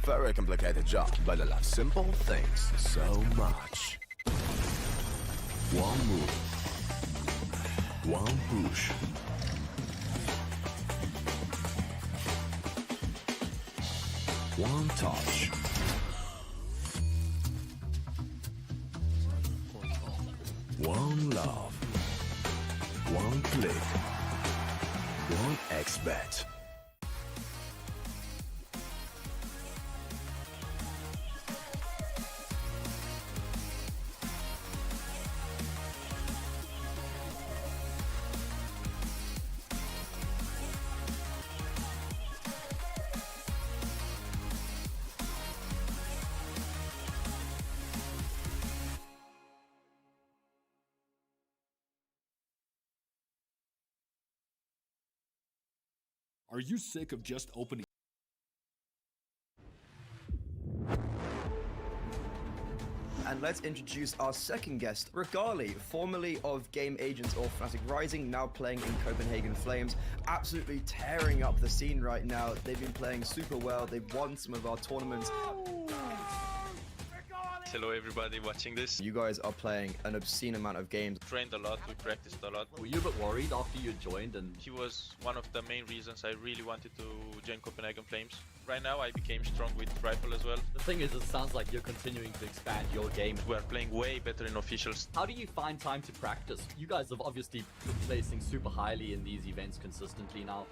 Very complicated job, but I love simple things so much. One move, one push. One touch. One love. One click. One X-bet. Are you sick of just opening? And let's introduce our second guest, Regali, formerly of Game Agents or Fnatic Rising, now playing in Copenhagen Flames. Absolutely tearing up the scene right now. They've been playing super well. They've won some of our tournaments. Hello everybody watching this. You guys are playing an obscene amount of games. Trained a lot, we practiced a lot. Were you a bit worried after you joined? And He was one of the main reasons I really wanted to join Copenhagen Flames. Right now I became strong with rifle as well. the thing is, it sounds like you're continuing to expand your game. We are playing way better in officials. How do you find time to practice? You guys have obviously been placing super highly in these events consistently now.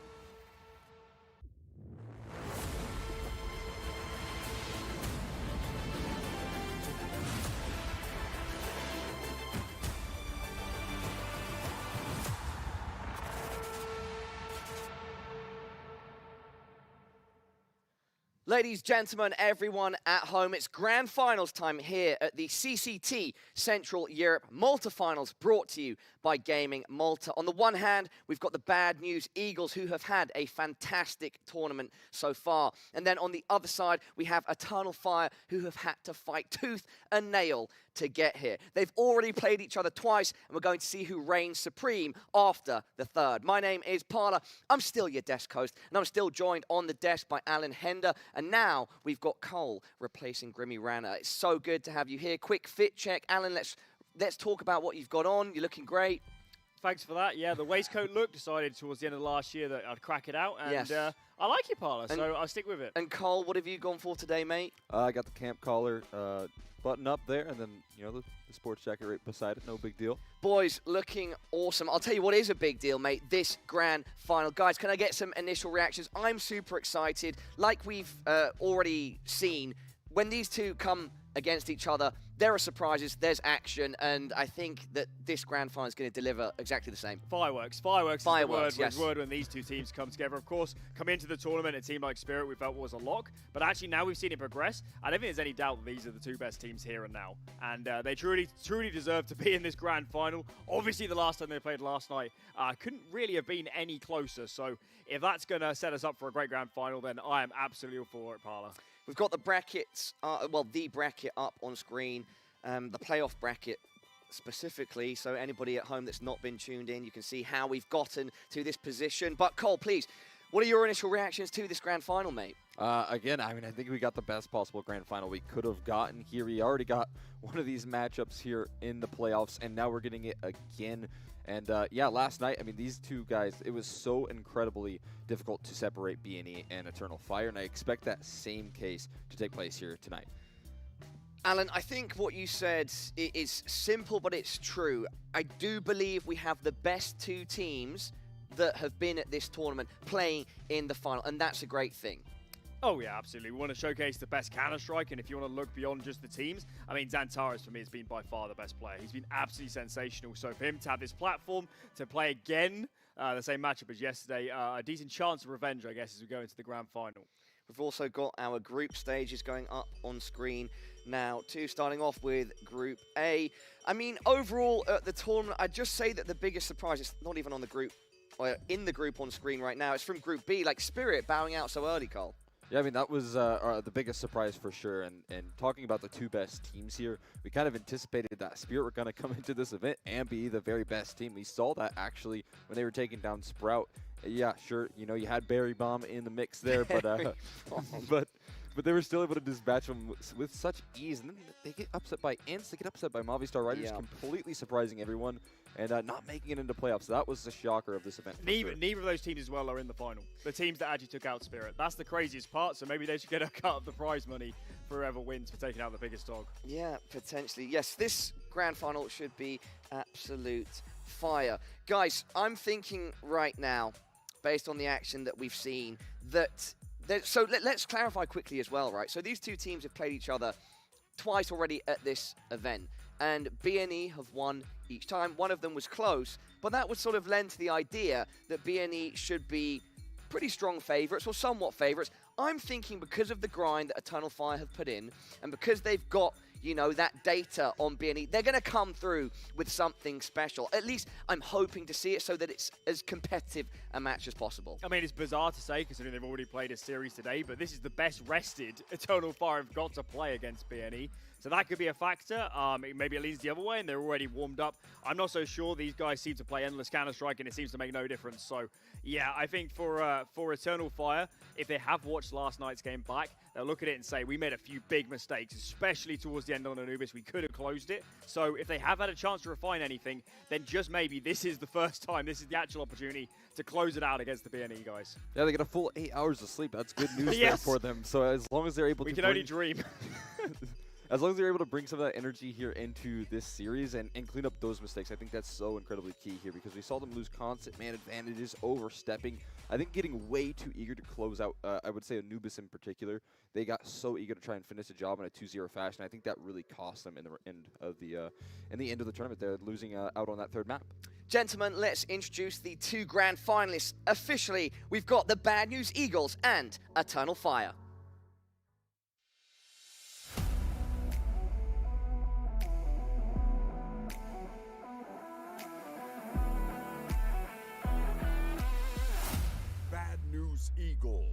Ladies, gentlemen, everyone at home, it's grand finals time here at the CCT Central Europe Malta Finals, brought to you by Gaming Malta. On the one hand, we've got the bad news Eagles, who have had a fantastic tournament so far. And then on the other side, we have Eternal Fire, who have had to fight tooth and nail to get here. They've already played each other twice, and we're going to see who reigns supreme after the third. My name is Parla. I'm still your desk host, and I'm still joined on the desk by Alan Hender. And now we've got Cole replacing Grimmy Rana. It's so good to have you here. Quick fit check. Alan, let's talk about what you've got on. You're looking great. Thanks for that. Yeah, the waistcoat look, decided towards the end of last year that I'd crack it out. And Yes. I like it, Parla, so I'll stick with it. And Cole, what have you gone for today, mate? I got the camp collar button up there, and then, you know, the sports jacket right beside it. No big deal. Boys, looking awesome. I'll tell you what is a big deal, mate, this grand final. Guys, can I get some initial reactions? I'm super excited. Like we've already seen, when these two come against each other, there are surprises, there's action, and I think that this grand final is going to deliver exactly the same. Fireworks is yes. the word when these two teams come together. Of course, come into the tournament, a team like Spirit we felt was a lock, but actually now we've seen it progress. I don't think there's any doubt that these are the two best teams here and now, and they truly deserve to be in this grand final. Obviously, the last time they played last night couldn't really have been any closer, so if that's going to set us up for a great grand final, then I am absolutely all for it, Parla. We've got the brackets, the bracket up on screen, the playoff bracket specifically, so anybody at home that's not been tuned in, you can see how we've gotten to this position. But Cole, please, what are your initial reactions to this grand final, mate? Again, I mean, I think we got the best possible grand final we could have gotten here. We already got one of these matchups here in the playoffs, and now we're getting it again. And yeah, last night, I mean, these two guys, it was so incredibly difficult to separate BNE and Eternal Fire, and I expect that same case to take place here tonight. Alan, I think what you said is simple, but it's true. I do believe we have the best two teams that have been at this tournament playing in the final, and that's a great thing. Oh yeah, absolutely. We want to showcase the best Counter-Strike, and if you want to look beyond just the teams, I mean, Xantares for me has been by far the best player. He's been absolutely sensational. So for him to have this platform to play again, the same matchup as yesterday, a decent chance of revenge, I guess, as we go into the grand final. We've also got our group stages going up on screen now too, starting off with Group A. I mean, overall at the tournament, I'd just say that the biggest surprise, it's not even on the group, or in the group on screen right now, it's from Group B, like Spirit bowing out so early, Cole. Yeah, I mean, that was the biggest surprise for sure. And talking about the two best teams here, we kind of anticipated that Spirit were going to come into this event and be the very best team. We saw that actually when they were taking down Sprout. Yeah, sure, you know, you had Berry Bomb in the mix there, but but they were still able to dispatch them with such ease. And then they get upset by ENCE, they get upset by Movistar Riders, Yeah. completely surprising everyone and not making it into playoffs. So that was the shocker of this event. Neither of those teams as well are in the final. The teams that actually took out Spirit. That's the craziest part, so maybe they should get a cut of the prize money for whoever wins for taking out the biggest dog. Yeah, potentially. Yes, this grand final should be absolute fire. Guys, I'm thinking right now, based on the action that we've seen, that... So let's clarify quickly as well, right? So these two teams have played each other twice already at this event, and BNE have won each time. One of them was close, but that would sort of lend to the idea that BNE should be pretty strong favourites, or somewhat favourites. I'm thinking because of the grind that Eternal Fire have put in, and because they've got, you know, that data on BNE, they're going to come through with something special. At least I'm hoping to see it so that it's as competitive a match as possible. I mean, it's bizarre to say considering they've already played a series today, but this is the best rested Eternal Fire have got to play against BNE. So that could be a factor. Maybe it leans the other way and they're already warmed up. I'm not so sure. These guys seem to play endless Counter-Strike and it seems to make no difference. So yeah, I think for Eternal Fire, if they have watched last night's game back, they'll look at it and say, we made a few big mistakes, especially towards the end on Anubis. We could have closed it. So if they have had a chance to refine anything, then just maybe this is the first time, this is the actual opportunity to close it out against the BNE guys. Yeah, they get a full 8 hours of sleep. That's good news there Yes. for them. So as long as they're able We to can only dream. as long as they're able to bring some of that energy here into this series and clean up those mistakes, I think that's so incredibly key here because we saw them lose constant man advantages, overstepping. I think getting way too eager to close out, I would say Anubis in particular, they got so eager to try and finish the job in a 2-0 fashion. I think that really cost them in the end of the tournament. They're losing out on that third map. Gentlemen, let's introduce the two grand finalists. Officially, we've got the Bad News Eagles and Eternal Fire. Bad News Eagles.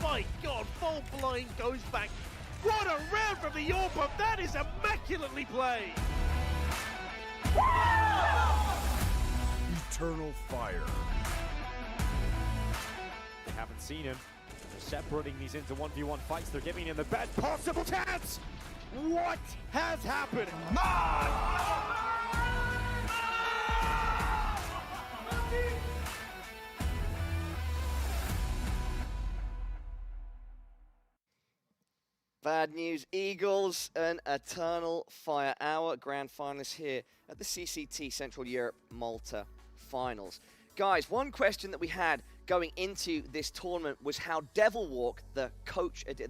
My God, Fault Blind goes back. What a round from the AWP! That is immaculately played! Eternal Fire. They haven't seen him. They're separating these into 1v1 fights. They're giving him the best possible chance. What has happened? Bad News Eagles and Eternal Fire, our grand finalists here at the CCT Central Europe Malta Finals. Guys, one question that we had going into this tournament was how Devil Walk, the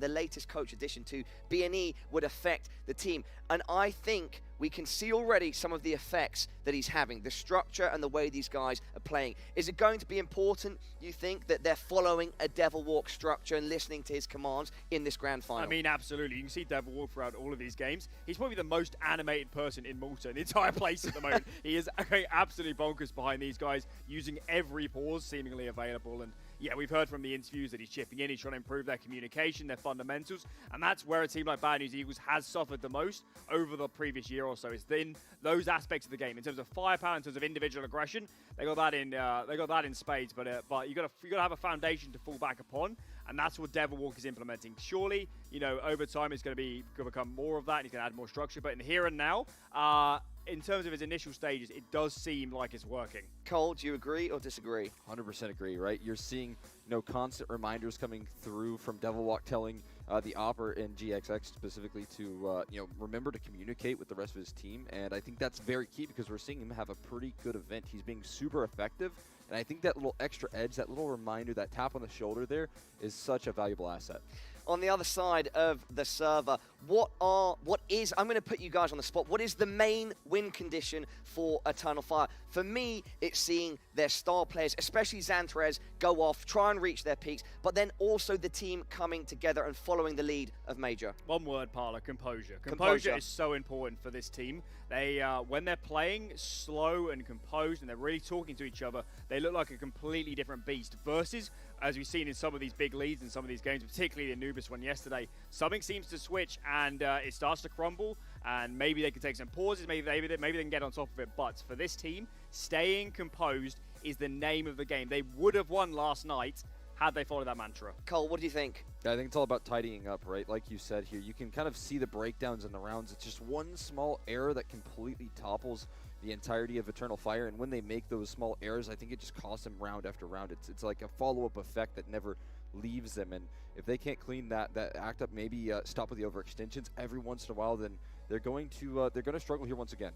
latest coach addition to BNE, would affect the team. And I think we can see already some of the effects that he's having, the structure and the way these guys are playing. Is it going to be important, you think, that they're following a Devil Walk structure and listening to his commands in this grand final? I mean, absolutely. You can see Devil Walk throughout all of these games. He's probably the most animated person in Malta, in the entire place at the moment. He is absolutely bonkers behind these guys, using every pause seemingly available. And yeah, we've heard from the interviews that he's chipping in. He's trying to improve their communication, their fundamentals. And that's where a team like Bad News Eagles has suffered the most over the previous year or so. It's in those aspects of the game. In terms of firepower, in terms of individual aggression, they got that in spades. But you got to have a foundation to fall back upon. And that's what Devil Walk is implementing. Surely, you know, over time it's going to become more of that. And he's going to add more structure. But in the here and now, in terms of his initial stages, it does seem like it's working. Cole, do you agree or disagree? 100% agree, right? You're seeing, you know, constant reminders coming through from Devil Walk telling the Opper and GXX specifically to, you know, remember to communicate with the rest of his team. And I think that's very key because we're seeing him have a pretty good event. He's being super effective. And I think that little extra edge, that little reminder, that tap on the shoulder there is such a valuable asset. On the other side of the server, I'm going to put you guys on the spot. What is the main win condition for Eternal Fire? For me, it's seeing their star players, especially Xantarez, go off, try and reach their peaks, but then also the team coming together and following the lead of Major. One word, Parla, composure. Composure is so important for this team. They, when they're playing slow and composed and they're really talking to each other, they look like a completely different beast versus, as we've seen in some of these big leads in some of these games, particularly the Anubis one yesterday, something seems to switch and it starts to crumble, and maybe they can take some pauses, maybe they can get on top of it. But for this team, staying composed is the name of the game. They would have won last night had they followed that mantra. Cole, what do you think? Yeah, I think it's all about tidying up, right? Like you said here, you can kind of see the breakdowns in the rounds. It's just one small error that completely topples the entirety of Eternal Fire, and when they make those small errors, I think it just costs them round after round. It's like a follow-up effect that never leaves them, and if they can't clean that act up, maybe stop with the overextensions every once in a while, then they're going to struggle here once again.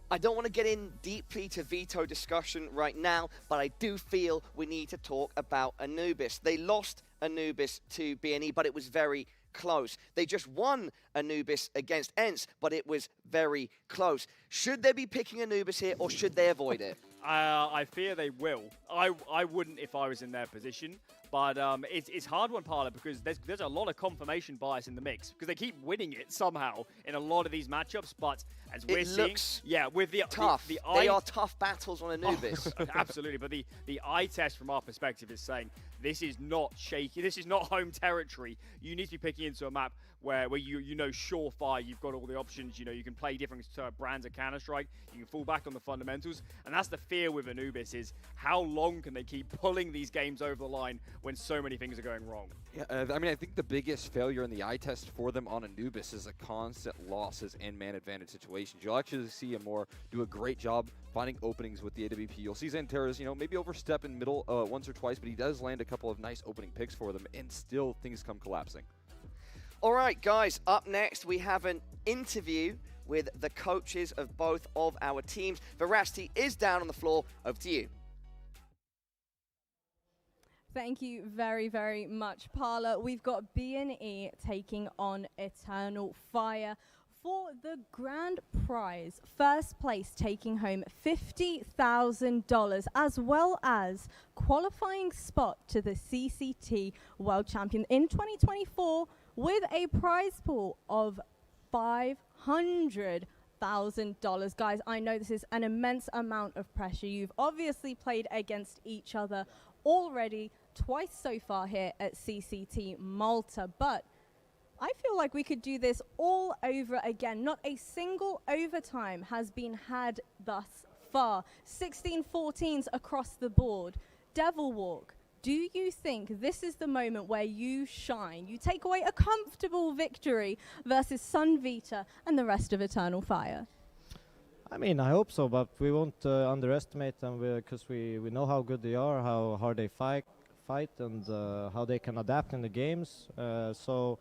I don't want to get in deeply to Veto discussion right now, but I do feel we need to talk about Anubis. They lost Anubis to BNE, but it was very close. They just won Anubis against ENCE, but it was very close. Should they be picking Anubis here, or should they avoid it? I fear they will. I wouldn't if I was in their position. But it's hard one, Parla, because there's a lot of confirmation bias in the mix because they keep winning it somehow in a lot of these matchups. But as we're seeing, yeah, with the tough, they are tough battles on Anubis. Oh, absolutely, but the eye test from our perspective is saying this is not shaky. This is not home territory. You need to be picking into a map where you know surefire. You've got all the options. You know you can play different brands of Counter-Strike. You can fall back on the fundamentals, and that's the fear with Anubis is how long can they keep pulling these games over the line when so many things are going wrong. Yeah, I mean, I think the biggest failure in the eye test for them on Anubis is the constant losses in man advantage situations. You'll actually see him do a great job finding openings with the AWP. You'll see Xanterra's, maybe overstep in middle once or twice, but he does land a couple of nice opening picks for them, and still things come collapsing. All right, guys, up next we have an interview with the coaches of both of our teams. Veracity is down on the floor. Over to you. Thank you very, very much, Parla. We've got BNE taking on Eternal Fire for the grand prize. First place taking home $50,000, as well as qualifying spot to the CCT World Champion in 2024 with a prize pool of $500,000. Guys, I know this is an immense amount of pressure. You've obviously played against each other already twice so far here at CCT Malta, but I feel like we could do this all over again. Not a single overtime has been had thus far. 16-14s across the board. Devil Walk, do you think this is the moment where you shine? You take away a comfortable victory versus Sunvita and the rest of Eternal Fire? I mean, I hope so, but we won't underestimate them because we know how good they are, how hard they fight, and how they can adapt in the games. So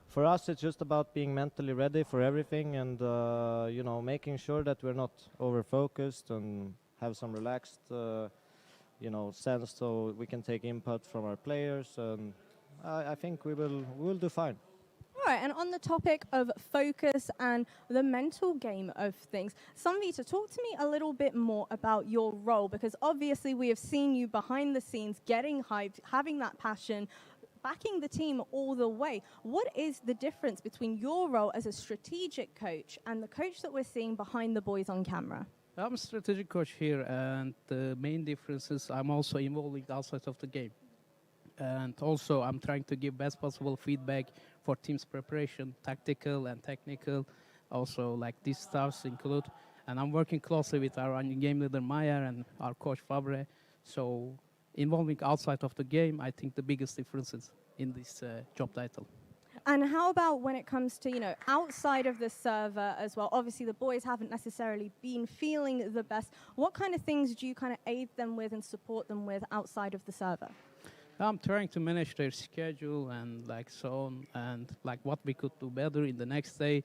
for us, it's just about being mentally ready for everything and, making sure that we're not over-focused and have some relaxed, sense so we can take input from our players. And I think we will do fine. All right, and on the topic of focus and the mental game of things, Sunvita, talk to me a little bit more about your role, because obviously we have seen you behind the scenes getting hyped, having that passion, backing the team all the way. What is the difference between your role as a strategic coach and the coach that we're seeing behind the boys on camera? I'm a strategic coach here, and the main difference is I'm also involving outside of the game. And also I'm trying to give best possible feedback for team's preparation, tactical and technical, also like these stuffs include. And I'm working closely with our game leader Maya and our coach Fabre. So involving outside of the game, I think the biggest difference is in this job title. And how about when it comes to, outside of the server as well? Obviously, the boys haven't necessarily been feeling the best. What kind of things do you kind of aid them with and support them with outside of the server? I'm trying to manage their schedule and so on, and what we could do better in the next day,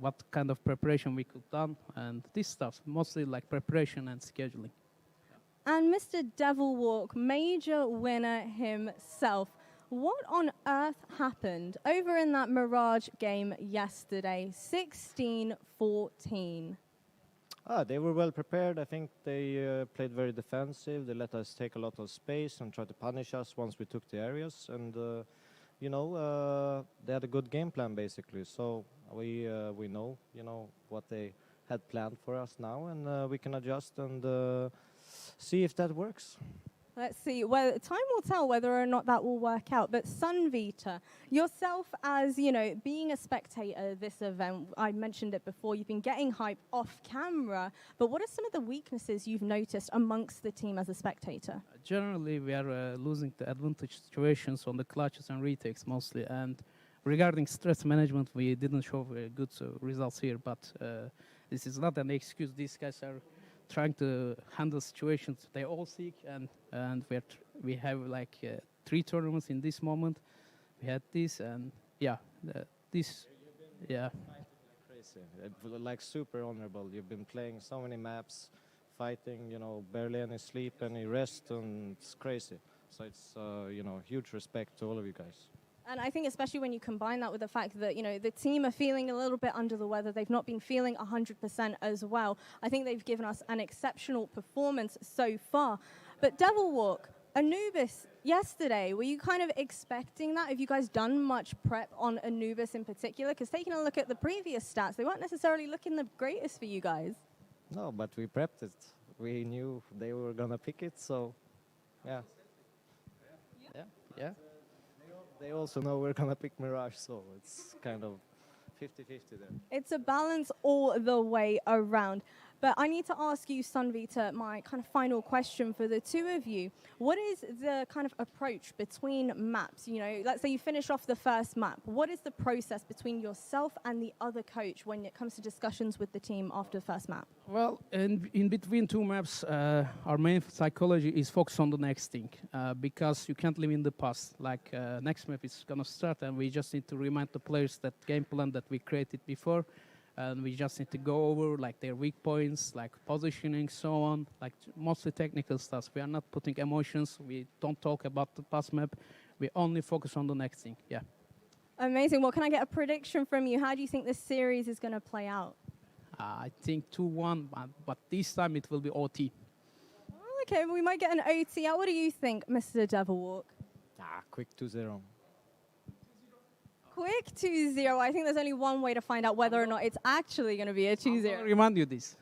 what kind of preparation we could done, and this stuff, mostly preparation and scheduling. And Mr. Devil Walk, major winner himself. What on earth happened over in that Mirage game yesterday, 16-14? They were well prepared. I think they played very defensive. They let us take a lot of space and try to punish us once we took the areas. And, they had a good game plan, basically. So we know, what they had planned for us now. And we can adjust and see if that works. Let's see. Well, time will tell whether or not that will work out. But Sunvita, yourself as, you know, being a spectator this event, I mentioned it before, you've been getting hype off camera. But what are some of the weaknesses you've noticed amongst the team as a spectator? Generally, we are losing the advantage situations on the clutches and retakes mostly. And regarding stress management, we didn't show good results here. But this is not an excuse. These guys are trying to handle situations they all seek, and we have like 3 tournaments in this moment. We had this, and yeah, this, yeah. Crazy, like super honorable. You've been playing so many maps, fighting, you know, barely any sleep, any rest, and it's crazy. So it's, you know, huge respect to all of you guys. And I think especially when you combine that with the fact that, you know, the team are feeling a little bit under the weather. They've not been feeling 100% as well. I think they've given us an exceptional performance so far. But Devil Walk, Anubis yesterday, were you kind of expecting that? Have you guys done much prep on Anubis in particular? Because taking a look at the previous stats, they weren't necessarily looking the greatest for you guys. No, but we prepped it. We knew they were going to pick it, so yeah. Yeah. They also know we're going to pick Mirage, so it's kind of 50-50 there. It's a balance all the way around. But I need to ask you, Sunvita, my kind of final question for the two of you. What is the kind of approach between maps? You know, let's say you finish off the first map. What is the process between yourself and the other coach when it comes to discussions with the team after the first map? Well, in between 2 maps, our main psychology is focus on the next thing, because you can't live in the past. Like next map is gonna start, and we just need to remind the players that game plan that we created before. And we just need to go over like their weak points, like positioning, so on, like mostly technical stuff. We are not putting emotions. We don't talk about the past map. We only focus on the next thing. Yeah. Amazing. Well, can I get a prediction from you? How do you think this series is going to play out? I think 2-1, but this time it will be OT. Okay, we might get an OT. What do you think, Mr. Devilwalk? Quick 2-0. Quick 2-0. I think there's only one way to find out whether or not it's actually going to be a 2-0. Remind you this.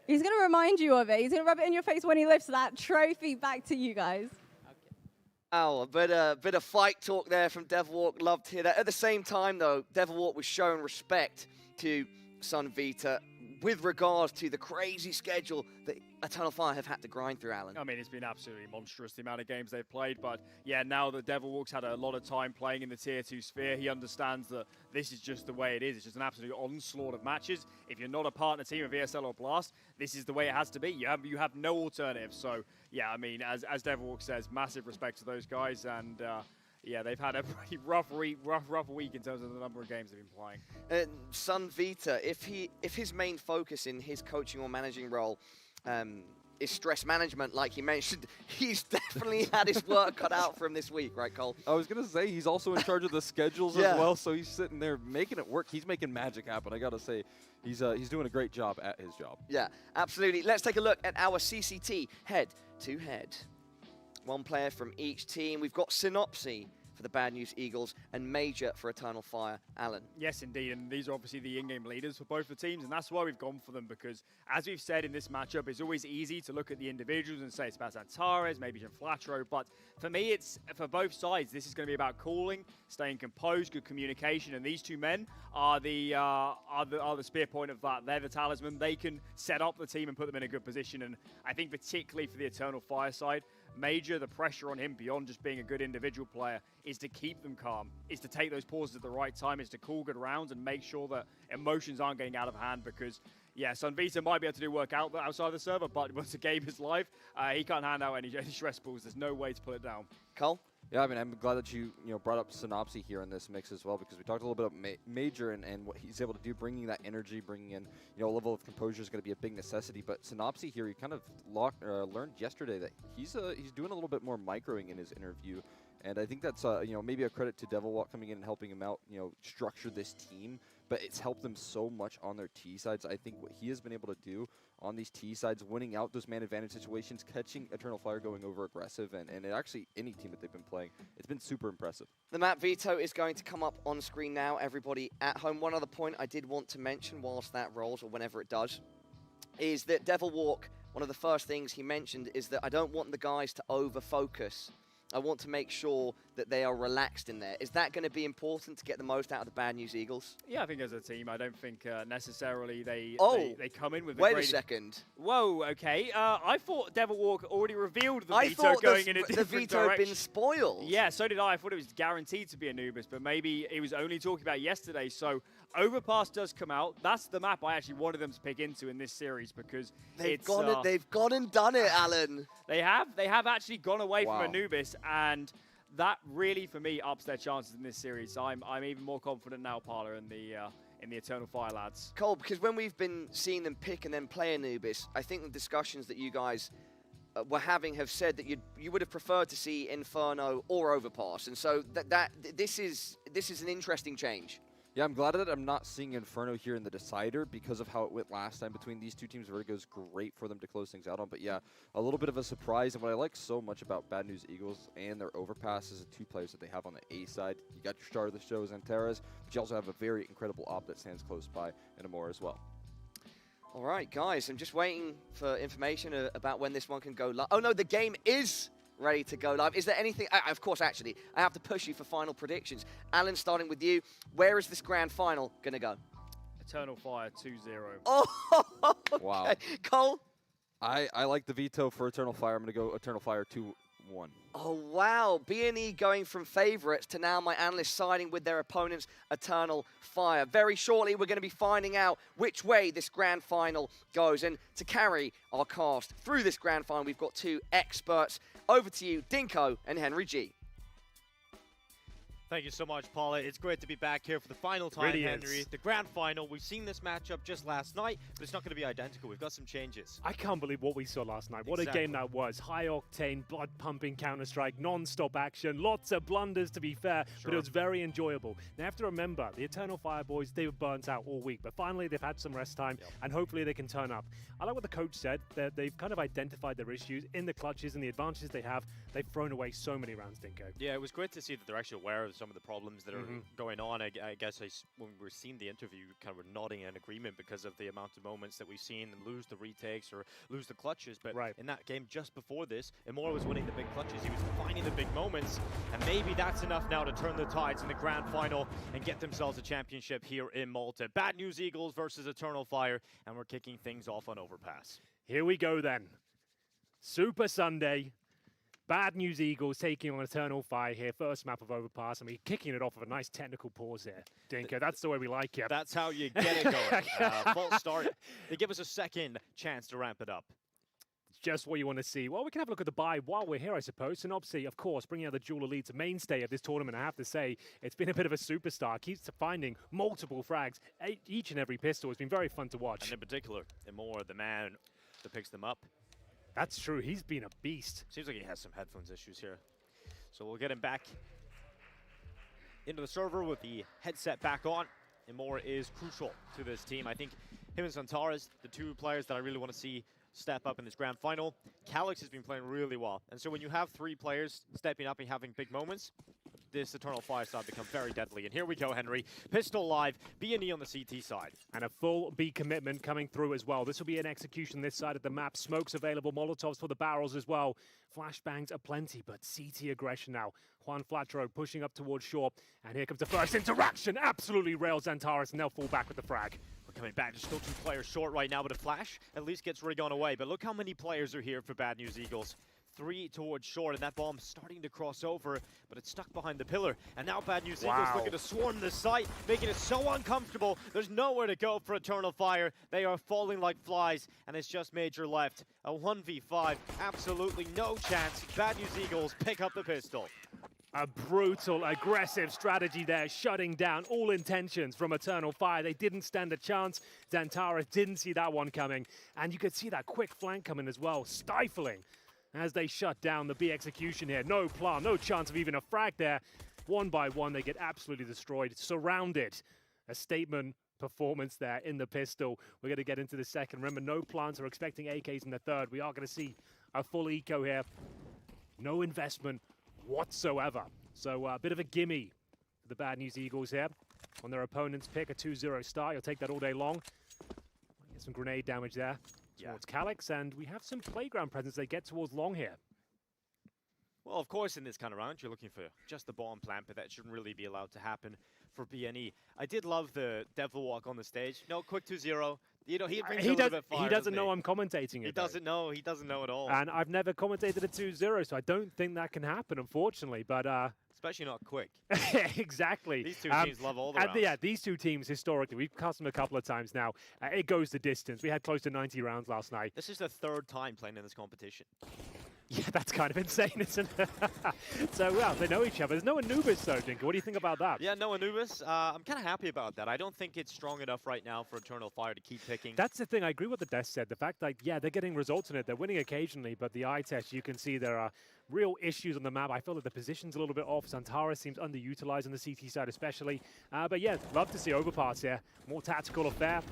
He's going to remind you of it. He's going to rub it in your face when he lifts that trophy back to you guys. Oh, a bit of fight talk there from Devilwalk. Loved to hear that. At the same time, though, Devilwalk was showing respect to Sunvita with regards to the crazy schedule that Eternal Fire have had to grind through, Alan. I mean, it's been absolutely monstrous, the amount of games they've played. But, yeah, now that Devilwalk's had a lot of time playing in the Tier 2 sphere, he understands that this is just the way it is. It's just an absolute onslaught of matches. If you're not a partner team of ESL or Blast, this is the way it has to be. You have no alternative. So, yeah, I mean, as Devilwalk says, massive respect to those guys. And, yeah, they've had a pretty rough week in terms of the number of games they've been playing. Sunvita, if his main focus in his coaching or managing role is stress management, like he mentioned, he's definitely had his work cut out for him this week, right, Cole? I was going to say, he's also in charge of the schedules as well, so he's sitting there making it work. He's making magic happen. I got to say, he's doing a great job at his job. Yeah, absolutely. Let's take a look at our CCT head-to-head. One player from each team. We've got Synopsy for the Bad News Eagles and Major for Eternal Fire. Alan. Yes, indeed, and these are obviously the in-game leaders for both the teams, and that's why we've gone for them, because as we've said in this matchup, it's always easy to look at the individuals and say it's about Antares, maybe Flatro, but for me, it's for both sides. This is going to be about cooling, staying composed, good communication, and these two men are the spear point of that. They're the talisman. They can set up the team and put them in a good position, and I think particularly for the Eternal Fire side, Major, the pressure on him beyond just being a good individual player is to keep them calm, is to take those pauses at the right time, is to call good rounds and make sure that emotions aren't getting out of hand, because, yeah, Sunvita might be able to do work outside the server, but once the game is live, he can't hand out any stress balls. There's no way to pull it down. Cole? Yeah, I mean, I'm glad that you brought up Synopsy here in this mix as well, because we talked a little bit about Major and what he's able to do, bringing that energy, bringing in a level of composure is going to be a big necessity. But Synopsy here, he kind of learned yesterday that he's doing a little bit more microing in his interview, and I think that's maybe a credit to Devilwalk coming in and helping him out, structure this team. But it's helped them so much on their T sides. I think what he has been able to do on these T sides, winning out those man advantage situations, catching Eternal Fire going over aggressive, and actually any team that they've been playing, it's been super impressive. The map Veto is going to come up on screen now, everybody at home. One other point I did want to mention whilst that rolls, or whenever it does, is that Devilwalk one of the first things he mentioned is that I don't want the guys to over-focus. I want to make sure that they are relaxed in there. Is that going to be important to get the most out of the Bad News Eagles? Yeah, I think as a team, I don't think necessarily they come in with wait a second. Whoa, okay. I thought Devil Walk already revealed the I Veto thought going in a different the Veto had been spoiled. Yeah, so did I. I thought it was guaranteed to be Anubis, but maybe he was only talking about yesterday. So Overpass does come out. That's the map I actually wanted them to pick into in this series because they've gone and done it, Alan. They have actually gone away from Anubis, and that really, for me, ups their chances in this series. So I'm even more confident now, Parla, in the Eternal Fire lads. Cole, because when we've been seeing them pick and then play Anubis, I think the discussions that you guys were having have said that you would have preferred to see Inferno or Overpass, and so this is an interesting change. Yeah, I'm glad that I'm not seeing Inferno here in the decider because of how it went last time between these two teams. Vertigo's great for them to close things out on, but yeah, a little bit of a surprise. And what I like so much about Bad News Eagles and their Overpass is the two players that they have on the A side. You got your star of the show, Xantaras, but you also have a very incredible op that stands close by in Amor as well. All right, guys, I'm just waiting for information about when this one can go live. Oh no, the game is ready to go live. Is there anything? Of course, actually, I have to push you for final predictions. Alan, starting with you, where is this grand final going to go? Eternal Fire 2-0. Oh, okay. Wow. Cole? I like the Veto for Eternal Fire. I'm going to go Eternal Fire 2-1. Oh, wow. B&E going from favorites to now my analysts siding with their opponents, Eternal Fire. Very shortly, we're going to be finding out which way this grand final goes. And to carry our cast through this grand final, we've got two experts. Over to you, Dinko and Henry G. Thank you so much, Paula. It's great to be back here for the final time, Really Henry. is. The grand final. We've seen this matchup just last night, but it's not going to be identical. We've got some changes. I can't believe what we saw last night. What a game that was. High-octane, blood-pumping Counter-Strike, non-stop action, lots of blunders, to be fair, but it was very enjoyable. Now, you have to remember, the Eternal Fire boys, they were burnt out all week, but finally they've had some rest time, and hopefully they can turn up. I like what the coach said, that they've kind of identified their issues in the clutches and the advantages they have. They've thrown away so many rounds, Dinko. Yeah, it was great to see that they're actually aware of some of the problems that are going on. I guess when we were seeing the interview, kind of were nodding in agreement because of the amount of moments that we've seen them lose the retakes or lose the clutches. But in that game just before this, Amor was winning the big clutches. He was finding the big moments, and maybe that's enough now to turn the tides in the grand final and get themselves a championship here in Malta. Bad News Eagles versus Eternal Fire, and we're kicking things off on Overpass. Here we go then. Super Sunday. Bad News Eagles taking on Eternal Fire here. First map of Overpass. I mean, kicking it off with a nice technical pause here. Dinko, that's the way we like it. That's how you get it going. False start. They give us a second chance to ramp it up. It's just what you want to see. Well, we can have a look at the buy while we're here, I suppose. Synopsy, of course, bringing out the Dual Elite's mainstay of this tournament. I have to say, it's been a bit of a superstar. Keeps finding multiple frags, each and every pistol. It's been very fun to watch. And in particular, Amor, the man that picks them up. That's true. He's been a beast. Seems like he has some headphones issues here. So we'll get him back into the server with the headset back on. Amor is crucial to this team. I think him and Xantaras, the two players that I really want to see step up in this grand final. Calyx has been playing really well. And so when you have three players stepping up and having big moments, this Eternal Fire side becomes very deadly. And here we go, Henry. Pistol live, B&E on the CT side. And a full B commitment coming through as well. This will be an execution this side of the map. Smokes available, Molotovs for the barrels as well. Flashbangs are plenty, but CT aggression now. Juan Flatro pushing up towards shore. And here comes the first interaction. Absolutely rails Xantaras, and they'll fall back with the frag. We're coming back. There's still two players short right now, but a flash at least gets Rig on away. But look how many players are here for Bad News Eagles. 3 towards short, and that bomb's starting to cross over, but it's stuck behind the pillar. And now Bad News Eagles looking to swarm the site, making it so uncomfortable. There's nowhere to go for Eternal Fire. They are falling like flies, and it's just Major left. A 1v5, absolutely no chance. Bad News Eagles pick up the pistol. A brutal, aggressive strategy there, shutting down all intentions from Eternal Fire. They didn't stand a chance. Xantaras didn't see that one coming, and you could see that quick flank coming as well, stifling as they shut down the B execution here. No plan, no chance of even a frag there. One by one, they get absolutely destroyed, surrounded. A statement performance there in the pistol. We're going to get into the second. Remember, no plans. We're expecting AKs in the third. We are going to see a full eco here. No investment whatsoever. So a bit of a gimme for the Bad News Eagles here. On their opponent's pick, a 2-0 start. You'll take that all day long. Get some grenade damage there. towards Calyx, and we have some playground presence. They get towards long here. Well, of course, in this kind of round, you're looking for just the bomb plant, but that shouldn't really be allowed to happen for BNE. I did love the Devil Walk on the stage. No, quick 2-0. You know, he brings a little bit of fire, he doesn't know I'm commentating it. He doesn't know. He doesn't know at all. And I've never commentated a 2-0, so I don't think that can happen, unfortunately. But especially not quick. Exactly. These two teams love all the rounds. Yeah, these two teams historically, we've cast them a couple of times now. It goes the distance. We had close to 90 rounds last night. This is the third time playing in this competition. Yeah, that's kind of insane, isn't it? So, well, they know each other. There's no Anubis, though, Dinka. What do you think about that? Yeah, no Anubis. I'm kind of happy about that. I don't think it's strong enough right now for Eternal Fire to keep picking. That's the thing. I agree with what the desk said. The fact that, yeah, they're getting results in it. They're winning occasionally, but the eye test, you can see there are real issues on the map. I feel that the position's a little bit off. Zantara seems underutilized on the CT side especially. But, yeah, love to see Overpass here. More tactical affair.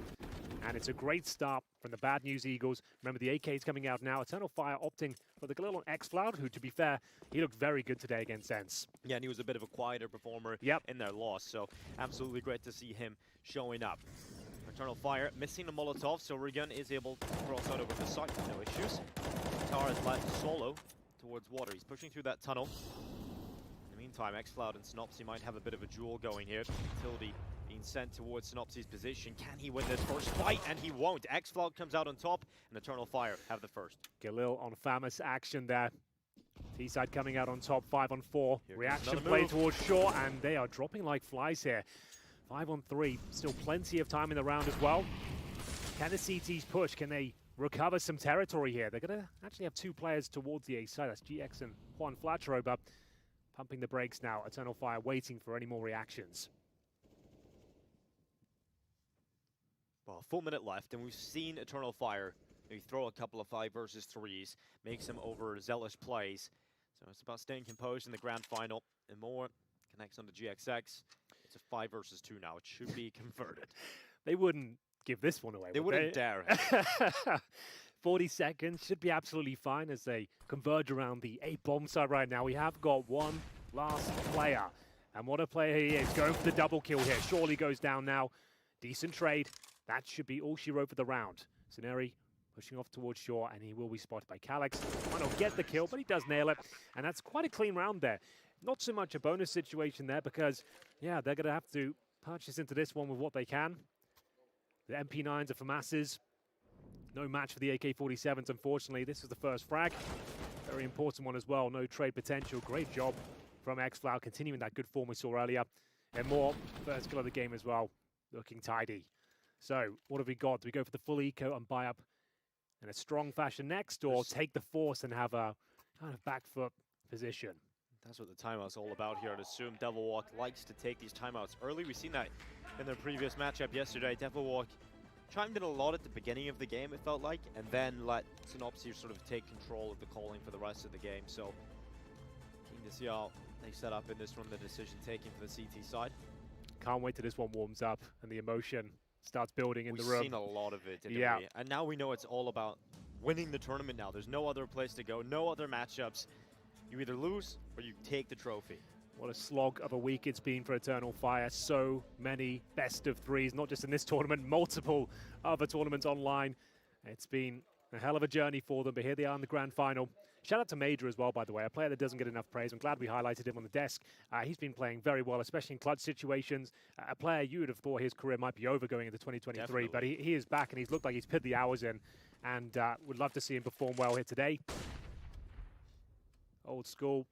And it's a great start from the Bad News Eagles. Remember, the AK's coming out now. Eternal Fire opting for the Galil on xCloud, who, to be fair, he looked very good today against ENCE. Yeah, and he was a bit of a quieter performer in their loss, so absolutely great to see him showing up. Eternal Fire missing the Molotov, so Regan is able to cross out over the side, no issues. Tara is left solo towards water. He's pushing through that tunnel. In the meantime, xCloud and Synopsy might have a bit of a duel going here. Tilde being sent towards Synopsy's position. Can he win this first fight? And he won't. xCloud comes out on top, and Eternal Fire have the first. Galil on famous action there. T-side coming out on top, 5-on-4. Reaction play towards Shaw, and they are dropping like flies here. 5-on-3, still plenty of time in the round as well. Can the CTs push? Can they recover some territory here? They're going to actually have two players towards the A side. That's GX and Juan Flatro, but pumping the brakes now. Eternal Fire waiting for any more reactions. Well, a full minute left, and we've seen Eternal Fire maybe throw a couple of 5 versus 3s, make some overzealous plays. So it's about staying composed in the grand final. And more connects on the GXX. It's a 5 versus 2 now. It should be converted. They wouldn't give this one away. They wouldn't dare. 40 seconds should be absolutely fine as they converge around the A bomb side right now. We have got one last player. And what a player he is. Going for the double kill here. Surely goes down now. Decent trade. That should be all she wrote for the round. Suneri pushing off towards Shaw, and he will be spotted by Calyx. Might not get the kill, but he does nail it. And that's quite a clean round there. Not so much a bonus situation there because, yeah, they're going to have to purchase into this one with what they can. The MP9s are for masses. No match for the AK-47s, unfortunately. This is the first frag. Very important one as well. No trade potential. Great job from xCloud, continuing that good form we saw earlier. And more, first kill of the game as well. Looking tidy. So, what have we got? Do we go for the full eco and buy up in a strong fashion next, or take the force and have a kind of back foot position? That's what the timeout's all about here. I'd assume Devil Walk likes to take these timeouts early. We've seen that in their previous matchup yesterday. Devil Walk chimed in a lot at the beginning of the game, it felt like, and then let Synopsy sort of take control of the calling for the rest of the game. So, keen to see how they set up in this one, the decision taking for the CT side. Can't wait till this one warms up and the emotion starts building in the room. We've seen a lot of it, didn't we? And now we know it's all about winning the tournament now. There's no other place to go, no other matchups. You either lose or you take the trophy. What a slog of a week it's been for Eternal Fire. So many best of threes, not just in this tournament, multiple other tournaments online. It's been a hell of a journey for them, but here they are in the grand final. Shout out to Major as well, by the way, a player that doesn't get enough praise. I'm glad we highlighted him on the desk. He's been playing very well, especially in clutch situations. A player you would have thought his career might be over going into 2023, Definitely. But he is back and he's looked like he's put the hours in, and would love to see him perform well here today. Old school,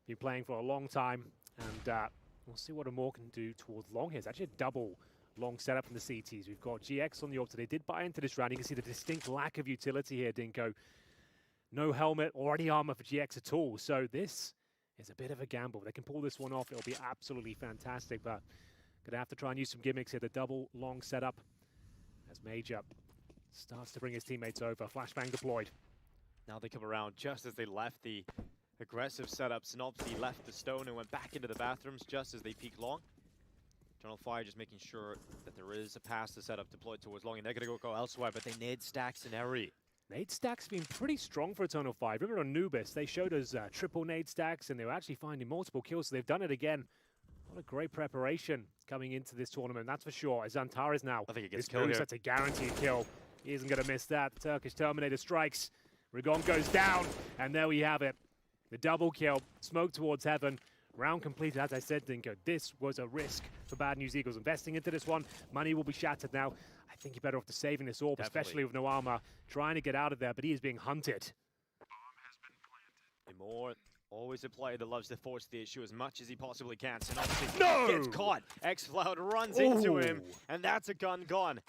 been playing for a long time, and we'll see what Amor can do towards long here. It's actually a double long setup from the CTs. We've got GX on the opposite. They did buy into this round. You can see the distinct lack of utility here, Dinko. No helmet or any armor for GX at all. So this is a bit of a gamble. If they can pull this one off, it'll be absolutely fantastic. But gonna have to try and use some gimmicks here. The double long setup as Major starts to bring his teammates over. Flashbang deployed. Now they come around just as they left the aggressive setup. Synopsy left the stone and went back into the bathrooms just as they peeked long. Eternal Fire just making sure that there is a pass to setup deployed towards long, and they're gonna go elsewhere, but they need stacks in Eri. Nade stacks have been pretty strong for Eternal Fire. Remember on Anubis, they showed us triple nade stacks, and they were actually finding multiple kills, so they've done it again. What a great preparation coming into this tournament, that's for sure. As Zantara is now, I think he gets killed here. That's a guaranteed kill. He isn't going to miss that. The Turkish Terminator strikes. Rigon goes down, and there we have it. The double kill, smoke towards heaven. Round completed, as I said, Dinko. This was a risk for Bad News Eagles. Investing into this one, money will be shattered now. I think you're better off to saving this orb, especially with no armor. Trying to get out of there, but he is being hunted. More always a player that loves to force the issue as much as he possibly can. Synopsy gets caught. xCloud runs into him, and that's a gun gone.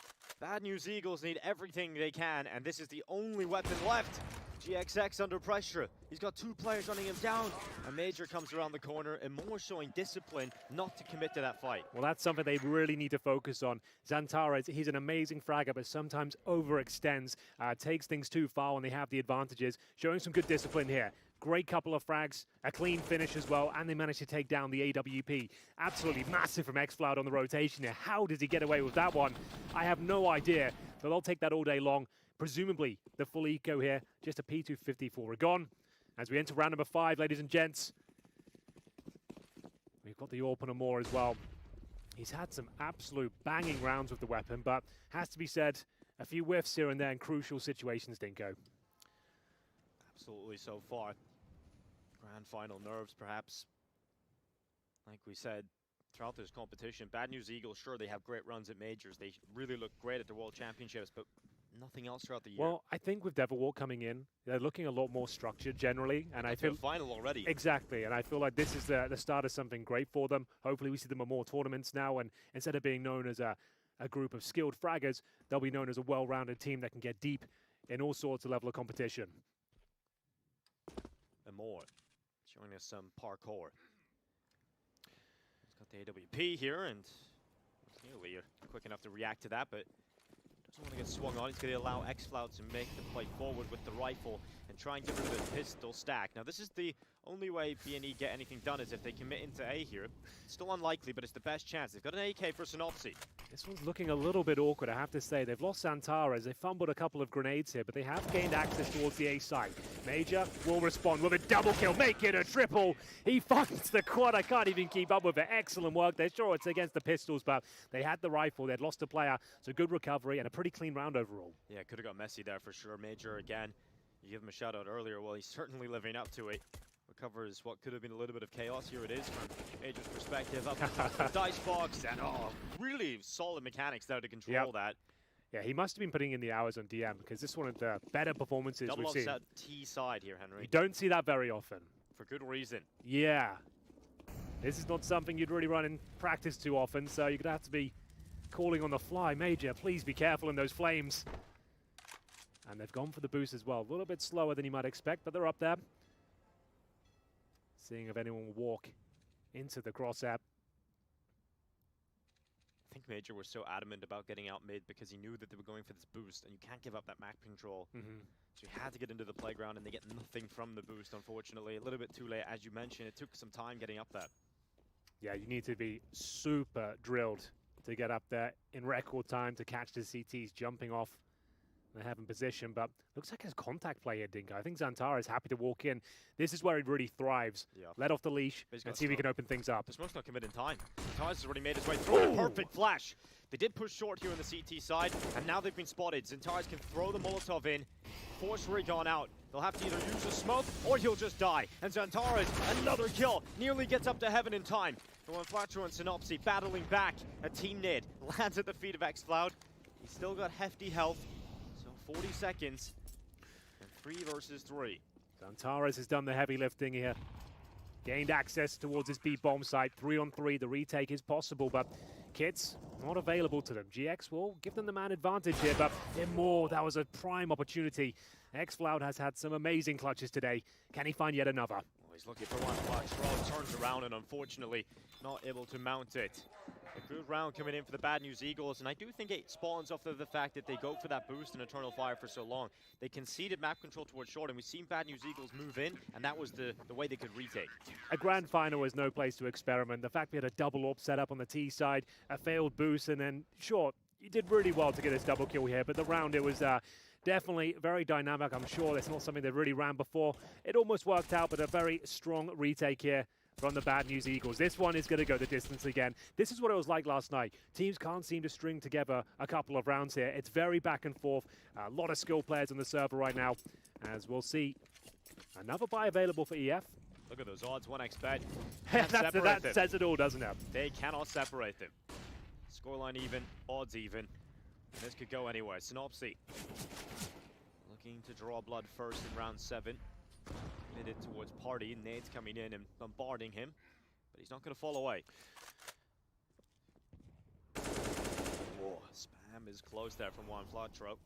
Bad News Eagles need everything they can, and this is the only weapon left. GXX under pressure. He's got 2 players running him down. A Major comes around the corner, and more showing discipline not to commit to that fight. Well, that's something they really need to focus on. Xantara, he's an amazing fragger, but sometimes overextends, takes things too far when they have the advantages. Showing some good discipline here. Great couple of frags, a clean finish as well, and they managed to take down the AWP. Absolutely massive from xCloud on the rotation here. How does he get away with that one? I have no idea, but they'll take that all day long. Presumably, the full eco here, just a P250 for Rigon. As we enter round number 5, ladies and gents. We've got the AWP and more as well. He's had some absolute banging rounds with the weapon, but has to be said, a few whiffs here and there in crucial situations, Dinko. Absolutely so far. Grand final nerves, perhaps. Like we said, throughout this competition, Bad News Eagles, sure, they have great runs at majors. They really look great at the World Championships, but nothing else throughout the year. Well, I think with Devilwalk coming in, they're looking a lot more structured generally, and I feel final already. Exactly, and I feel like this is the start of something great for them. Hopefully, we see them at more tournaments now, and instead of being known as a group of skilled fraggers, they'll be known as a well-rounded team that can get deep in all sorts of level of competition. And more, showing us some parkour. He's got the AWP here, and nearly quick enough to react to that, but doesn't want to get swung on. He's going to allow xCloud to make the play forward with the rifle and try and get rid of the pistol stack. Now, this is the only way BNE get anything done is if they commit into A here. It's still unlikely, but it's the best chance. They've got an AK for Synopsy. This one's looking a little bit awkward, I have to say. They've lost Xantara as they fumbled a couple of grenades here, but they have gained access towards the A side. Major will respond with a double kill, make it a triple. He finds the quad. I can't even keep up with it. Excellent work there. Sure, it's against the pistols, but they had the rifle. They'd lost a player, so good recovery and a pretty clean round overall. Yeah, could have got messy there for sure. Major, again, you give him a shout out earlier. Well, he's certainly living up to it. Recovers what could have been a little bit of chaos. Here it is from Major's perspective. Up the dice box, and really solid mechanics there to control that. Yeah, he must have been putting in the hours on DM because this is one of the better performances we've seen. Double offset T side here, Henry. You don't see that very often. For good reason. Yeah. This is not something you'd really run in practice too often, so you're going to have to be calling on the fly. Major, please be careful in those flames. And they've gone for the boost as well. A little bit slower than you might expect, but they're up there. Seeing if anyone will walk into the cross app. I think Major was so adamant about getting out mid because he knew that they were going for this boost, and you can't give up that map control. So he had to get into the playground, and they get nothing from the boost, unfortunately. A little bit too late, as you mentioned. It took some time getting up there. Yeah, you need to be super drilled to get up there in record time to catch the CTs jumping off. They have in position, but looks like there's contact play here, Dinko. I think Xantara is happy to walk in. This is where he really thrives. Yeah. Let off the leash and see if he can open things up. The smoke's not committing time. Xantara's has already made his way through. Perfect flash. They did push short here on the CT side, and now they've been spotted. Xantara's can throw the Molotov in, force Rigon out. They'll have to either use the smoke or he'll just die. And Xantara's another kill. Nearly gets up to heaven in time. The one Flatro and Synopsy battling back. A team nade lands at the feet of xCloud. He's still got hefty health. 40 seconds, and 3 versus 3. Xantara has done the heavy lifting here. Gained access towards his B bomb site. 3-on-3, the retake is possible, but kits not available to them. GX will give them the man advantage here, but in more, that was a prime opportunity. xCloud has had some amazing clutches today. Can he find yet another? Well, he's looking for one clutch. Rob turns around and unfortunately not able to mount it. A good round coming in for the Bad News Eagles, and I do think it spawns off of the fact that they go for that boost in Eternal Fire for so long. They conceded map control towards short, and we've seen Bad News Eagles move in, and that was the way they could retake. A grand final was no place to experiment. The fact we had a double AWP set up on the T side, a failed boost, and then, sure, you did really well to get this double kill here, but the round, it was definitely very dynamic. I'm sure that's not something they really ran before. It almost worked out, but a very strong retake here from the Bad News Eagles. This one is going to go the distance again. This is what it was like last night. Teams can't seem to string together a couple of rounds here. It's very back and forth. A lot of skill players on the server right now, as we'll see. Another buy available for EF. Look at those odds, 1x bet. That says it all, doesn't it? They cannot separate them. Scoreline even, odds even. This could go anywhere. Synopsy looking to draw blood first in round 7. Committed towards Party. Nade's coming in and bombarding him, but he's not going to fall away. Oh, spam is close there from Juan Flatro.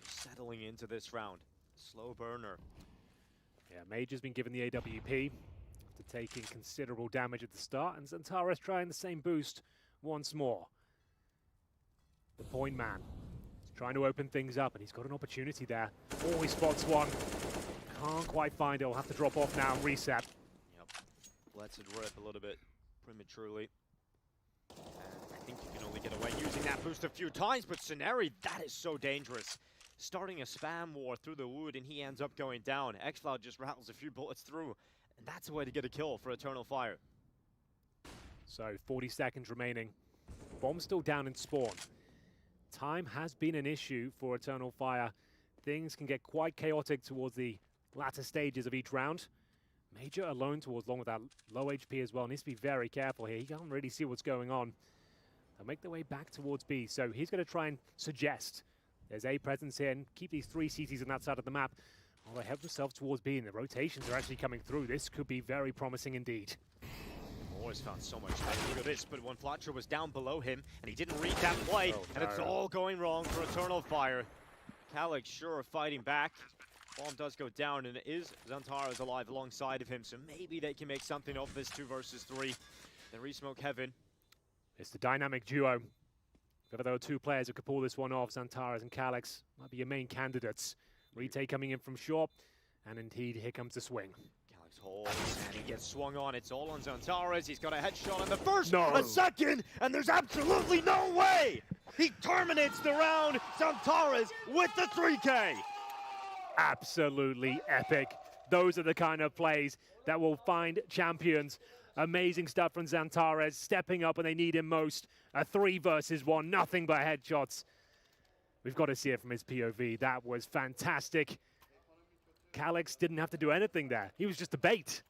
Just settling into this round. Slow burner. Yeah, Mage has been given the AWP after taking considerable damage at the start, and Xantares trying the same boost once more. The point man is trying to open things up, and he's got an opportunity there. Oh, he spots one. Can't quite find it. He'll have to drop off now and reset. Yep. Lets it rip a little bit prematurely. And I think you can only get away using that boost a few times, but Scenari, that is so dangerous. Starting a spam war through the wood, and he ends up going down. xCloud just rattles a few bullets through, and that's a way to get a kill for Eternal Fire. So 40 seconds remaining. Bomb still down in spawn. Time has been an issue for Eternal Fire. Things can get quite chaotic towards the latter stages of each round. Major alone towards long with that low HP as well. Needs to be very careful here. He can't really see what's going on. They'll make their way back towards B. So he's going to try and suggest there's A presence here and keep these 3 CTs on that side of the map. While they help themselves towards B, and the rotations are actually coming through. This could be very promising indeed. Always found so much space. Look at this, but when Flatcher was down below him, and he didn't read that play, and it's all going wrong for Eternal Fire. Calyx sure fighting back. Bomb does go down, and it is Xantares alive alongside of him, so maybe they can make something of this 2 versus 3. They resmoke Heaven. It's the dynamic duo. If there were 2 players who could pull this one off, Xantares and Calyx might be your main candidates. Retake coming in from short, and indeed, here comes the swing. Calyx holds, and he gets swung on. It's all on Xantares. He's got a headshot on the first, No. a second, and there's absolutely no way! He terminates the round, Xantares with the 3K! Absolutely epic. Those are the kind of plays that will find champions. Amazing stuff from Xantares, stepping up when they need him most. A 3 versus 1, nothing but headshots. We've got to see it from his POV. That was fantastic. Calyx didn't have to do anything there. He was just a bait.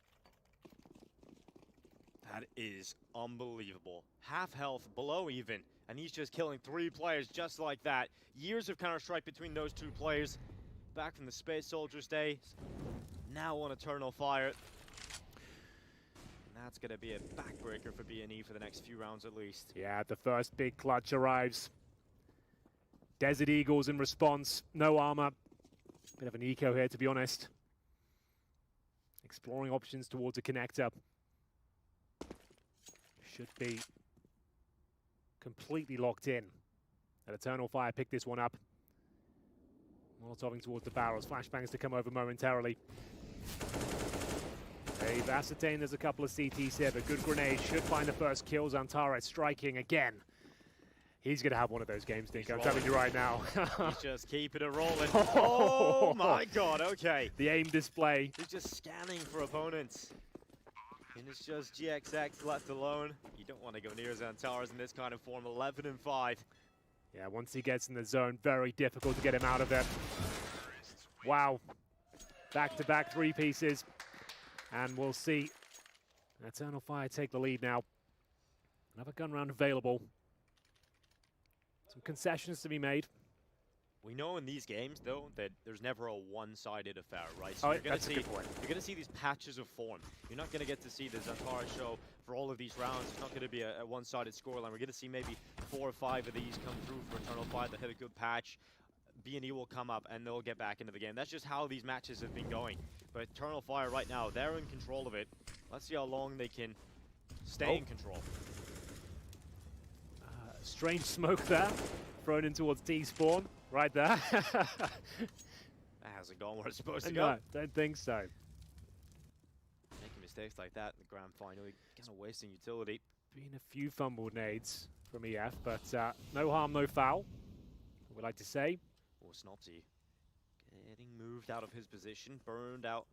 That is unbelievable. Half health, below even, and he's just killing 3 players just like that. Years of Counter-Strike between those 2 players. Back from the Space Soldiers days, now on Eternal Fire. And that's going to be a backbreaker for B&E for the next few rounds at least. Yeah, the first big clutch arrives. Desert Eagles in response, no armor. Bit of an eco here, to be honest. Exploring options towards a connector. Should be completely locked in. And Eternal Fire picked this one up. Molotoving towards the barrels. Flashbangs to come over momentarily. They've ascertained there's a couple of CTs here, but good grenade should find the first kill. Xantares striking again. He's going to have one of those games, Dink. I'm telling you right now. He's just keeping it rolling. Oh my god, okay. The aim display. He's just scanning for opponents. And it's just GXX left alone. You don't want to go near Xantares in this kind of form. 11 and 5. Yeah, once he gets in the zone, very difficult to get him out of it. Wow. Back-to-back 3 pieces. And we'll see Eternal Fire take the lead now. Another gun round available. Some concessions to be made. We know in these games, though, that there's never a one-sided affair, right? So you're going to see these patches of form. You're not going to get to see the Xantares show for all of these rounds. It's not going to be a one-sided scoreline. We're going to see maybe 4 or 5 of these come through for Eternal Fire. They'll hit a good patch. B&E will come up, and they'll get back into the game. That's just how these matches have been going. But Eternal Fire right now, they're in control of it. Let's see how long they can stay in control. Strange smoke there. Thrown in towards T-spawn. Right there. That hasn't gone where it's supposed to go. No, don't think so. Making mistakes like that in the grand final, kind of wasting utility. Been a few fumbled nades from EF, but no harm, no foul. We like to say. Oh, Snopsy Getting moved out of his position, burned out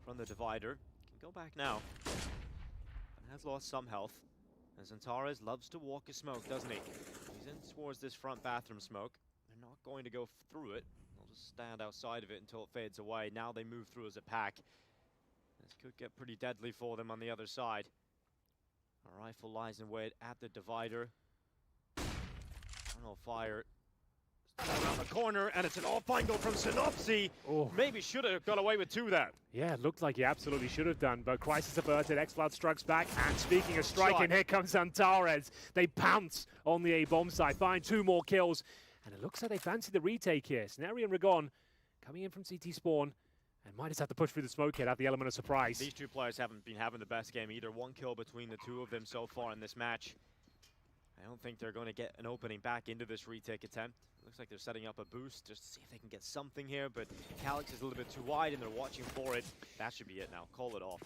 from the divider. Can go back now. And has lost some health. As Antares loves to walk a smoke, doesn't he? He's in towards this front bathroom smoke. They're not going to go through it. They'll just stand outside of it until it fades away. Now they move through as a pack. This could get pretty deadly for them on the other side. A rifle lies in wait at the divider. Eternal Fire around the corner, and it's an off-line goal from Synopsy. Oh. Maybe should have got away with two there. Yeah, it looked like he absolutely should have done, but crisis averted. xCloud strikes back, and speaking of striking, here comes Antares. They pounce on the A-bomb side, find 2 more kills, and it looks like they fancy the retake here. Snary and Ragon coming in from CT spawn, and might just have to push through the smoke here, have the element of surprise. These two players haven't been having the best game either. 1 kill between the two of them so far in this match. I don't think they're going to get an opening back into this retake attempt. Looks like they're setting up a boost just to see if they can get something here, but Calyx is a little bit too wide and they're watching for it. That should be it now. Call it off.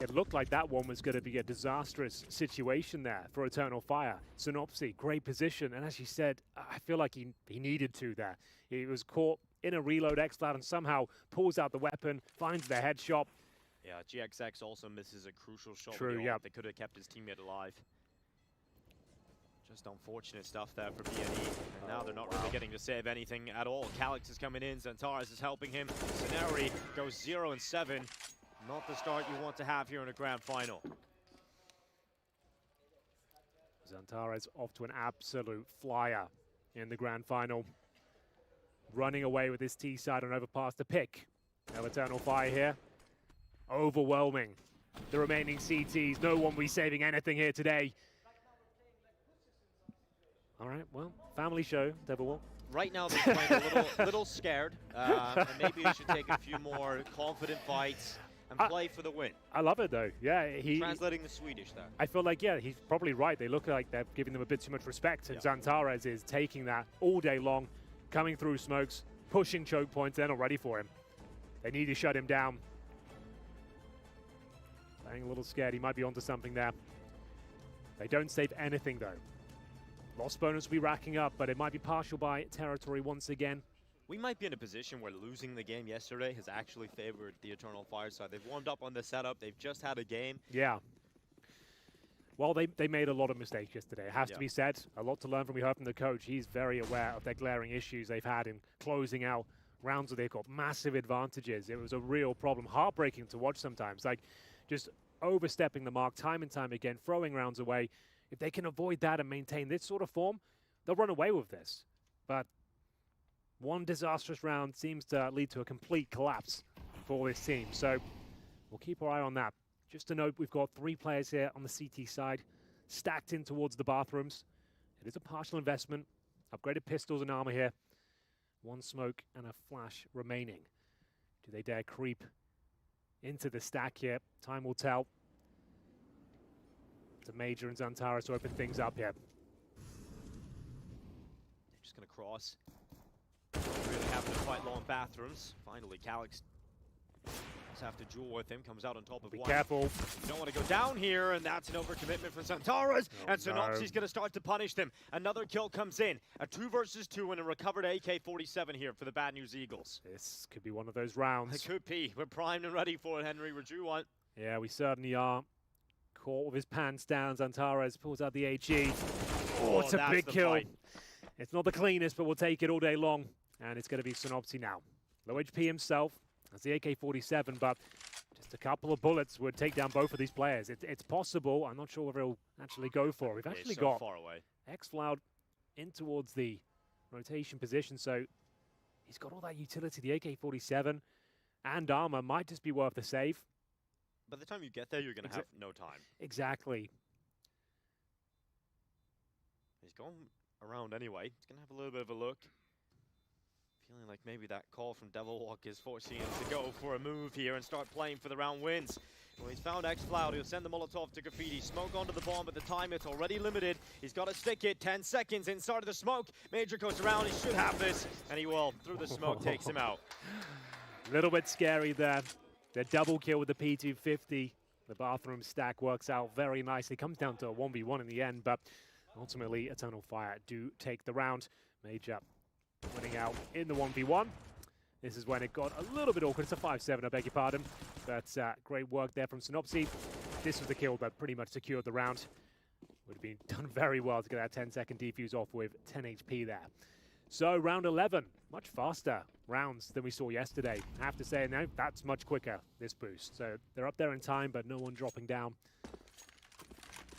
It looked like that one was going to be a disastrous situation there for Eternal Fire. Synopsy, great position, and as you said, I feel like he needed to there. He was caught in a reload xCloud and somehow pulls out the weapon, finds the headshot. Yeah, GXX also misses a crucial shot. True, yeah. They could have kept his teammate alive. Just unfortunate stuff there for BNE. And now they're not really getting to save anything at all. Calyx is coming in, Zantares is helping him. Scenari goes 0-7. Not the start you want to have here in a grand final. Zantares off to an absolute flyer in the grand final. Running away with his T side and overpass the pick. Now Eternal Fire here. Overwhelming the remaining CTs. No one will be saving anything here today. All right, well, family show, Devil. Right now they're playing a little scared. And maybe they should take a few more confident fights and play for the win. I love it though. Yeah, translating the Swedish there. I feel like, yeah, he's probably right. They look like they're giving them a bit too much respect. And Zantares is taking that all day long, coming through smokes, pushing choke points. They're not ready for him. They need to shut him down. Playing a little scared. He might be onto something there. They don't save anything though. Loss bonus will be racking up, but it might be partial by territory once again. We might be in a position where losing the game yesterday has actually favored the Eternal Fire side. They've warmed up on the setup. They've just had a game. Yeah. Well, they made a lot of mistakes yesterday. It has to be said. A lot to learn from. We heard from the coach. He's very aware of their glaring issues they've had in closing out rounds where they've got massive advantages. It was a real problem. Heartbreaking to watch sometimes. Like, just overstepping the mark time and time again, throwing rounds away. If they can avoid that and maintain this sort of form, they'll run away with this. But one disastrous round seems to lead to a complete collapse for this team. So we'll keep our eye on that. Just to note, we've got 3 players here on the CT side, stacked in towards the bathrooms. It is a partial investment. Upgraded pistols and armor here. 1 smoke and a flash remaining. Do they dare creep into the stack here? Time will tell. To Major and Zantares to open things up here. They're just going to cross. Really having to fight long bathrooms. Finally, Calyx does have to duel with him. Comes out on top of one. Be careful. You don't want to go down here, and that's an overcommitment from Zantares. And Synopsy's going to start to punish them. Another kill comes in. A 2 versus 2 and a recovered AK-47 here for the Bad News Eagles. This could be one of those rounds. It could be. We're primed and ready for it, Henry. Would you want? Yeah, we certainly are. Caught with his pants down, Zantares pulls out the AG. Oh, it's a big kill. Fight. It's not the cleanest, but we'll take it all day long. And it's going to be Synopsy now. Low HP himself. That's the AK-47, but just a couple of bullets would take down both of these players. It's possible. I'm not sure whether he'll actually go for it. We've actually got far away. xCloud in towards the rotation position, so he's got all that utility. The AK-47 and armor might just be worth the save. By the time you get there, you're going to have no time. Exactly. He's going around anyway. He's going to have a little bit of a look. Feeling like maybe that call from Devilwalk is forcing him to go for a move here and start playing for the round wins. Well, he's found xCloud. He'll send the Molotov to Graffiti. Smoke onto the bomb, but the time it's already limited. He's got to stick it. 10 seconds inside of the smoke. Major goes around. He should have this, and he will. Through the smoke, takes him out. A little bit scary there. The double kill with the P250. The bathroom stack works out very nicely. Comes down to a 1v1 in the end, but ultimately Eternal Fire do take the round. Major winning out in the 1v1. This is when it got a little bit awkward. It's a 5-7, I beg your pardon. But great work there from Synopsy. This was the kill that pretty much secured the round. Would have been done very well to get that 10-second defuse off with 10 HP there. So round 11, much faster rounds than we saw yesterday. I have to say, now that's much quicker, this boost. So they're up there in time, but no one dropping down.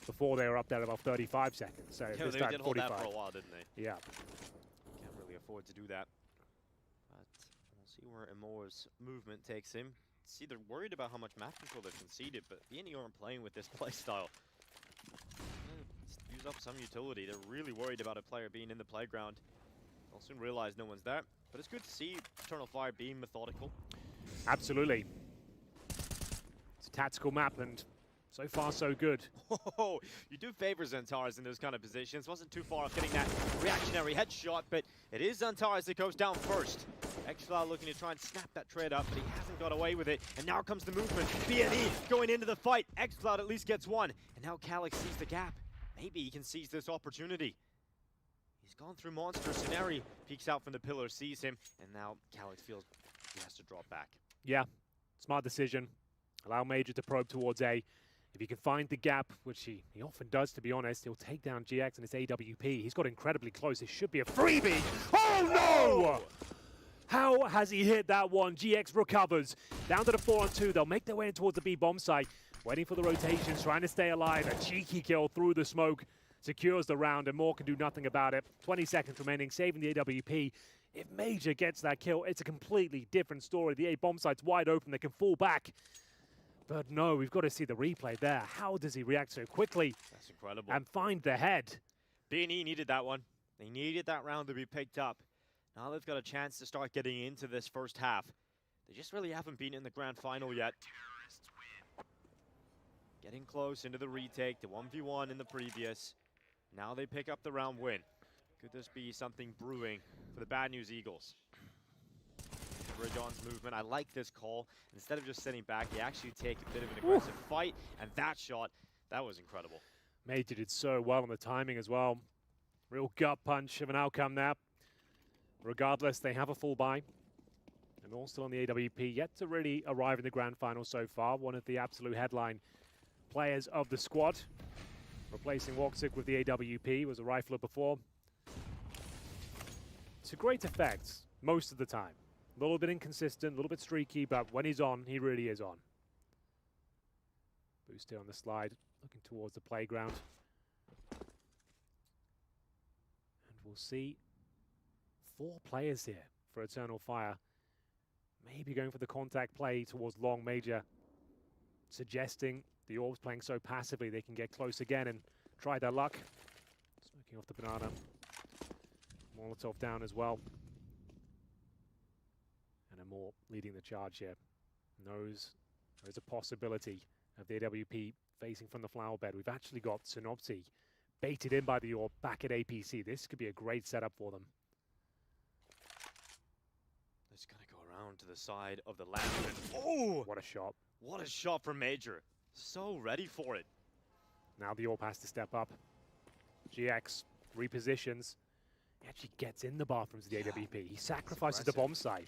Before they were up there about 35 seconds. So yeah, this they time did hold 45. that for a while, didn't they? Yeah. Can't really afford to do that. But we'll see where Amor's movement takes him. See, they're worried about how much map control they've conceded, but BNE aren't playing with this playstyle. Use up some utility. They're really worried about a player being in the playground. They'll soon realize no one's there. But it's good to see Eternal Fire being methodical. Absolutely. It's a tactical map, and so far so good. Oh, you do favor Xantares in those kind of positions. Wasn't too far off getting that reactionary headshot, but it is Xantares that goes down first. Exfloud looking to try and snap that trade up, but he hasn't got away with it. And now comes the movement. BNE going into the fight. Exfloud at least gets one. And now Calyx sees the gap. Maybe he can seize this opportunity. He's gone through monster. Scenario peeks out from the pillar, sees him, and now Calyx feels he has to drop back. Yeah, smart decision. Allow Major to probe towards A. If he can find the gap, which he often does, to be honest, he'll take down GX and his AWP. He's got incredibly close. It should be a freebie. Oh, no! How has he hit that one? GX recovers. Down to the 4-on-2. They'll make their way in towards the B bomb site. Waiting for the rotations, trying to stay alive. A cheeky kill through the smoke. Secures the round, and Moore can do nothing about it. 20 seconds remaining, saving the AWP. If Major gets that kill, it's a completely different story. The A bomb site's wide open. They can fall back. But no, we've got to see the replay there. How does he react so quickly? That's incredible. And find the head. BNE needed that one. They needed that round to be picked up. Now they've got a chance to start getting into this first half. They just really haven't been in the grand final yet. Getting close into the retake, the 1v1 in the previous. Now they pick up the round win. Could this be something brewing for the Bad News Eagles? Rigon's movement, I like this call. Instead of just sitting back, they actually take a bit of an aggressive fight, and that shot, that was incredible. Major did so well on the timing as well. Real gut punch of an outcome there. Regardless, they have a full buy. And all still on the AWP, yet to really arrive in the grand final so far. One of the absolute headline players of the squad. Replacing Woksik with the AWP, was a rifler before. To great effect, most of the time. A little bit inconsistent, a little bit streaky, but when he's on, he really is on. Booster on the slide, looking towards the playground. And we'll see 4 players here for Eternal Fire. Maybe going for the contact play towards long. Major, suggesting the Orbs playing so passively they can get close again and try their luck. Smoking off the banana. Molotov down as well. And Amor leading the charge here. Knows there is a possibility of the AWP facing from the flower bed. We've actually got Synopsy baited in by the Orb back at APC. This could be a great setup for them. It's going to go around to the side of the lantern. Oh! What a shot. What a shot from Major. So ready for it. Now the Orb has to step up. GX repositions. He actually gets in the bathrooms of the AWP. He sacrifices the bomb site.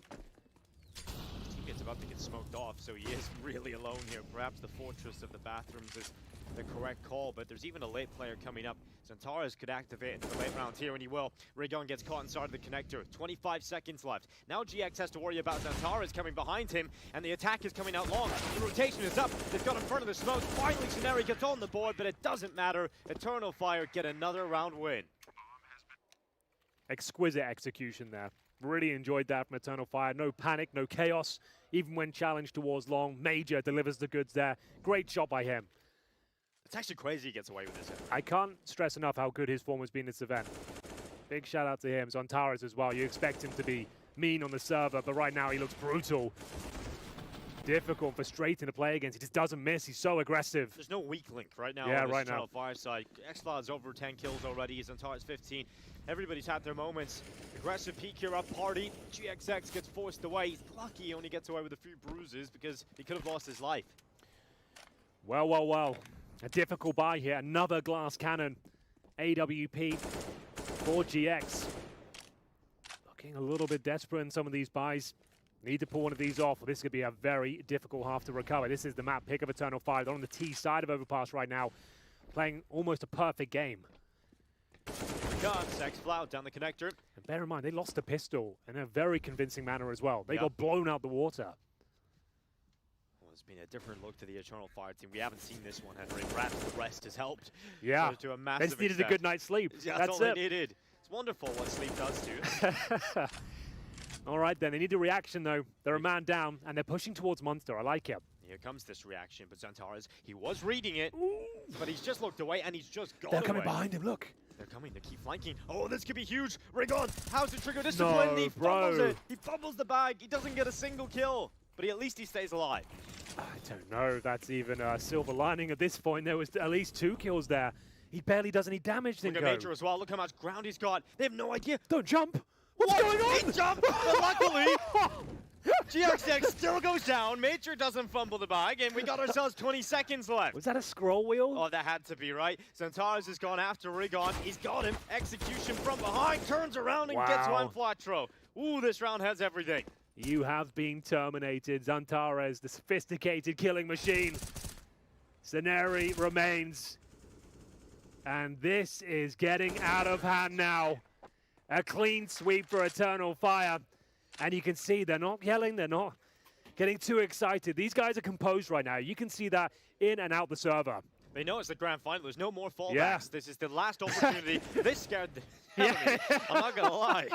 He gets about to get smoked off, so he is really alone here. Perhaps the fortress of the bathrooms is the correct call, but there's even a late player coming up. Xantares could activate into the late round here, and he will. Rigon gets caught inside of the connector. 25 seconds left. Now GX has to worry about Xantares coming behind him, and the attack is coming out long. The rotation is up. They've got in front of the smoke. Finally, Scenario gets on the board, but it doesn't matter. Eternal Fire get another round win. Exquisite execution there. Really enjoyed that from Eternal Fire. No panic, no chaos. Even when challenged towards long, Major delivers the goods there. Great shot by him. It's actually crazy he gets away with this. I can't stress enough how good his form has been this event. Big shout out to him. Xantares as well. You expect him to be mean on the server, but right now he looks brutal. Difficult, frustrating to play against. He just doesn't miss. He's so aggressive. There's no weak link right now yeah, on this right Eternal now. Fire side. Xfloud's over 10 kills already. Xantares 15. Everybody's had their moments. Aggressive peek here up party. GXX gets forced away. He's lucky he only gets away with a few bruises because he could have lost his life. Well, well, well. A difficult buy here. Another glass cannon. AWP for GX. Looking a little bit desperate in some of these buys. Need to pull one of these off. This could be a very difficult half to recover. This is the map pick of Eternal Fire. They're on the T side of Overpass right now, playing almost a perfect game. X-Flout down the connector. And bear in mind, they lost the pistol in a very convincing manner as well. They got blown out the water. Well, it's been a different look to the Eternal Fire team. We haven't seen this one, Henry. Perhaps the rest has helped. Yeah, to a they massive just needed extent. a good night's sleep. Yeah, that's all it. they needed. It's wonderful what sleep does to you. All right, then. They need a reaction, though. They're a man down, and they're pushing towards Monster. I like it. Here comes this reaction, but Xantares, he was reading it, but he's just looked away, and he's just gone They're coming away. behind him, look. They're coming, they keep flanking. Oh, this could be huge. Rigon, how's the trigger discipline? No, He fumbles bro. it. He fumbles the bag. He doesn't get a single kill, but at least he stays alive. I don't know if that's even a silver lining at this point. There was at least 2 kills there. He barely does any damage. Look at Major as well. Look how much ground he's got. They have no idea. Don't jump. What's going on? He jumped, but luckily, GXX still goes down. Major doesn't fumble the bag, and we got ourselves 20 seconds left. Was that a scroll wheel? Oh, that had to be, right? Xantares has gone after Rigon. He's got him. Execution from behind. Turns around and gets one flat throw. Ooh, this round has everything. You have been terminated. Xantares, the sophisticated killing machine. Scenario remains. And this is getting out of hand now. A clean sweep for Eternal Fire. And you can see they're not yelling, they're not getting too excited. These guys are composed right now. You can see that in and out the server. They know it's the grand final. There's no more fallbacks. Yeah. This is the last opportunity. This scared the hell out of me. I'm not going to lie.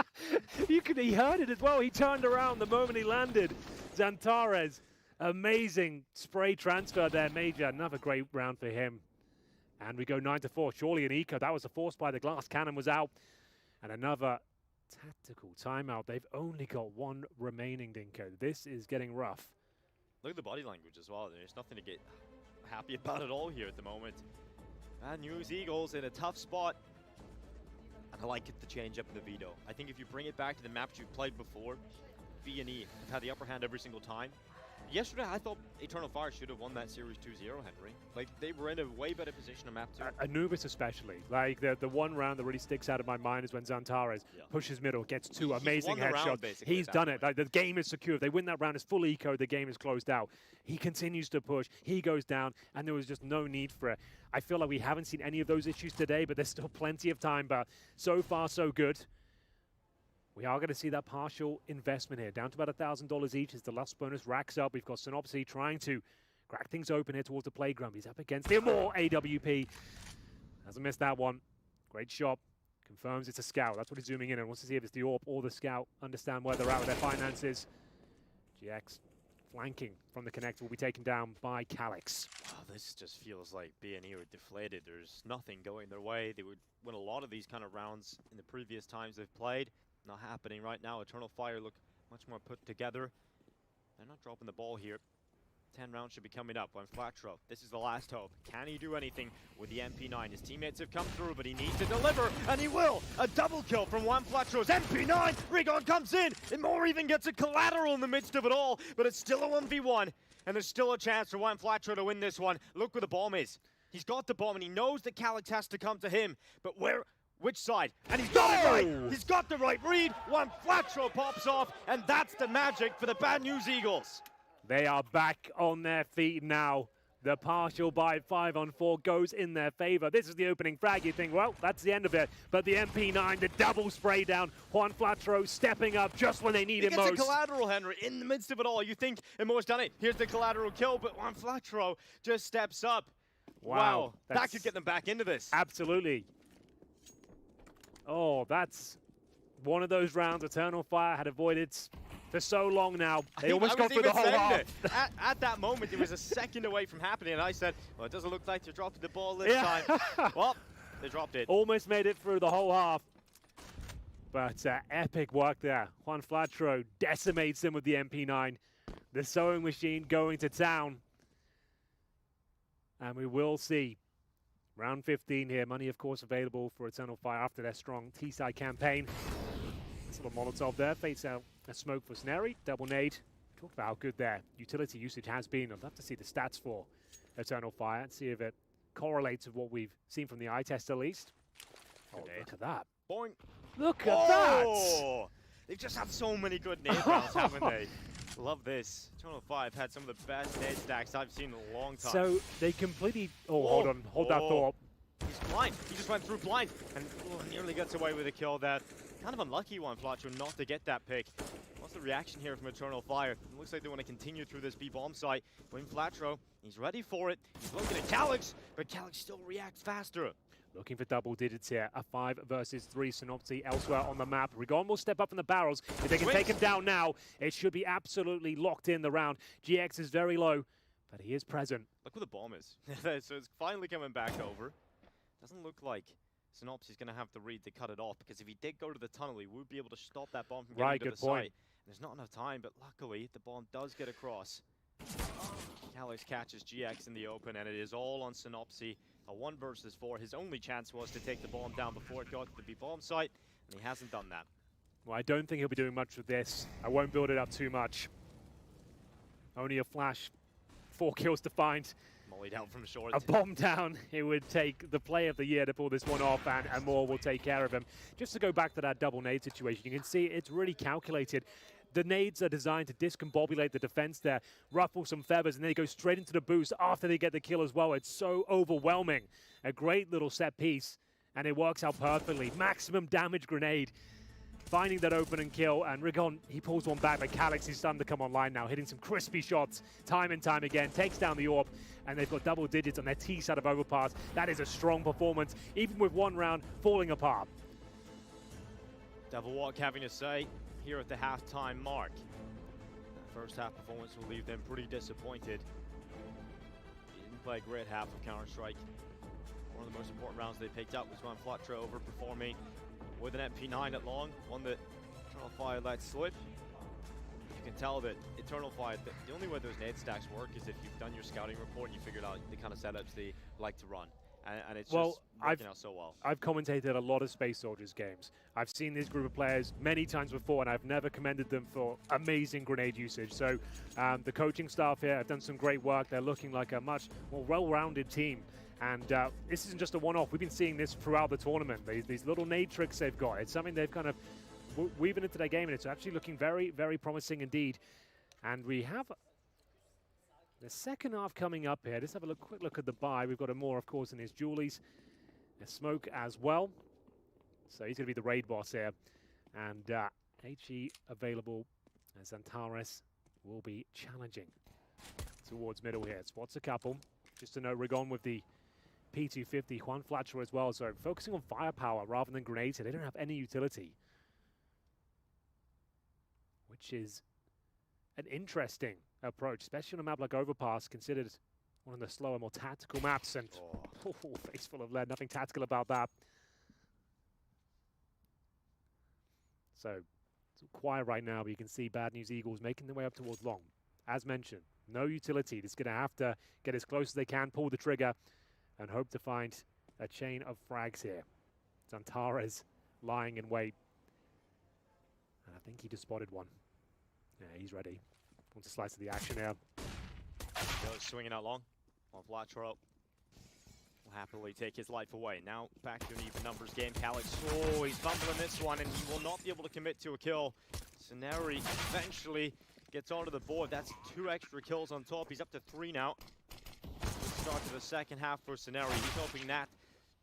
He heard it as well. He turned around the moment he landed. Xantares, amazing spray transfer there, Major. Another great round for him. And we go 9-4. Surely an eco. That was a force by the glass cannon was out. And another tactical timeout. They've only got 1 remaining, Dinko. This is getting rough. Look at the body language as well. There's nothing to get happy about at all here at the moment. And MOUZ Eagles in a tough spot. And I like it to change up in the Veto. I think if you bring it back to the maps you've played before, V and E have had the upper hand every single time. Yesterday, I thought Eternal Fire should have won that series 2-0, Henry. Like, they were in a way better position on map 2. Anubis especially. Like, the one round that really sticks out of my mind is when Xantares pushes middle, gets 2 amazing headshots. He's done it. Like, the game is secure. If they win that round, it's full eco. The game is closed out. He continues to push. He goes down, and there was just no need for it. I feel like we haven't seen any of those issues today, but there's still plenty of time. But so far, so good. We are going to see that partial investment here, down to about $1,000 each as the last bonus racks up. We've got Synopsy trying to crack things open here towards the playground. He's up against him more AWP. Hasn't missed that one. Great shot. Confirms it's a scout. That's what he's zooming in and wants to see if it's the AWP or the scout. Understand where they're at with their finances. GX flanking from the connector will be taken down by Calyx. Oh, this just feels like B&E were deflated. There's nothing going their way. They would win a lot of these kind of rounds in the previous times they've played. Not happening right now. Eternal Fire look much more put together. They're not dropping the ball here. 10 rounds should be coming up. One Flatro. This is the last hope. Can he do anything with the MP9? His teammates have come through, but he needs to deliver, and he will. A double kill from One Flatro's MP9. Rigon comes in, and Moore even gets a collateral in the midst of it all, but it's still a 1v1, and there's still a chance for One Flatro to win this one. Look where the bomb is. He's got the bomb, and he knows that Calyx has to come to him, but which side? And he's got it right! He's got the right read! One flat throw pops off, and that's the magic for the bad news Eagles. They are back on their feet now. The partial by 5-on-4 goes in their favor. This is the opening frag. You think, well, that's the end of it. But the MP9, the double spray down. Juan Flatro stepping up just when they need it most. He gets a collateral, Henry, in the midst of it all. You think Emo's done it. Here's the collateral kill, but Juan Flatro just steps up. Wow. That could get them back into this. Absolutely. Oh, that's one of those rounds Eternal Fire had avoided for so long now. They almost got through the whole half. At that moment, it was a second away from happening, and I said, well, it doesn't look like they're dropping the ball this time. Well, they dropped it. Almost made it through the whole half. But epic work there. Juan Flatro decimates him with the MP9. The sewing machine going to town. And we will see round 15 here. Money, of course, available for Eternal Fire after their strong T-side campaign. Nice little Molotov there. Fates out a smoke for Snary. Double nade. Talked about how good their utility usage has been. I'd love to see the stats for Eternal Fire and see if it correlates with what we've seen from the eye test at least. Oh, look at that. Boing. Look at that! They've just had so many good nade rounds, haven't they? Love this. Eternal Fire have had some of the best nade stacks I've seen in a long time. So they completely... Oh, hold on. Hold that thought. He's blind. He just went through blind and nearly gets away with a kill there. Kind of unlucky one, Flatro, not to get that pick. What's the reaction here from Eternal Fire? It looks like they want to continue through this B-bomb site. When Flatro, he's ready for it. He's looking at Calyx, but Calyx still reacts faster. Looking for double digits here. A 5 versus 3 Synopsy elsewhere on the map. Rigon will step up in the barrels. If they can take him down now, it should be absolutely locked in the round. GX is very low, but he is present. Look where the bomb is. So it's finally coming back over. Doesn't look like Synopsy's going to have the read to cut it off, because if he did go to the tunnel, he would be able to stop that bomb from getting to the site. There's not enough time, but luckily the bomb does get across. Calyx catches GX in the open, and it is all on Synopsy. A 1 versus 4. His only chance was to take the bomb down before it got to the B-bomb site, and he hasn't done that. Well, I don't think he'll be doing much with this. I won't build it up too much. Only a flash. 4 kills to find. Mollied out from short. A bomb down. It would take the play of the year to pull this one off, and more will take care of him. Just to go back to that double nade situation, you can see it's really calculated. The nades are designed to discombobulate the defense there, ruffle some feathers, and then they go straight into the boost after they get the kill as well. It's so overwhelming. A great little set piece, and it works out perfectly. Maximum damage grenade. Finding that open and kill, and Rigon, he pulls one back, but Calyx is starting to come online now, hitting some crispy shots time and time again, takes down the orb, and they've got double digits on their T side of overpass. That is a strong performance, even with 1 round falling apart. Devil Walk having to say here at the halftime mark. That first half performance will leave them pretty disappointed. He didn't play a great half of Counter-Strike. One of the most important rounds they picked up was when Flatro overperforming with an MP9 at long, one that Eternal Fire let slip. You can tell that Eternal Fire, the only way those nade stacks work is if you've done your scouting report and you figured out the kind of setups they like to run. And it's just working out so well. I've commentated a lot of Space Soldiers games. I've seen this group of players many times before, and I've never commended them for amazing grenade usage. So the coaching staff here have done some great work. They're looking like a much more well-rounded team. And this isn't just a one-off. We've been seeing this throughout the tournament. These little nade tricks they've got. It's something they've kind of weaving into their game, and it's actually looking very, very promising indeed. And we have the second half coming up here. Let's have a quick look at the buy. We've got a more, of course, in his Julies. A smoke as well. So he's going to be the raid boss here. And HE available as Antares will be challenging towards middle here. Spots a couple. Just to note, Rigon with the P250, Juan Flatcher as well. So focusing on firepower rather than grenades here. They don't have any utility, which is an interesting approach, especially on a map like Overpass, considered one of the slower, more tactical maps. And face full of lead, nothing tactical about that. So it's quiet right now, but you can see Bad News Eagles making their way up towards long. As mentioned, no utility. They're going to have to get as close as they can, pull the trigger, and hope to find a chain of frags here. Antares lying in wait. And I think he just spotted one. Yeah, he's ready. Wants a slice of the action here. Goes swinging out long. On Flatro will happily take his life away. Now back to an even numbers game. Calyx, oh, he's fumbling this one, and he will not be able to commit to a kill. Scenari eventually gets onto the board. That's 2 extra kills on top. He's up to 3 now. Good start to the second half for Scenari. He's hoping that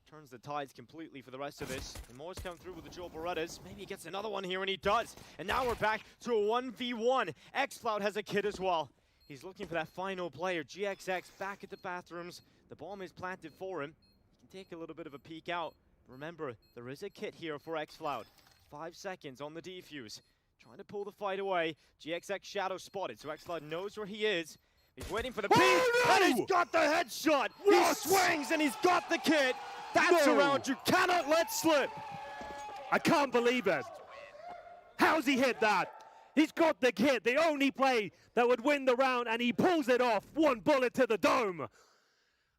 turns the tides completely for the rest of this. And Moore's come through with the Joe Berettas. Maybe he gets another one here, and he does. And now we're back to a 1v1. xCloud has a kid as well. He's looking for that final player. GXX back at the bathrooms. The bomb is planted for him. He can take a little bit of a peek out. Remember, there is a kit here for xCloud. 5 seconds on the defuse. Trying to pull the fight away. GXX shadow spotted, so xCloud knows where he is. He's waiting for the beat, and he's got the headshot. What? He swings, and he's got the kit. That's a round you cannot let slip. I can't believe it. How's he hit that? He's got the kit, the only play that would win the round, and he pulls it off. 1 bullet to the dome.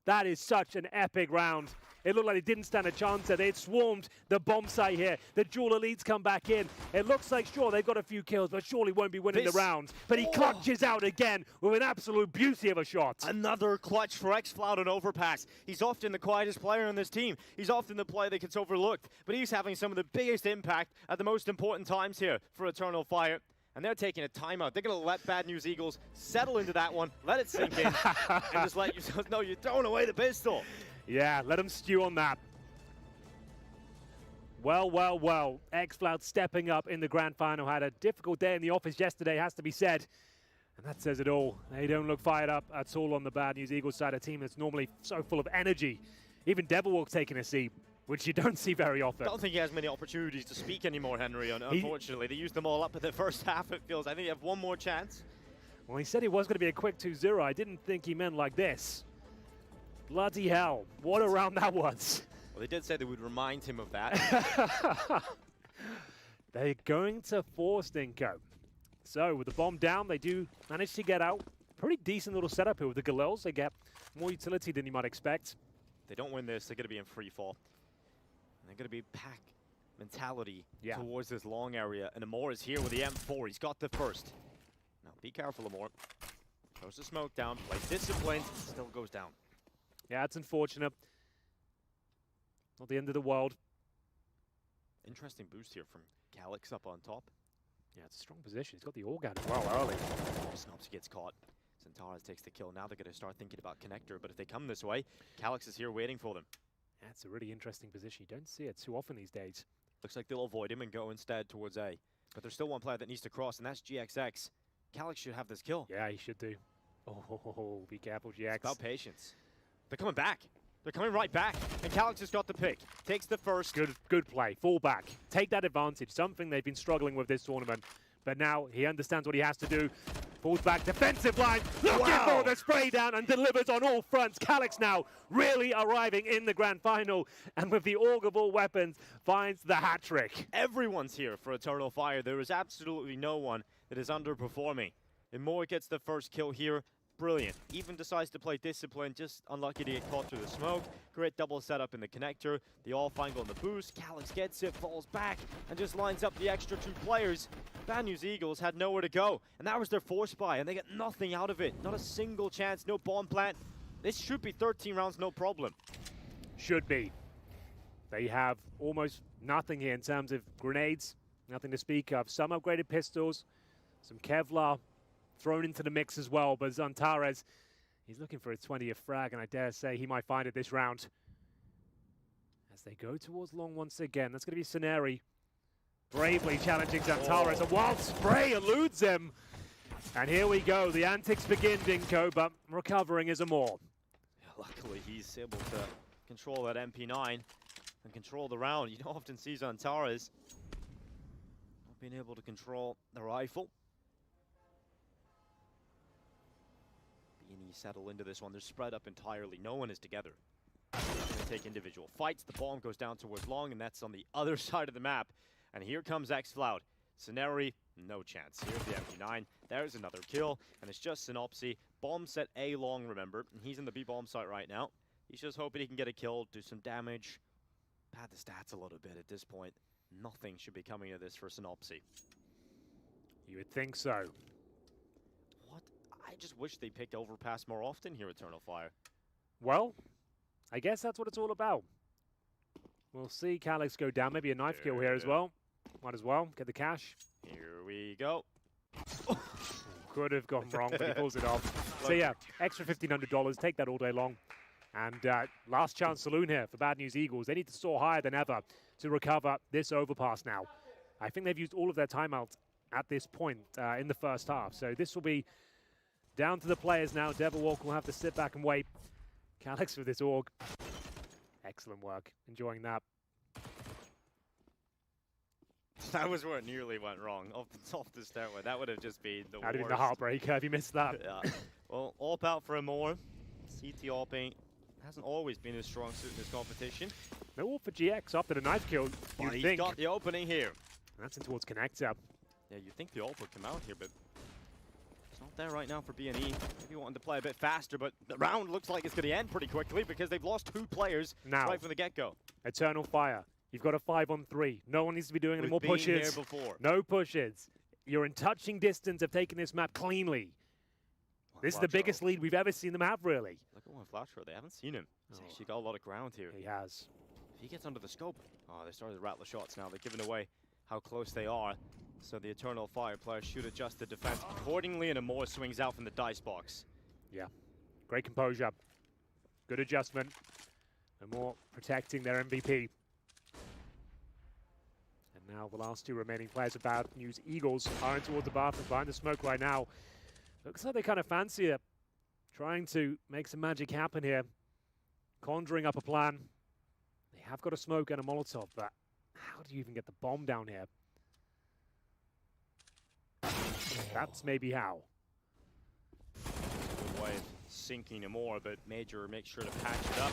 That is such an epic round. It looked like they didn't stand a chance there. They had swarmed the bomb site here. The Duel Elites come back in. It looks like, sure, they've got a few kills, but surely won't be winning the round. But he clutches out again with an absolute beauty of a shot. Another clutch for xCloud on Overpass. He's often the quietest player on this team. He's often the player that gets overlooked. But he's having some of the biggest impact at the most important times here for Eternal Fire. and they're taking a timeout. They're going to let Bad News Eagles settle into that one, let it sink in, and just let yourselves know you're throwing away the pistol. Yeah, let them stew on that. Well, well, well. xFloud stepping up in the grand final. Had a difficult day in the office yesterday, has to be said. And that says it all. They don't look fired up at all on the Bad News Eagles side, a team that's normally so full of energy. Even Devilwalk taking a seat, which you don't see very often. I don't think he has many opportunities to speak anymore, Henry, unfortunately. They used them all up in the first half, it feels. I think they have one more chance. Well, he said it was going to be a quick 2-0. I didn't think he meant like this. Bloody hell. What a round that was. Well, they did say they would remind him of that. They're going to force Dinko. So, with the bomb down, they do manage to get out. Pretty decent little setup here with the Galils. They get more utility than you might expect. If they don't win this, they're going to be in free fall. And they're going to be pack mentality towards this long area. And Amor is here with the M4. He's got the first. Now, be careful, Amor. Throws the smoke down, plays disciplined, still goes down. Yeah, it's unfortunate. Not the end of the world. Interesting boost here from Calyx up on top. Yeah, it's a strong position. He's got the organ as well early. Snobs gets caught. Centaurus takes the kill. Now they're going to start thinking about Connector, but if they come this way, Calyx is here waiting for them. That's a really interesting position. You don't see it too often these days. Looks like they'll avoid him and go instead towards A. But there's still one player that needs to cross, and that's GXX. Calyx should have this kill. Yeah, he should do. Oh, be careful, GX. It's about patience. They're coming back. They're coming right back, and Calyx has got the pick. Takes the first. Good play. Fall back. Take that advantage. Something they've been struggling with this tournament. But now he understands what he has to do. Falls back. Defensive line. Looking for the spray down and delivers on all fronts. Calyx now really arriving in the grand final. And with the augable weapons, finds the hat trick. Everyone's here for Eternal Fire. There is absolutely no one that is underperforming. Immoy gets the first kill here. Brilliant. Even decides to play discipline, just unlucky to get caught through the smoke. Great double setup in the connector. The all-final on the boost. Calyx gets it, falls back, and just lines up the extra two players. Bad News Eagles had nowhere to go, and that was their force buy, and they get nothing out of it. Not a single chance, no bomb plant. This should be 13 rounds, no problem. Should be. They have almost nothing here in terms of grenades. Nothing to speak of. Some upgraded pistols, some Kevlar thrown into the mix as well, but Zantares, he's looking for his 20th frag, and I dare say he might find it this round. As they go towards long once again, that's going to be Sceneri. Bravely challenging Zantares. A wild spray eludes him. And here we go. The antics begin, Dinko, but recovering is Amor. Yeah, luckily, he's able to control that MP9 and control the round. You don't often see Zantares not being able to control the rifle. Settle into this one. They're spread up entirely. No one is together. They're going to take individual fights. The bomb goes down towards long, and that's on the other side of the map. And here comes xFloud. Sceneri, no chance. Here's the MP9. There's another kill, and it's just Synopsy. Bomb set A long, remember, and he's in the B bomb site right now. He's just hoping he can get a kill, do some damage, pad the stats a little bit at this point. Nothing should be coming of this for Synopsy. You would think so. I just wish they picked Overpass more often here at Eternal Fire. Well, I guess that's what it's all about. We'll see Calyx go down. Maybe a knife kill here as well. Might as well get the cash. Here we go. Could have gone wrong, but he pulls it off. So yeah, extra $1,500. Take that all day long. And last chance saloon here for Bad News Eagles. They need to soar higher than ever to recover this overpass now. I think they've used all of their timeouts at this point in the first half. So this will be down to the players now. Devilwalk will have to sit back and wait. Calyx with this org. Excellent work. Enjoying that. That was where it nearly went wrong. Off the stairway. That would have just been the worst. That'd have been the heartbreaker if you missed that. Yeah. Well, AWP out for more. CT AWPing hasn't always been a strong suit in this competition. No AWP for GX after the knife kill. He's got the opening here. That's in towards Connector. Yeah, you'd think the AWP would come out here, but it's not there right now for B&E. Maybe wanting to play a bit faster, but the round looks like it's going to end pretty quickly because they've lost 2 players now, right from the get-go. Eternal Fire. You've got a 5-on-3. No one needs to be doing any more pushes. Here before. No pushes. You're in touching distance of taking this map cleanly. This is the biggest lead we've ever seen them have, really. Look at one Flatro. They haven't seen him. He's actually got a lot of ground here. He has. If he gets under the scope. Oh, they started to rattle the shots now. They're giving away how close they are. So the Eternal Fire player should adjust the defense accordingly, and a MOUZ swings out from the dice box. Yeah, great composure. Good adjustment. And more protecting their MVP. And now the last two remaining players of Bad News Eagles are in towards the bathroom behind the smoke right now. Looks like they kind of fancy it. Trying to make some magic happen here. Conjuring up a plan. They have got a smoke and a Molotov, but how do you even get the bomb down here? That's maybe how. Good way of sinking him more, but Major makes sure to patch it up.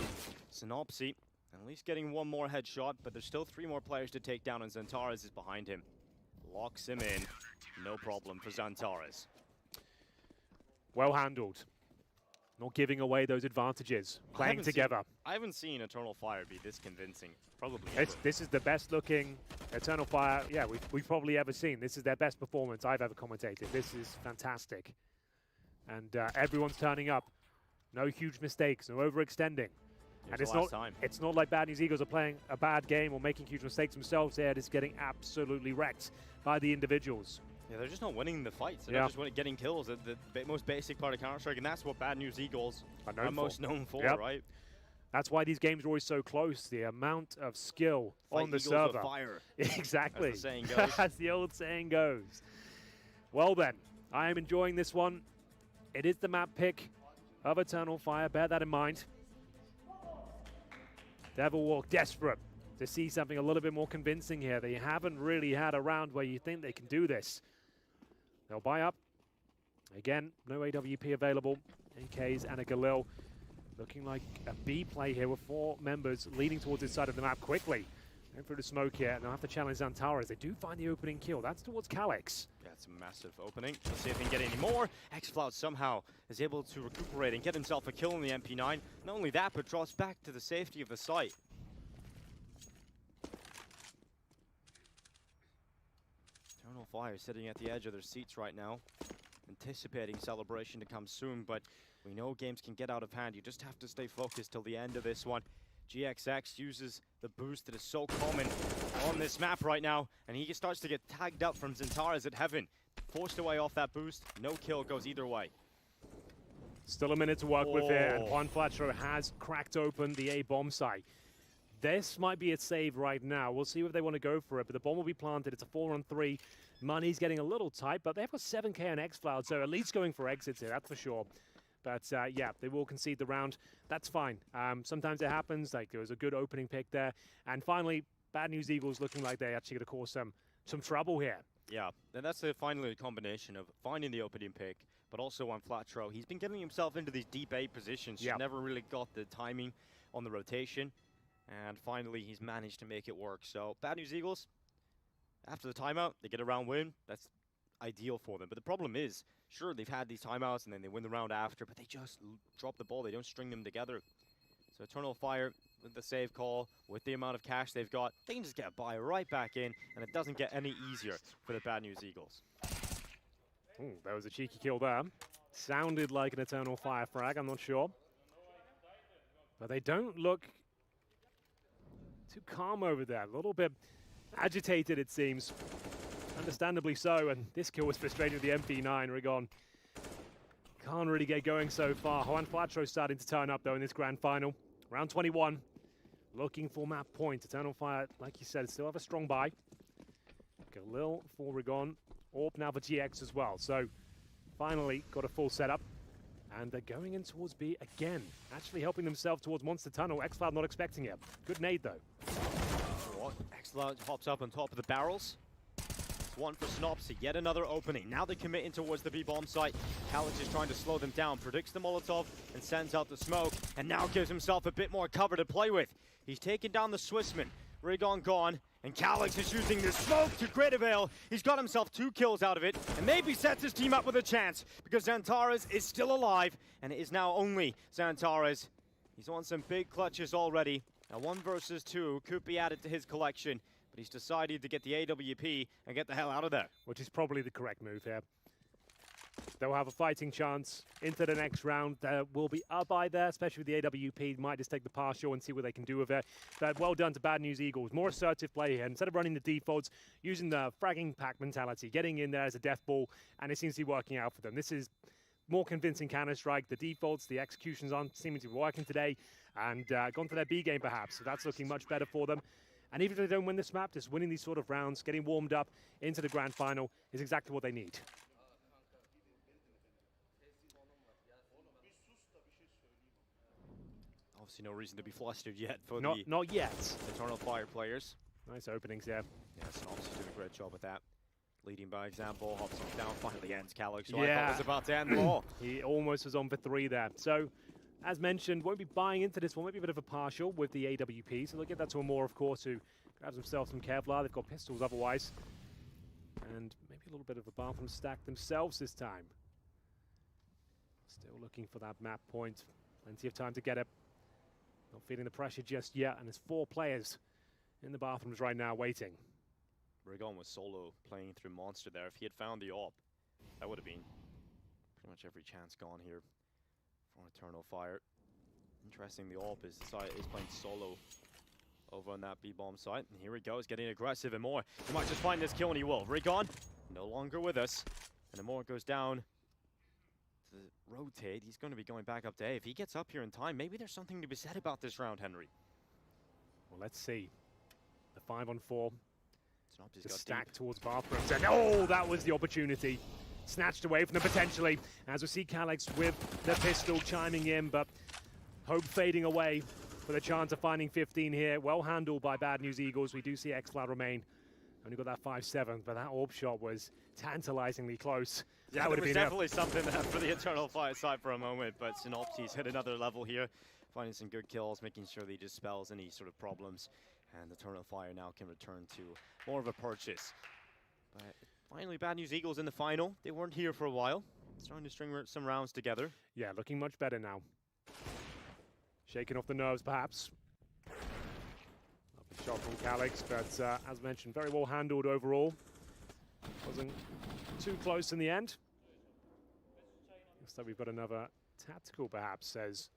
Synopsy at least getting one more headshot, but there's still 3 more players to take down, and Xantares is behind him. Locks him in. No problem for Xantares. Well handled. Not giving away those advantages. Playing together. I haven't seen Eternal Fire be this convincing. Probably. This is the best looking Eternal Fire, yeah, we've probably ever seen. This is their best performance I've ever commentated. This is fantastic. And everyone's turning up. No huge mistakes, no overextending. And it's not like Bad News Eagles are playing a bad game or making huge mistakes themselves. They're just getting absolutely wrecked by the individuals. Yeah, they're just not winning the fights. They're not just getting kills at the most basic part of Counter-Strike, and that's what Bad News Eagles are most known for, right? That's why these games are always so close. The amount of skill on the Eagles server. with fire. Exactly. As the saying goes. As the old saying goes. Well then, I am enjoying this one. It is the map pick of Eternal Fire. Bear that in mind. Devil Walk desperate to see something a little bit more convincing here. They haven't really had a round where you think they can do this. They'll buy up. Again, no AWP available. AKs and a Galil. Looking like a B play here with 4 members leading towards this side of the map quickly. Going through the smoke here, and they'll have to challenge Xantares. They do find the opening kill. That's towards Calyx. Yeah, it's a massive opening. Let's see if they can get any more. xCloud somehow is able to recuperate and get himself a kill in the MP9. Not only that, but drops back to the safety of the site. Eternal Fire sitting at the edge of their seats right now, anticipating celebration to come soon, but we know games can get out of hand. You just have to stay focused till the end of this one. GXX uses the boost that is so common on this map right now, and he starts to get tagged up from Xantares at Heaven. Forced away off that boost, no kill goes either way. Still a minute to work with here, and Juan Flatro has cracked open the A bomb site. This might be a save right now. We'll see if they want to go for it, but the bomb will be planted. It's a 4-on-3. Money's getting a little tight, but they've got 7K on xCloud, so at least going for exits here, that's for sure. But yeah, they will concede the round. That's fine. Sometimes it happens. Like, there was a good opening pick there. And finally, Bad News Eagles looking like they actually going to cause some trouble here. Yeah, and that's finally a combination of finding the opening pick, but also on Flatro. He's been getting himself into these deep A positions. Yep. Never really got the timing on the rotation. And finally, he's managed to make it work. So, Bad News Eagles, after the timeout, they get a round win. That's ideal for them. But the problem is, sure, they've had these timeouts and then they win the round after, but they just drop the ball. They don't string them together. So Eternal Fire, with the save call, with the amount of cash they've got, they can just get a buy right back in, and it doesn't get any easier for the Bad News Eagles. Ooh, that was a cheeky kill there. Sounded like an Eternal Fire frag, I'm not sure. But they don't look too calm over there. A little bit agitated, it seems. Understandably so, and this kill was frustrating with the MP9. Rigon can't really get going so far. Juan Flatro starting to turn up, though, in this grand final. Round 21, looking for map point. Eternal Fire, like you said, still have a strong buy. Galil for Rigon. Orb now for GX as well. So, finally got a full setup. And they're going in towards B again. Actually helping themselves towards Monster Tunnel. xCloud not expecting it. Good nade, though. xCloud hops up on top of the barrels. One for Synopsy, yet another opening. Now they commit in towards the B-bomb site. Calyx is trying to slow them down, predicts the Molotov and sends out the smoke, and now gives himself a bit more cover to play with. He's taken down the Swissman. Rigon gone, and Calyx is using the smoke to great avail. He's got himself 2 kills out of it, and maybe sets his team up with a chance, because Xantares is still alive, and it is now only Xantares. He's on some big clutches already. Now 1 versus 2 could be added to his collection, but he's decided to get the AWP and get the hell out of there. Which is probably the correct move here. they'll have a fighting chance into the next round. There will be a buy there, especially with the AWP. Might just take the partial and see what they can do with it. But well done to Bad News Eagles. More assertive play here. Instead of running the defaults, using the fragging pack mentality, getting in there as a death ball, and it seems to be working out for them. This is more convincing Counter-Strike. The defaults, the executions aren't seeming to be working today, and gone to their B game perhaps. So that's looking much better for them. And even if they don't win this map, just winning these sort of rounds, getting warmed up into the grand final is exactly what they need. Obviously no reason to be flustered yet for not yet. Eternal Fire players. Nice openings there. Yeah, Snobs doing a great job with that. Leading by example, hops down, finally ends Calyx, who I thought was about to end the ball. He almost was on for 3 there. So, as mentioned, won't be buying into this one. Might be a bit of a partial with the AWP. So they'll get that to a more, of course, who grabs themselves some Kevlar. They've got pistols otherwise. And maybe a little bit of a bathroom stack themselves this time. Still looking for that map point. Plenty of time to get it. Not feeling the pressure just yet. And there's 4 players in the bathrooms right now waiting. Rigon was solo playing through Monster there. If he had found the AWP, that would have been pretty much every chance gone here for Eternal Fire. Interesting, the AWP is playing solo over on that B-bomb site. And here he goes, getting aggressive and more. He might just find this kill and he will. Rigon, no longer with us. And the more it goes down to rotate, he's going to be going back up to A. If he gets up here in time, maybe there's something to be said about this round, Henry. Well, let's see. The 5-on-4. Just stacked towards bathrooms. And oh, that was the opportunity. Snatched away from them potentially. As we see Calyx with the pistol chiming in, but hope fading away for the chance of finding 15 here. Well handled by Bad News Eagles. We do see Xcloud remain. Only got that 5-7, but that AWP shot was tantalizingly close. Yeah, that was definitely something for the Eternal Fire side for a moment, but Synopsis hit another level here, finding some good kills, making sure that he dispels any sort of problems. And the Eternal Fire now can return to more of a purchase. But finally, Bad News Eagles in the final. They weren't here for a while. Starting to string some rounds together. Yeah, looking much better now. Shaking off the nerves, perhaps. Lovely shot from Calyx, but as mentioned, very well handled overall. Wasn't too close in the end. Looks like we've got another tactical, perhaps, says.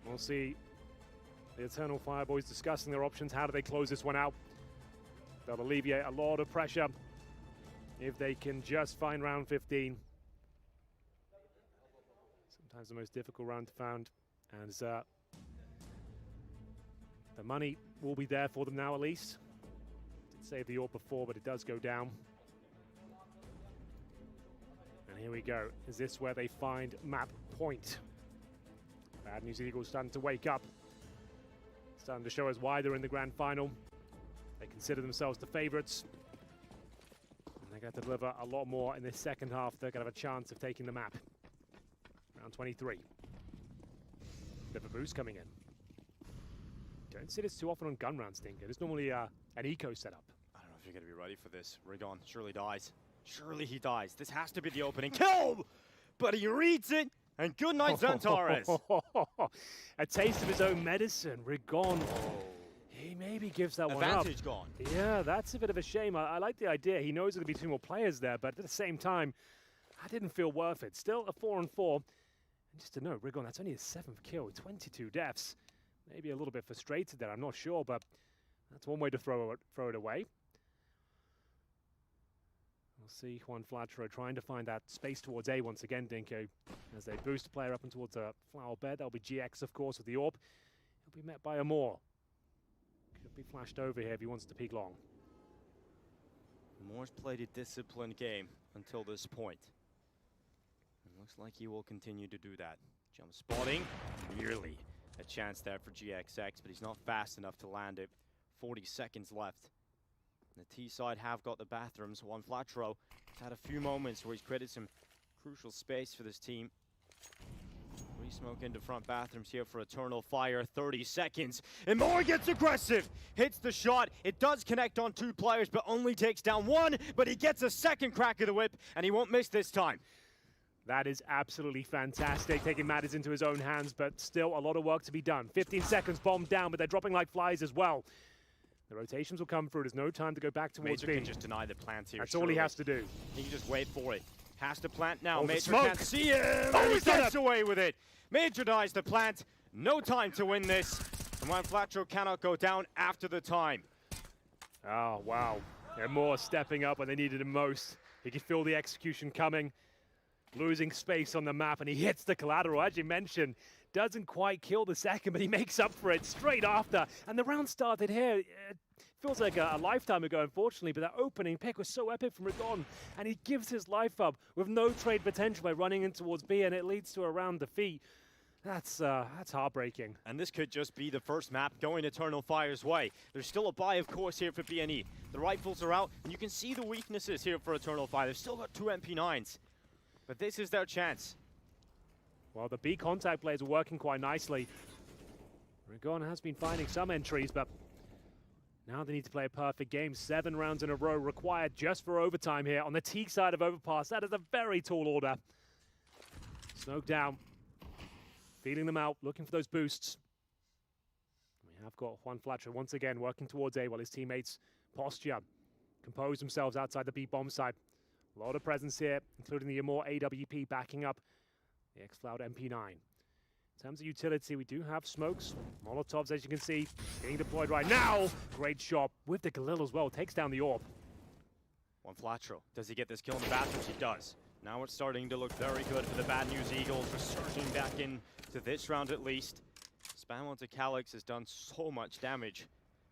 We'll see. The Eternal Fire boys discussing their options. How do they close this one out? They'll alleviate a lot of pressure if they can just find round 15. Sometimes the most difficult round to find. And the money will be there for them now, at least. Did save the AWP before, but it does go down. And here we go. Is this where they find map point? Bad News Eagles starting to wake up. Starting to show us why they're in the grand final. They consider themselves the favorites. And they're going to deliver a lot more in this second half. They're going to have a chance of taking the map. Round 23. Bit of a boost coming in. Don't see this too often on gun rounds, Stinker. There's normally an eco setup. I don't know if you're going to be ready for this. Rigon surely dies. Surely he dies. This has to be the opening kill! But he reads it! And good night, Xantares. A taste of his own medicine. Rigon. He maybe gives that one up. Advantage gone. Yeah, that's a bit of a shame. I like the idea. He knows there'll be 2 more players there, but at the same time, I didn't feel worth it. Still a 4-on-4. And just to know, Rigon, that's only his 7th kill, 22 deaths. Maybe a little bit frustrated there, I'm not sure, but that's one way to throw it away. We'll see Juan Flatro trying to find that space towards A once again, Dinko. As they boost the player up and towards a flower bed. That'll be GX, of course, with the AWP. He'll be met by Amor. Could be flashed over here if he wants to peek long. Amor's played a disciplined game until this point. And looks like he will continue to do that. Jump spotting. Nearly a chance there for GXX, but he's not fast enough to land it. 40 seconds left. The T side have got the bathrooms. Juan Flatro has had a few moments where he's created some crucial space for this team. Re-smoke into front bathrooms here for Eternal Fire. 30 seconds. And Moore gets aggressive. Hits the shot. It does connect on 2 players, but only takes down 1. But he gets a second crack of the whip, and he won't miss this time. That is absolutely fantastic, taking matters into his own hands, but still a lot of work to be done. 15 seconds, bomb down, but they're dropping like flies as well. The rotations will come through. There's no time to go back towards Major B. can just deny the plant here. That's all he has to do. He can just wait for it. Has to plant now. Oh, the Major smoke. can't see him. Oh, And he he's done gets away with it. Major dies the plant. No time to win this. And OneFlatro cannot go down after the time. Oh, wow. And more stepping up when they needed him most. He could feel the execution coming. Losing space on the map, and he hits the collateral. As you mentioned, doesn't quite kill the second, but he makes up for it straight after. And the round started here. It feels like a lifetime ago, unfortunately, but that opening pick was so epic from Rigon, and he gives his life up with no trade potential by running in towards B, and it leads to a round defeat. That's heartbreaking. And this could just be the first map going Eternal Fire's way. There's still a buy, of course, here for BNE. The rifles are out, and you can see the weaknesses here for Eternal Fire. They've still got 2 MP9s. But this is their chance. Well, the B contact players are working quite nicely. Rigon has been finding some entries, but now they need to play a perfect game. 7 rounds in a row required just for overtime here on the T side of Overpass. That is a very tall order. Snoke down. Feeling them out, looking for those boosts. We have got OneFlatro once again working towards A while his teammates posture, compose themselves outside the B bomb side. A lot of presence here, including the Amor AWP backing up the X-Cloud MP9. In terms of utility, we do have smokes, Molotovs, as you can see, being deployed right now. Great shot with the Galil as well, takes down the AWP. OneFlatro, does he get this kill in the bathrooms? He does. Now it's starting to look very good for the Bad News Eagles, resurging back in to this round at least. Spam onto Calyx has done so much damage.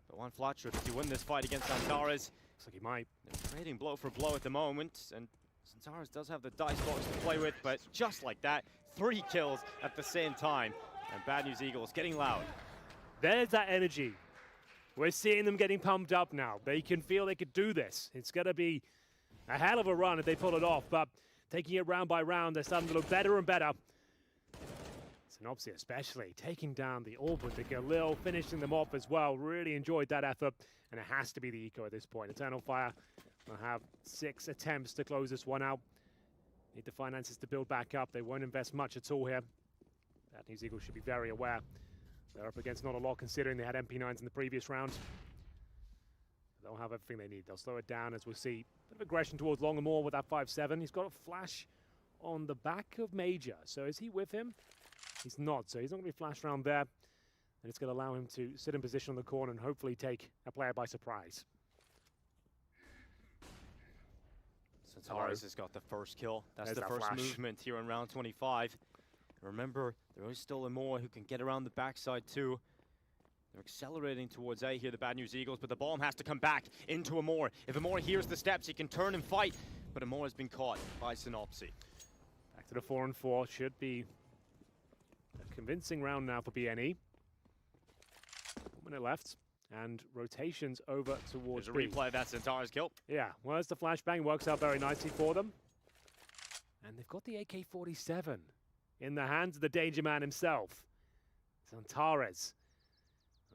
But OneFlatro, does he win this fight against Antares? Looks like he might. They're trading blow for blow at the moment, and Antares does have the dice box to play with, but just like that, 3 kills at the same time. And Bad News Eagles getting loud. There's that energy. We're seeing them getting pumped up now. They can feel they could do this. It's going to be a hell of a run if they pull it off, but taking it round by round, they're starting to look better and better. Synopsy especially, taking down the AWP with the Galil, finishing them off as well. Really enjoyed that effort, and it has to be the eco at this point. Eternal Fire will have 6 attempts to close this one out. Need the finances to build back up. They won't invest much at all here. Bad News Eagles should be very aware. They're up against not a lot considering they had MP9s in the previous round. They'll have everything they need. They'll slow it down, as we'll see. Bit of aggression towards Longamore with that 5-7. He's got a flash on the back of Major. So is he with him? He's not, so he's not going to be flashed around there. And it's going to allow him to sit in position on the corner and hopefully take a player by surprise. Antares has got the first kill. That's There's the that first flash. movement here in round 25. Remember, there is still a more who can get around the backside too. They're accelerating towards A here, the Bad News Eagles, but the bomb has to come back into Amor. If Amor hears the steps, he can turn and fight, but Amor has been caught by Synopsy. Back to the 4-on-4. Should be a convincing round now for BNE. 1 minute left, and rotations over towards There's a B. replay, that's Antares' kill. Yeah, well, as the flashbang works out very nicely for them. And they've got the AK-47 in the hands of the danger man himself. It's Antares.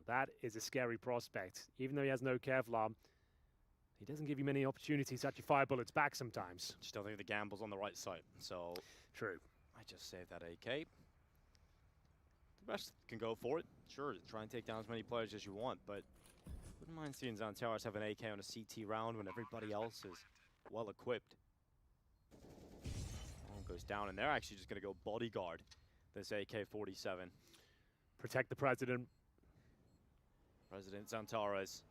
That is a scary prospect. Even though he has no Kevlar, he doesn't give you many opportunities to actually fire bullets back sometimes. Just don't think the gamble's on the right side, so... True. I just saved that AK. The rest can go for it. Sure, try and take down as many players as you want, but wouldn't mind seeing Antares have an AK on a CT round when everybody else is well equipped. One goes down, and they're actually just going to go bodyguard this AK-47. Protect the president. President Antares.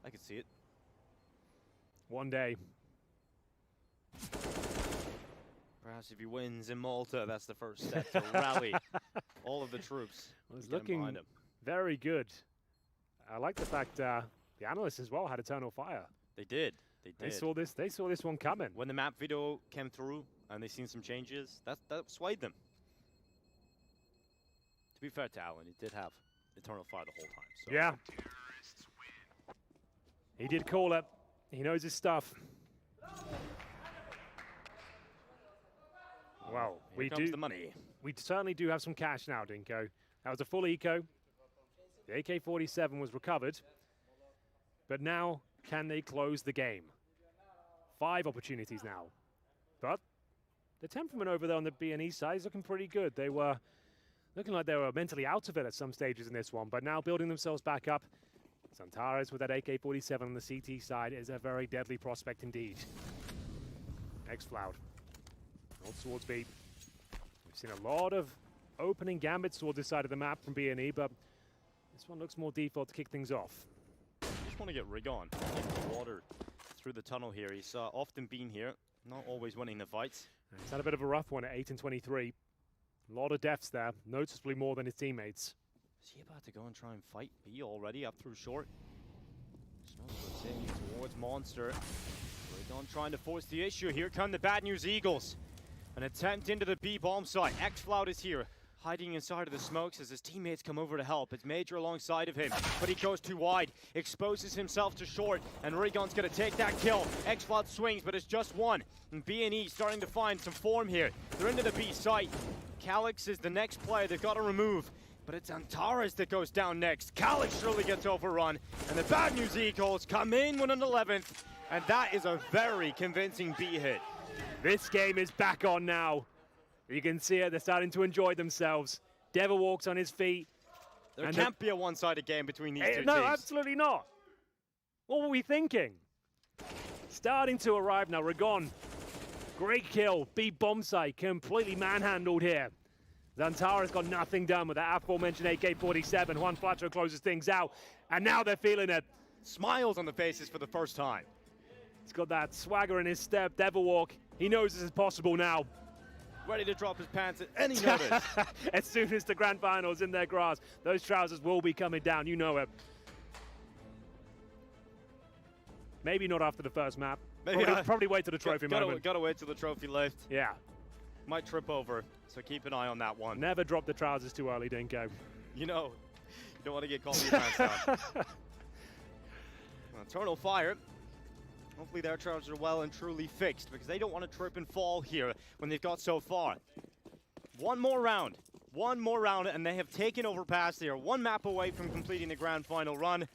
I can see it. One day. Perhaps if he wins in Malta, that's the first step to rally all of the troops. Well, it's looking very good. I like the fact the analysts as well had Eternal Fire. They did. They did. They saw this one coming. When the map video came through and they seen some changes, that swayed them. To be fair to Alan, he did have Eternal Fire the whole time. So. Yeah. He did call it. He knows his stuff. Well, Here comes the money. We certainly do have some cash now, Dinko. That was a full eco. The AK-47 was recovered. But now, can they close the game? 5 opportunities now. But the temperament over there on the BNE side is looking pretty good. They were looking like they were mentally out of it at some stages in this one, but now building themselves back up. Antares with that AK-47 on the CT side is a very deadly prospect indeed. X-Cloud. Not towards B. We've seen a lot of opening gambits towards this side of the map from B&E, but this one looks more default to kick things off. Just want to get Rig on. Get the water through the tunnel here. He's often been here, not always winning the fights. And he's had a bit of a rough one at 8 and 23. A lot of deaths there, noticeably more than his teammates. Is he about to go and try and fight B already up through short? Smells in towards Monster. Rig on trying to force the issue. Here come the Bad News Eagles. An attempt into the B bomb site. X-Flout is here, hiding inside of the smokes as his teammates come over to help. It's Major alongside of him, but he goes too wide, exposes himself to short, and Rigon's gonna take that kill. X-Flout swings, but it's just one. And B&E starting to find some form here. They're into the B site. Calix is the next player they've got to remove, but it's Antares that goes down next. Calix surely gets overrun, and the Bad News Eagles come in with an 11th, and that is a very convincing B hit. This game is back on now. You can see it, they're starting to enjoy themselves. Devil walks on his feet. There can't be a one-sided game between these two teams. No, absolutely not. What were we thinking? Starting to arrive now, Rigon. Great kill, B bomb site, completely manhandled here. Xantara's got nothing done with that aforementioned AK-47. Juan Flacho closes things out, and now they're feeling it. Smiles on the faces for the first time. He's got that swagger in his step, Devil walk. He knows this is possible now. Ready to drop his pants at any notice. As soon as the grand final's in their grasp, those trousers will be coming down, you know it. Maybe not after the first map. Probably wait till the trophy moment. Gotta wait till the trophy lift. Yeah. Might trip over, so keep an eye on that one. Never drop the trousers too early, Dinko. You know, you don't want to get caught with your pants down. Eternal Fire. Hopefully their trousers are well and truly fixed, because they don't want to trip and fall here when they've got so far. One more round, and they have taken over past. They are one map away from completing the grand final run.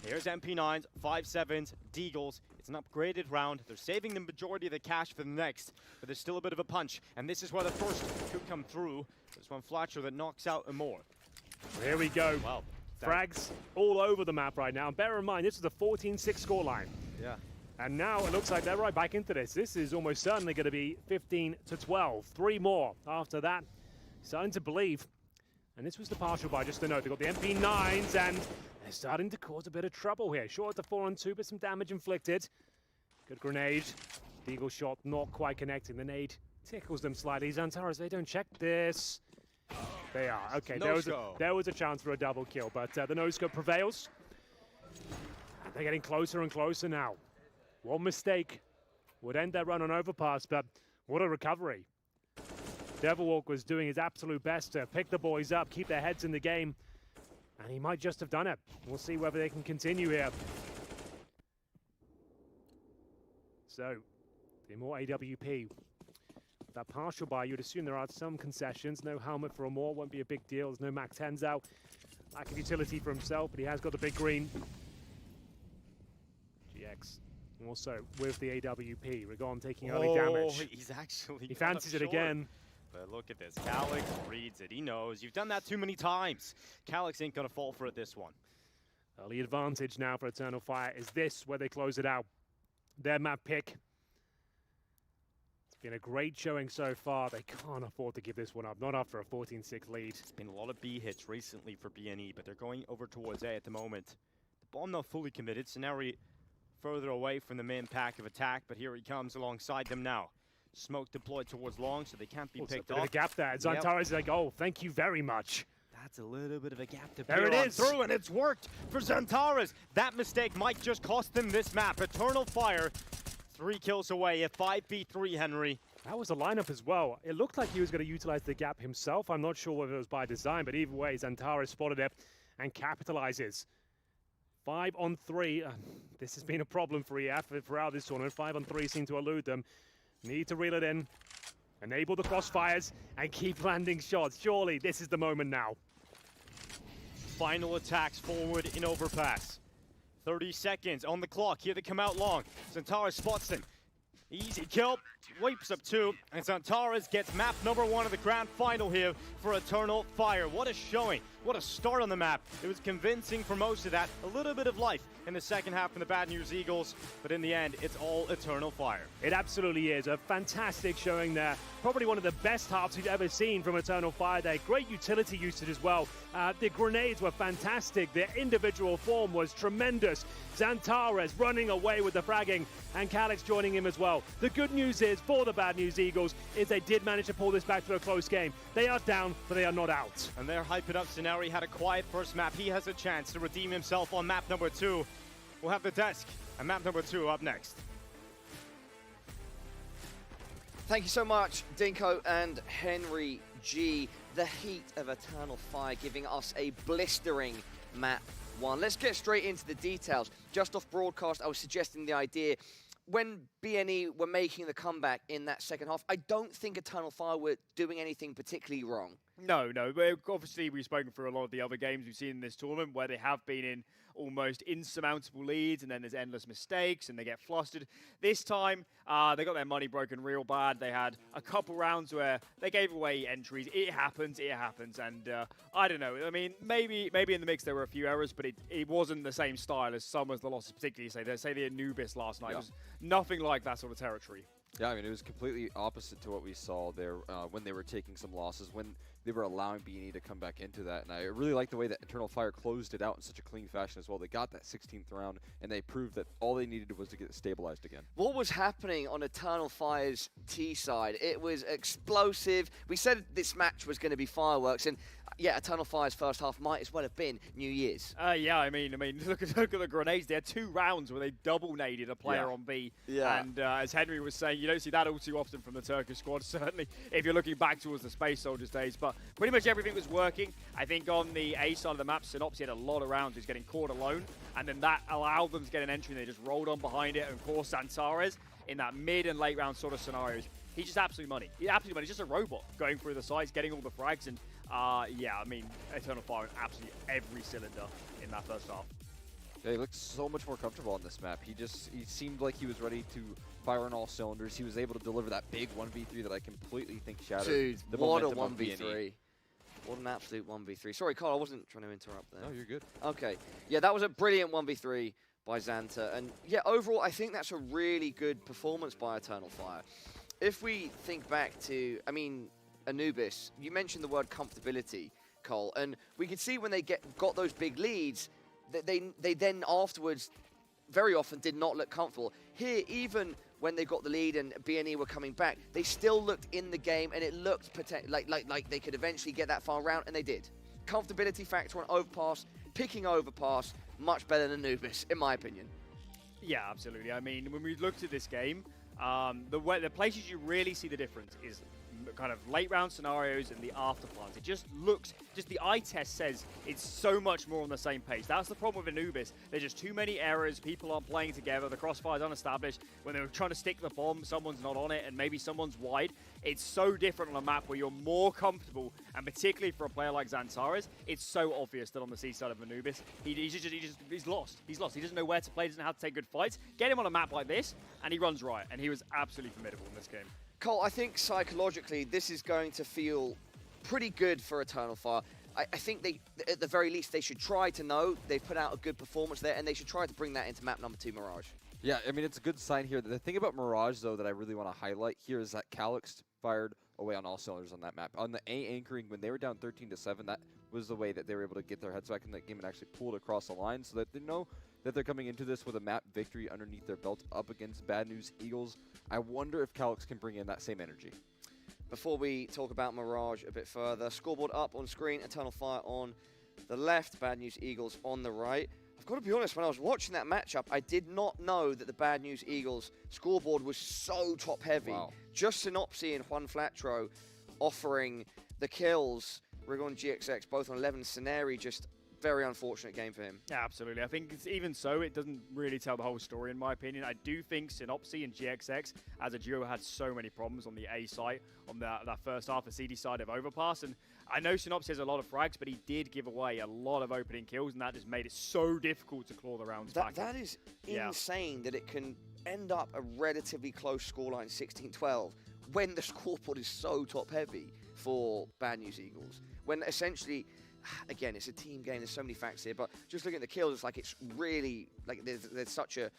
Here's MP9s, 5-7s, Deagles. It's an upgraded round. They're saving the majority of the cash for the next, but there's still a bit of a punch. And this is where the first could come through. There's one Flatcher that knocks out a more. Here we go. Wow. Frags all over the map right now. And bear in mind, this is a 14-6 scoreline. Yeah. And now it looks like they're right back into this. This is almost certainly going to be 15-12. 3 more after that. Starting to believe. And this was the partial buy, just to note. They've got the MP9s, and they're starting to cause a bit of trouble here. Short at the 4-on-2, but some damage inflicted. Good grenade. Deagle shot not quite connecting. The nade tickles them slightly. Xantaras, they don't check this. They are. Okay, there was a chance for a double kill, but the no-scope prevails. And they're getting closer and closer now. One mistake would end their run on overpass, but what a recovery. Devilwalk was doing his absolute best to pick the boys up, keep their heads in the game, and he might just have done it. We'll see whether they can continue here. So, the more AWP. That partial buy, you'd assume there are some concessions. No helmet for a more, won't be a big deal. There's no Mac 10s out. Lack of utility for himself, but he has got the big green. GX also with the AWP. Rigon taking early damage. He fancies it again. But look at this. Calix reads it. He knows. You've done that too many times. Calix ain't going to fall for it this one. Early advantage now for Eternal Fire. Is this where they close it out? Their map pick. Been a great showing so far. They can't afford to give this one up, not after a 14-6 lead. It's been a lot of B hits recently for B&E, but they're going over towards A at the moment. The bomb not fully committed. Scenario further away from the main pack of attack, but here he comes alongside them now. Smoke deployed towards long, so they can't be picked off. There's a gap there. Xantaras is like, oh, thank you very much. That's a little bit of a gap to there it is through, and it's worked for Xantaras. That mistake might just cost them this map. Eternal Fire, 3 kills away at 5v3, Henry. That was a lineup as well. It looked like he was going to utilize the gap himself. I'm not sure whether it was by design, but either way, Xantaras spotted it and capitalizes. 5-on-3. This has been a problem for EF throughout this tournament. 5-on-3 seem to elude them. Need to reel it in, enable the crossfires, and keep landing shots. Surely this is the moment now. Final attacks forward in overpass. 30 seconds on the clock. Here they come out long. Xantaras spots them. Easy kill, wipes up 2, and Xantaras gets map number 1 of the grand final here for Eternal Fire. What a showing, what a start on the map. It was convincing for most of that. A little bit of life in in the second half from the Bad News Eagles, but in the end, it's all Eternal Fire. It absolutely is. A fantastic showing there. Probably one of the best halves we've ever seen from Eternal Fire there. Great utility usage as well. The grenades were fantastic. Their individual form was tremendous. Xantares running away with the fragging, and Calix joining him as well. The good news is, for the Bad News Eagles, is they did manage to pull this back to a close game. They are down, but they are not out. And they're hyping up Scenario. Had a quiet first map. He has a chance to redeem himself on map number 2. We'll have the desk and map number 2 up next. Thank you so much, Dinko and Henry G. The heat of Eternal Fire giving us a blistering map 1. Let's get straight into the details. Just off broadcast, I was suggesting the idea when BNE were making the comeback in that second half, I don't think Eternal Fire were doing anything particularly wrong. No, but obviously we've spoken for a lot of the other games we've seen in this tournament where they have been in almost insurmountable leads and then there's endless mistakes and they get flustered. This time, they got their money broken real bad. They had a couple rounds where they gave away entries. It happens. And I don't know. I mean, maybe in the mix there were a few errors, but it wasn't the same style as some of the losses, particularly say the Anubis last night. It was nothing like that sort of territory. Yeah, I mean, it was completely opposite to what we saw there when they were taking some losses, when they were allowing BNE to come back into that. And I really like the way that Eternal Fire closed it out in such a clean fashion as well. They got that 16th round, and they proved that all they needed was to get it stabilized again. What was happening on Eternal Fire's T side? It was explosive. We said this match was going to be fireworks, and yeah, Eternal Fire's first half might as well have been New Year's. Yeah, I mean, look at the grenades. They had 2 rounds where they double naded a player on B. Yeah. And as Henry was saying, you don't see that all too often from the Turkish squad, certainly if you're looking back towards the Space Soldiers days. But pretty much everything was working. I think on the A side of the map, Synopsy had a lot of rounds. He was getting caught alone, and then that allowed them to get an entry, and they just rolled on behind it. And of course, Xantares, in that mid and late round sort of scenarios, he's just absolute money. He's absolute money. He's just a robot going through the sides, getting all the frags, and yeah, I mean, Eternal Fire in absolutely every cylinder in that first half. Yeah, he looked so much more comfortable on this map. He seemed like he was ready to fire on all cylinders. He was able to deliver that big 1v3 that I completely think shattered the what a momentum of 1v3. BNE. What an absolute 1v3. Sorry, Carl, I wasn't trying to interrupt there. No, you're good. Okay. Yeah, that was a brilliant 1v3 by Xanta. And yeah, overall, I think that's a really good performance by Eternal Fire. If we think back to, I mean, Anubis, you mentioned the word comfortability, Cole, and we can see when they got those big leads, that they then afterwards very often did not look comfortable. Here, even when they got the lead and BNE were coming back, they still looked in the game, and it looked like they could eventually get that far round, and they did. Comfortability factor on overpass, picking overpass, much better than Anubis, in my opinion. Yeah, absolutely. I mean, when we looked at this game, the places you really see the difference is kind of late round scenarios and the after plans. It just looks, the eye test says it's so much more on the same pace. That's the problem with Anubis. There's just too many errors. People aren't playing together. The crossfire's unestablished. When they were trying to stick the bomb, someone's not on it, and maybe someone's wide. It's so different on a map where you're more comfortable, and particularly for a player like Xantares, it's so obvious that on the C side of Anubis, he's lost. He's lost. He doesn't know where to play. Doesn't know how to take good fights. Get him on a map like this, and he runs riot. And he was absolutely formidable in this game. Cole, I think psychologically this is going to feel pretty good for Eternal Fire. I think they, at the very least, they should try to know they've put out a good performance there, and they should try to bring that into map number 2, Mirage. Yeah, I mean, it's a good sign here. The thing about Mirage, though, that I really want to highlight here is that Calix fired away on all cylinders on that map. On the A anchoring, when they were down 13-7, that was the way that they were able to get their heads back in that game and actually pull it across the line so that they know that they're coming into this with a map victory underneath their belt up against Bad News Eagles. I wonder if Calix can bring in that same energy. Before we talk about Mirage a bit further, scoreboard up on screen, Eternal Fire on the left, Bad News Eagles on the right. I've got to be honest, when I was watching that matchup, I did not know that the Bad News Eagles scoreboard was so top-heavy. Wow. Just Synopsy and Juan Flatro offering the kills. Rigon GXX both on 11. Scenari, just very unfortunate game for him. Yeah, absolutely. I think even so, it doesn't really tell the whole story, in my opinion. I do think Synopsy and GXX as a duo had so many problems on the A side, on that first half, the CD side of Overpass. And I know Synopsy has a lot of frags, but he did give away a lot of opening kills, and that just made it so difficult to claw the rounds back. That is insane that it can end up a relatively close scoreline, 16-12, when the scoreboard is so top-heavy for Bad News Eagles. When essentially again, it's a team game. There's so many facts here, but just looking at the kills, it's like it's really like there's such a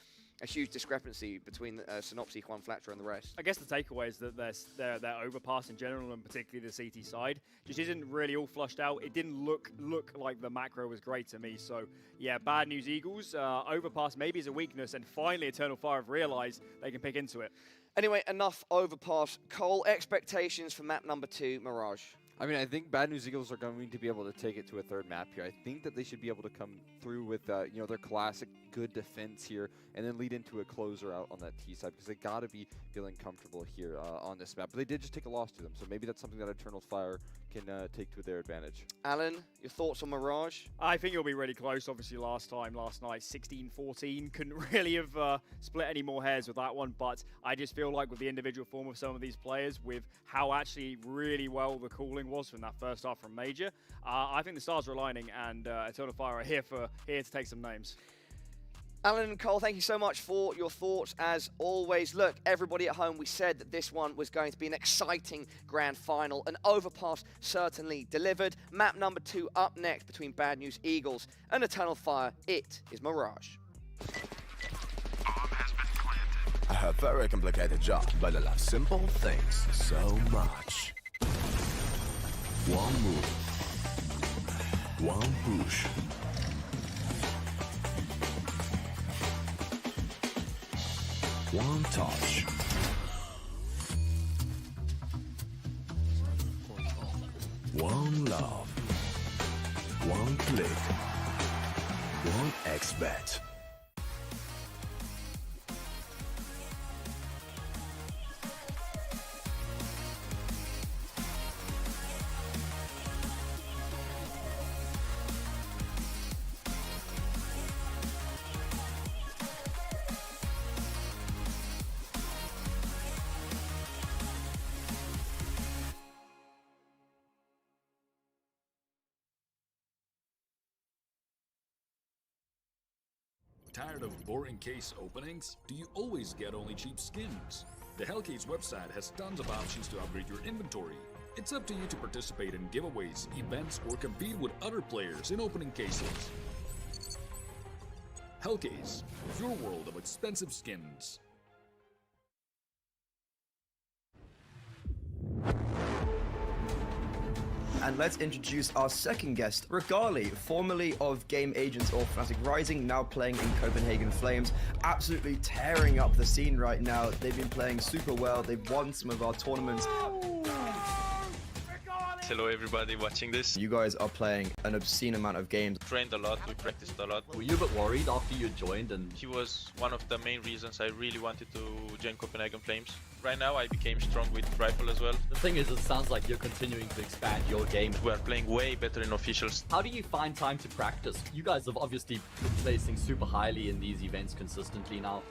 huge discrepancy between Synopsy, Juan Fletcher, and the rest. I guess the takeaway is that their overpass in general, and particularly the CT side, just isn't really all flushed out. It didn't look like the macro was great to me. So yeah, bad news, Eagles. Overpass maybe is a weakness, and finally Eternal Fire have realised they can pick into it. Anyway, enough overpass. Cole, expectations for map number 2, Mirage. I mean, I think Bad News Eagles are going to be able to take it to a third map here. I think that they should be able to come through with, you know, their classic good defense here and then lead into a closer out on that T side because they got to be feeling comfortable here on this map. But they did just take a loss to them, so maybe that's something that Eternal Fire can take to their advantage. Alan, your thoughts on Mirage? I think it'll be really close. Obviously, last night, 16-14, couldn't really have split any more hairs with that one. But I just feel like with the individual form of some of these players, with how actually really well the cooling was from that first half from Major, I think the stars are aligning, and Eternal Fire are here to take some names. Alan and Cole, thank you so much for your thoughts as always. Look, everybody at home, we said that this one was going to be an exciting grand final. An overpass certainly delivered. Map number 2 up next between Bad News Eagles and Eternal Fire. It is Mirage. A very complicated job, but I love simple things so much. One move, one push. One touch. One love. One click. One XBet. Tired of boring case openings? Do you always get only cheap skins? The Hellcase website has tons of options to upgrade your inventory. It's up to you to participate in giveaways, events, or compete with other players in opening cases. Hellcase, your world of expensive skins. And let's introduce our second guest, Regali, formerly of Game Agents or Fnatic Rising, now playing in Copenhagen Flames, absolutely tearing up the scene right now. They've been playing super well. They've won some of our tournaments. Hello everybody watching this. You guys are playing an obscene amount of games. Trained a lot, we practiced a lot. Were you a bit worried after you joined? And he was one of the main reasons I really wanted to join Copenhagen Flames. Right now I became strong with rifle as well. The thing is, it sounds like you're continuing to expand your game. We are playing way better in officials. How do you find time to practice? You guys have obviously been placing super highly in these events consistently now.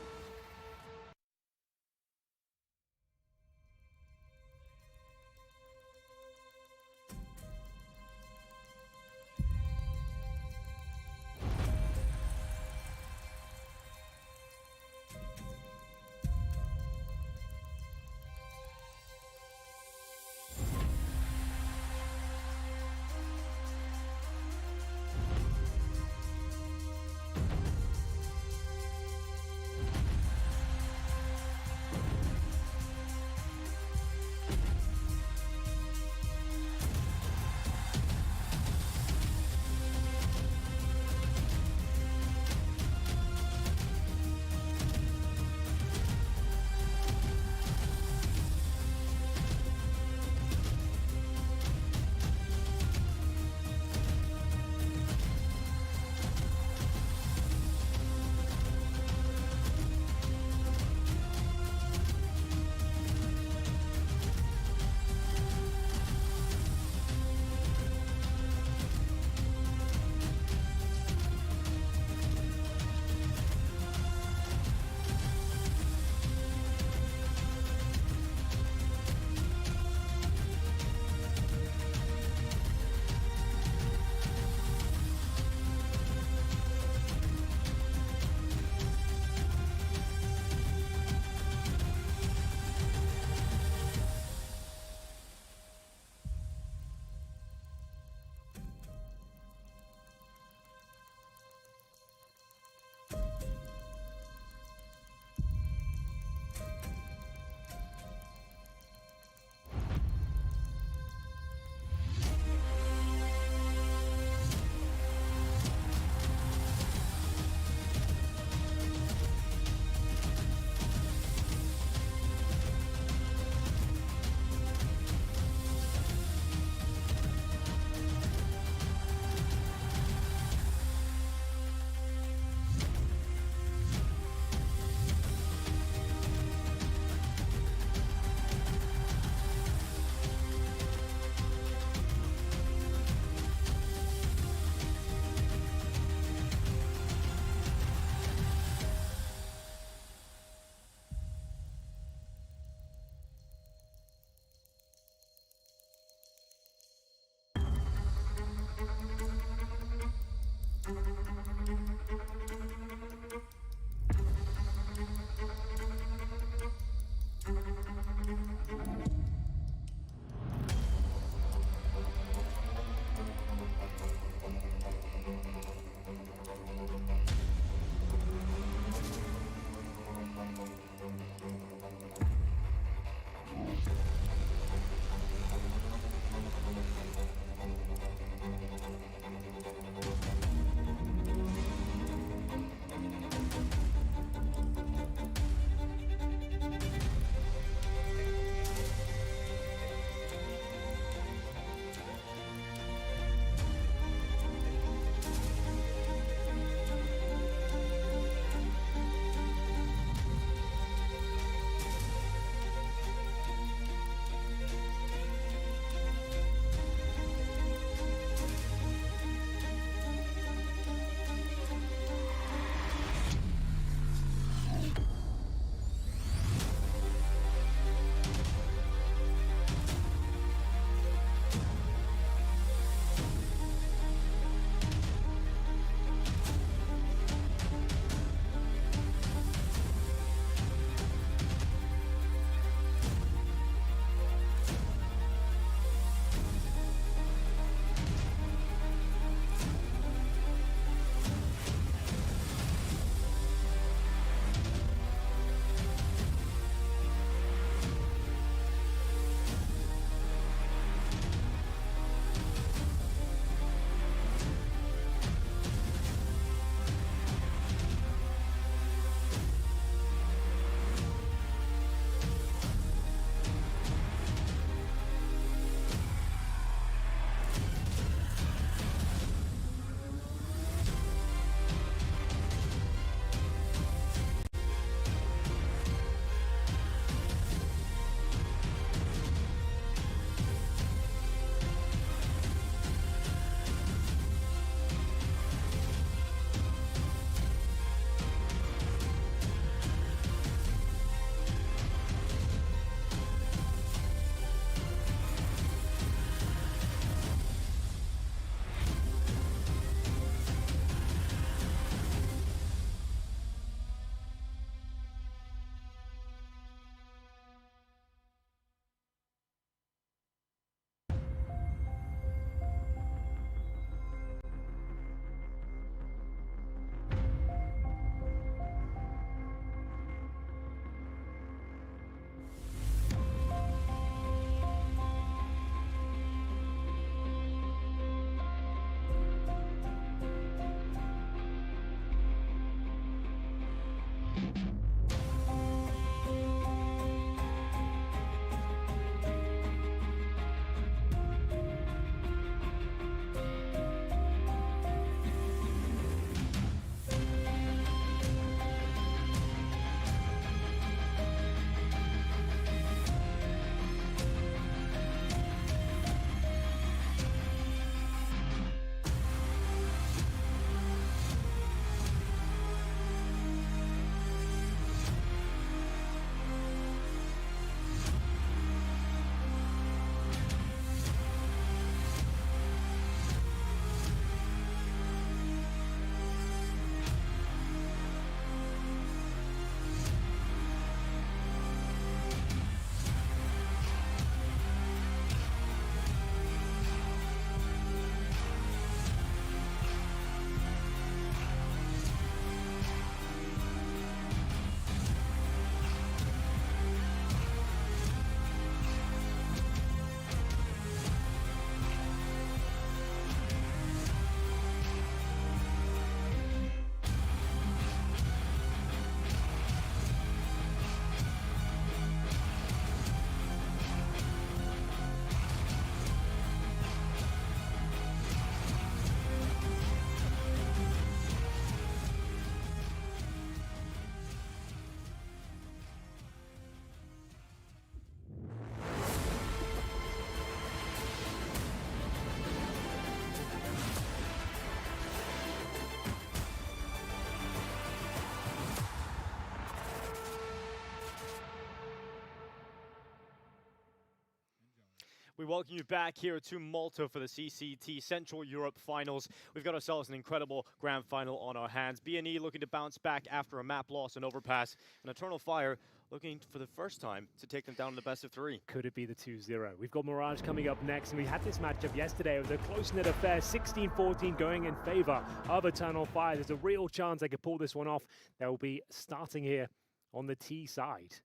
We welcome you back here to Malta for the CCT Central Europe Finals. We've got ourselves an incredible grand final on our hands. BNE looking to bounce back after a map loss and overpass. And Eternal Fire looking for the first time to take them down in the best of 3. Could it be the 2-0? We've got Mirage coming up next, and we had this matchup yesterday. It was a close-knit affair, 16-14 going in favor of Eternal Fire. There's a real chance they could pull this one off. They'll be starting here on the T side.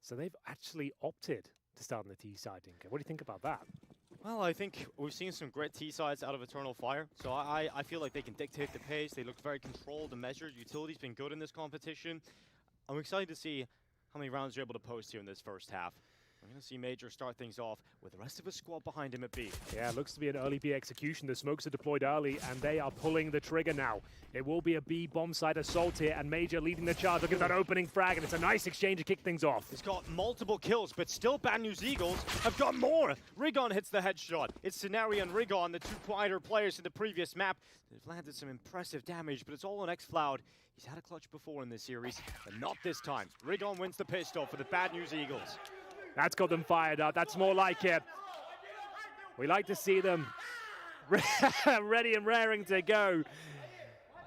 So they've actually opted to start on the T side, Dinka. What do you think about that? Well, I think we've seen some great T sides out of Eternal Fire, so I feel like they can dictate the pace. They look very controlled and measured. Utility's been good in this competition. I'm excited to see how many rounds you're able to post here in this first half. We're going to see Major start things off with the rest of his squad behind him at B. Yeah, looks to be an early B execution. The smokes are deployed early, and they are pulling the trigger now. It will be a B bomb site assault here, and Major leading the charge. Look at that opening frag, and it's a nice exchange to kick things off. He's got multiple kills, but still Bad News Eagles have got more. Rigon hits the headshot. It's Scenario and Rigon, the two quieter players in the previous map. They've landed some impressive damage, but it's all on xFloud. He's had a clutch before in this series, but not this time. Rigon wins the pistol for the Bad News Eagles. That's got them fired up. That's more like it. We like to see them ready and raring to go.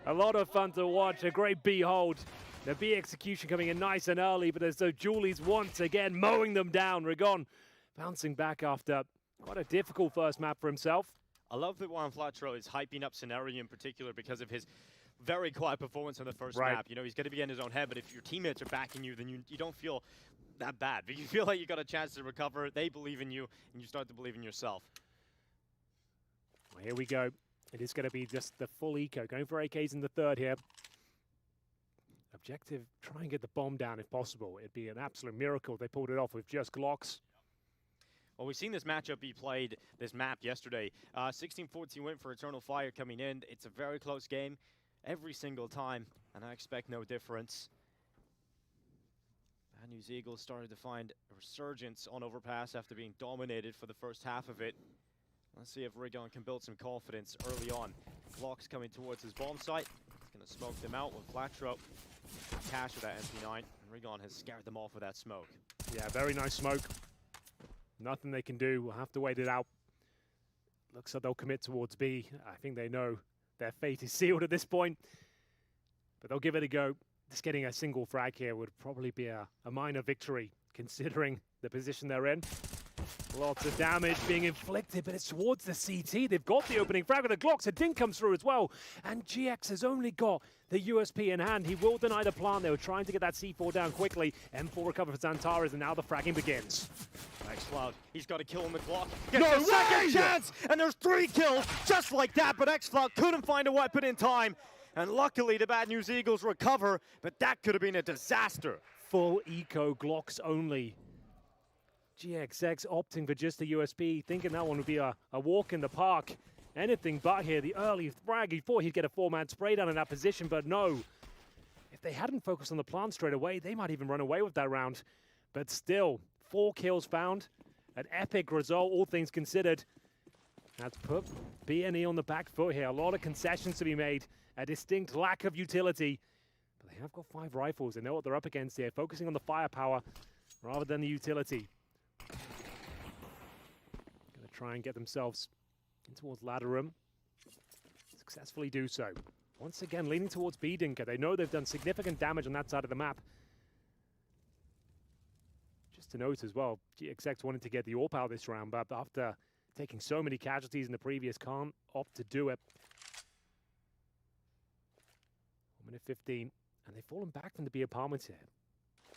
A lot of fun to watch. A great B hold. The B execution coming in nice and early, but as though Julie's once again mowing them down. Rigon bouncing back after quite a difficult first map for himself. I love that Juan Flatro is hyping up Scenario in particular because of his very quiet performance on the first map. You know, he's going to be in his own head, but if your teammates are backing you, then you don't feel that bad. But you feel like you got a chance to recover. They believe in you, and you start to believe in yourself. Well, here we go. It is going to be just the full eco. Going for AKs in the third here. Objective, try and get the bomb down if possible. It'd be an absolute miracle if they pulled it off with just Glocks. Well, we've seen this matchup be played, this map yesterday. 16-14 win for Eternal Fire coming in. It's a very close game every single time, and I expect no difference. Bad News Eagles started to find a resurgence on overpass after being dominated for the first half of it. Let's see if Rigon can build some confidence early on. Glock's coming towards his bomb site. He's going to smoke them out with Flatro. Cash with that MP9, and Rigon has scared them off with that smoke. Yeah, very nice smoke. Nothing they can do. We'll have to wait it out. Looks like they'll commit towards B. I think they know their fate is sealed at this point, but they'll give it a go. Just getting a single frag here would probably be a minor victory, considering the position they're in. Lots of damage being inflicted, but it's towards the CT. They've got the opening frag with the Glocks. A dink comes through as well, and GX has only got the USP in hand. He will deny the plant. They were trying to get that C4 down quickly. M4 recover for Xantares, and now the fragging begins. xFloud, he's got a kill on the Glock. No way! Second chance, and there's 3 kills just like that, but xFloud couldn't find a weapon in time. And luckily, the Bad News Eagles recover, but that could have been a disaster. Full eco Glocks only. GXX opting for just the USP, thinking that one would be a walk in the park. Anything but here. The early frag, he thought he'd get a 4-man spray down in that position, but no. If they hadn't focused on the plant straight away, they might even run away with that round. But still, 4 kills found. An epic result, all things considered. That's put BNE on the back foot here. A lot of concessions to be made. A distinct lack of utility. But they have got 5 rifles. They know what they're up against here. Focusing on the firepower rather than the utility. Going to try and get themselves in towards ladder room. Successfully do so. Once again, leaning towards B Dinka. They know they've done significant damage on that side of the map. Just to note as well, GXX wanted to get the AWP out this round, but after taking so many casualties in the previous, can't opt to do it. 1 minute 15, and they've fallen back from the B apartments here.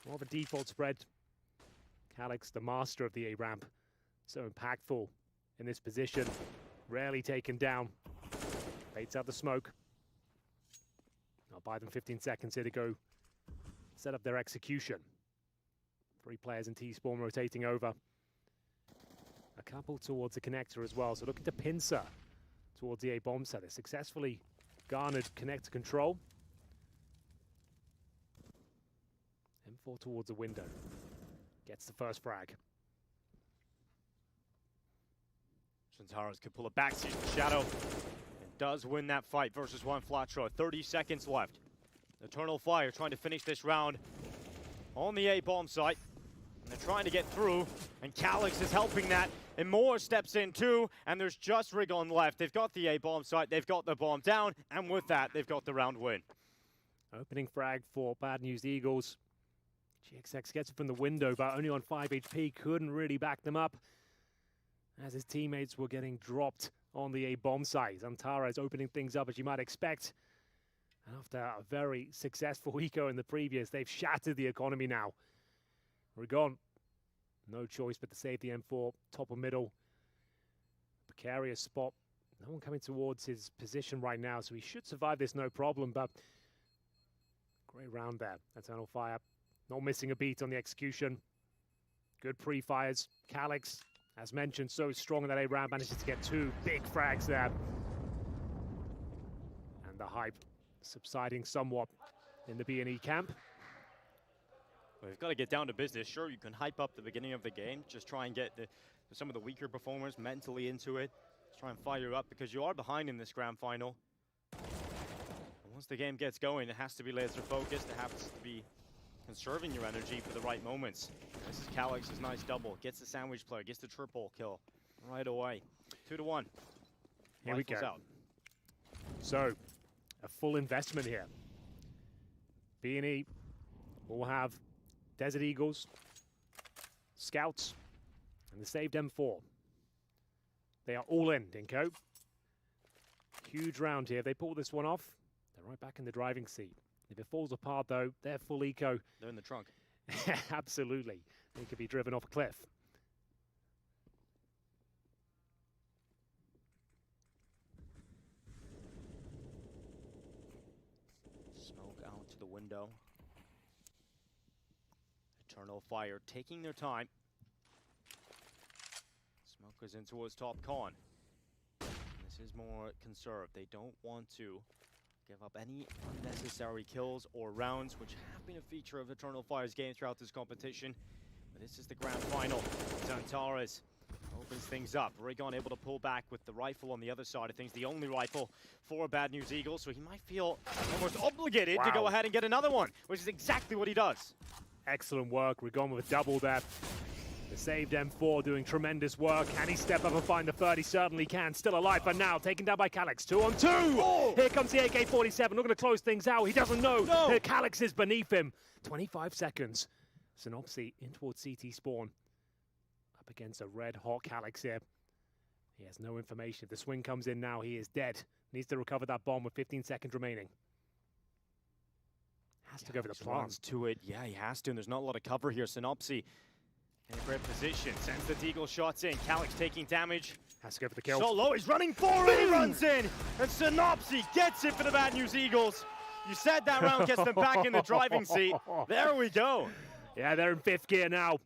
More of a default spread. Calyx, the master of the A ramp, so impactful in this position. Rarely taken down. Baits out the smoke. I'll buy them 15 seconds here to go set up their execution. 3 players in T-Spawn rotating over. A couple towards the connector as well, so looking to pincer towards the A bomb set. They successfully garnered connector control. M4 towards the window. Gets the first frag. Xantares could pull a backseat for Shadow and does win that fight versus Juan Flatro. 30 seconds left. Eternal Fire trying to finish this round on the A bomb site. And they're trying to get through, and Calix is helping that. And Moore steps in too, and there's just Rigon left. They've got the A-bomb site, they've got the bomb down, and with that, they've got the round win. Opening frag for Bad News Eagles. GXX gets it from the window, but only on 5 HP, couldn't really back them up as his teammates were getting dropped on the A-bomb site. Antara is opening things up as you might expect. And after a very successful eco in the previous, they've shattered the economy now. Rigon, no choice but to save the M4, top or middle. Precarious spot. No one coming towards his position right now, so he should survive this no problem, but great round there. Eternal Fire, not missing a beat on the execution. Good pre-fires. Calix, as mentioned, so strong in that A round, manages to get 2 big frags there. And the hype subsiding somewhat in the B&E camp. Well, we've got to get down to business. Sure, you can hype up the beginning of the game, just try and get some of the weaker performers mentally into it. Just try and fire up because you are behind in this grand final. And once the game gets going, it has to be laser focused. It has to be conserving your energy for the right moments. This is Calix's nice double. Gets the sandwich player, gets the triple kill right away. 2-1. Here we go. Out. So, a full investment here. B&E will have Desert Eagles, Scouts, and the saved M4. They are all in, Dinko. Huge round here. If they pull this one off, they're right back in the driving seat. If it falls apart, though, they're full eco. They're in the trunk. Absolutely. They could be driven off a cliff. Smoke out to the window. Eternal Fire taking their time. Smoke goes in towards top con. This is more conserved. They don't want to give up any unnecessary kills or rounds, which have been a feature of Eternal Fire's game throughout this competition. But this is the grand final. Zantares opens things up. Rigon able to pull back with the rifle on the other side of things. The only rifle for Bad News Eagles, so he might feel almost obligated to go ahead and get another one, which is exactly what he does. Excellent work. Rigon with a double there. The saved M4 doing tremendous work. Can he step up and find the third? He certainly can. Still alive, but now taken down by Calix. 2-on-2. Oh! Here comes the AK-47. Looking to close things out. He doesn't know. No. Calix is beneath him. 25 seconds. Synopsy in towards CT spawn. Up against a red-hot Calix here. He has no information. If the swing comes in now, he is dead. Needs to recover that bomb with 15 seconds remaining. Has to go for the plant. To it. Yeah, he has to, and there's not a lot of cover here. Synopsy in a great position. Sends the Deagle shots in. Calix taking damage. Has to go for the kill. So low, he's running forward, he runs in! And Synopsy gets it for the Bad News Eagles. You said that round gets them back in the driving seat. There we go. Yeah, they're in 5th gear now.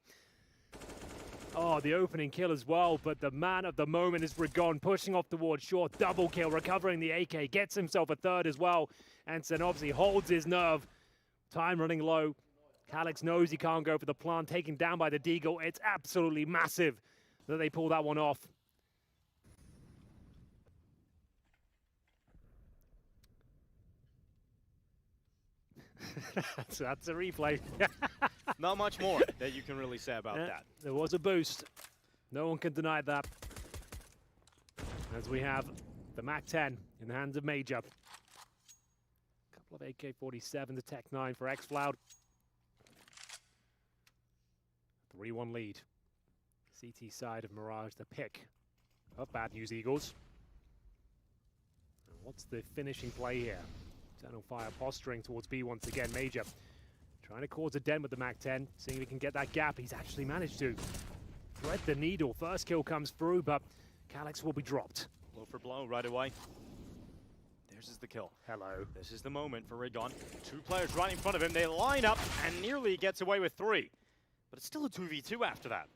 Oh, the opening kill as well, but the man of the moment is Rigon, pushing off towards short, double kill, recovering the AK, gets himself a third as well, and Synopsy holds his nerve. Time running low. Calix knows he can't go for the plant, taken down by the Deagle. It's absolutely massive that they pull that one off. That's a replay. Not much more that you can really say about that. There was a boost. No one can deny that. As we have the MAC-10 in the hands of Major. Couple of AK-47 to Tech-9 for XFloud. 3-1 lead. CT side of Mirage, the pick of Bad News Eagles. And what's the finishing play here? Eternal Fire posturing towards B once again. Major trying to cause a dent with the MAC-10, seeing if he can get that gap. He's actually managed to thread the needle. First kill comes through, but Calix will be dropped. Blow for blow right away. There's the kill. Hello. This is the moment for Rigon. 2 players right in front of him. They line up and nearly gets away with 3. But it's still a 2v2 after that.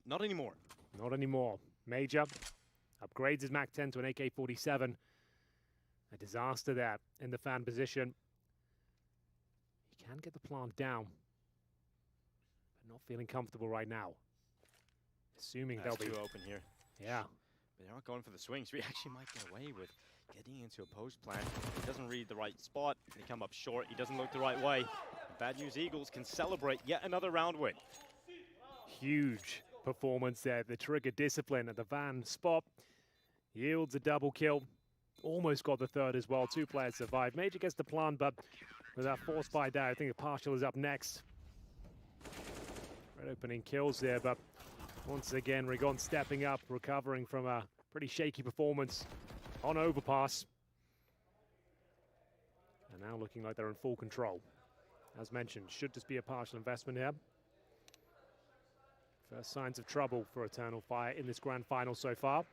Not anymore. Not anymore. Major upgrades his MAC-10 to an AK-47. A disaster there in the fan position. He can get the plant down, but not feeling comfortable right now. Assuming they'll be too open here. Yeah. But they're not going for the swing, so he actually might get away with getting into a post plant. He doesn't read the right spot. They come up short. He doesn't look the right way. Bad News Eagles can celebrate yet another round win. Huge performance there. The trigger discipline at the Van spot yields a double kill. Almost got the third as well. 2 players survived. Major gets the plan, but with that force by there, I think the partial is up next. Great opening kills there, but once again, Rigon stepping up, recovering from a pretty shaky performance on overpass. And now looking like they're in full control. As mentioned, should just be a partial investment here. First signs of trouble for Eternal Fire in this grand final so far.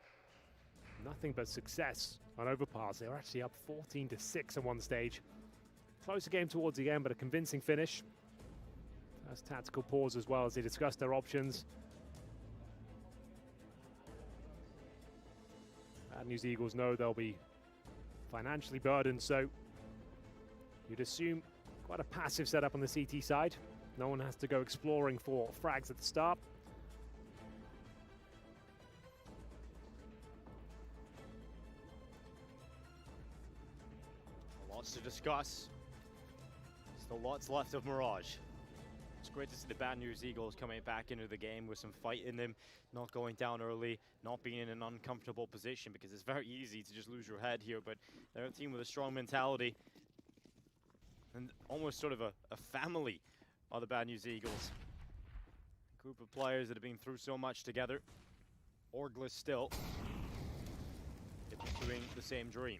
Nothing but success on overpass. They were actually up 14-6 on one stage. Closer game towards the end, but a convincing finish. First tactical pause as well as they discussed their options. Bad News Eagles know they'll be financially burdened, so you'd assume quite a passive setup on the CT side. No one has to go exploring for frags at the start. Lots to discuss. Still lots left of Mirage. It's great to see the Bad News Eagles coming back into the game with some fight in them, not going down early, not being in an uncomfortable position, because it's very easy to just lose your head here, but they're a team with a strong mentality and almost sort of a family are the Bad News Eagles. A group of players that have been through so much together. Orgless still pursuing the same dream.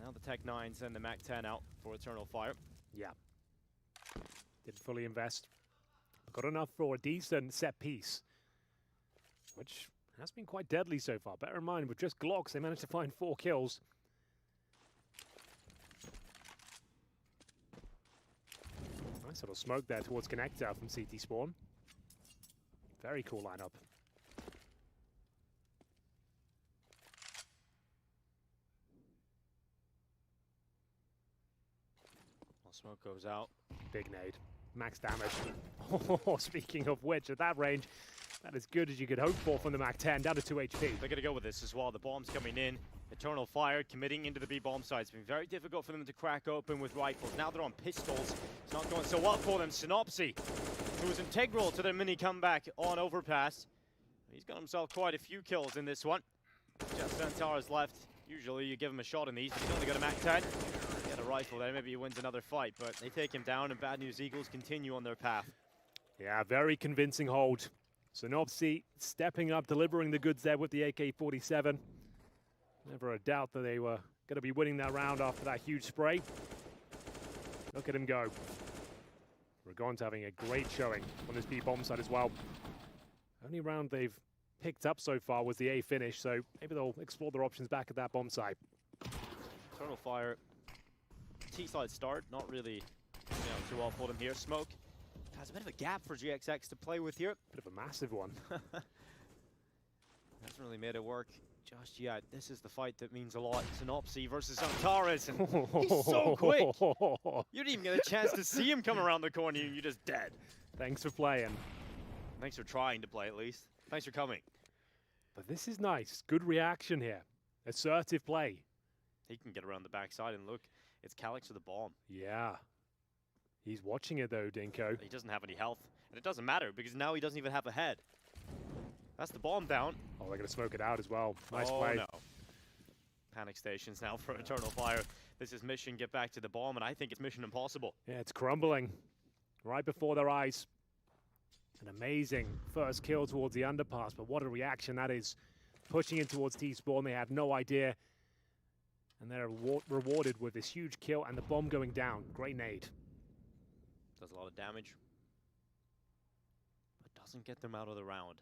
Now the Tech 9 send the Mac 10 out for Eternal Fire. Yeah. Didn't fully invest. Got enough for a decent set piece, which has been quite deadly so far. Bear in mind, with just Glocks, they managed to find 4 kills. Nice little smoke there towards Connector from CT Spawn. Very cool lineup. Smoke goes out. Big nade. Max damage. Oh, speaking of which, at that range, that is good as you could hope for from the Mac 10, down to 2 HP. They're going to go with this as well. The bomb's coming in. Eternal Fire committing into the B bomb side. It's been very difficult for them to crack open with rifles. Now they're on pistols. It's not going so well for them. Synopsy, who was integral to their mini comeback on overpass. He's got himself quite a few kills in this one. Just Centaur's left. Usually you give him a shot in these, but he's only got a Mac 10. Get a rifle there, maybe he wins another fight, but they take him down and Bad News Eagles continue on their path. Yeah, very convincing hold. Synopsy stepping up, delivering the goods there with the AK-47. Never a doubt that they were going to be winning that round after that huge spray. Look at him go. Ragon's having a great showing on this B-bomb side as well. Only round they've picked up so far was the A finish, so maybe they'll explore their options back at that bomb site. Eternal Fire, T-side start, not really too well for them here. Smoke has a bit of a gap for GXX to play with here. Bit of a massive one. Hasn't really made it work just yet. This is the fight that means a lot. Synopsy versus Antares, and he's so quick. You didn't even get a chance to see him come around the corner, and you're just dead. Thanks for playing. Thanks for trying to play, at least. Thanks for coming. But this is nice. Good reaction here. Assertive play. He can get around the backside and look. It's Calyx with the bomb. Yeah. He's watching it though, Dinko. He doesn't have any health. And it doesn't matter because now he doesn't even have a head. That's the bomb down. Oh, they're going to smoke it out as well. Nice oh, play. No. Panic stations now for Eternal Fire. This is mission get back to the bomb, and I think it's mission impossible. Yeah, it's crumbling right before their eyes. An amazing first kill towards the underpass, but what a reaction that is. Pushing in towards T-Spawn, they had no idea. And they're rewarded with this huge kill and the bomb going down. Great nade. Does a lot of damage, but doesn't get them out of the round.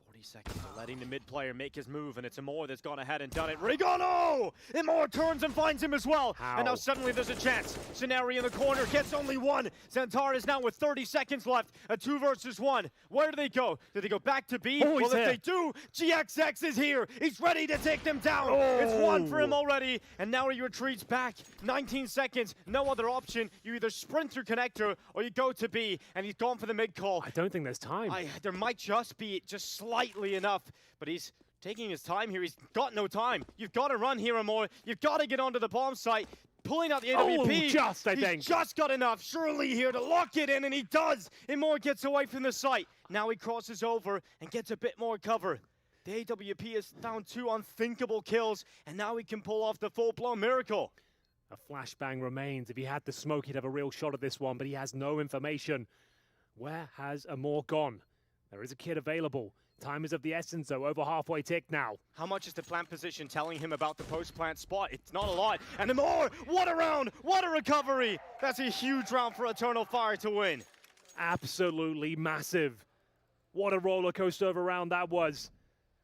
40 seconds, they're letting the mid player make his move, and it's Amor that's gone ahead and done it. Rigano! Amor turns and finds him as well. How? And now suddenly there's a chance. Scenario in the corner gets only one. Centaur is now with 30 seconds left. A 2 versus 1. Where do they go? Do they go back to B? Oh, well, if they do, GXX is here. He's ready to take them down. Oh. It's 1 for him already, and now he retreats back. 19 seconds, no other option. You either sprint through connector or you go to B, and he's gone for the mid call. I don't think there's time. There might just be just slightly enough, but he's taking his time here. He's got no time. You've got to run here, Amor. You've got to get onto the bomb site. pulling out the AWP. He's just got enough, surely here to lock it in, and he does. Imor gets away from the site. Now he crosses over and gets a bit more cover. The AWP has found 2 unthinkable kills, and now he can pull off the full-blown miracle. A flashbang remains. If he had the smoke, he'd have a real shot at this one, but he has no information. Where has Amor gone? There is a kid available. Time is of the essence, though. Over halfway tick now. How much is the plant position telling him about the post-plant spot? It's not a lot. And Amor, what a round! What a recovery! That's a huge round for Eternal Fire to win. Absolutely massive. What a roller coaster of a round that was.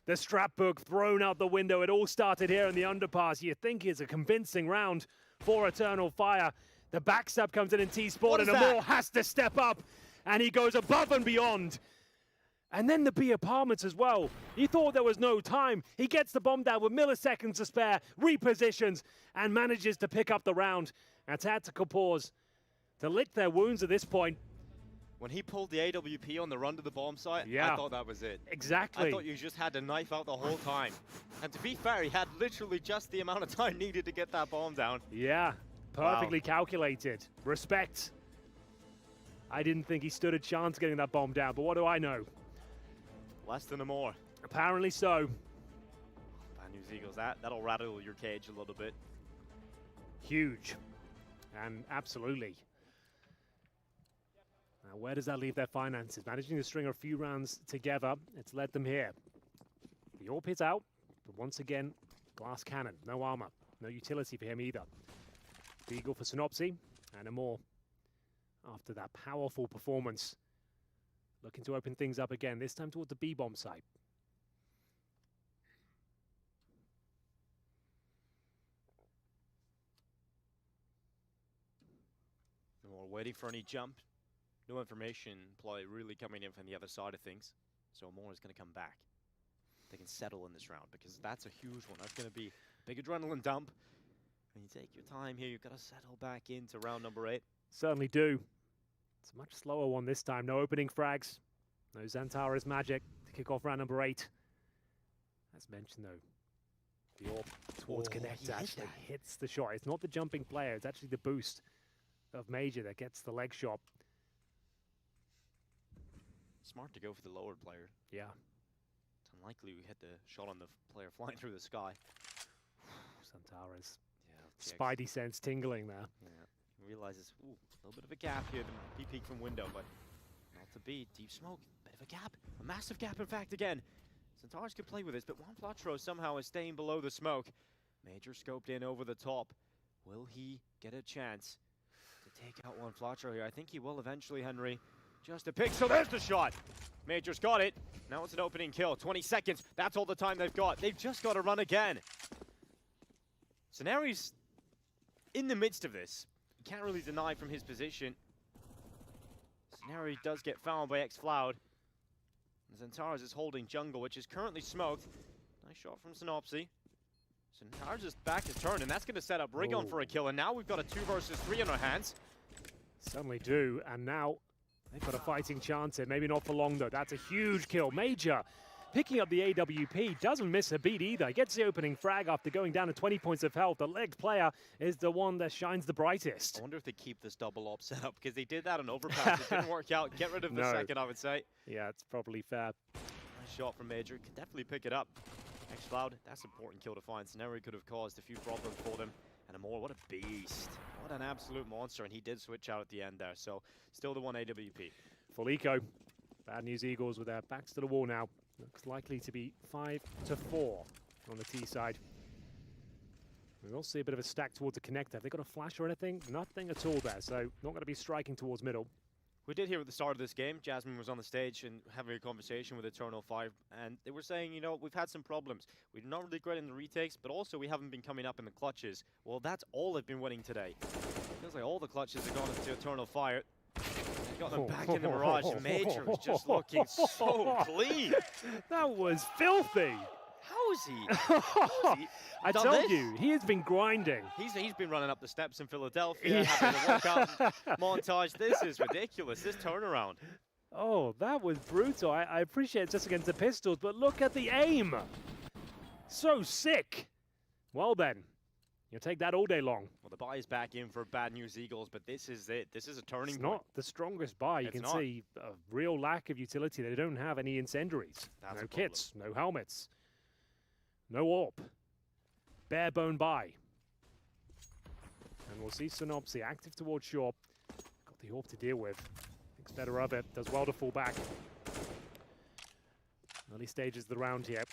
The strap book thrown out the window. It all started here in the underpass. You think it's a convincing round for Eternal Fire. The backstab comes in T-Sport, and Amor has to step up, and he goes above and beyond. And then the B apartments as well. He thought there was no time. He gets the bomb down with milliseconds to spare, repositions, and manages to pick up the round. A tactical pause to lick their wounds at this point. When he pulled the AWP on the run to the bomb site, yeah, I thought that was it. Exactly. I thought you just had to knife out the whole time. And to be fair, he had literally just the amount of time needed to get that bomb down. Yeah, perfectly calculated. Respect. I didn't think he stood a chance getting that bomb down, but what do I know? Less than a more. Apparently so. Bad news, Eagles. That'll rattle your cage a little bit. Huge. And absolutely. Now, where does that leave their finances? Managing to string a few rounds together, it's led them here. The AWP is out, but once again, glass cannon, no armor, no utility for him either. Beagle for Synopsy, and Amor after that powerful performance. Looking to open things up again, this time towards the B-bomb site. We're waiting for any jump. No information play really coming in from the other side of things. So Amor is going to come back. They can settle in this round because that's a huge one. That's going to be a big adrenaline dump. And you take your time here. You've got to settle back into round number 8. Certainly do. It's a much slower one this time. No opening frags. No Xantara's magic to kick off round number 8. As mentioned, though, the AWP towards Connect actually hits the shot. It's not the jumping player. It's actually the boost of Major that gets the leg shot. Smart to go for the lower player. Yeah. It's unlikely we hit the shot on the player flying through the sky. Xantara's spidey sense tingling there. Yeah. He realizes, ooh, a little bit of a gap here. There might be peek from window, but not to be. Deep smoke, bit of a gap. A massive gap, in fact, again. Xantara's could play with this, but Juan Flatro somehow is staying below the smoke. Major scoped in over the top. Will he get a chance to take out Juan Flatro here? I think he will eventually, Henry. Just a pick, so there's the shot. Major's got it. Now it's an opening kill. 20 seconds. That's all the time they've got. They've just got to run again. Scenario's in the midst of this. You can't really deny from his position. Scenario does get found by X-Floud. Xantara's is holding jungle, which is currently smoked. Nice shot from Synopsy. Xantara's back is turned, and that's going to set up Rigon for a kill. And now we've got a 2 versus 3 on our hands. Certainly do, and now they've got a fighting chance here. Maybe not for long, though. That's a huge kill. Major picking up the AWP. Doesn't miss a beat either. Gets the opening frag after going down to 20 points of health. The legged player is the one that shines the brightest. I wonder if they keep this double op set up, because they did that on overpass. It didn't work out. Get rid of the second, I would say. Yeah, it's probably fair. Nice shot from Major. Could definitely pick it up. X-Cloud, that's an important kill to find. Scenario could have caused a few problems for them. And Amor, what a beast. What an absolute monster. And he did switch out at the end there. So still the 1 AWP. Full eco. Bad news Eagles with their backs to the wall now. Looks likely to be 5-4 on the T side. We will see a bit of a stack towards the connector. Have they got a flash or anything? Nothing at all there, so not going to be striking towards middle. We did hear at the start of this game, Jasmine was on the stage and having a conversation with Eternal Fire, and they were saying, you know, we've had some problems. We're not really great in the retakes, but also we haven't been coming up in the clutches. Well, that's all they've been winning today. Feels like all the clutches have gone into Eternal Fire. Got them back in the Mirage. Major was just looking so clean. That was filthy. How is he? I told you, he has been grinding. He's been running up the steps in Philadelphia, having a workout montage. This is ridiculous, this turnaround. Oh, that was brutal. I appreciate it just against the pistols, but look at the aim. So sick. Well then, You'll take that all day long. Well, the buy is back in for Bad News Eagles, but this is it. This is a turning It's point. not the strongest buy. You can see a real lack of utility. They don't have any incendiaries. That's no a kits, no helmets, no AWP. Bare bone buy. And we'll see Synopsy active towards short. Got the AWP to deal with. Thinks better of it. Does well to fall back. Early stages of the round here.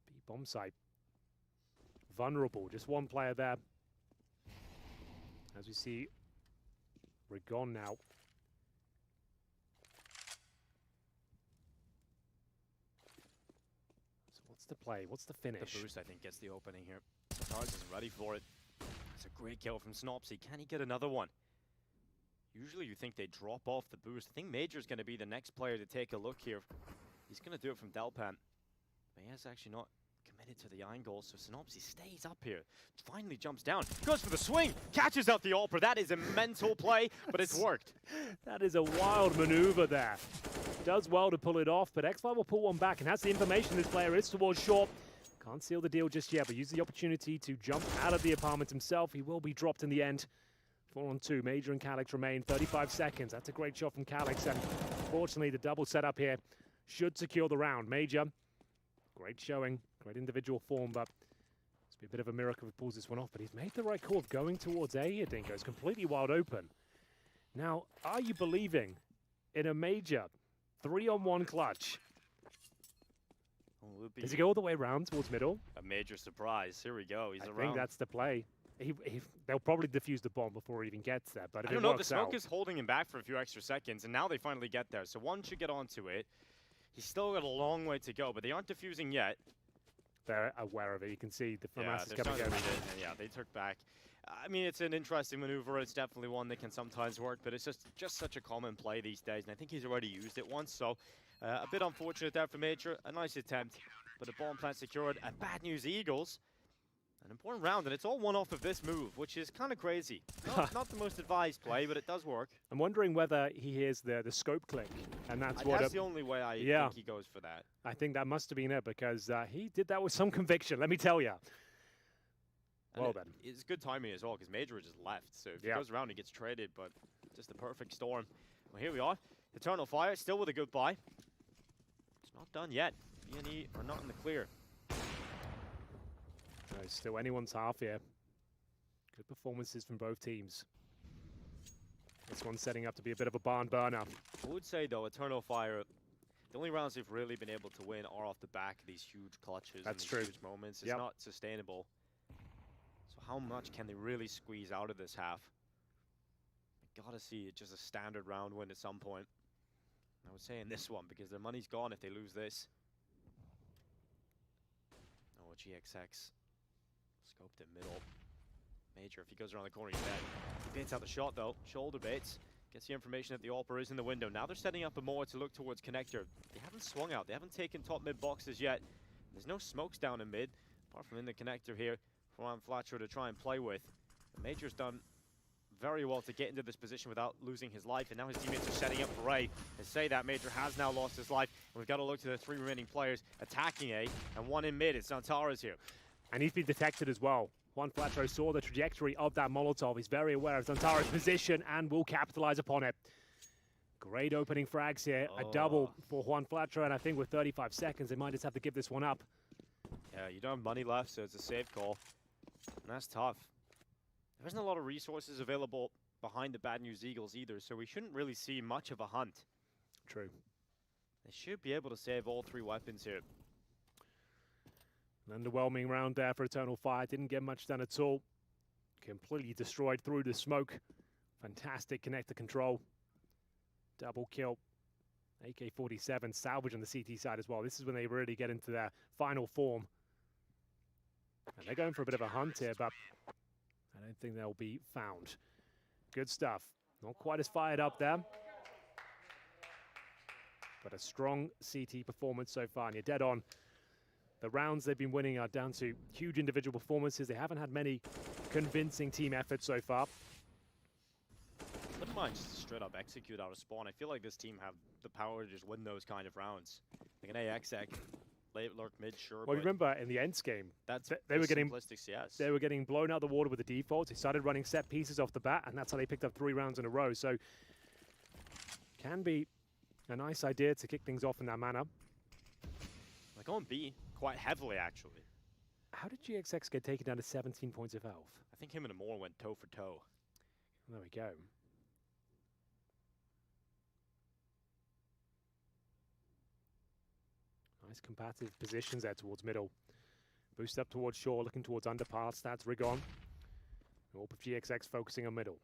B bomb site. Vulnerable. Just one player there. As we see, Rigon now. So what's the play? What's the finish? The boost, I think, gets the opening here. Stars isn't ready for it. It's a great kill from Synopsy. Can he get another one? Usually you think they drop off the boost. I think Major's going to be the next player to take a look here. He's going to do it from Delpan. But he has actually not committed to the angle, so Synopsy stays up here. Finally jumps down, goes for the swing, catches out the AWPer. That is a mental play, but it's worked. That is a wild maneuver there. Does well to pull it off, but X5 will pull one back and has the information this player is towards short. Can't seal the deal just yet, but use the opportunity to jump out of the apartment himself. He will be dropped in the end. 4-on-2, Major and Calyx remain. 35 seconds. That's a great shot from Calyx, and fortunately the double setup here should secure the round. Major, great showing, great individual form, but it's be a bit of a miracle if he pulls this one off. But he's made the right call of going towards A here, Dingo. It's completely wide open. Now, are you believing in a Major 3-on-1 clutch? Well, does he go all the way around towards middle? A major surprise. Here we go. He's I around. think that's the play. They'll probably defuse the bomb before he even gets there. But if I don't it know. The works smoke out, is holding him back for a few extra seconds, and now they finally get there. So one should get onto it. He's still got a long way to go, but they aren't defusing yet. they're aware of it. You can see the FAMAS is they're coming starting in. to read it, and yeah, they took back. I mean, it's an interesting maneuver. It's definitely one that can sometimes work, but it's just such a common play these days, and I think he's already used it once. So a bit unfortunate there for Major. A nice attempt, but a bomb plant secured. A Bad News Eagles. An important round, and it's all one off of this move, which is kind of crazy. Not the most advised play, but it does work. I'm wondering whether he hears the scope click, and that's what. That's the only way I think he goes for that. I think that must have been it, because he did that with some conviction, let me tell you. Well then. It's good timing as well, because Major just left, so if he goes around, he gets traded, but just the perfect storm. Well, here we are. Eternal Fire, still with a good buy. It's not done yet. B&E are not in the clear. No, still anyone's half here. Good performances from both teams. This one's setting up to be a bit of a barn burner. I would say, though, Eternal Fire, the only rounds they've really been able to win are off the back of these huge clutches and these huge moments. It's not sustainable. So how much can they really squeeze out of this half? I gotta see it just a standard round win at some point. I would say in this one, because their money's gone if they lose this. Oh, GXX. Scoped it middle. Major, if he goes around the corner, he's dead. He baits out the shot, though. Shoulder baits. Gets the information that the AWPer is in the window. Now they're setting up a more to look towards connector. They haven't swung out. They haven't taken top mid boxes yet. There's no smokes down in mid, apart from in the connector here for Juan Flatcher to try and play with. The Major's done very well to get into this position without losing his life, and now his teammates are setting up for A. They say that Major has now lost his life, and we've got to look to the 3 remaining players attacking A, and 1 in mid. It's Zantara's here. And he's been detected as well. Juan Flatro saw the trajectory of that Molotov. He's very aware of Zantara's position and will capitalize upon it. Great opening frags here. A double for Juan Flatro, and I think with 35 seconds, they might just have to give this one up. Yeah, you don't have money left, so it's a safe call. And that's tough. There isn't a lot of resources available behind the Bad News Eagles either, so we shouldn't really see much of a hunt. True. They should be able to save all 3 weapons here. An underwhelming round there for Eternal Fire. Didn't get much done at all. Completely destroyed through the smoke. Fantastic connector control. Double kill. AK-47 salvage on the CT side as well. This is when they really get into their final form. And they're going for a bit of a hunt here, but I don't think they'll be found. Good stuff. Not quite as fired up there, but a strong CT performance so far, and you're dead on. The rounds they've been winning are down to huge individual performances. They haven't had many convincing team efforts so far. Wouldn't mind just straight up execute out of spawn. I feel like this team have the power to just win those kind of rounds. Like an AXX late lurk mid, sure. Well, remember in the ENCE game, that's they were getting simplistic CS. They were getting blown out of the water with the defaults. They started running set pieces off the bat, and that's how they picked up 3 rounds in a row. So, can be a nice idea to kick things off in that manner. Like on B, quite heavily actually. How did GXX get taken down to 17 points of health? I think him and Amor went toe for toe. There we go. Nice competitive positions there towards middle. Boost up towards shore, looking towards underpass. That's Rigon. Orp of GXX focusing on middle.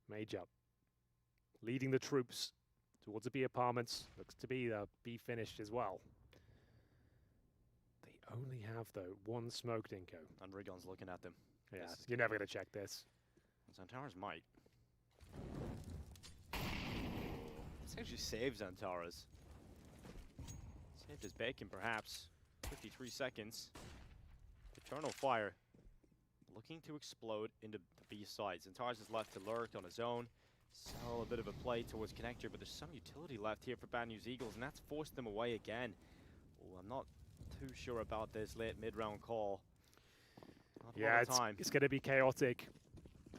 Mage up. Leading the troops towards the B apartments. Looks to be the B finished as well. They only have, though, 1 smoke, Dinko. And Rigon's looking at them. Yeah, you're never going to check this. Xantaras might. This actually saves Xantaras. Saved his bacon, perhaps. 53 seconds. Eternal Fire looking to explode into the B side. Xantaras is left to lurk on his own. Sell a bit of a play towards Connector, but there's some utility left here for Bad News Eagles, and that's forced them away again. Oh, I'm not too sure about this late mid-round call. Yeah, it's going to be chaotic.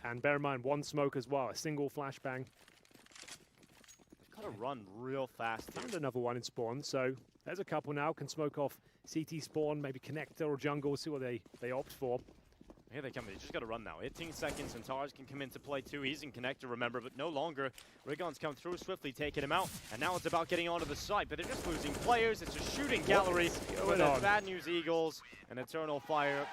And bear in mind, 1 smoke as well, a single flashbang. They've got to run real fast here. And another one in spawn, so there's a couple now. Can smoke off CT spawn, maybe Connector or jungle, see what they opt for. Here they come, they just got to run now. 18 seconds, and Tars can come into play too. He's in Connector, remember, but no longer. Rigon's come through swiftly, taking him out, and now it's about getting onto the site, but they're just losing players. It's a shooting gallery with Bad News Eagles and Eternal Fire.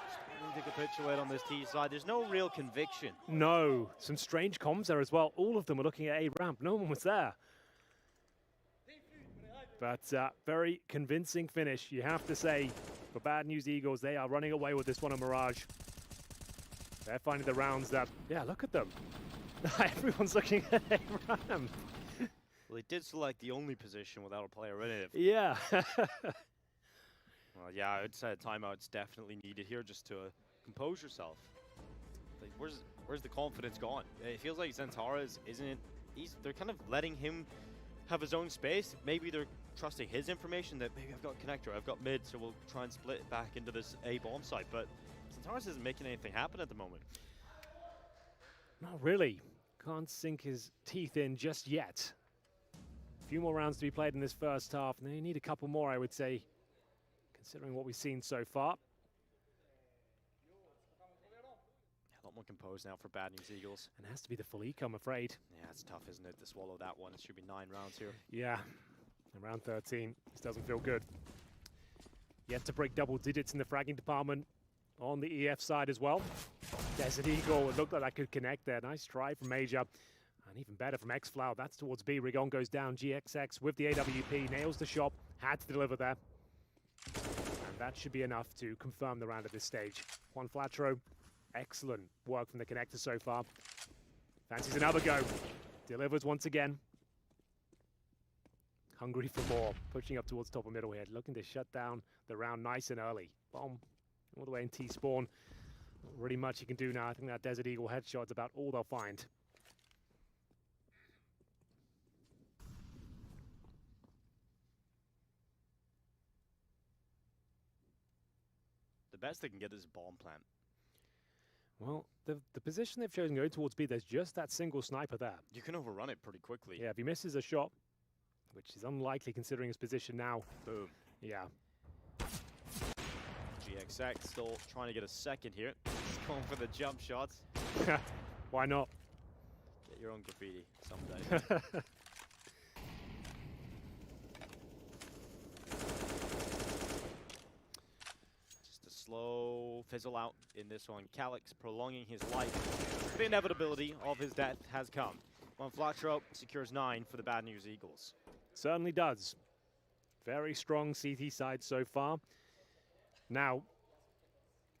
Need to capitulate on this T side. There's no real conviction. No, some strange comms there as well. All of them were looking at A ramp. No one was there. But very convincing finish, you have to say, for Bad News Eagles. They are running away with this one on Mirage. They're finding the rounds that, yeah, look at them. Everyone's looking at A ramp. Well, they did select the only position without a player in it. Yeah. Well, yeah, I'd say a timeout's definitely needed here just to compose yourself. Like, where's the confidence gone? It feels like Xantaras they're kind of letting him have his own space. Maybe they're trusting his information that maybe I've got Connector, I've got mid, so we'll try and split it back into this A bomb site. But Xantaras isn't making anything happen at the moment. Not really. Can't sink his teeth in just yet. A few more rounds to be played in this first half, and they need a couple more, I would say, considering what we've seen so far. A lot more composed now for Bad News Eagles. And it has to be the full eco, I'm afraid. Yeah, it's tough, isn't it, to swallow that one. It should be 9 rounds here. Yeah, around 13. This doesn't feel good. Yet to break double digits in the fragging department on the EF side as well. Desert Eagle, it looked like that could connect there. Nice try from Major. And even better from X-Flower. That's towards B. Rigon goes down. GXX with the AWP, nails the shot. Had to deliver there. And that should be enough to confirm the round at this stage. Juan Flatro, excellent work from the connector so far. Fancies another go. Delivers once again. Hungry for more. Pushing up towards top of middle here. Looking to shut down the round nice and early. Bomb all the way in T-spawn. Not really much you can do now. I think that Desert Eagle headshot's about all they'll find. The best they can get is a bomb plant. Well, the position they've chosen going towards B, there's just that single sniper there. You can overrun it pretty quickly. Yeah, if he misses a shot, which is unlikely considering his position now. Boom. Yeah. GXX still trying to get a second here. He's going for the jump shots. Why not? Get your own graffiti someday. Slow fizzle out in this one. Calyx prolonging his life. The inevitability of his death has come. Juan Flatro secures 9 for the Bad News Eagles. Certainly does. Very strong CT side so far. Now,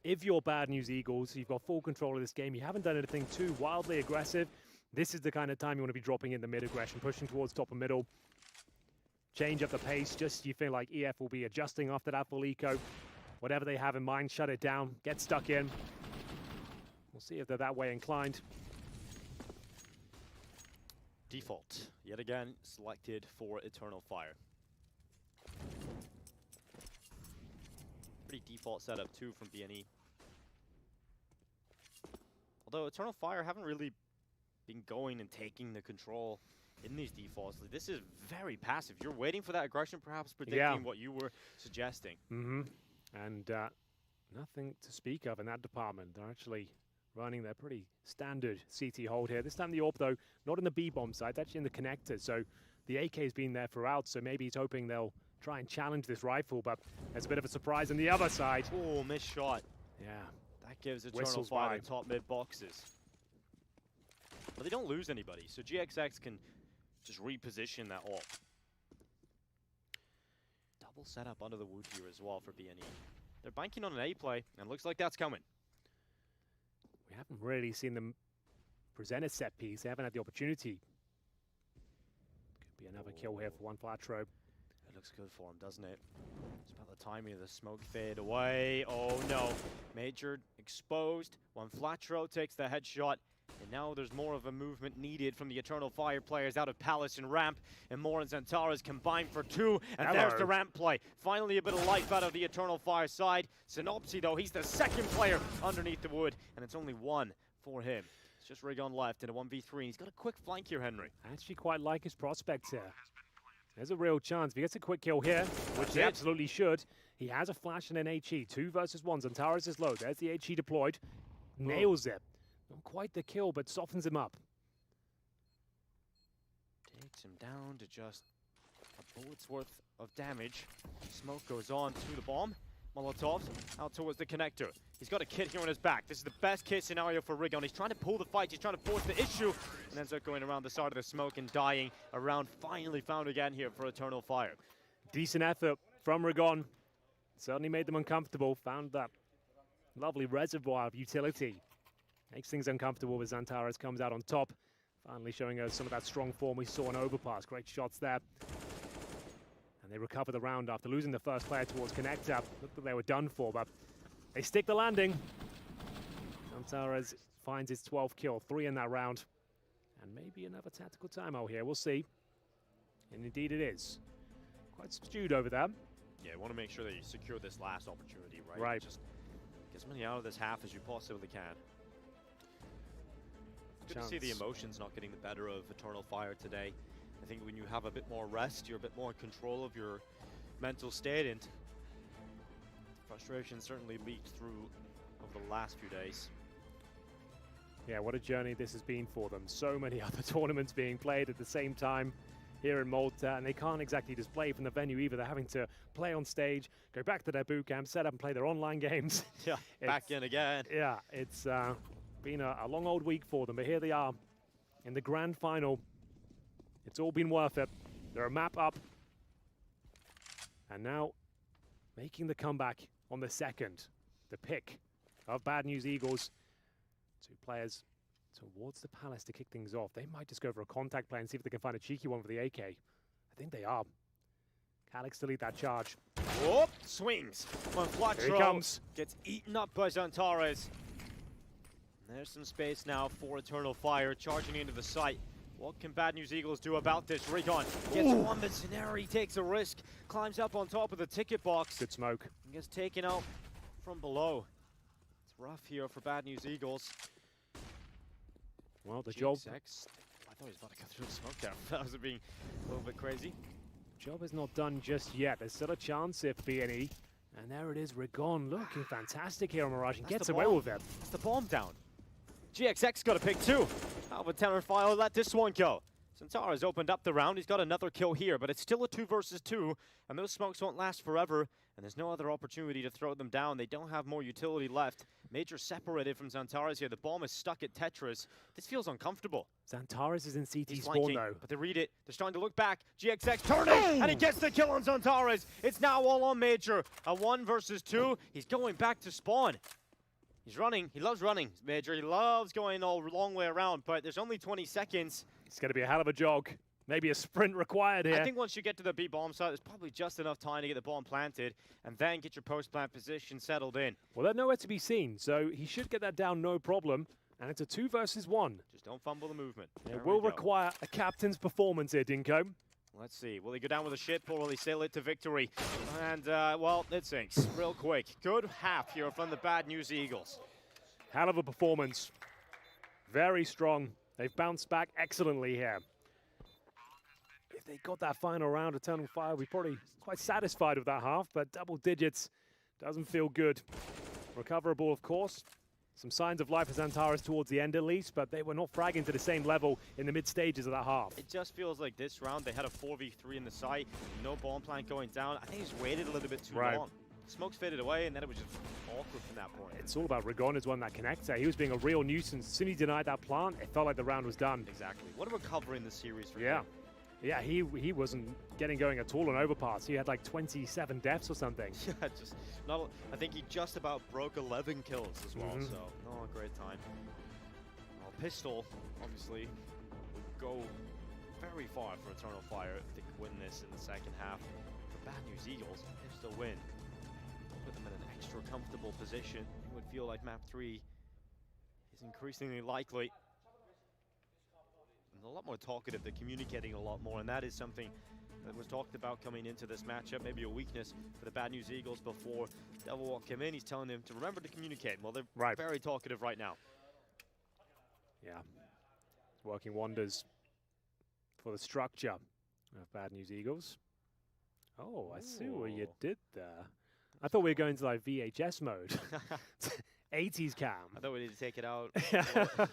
if you're Bad News Eagles, you've got full control of this game, you haven't done anything too wildly aggressive, this is the kind of time you want to be dropping in the mid-aggression, pushing towards top and middle. Change up the pace, just you feel like EF will be adjusting after that full eco. Whatever they have in mind, shut it down, get stuck in. We'll see if they're that way inclined. Default, yet again, selected for Eternal Fire. Pretty default setup too from BNE. Although Eternal Fire haven't really been going and taking the control in these defaults. This is very passive. You're waiting for that aggression, perhaps predicting what you were suggesting. And nothing to speak of in that department. They're actually running their pretty standard CT hold here. This time the AWP, though, not in the B-bomb side, it's actually in the connector. So the AK's been there throughout, so maybe he's hoping they'll try and challenge this rifle, but there's a bit of a surprise on the other side. Oh, missed shot. Yeah. That gives Eternal Fire the top mid boxes. But they don't lose anybody, so GXX can just reposition that AWP. Double setup under the wood here as well for BNE. They're banking on an A play, and looks like that's coming. We haven't really seen them present a set piece. They haven't had the opportunity. Could be another kill here for one Flatro. It looks good for him, doesn't it? It's about the timing of the smoke fade away. Oh no, Major exposed. One Flatro takes the headshot. And now there's more of a movement needed from the Eternal Fire players out of Palace and Ramp. And Moore and Zantaras combined for 2. And there's the Ramp play. Finally a bit of life out of the Eternal Fire side. Synopsy, though, he's the second player underneath the wood. And it's only 1 for him. It's just Rigon left in a 1v3. And he's got a quick flank here, Henry. I actually quite like his prospects here. There's a real chance. If he gets a quick kill here, which he absolutely should, he has a flash and an HE. 2 versus 1. Zantaras is low. There's the HE deployed. Nails it. Not quite the kill, but softens him up. Takes him down to just a bullet's worth of damage. Smoke goes on to the bomb. Molotovs out towards the connector. He's got a kit here on his back. This is the best case scenario for Rigon. He's trying to pull the fight. He's trying to force the issue. And ends up going around the side of the smoke and dying. A round finally found again here for Eternal Fire. Decent effort from Rigon. Certainly made them uncomfortable. Found that lovely reservoir of utility. Makes things uncomfortable with Zantaras, comes out on top. Finally showing us some of that strong form we saw in Overpass. Great shots there. And they recover the round after losing the first player towards connector. Looked like they were done for, but they stick the landing. Zantaras finds his 12th kill, 3 in that round. And maybe another tactical timeout here, we'll see. And indeed it is. Quite subdued over there. Yeah, you want to make sure that you secure this last opportunity, right? Right. Just get as many out of this half as you possibly can. Good to see the emotions not getting the better of Eternal Fire today. I think when you have a bit more rest, you're a bit more in control of your mental state, and frustration certainly leaked through over the last few days. Yeah, what a journey this has been for them. So many other tournaments being played at the same time here in Malta, and they can't exactly just play from the venue either. They're having to play on stage, go back to their boot camp, set up and play their online games. Yeah, back in again. Yeah, it's been a long old week for them, but here they are in the grand final. It's all been worth it. They're a map up. And now making the comeback on the second. The pick of Bad News Eagles. 2 players towards the Palace to kick things off. They might just go for a contact play and see if they can find a cheeky one for the AK. I think they are. Calyx to lead that charge. Whoop! Swings. When Here he comes. Gets eaten up by Zantaras. There's some space now for Eternal Fire charging into the site. What can Bad News Eagles do about this? Rigon gets one, but Scenari takes a risk, climbs up on top of the ticket box. Good smoke. And gets taken out from below. It's rough here for Bad News Eagles. Well, the job... I thought he was about to cut through the smoke there. That was being a little bit crazy. Job is not done just yet. There's still a chance if BNE. And there it is, Rigon looking fantastic here on Mirage and gets away with it. That's the bomb down. GXX got a pick too. How would Eternal Fire let this one go? Zantaras opened up the round. He's got another kill here, but it's still a 2 versus 2, and those smokes won't last forever, and there's no other opportunity to throw them down. They don't have more utility left. Major separated from Zantaras here. The bomb is stuck at Tetris. This feels uncomfortable. Zantaras is in CT spawn though. But they read it. They're starting to look back. GXX turning, and he gets the kill on Zantaras. It's now all on Major. A 1 versus 2. He's going back to spawn. He's running. He loves running, Major. He loves going all long way around, but there's only 20 seconds. It's going to be a hell of a jog. Maybe a sprint required here. I think once you get to the B bomb site, there's probably just enough time to get the bomb planted and then get your post-plant position settled in. Well, they're nowhere to be seen, so he should get that down no problem. And it's a 2 versus 1. Just don't fumble the movement. It will require a captain's performance here, Dinko. Let's see. Will he go down with a ship or will he sail it to victory? And, well, it's ENCE. Real quick. Good half here from the Bad News Eagles. Hell of a performance. Very strong. They've bounced back excellently here. If they got that final round, Eternal Fire, we're probably quite satisfied with that half, but double digits doesn't feel good. Recoverable, of course. Some signs of life as Antares towards the end at least, but they were not fragging to the same level in the mid stages of that half. It just feels like this round they had a 4v3 in the site, no bomb plant going down. I think he's waited a little bit too long. Smokes faded away, and then it was just awkward from that point. It's all about Rigon as one that connector. He was being a real nuisance. As soon as he denied that plant, it felt like the round was done. Exactly. What a recovery in the series for him. Yeah, he wasn't getting going at all on overpass. He had like 27 deaths or something. Yeah, just not. I think he just about broke 11 kills as well. So, a great time. Well, Pistol obviously would go very far for Eternal Fire if they could win this in the second half. For Bad News Eagles, Pistol win. Put them in an extra comfortable position. It would feel like map 3 is increasingly likely. A lot more talkative, they're communicating a lot more, and that is something that was talked about coming into this matchup, maybe a weakness for the Bad News Eagles before Devilwalk came in. He's telling them to remember to communicate. Well, they're very talkative right now. Yeah, it's working wonders for the structure of Bad News Eagles. Oh, I see what you did there. I thought we were going to like VHS mode. 80s cam. I thought we needed to take it out,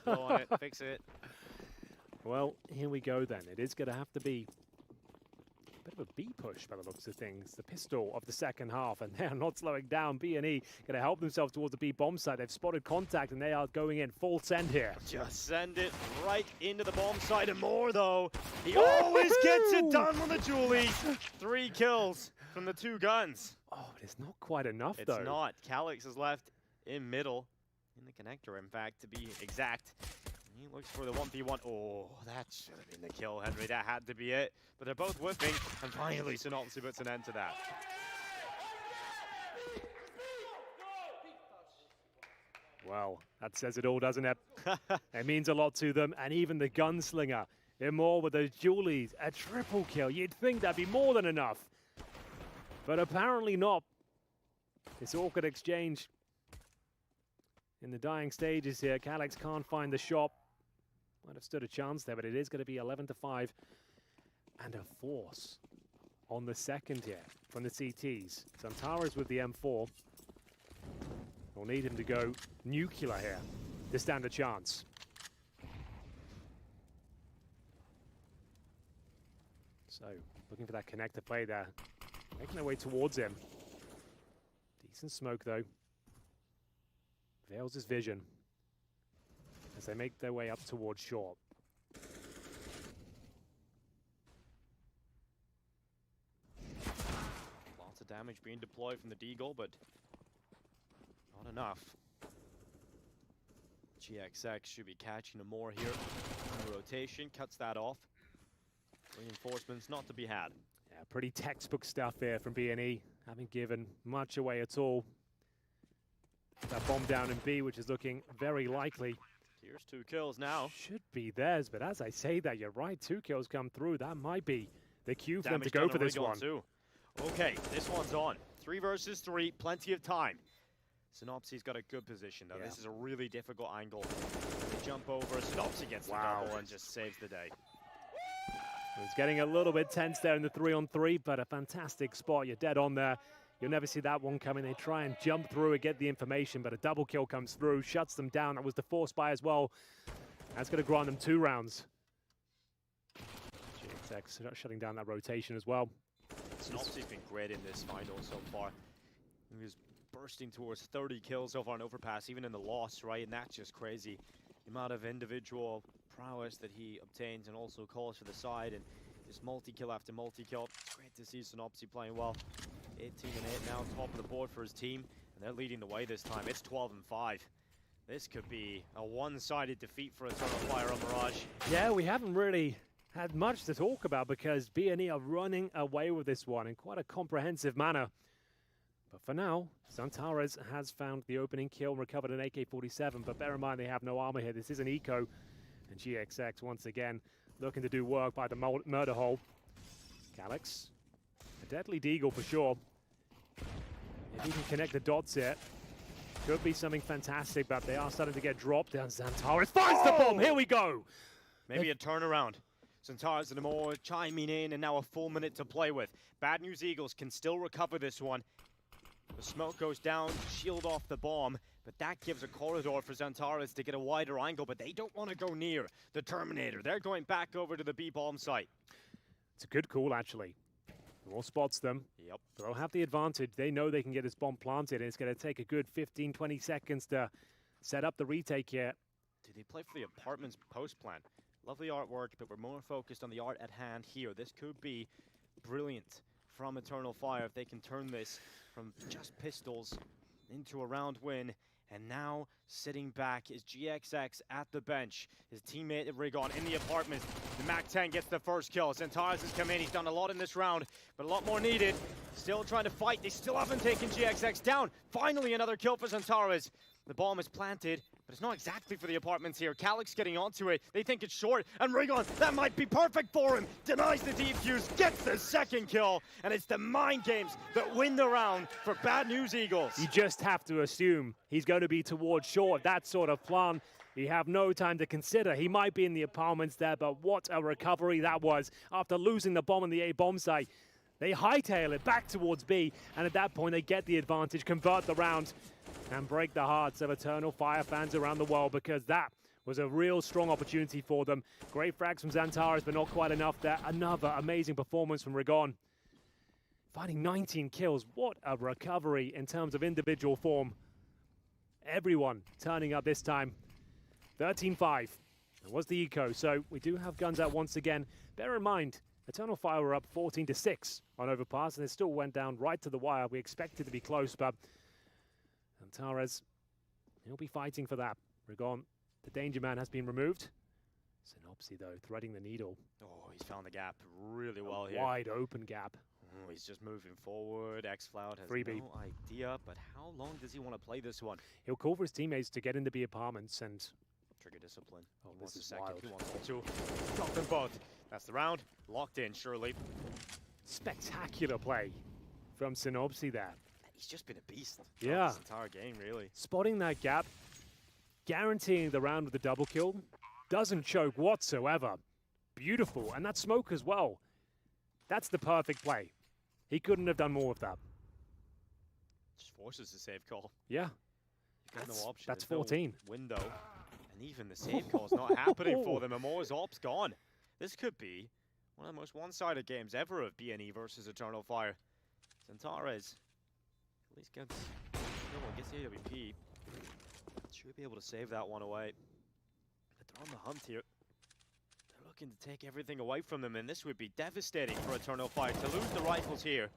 blow on it, fix it. Well, here we go then. It is going to have to be a bit of a B push by the looks of things. The Pistol of the second half, and they are not slowing down. B&E going to help themselves towards the B bomb site. They've spotted contact, and they are going in full send here. Just send it right into the bomb site and more, though. He always gets it done on the Julie. 3 kills from the 2 guns. Oh, but it's not quite enough, though. It's not. Calyx is left in middle, in the connector, in fact, to be exact. He looks for the 1v1. Oh, that should have been the kill, Henry. That had to be it. But they're both whipping, and finally Synopsy puts an end to that. Well, that says it all, doesn't it? It means a lot to them, and even the gunslinger. Immortal with those Julies, a triple kill. You'd think that'd be more than enough. But apparently not. This awkward exchange in the dying stages here. Calyx can't find the shop. Might have stood a chance there, but it is going to be 11-5. And a force on the second here from the CTs. Santara's with the M4. We'll need him to go nuclear here to stand a chance. So, looking for that connector play there. Making their way towards him. Decent smoke, though. Veils his vision as they make their way up towards short. Lots of damage being deployed from the Deagle, but not enough. GXX should be catching a more here. The rotation cuts that off. Reinforcements not to be had. Yeah, pretty textbook stuff here from B&E. Haven't given much away at all. That bomb down in B, which is looking very likely. Here's 2 kills now. Should be theirs, but as I say that, you're right. 2 kills come through. That might be the cue for them to go for this one. Too. Okay, this one's on. 3 versus 3, plenty of time. Synopsy's got a good position, though. Yeah. This is a really difficult angle. They jump over, Synopsy gets the double and just saves the day. It's getting a little bit tense there in the 3-on-3, but a fantastic spot. You're dead on there. You'll never see that one coming. They try and jump through and get the information, but a double kill comes through, shuts them down. That was the force buy as well. That's going to grant them 2 rounds. GXX shutting down that rotation as well. Synopsy's been great in this final so far. He was bursting towards 30 kills so far on overpass, even in the loss, right? And that's just crazy. The amount of individual prowess that he obtains and also calls for the side, and just multi-kill after multi-kill. It's great to see Synopsy playing well. 18-8 now, top of the board for his team, and they're leading the way this time. It's 12-5. This could be a one-sided defeat for Eternal Fire on Mirage. Yeah, we haven't really had much to talk about because B&E are running away with this one in quite a comprehensive manner. But for now, Santares has found the opening kill and recovered an AK-47, but bear in mind they have no armor here. This is an eco, and GXX once again looking to do work by the murder hole. Calyx, a deadly deagle for sure. If he can connect the dots here, could be something fantastic, but they are starting to get dropped. And Xantares finds the bomb. Here we go. Maybe a turnaround. Xantares and Amor chiming in, and now a full minute to play with. Bad News Eagles can still recover this one. The smoke goes down to shield off the bomb, but that gives a corridor for Xantares to get a wider angle, but they don't want to go near the Terminator. They're going back over to the B bomb site. It's a good call, actually. Raw spots them. Yep. They'll have the advantage. They know they can get this bomb planted, and it's going to take a good 15, 20 seconds to set up the retake here. Do they play for the apartments post plan? Lovely artwork, but we're more focused on the art at hand here. This could be brilliant from Eternal Fire if they can turn this from just pistols into a round win. And now, sitting back, is GXX at the bench. His teammate Rigon in the apartments. The MAC-10 gets the first kill. Xantares has come in. He's done a lot in this round, but a lot more needed. Still trying to fight. They still haven't taken GXX down. Finally, another kill for Xantares. The bomb is planted, but it's not exactly for the apartments here. Calyx getting onto it. They think it's short, and Rigon, that might be perfect for him. Denies the defuse, gets the second kill, and it's the mind games that win the round for Bad News Eagles. You just have to assume he's going to be towards short. That sort of plan, you have no time to consider. He might be in the apartments there, but what a recovery that was after losing the bomb on the A bomb site. They hightail it back towards B, and at that point they get the advantage, convert the round, and break the hearts of Eternal Fire fans around the world, because that was a real strong opportunity for them. Great frags from Xantares, but not quite enough there. Another amazing performance from Rigon. Finding 19 kills, what a recovery in terms of individual form. Everyone turning up this time. 13-5. It was the eco, so we do have guns out once again. Bear in mind, Eternal Fire were up 14-6 on Overpass, and it still went down right to the wire. We expected to be close, but Xantares, he'll be fighting for that. Rigon, the danger man, has been removed. Synopsy, though, threading the needle. Oh, he's found the gap really well here. Wide open gap. Oh, he's just moving forward. X-Cloud has Freebie. no idea, but how long does he want to play this one? He'll call for his teammates to get into the apartments and... Trigger discipline. Oh, He wants this a is second. wild. He wants two. Got them both. That's the round. Locked in, surely. Spectacular play from Synopsy there. He's just been a beast. Yeah. This entire game, really. Spotting that gap, guaranteeing the round with the double kill, doesn't choke whatsoever. Beautiful, and that smoke as well. That's the perfect play. He couldn't have done more with that. Just forces a save call. Yeah. You've got no option. That's There's no 14. window. And even the save call's not happening for them. Amor's op's gone. This could be one of the most one-sided games ever of BNE versus Eternal Fire. Xantares at least gets the AWP. Should be able to save that one away. But they're on the hunt here. They're looking to take everything away from them, and this would be devastating for Eternal Fire to lose the rifles here.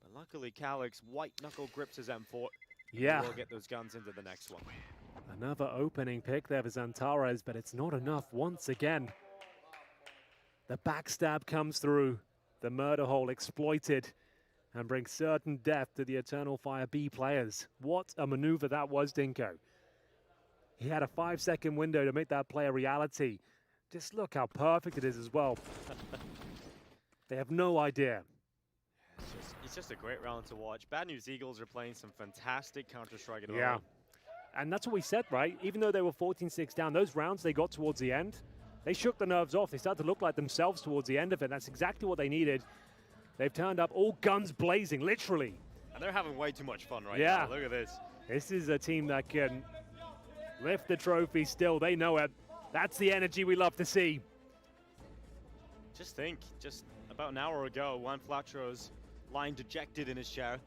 But luckily, Calyx white knuckle grips his M4. Yeah. We'll get those guns into the next one. Another opening pick there for Xantares, but it's not enough once again. The backstab comes through. The murder hole exploited and brings certain death to the Eternal Fire B players. What a maneuver that was, Dinko. He had a 5-second window to make that play a reality. Just look how perfect it is as well. They have no idea. It's just a great round to watch. Bad News Eagles are playing some fantastic Counter-Strike at the Yeah. moment. And that's what we said, right? Even though they were 14-6 down, those rounds they got towards the end, they shook the nerves off. They started to look like themselves towards the end of it. That's exactly what they needed. They've turned up all guns blazing, literally. And they're having way too much fun right Yeah. now. Look at this. This is a team that can lift the trophy still. They know it. That's the energy we love to see. Just think, just about an hour ago, Juan Flatro's lying dejected in his chair,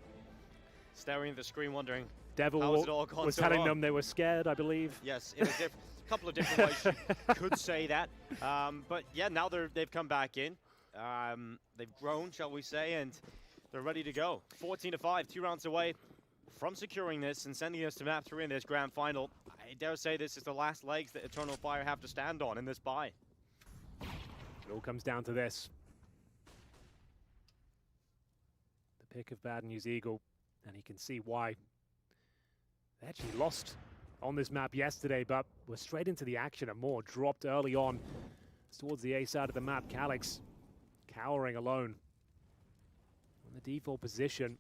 staring at the screen, wondering Devil how has it all gone was so telling wrong? them they were scared, I believe. Yes, in a couple of different ways you could say that. But yeah, now they've come back in. They've grown, shall we say, and they're ready to go. 14-5, 2 rounds away from securing this and sending us to map 3 in this grand final. I dare say this is the last legs that Eternal Fire have to stand on in this bye. It all comes down to this. The pick of Bad News Eagle, and you can see why. They actually lost on this map yesterday, but were straight into the action and more. Dropped early on towards the A side of the map. Calyx cowering alone in the default position.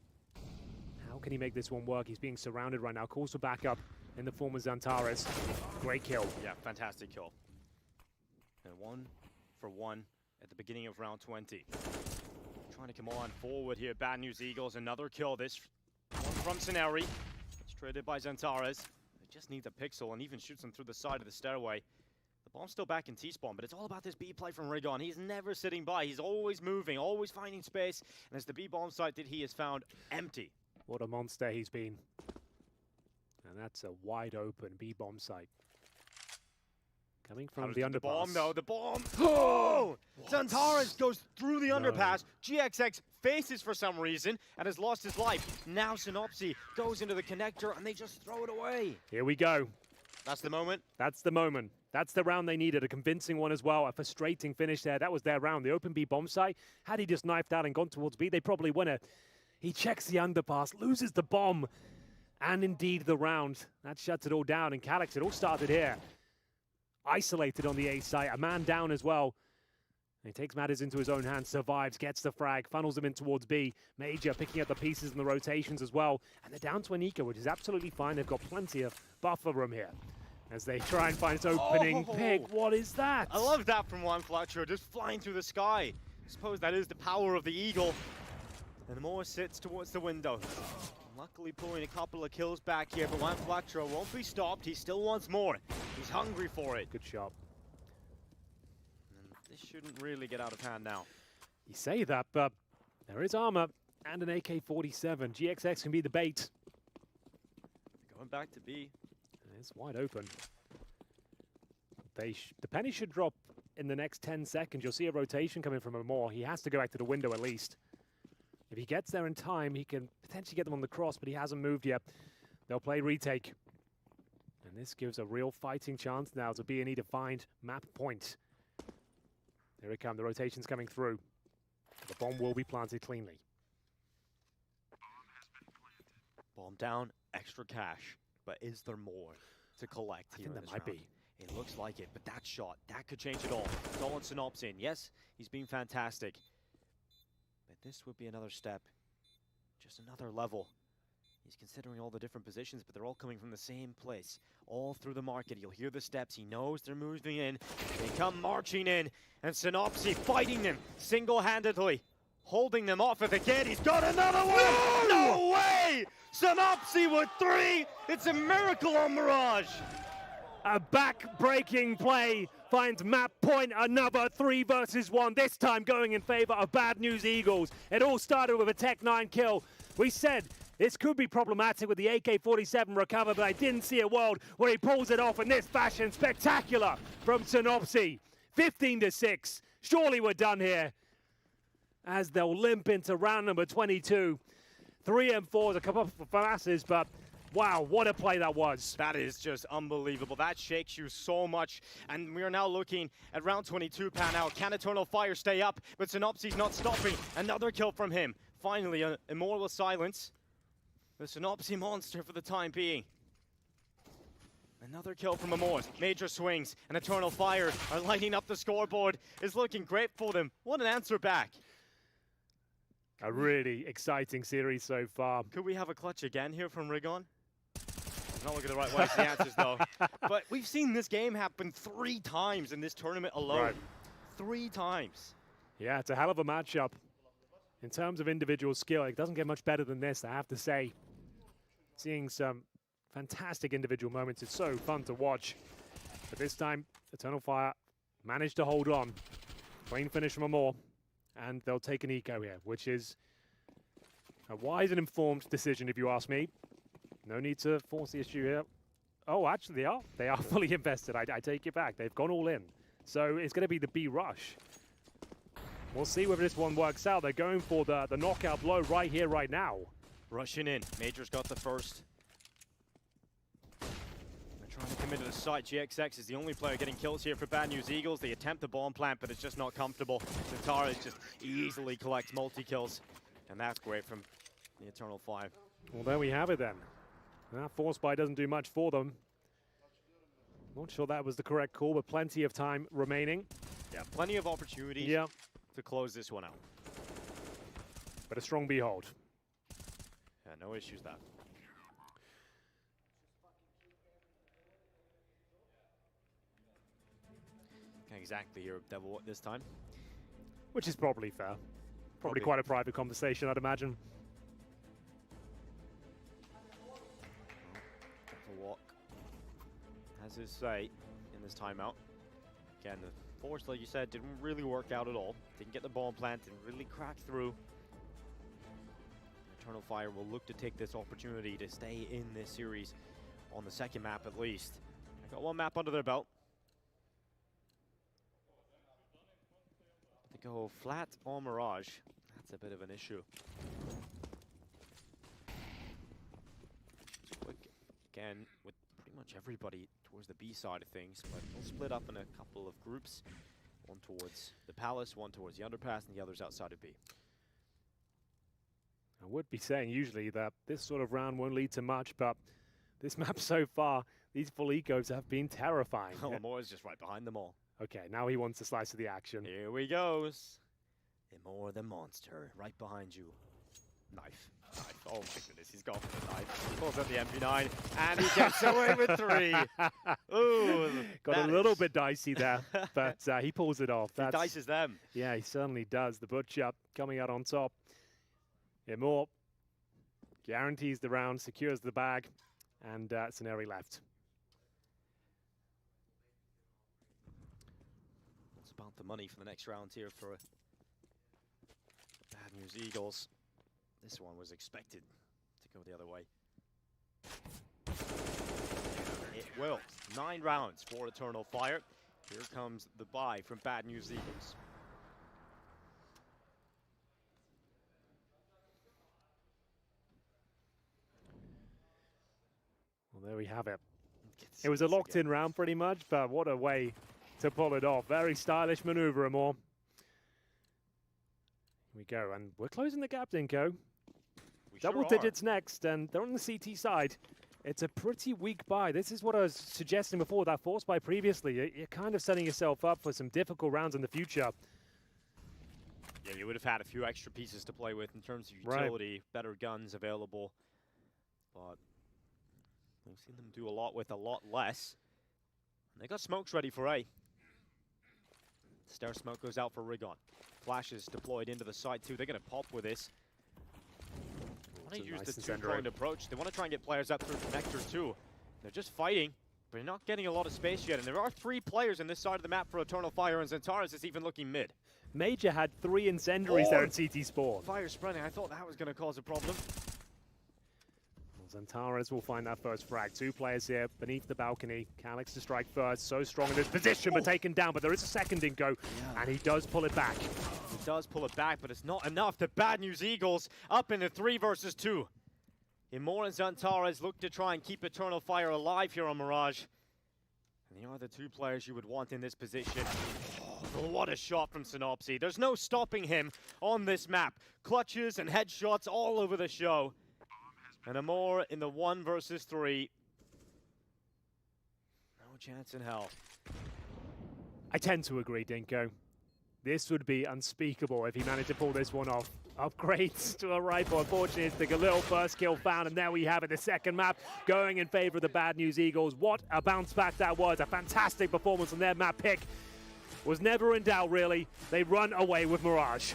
How can he make this one work? He's being surrounded right now. Calls for backup in the form of Xantares. Great kill. Yeah, fantastic kill. And 1 for 1 at the beginning of round 20. Trying to come on forward here. Bad News Eagles, another kill. This one from Scenari. It's traded by Xantares. It just needs a pixel and even shoots him through the side of the stairway. The bomb's still back in T-spawn, but it's all about this B play from Rigon. He's never sitting by. He's always moving, always finding space. And as the B bomb site that he has found empty. What a monster he's been. And that's a wide open B bomb site. Coming from the underpass. The bomb, though. The bomb. Oh! Xantares goes through the underpass. GXX faces for some reason and has lost his life. Now Synopsy goes into the connector and they just throw it away. Here we go. That's the moment. That's the moment. That's the round they needed. A convincing one as well. A frustrating finish there. That was their round. The open B bomb site. Had he just knifed out and gone towards B, they probably win it. He checks the underpass, loses the bomb, and indeed the round. That shuts it all down. And Calyx, it all started here. Isolated on the A site, a man down as well. And he takes matters into his own hands, survives, gets the frag, funnels him in towards B. Major picking up the pieces and the rotations as well. And they're down to an eco, which is absolutely fine. They've got plenty of buffer room here as they try and find its opening pick. What is that? I love that from OneFletcher, just flying through the sky. I suppose that is the power of the Eagle. And Moore sits towards the window. Luckily pulling a couple of kills back here, but OneFletcher won't be stopped. He still wants more. He's hungry for it. Good shot. And this shouldn't really get out of hand now. You say that, but there is armor and an AK-47. GXX can be the bait. Going back to B. It's wide open. The penny should drop in the next 10 seconds. You'll see a rotation coming from Amor. He has to go back to the window at least. If he gets there in time, he can potentially get them on the cross, but he hasn't moved yet. They'll play retake. And this gives a real fighting chance now to B&E to find map point. Here it comes. The rotation's coming through. The bomb will be planted cleanly. Bomb down, extra cash. But is there more to collect here? I think there might be. It looks like it, but that shot, that could change it all. It's all on Synopsin. Yes, he's been fantastic. But this would be another step. Just another level. He's considering all the different positions, but they're all coming from the same place. All through the market. You'll hear the steps. He knows they're moving in. They come marching in. And Synopsy fighting them single-handedly. Holding them off at the gate. He's got another one! No way! Synopsy with 3! It's a miracle on Mirage! A back-breaking play finds map point, another 3 versus 1, this time going in favor of Bad News Eagles. It all started with a Tech 9 kill. We said this could be problematic with the AK-47 recover, but I didn't see a world where he pulls it off in this fashion. Spectacular from Synopsy. 15-6. Surely we're done here, as they'll limp into round number 22. 3 and 4 is a couple of flashes, but wow, what a play that was. That is just unbelievable. That shakes you so much. And we are now looking at round 22 pan out. Can Eternal Fire stay up? But Synopsy's not stopping. Another kill from him. Finally, Immortal Silence. The Synopsy monster for the time being. Another kill from Amor. Major swings and Eternal Fire are lighting up the scoreboard. It's looking great for them. What an answer back. A really exciting series so far. Could we have a clutch again here from Rigon? Not looking the right way for the answers, though. But we've seen this game happen 3 times in this tournament alone. Right. 3 times. Yeah, it's a hell of a matchup. In terms of individual skill, it doesn't get much better than this, I have to say. Seeing some fantastic individual moments. It's so fun to watch. But this time, Eternal Fire managed to hold on. Clean finish from Amor. And they'll take an eco here, which is a wise and informed decision, if you ask me. No need to force the issue here. Oh, actually, they are. They are fully invested. I take it back. They've gone all in. So it's going to be the B rush. We'll see whether this one works out. They're going for the knockout blow right here, right now. Rushing in. Major's got the first. They're trying to come into the site. GXX is the only player getting kills here for Bad News Eagles. They attempt the bomb plant, but it's just not comfortable. Xantares just easily collects multi-kills. And that's great from the Eternal 5. Well, there we have it then. That force buy doesn't do much for them. Not sure that was the correct call, but plenty of time remaining. Yeah, plenty of opportunities. Yeah. to close this one out. But a strong behold. Yeah, no issues there. Can't exactly hear Devil this time. Which is probably fair. Probably quite a private conversation, I'd imagine. Walk has his say in this timeout. Again, the force, like you said, didn't really work out at all. Didn't get the bomb plant, didn't really crack through. Eternal Fire will look to take this opportunity to stay in this series on the second map at least. They got one map under their belt. They go flat on Mirage. That's a bit of an issue. Quick again with pretty much everybody towards the B side of things, but they'll split up in a couple of groups. One towards the Palace, one towards the Underpass, and the others outside of B. I would be saying usually that this sort of round won't lead to much, but this map so far, these full ecos have been terrifying. Lemore is just right behind them all. Okay, now he wants a slice of the action. Here we goes. Lemore the monster, right behind you. Knife. Oh my goodness, he's gone for the knife. He pulls out the MP9, and he gets away with 3. Ooh, got a little bit dicey there, but he pulls it off. He dices them. Yeah, he certainly does. The Butcher coming out on top. Lemore guarantees the round, secures the bag, and Scenery left. It's about the money for the next round here for Bad News Eagles. This one was expected to go the other way. It will. 9 rounds for Eternal Fire. Here comes the buy from Bad News Eagles. Well, there we have it. It was a locked-in round pretty much, but what a way to pull it off. Very stylish maneuver, Amor. Here we go, and we're closing the gap, Dinko. Double digits next, and they're on the CT side. It's a pretty weak buy. This is what I was suggesting before, that force buy previously. You're kind of setting yourself up for some difficult rounds in the future. Yeah, you would have had a few extra pieces to play with in terms of utility, better guns available. But we've seen them do a lot with a lot less. And they got smokes ready for A. Stair smoke goes out for Rigon. Flashes deployed into the side too. They're going to pop with this. They want to use the two-pronged approach. They want to try and get players up through connectors too. They're just fighting, but they're not getting a lot of space yet. And there are 3 players in this side of the map for Eternal Fire, and Zentaris is even looking mid. Major had 3 incendiaries there at CT Spawn. Fire spreading. I thought that was going to cause a problem. Well, Zentaris will find that first frag. 2 players here beneath the balcony. Calyx to strike first. So strong in this position, but taken down. But there is a second Dinko, and he does pull it back. He does pull it back, but it's not enough. The Bad News Eagles up in the 3 versus 2. Imor and Zentaris look to try and keep Eternal Fire alive here on Mirage. And they are the 2 players you would want in this position. Oh, what a shot from Synopsy. There's no stopping him on this map. Clutches and headshots all over the show. And Amor in the 1 versus 3. No chance in hell. I tend to agree, Dinko. This would be unspeakable if he managed to pull this one off. Upgrades to a rifle. Unfortunately, it's the little first kill found, and there we have it. The second map going in favor of the Bad News Eagles. What a bounce back that was. A fantastic performance on their map pick. Was never in doubt, really. They run away with Mirage.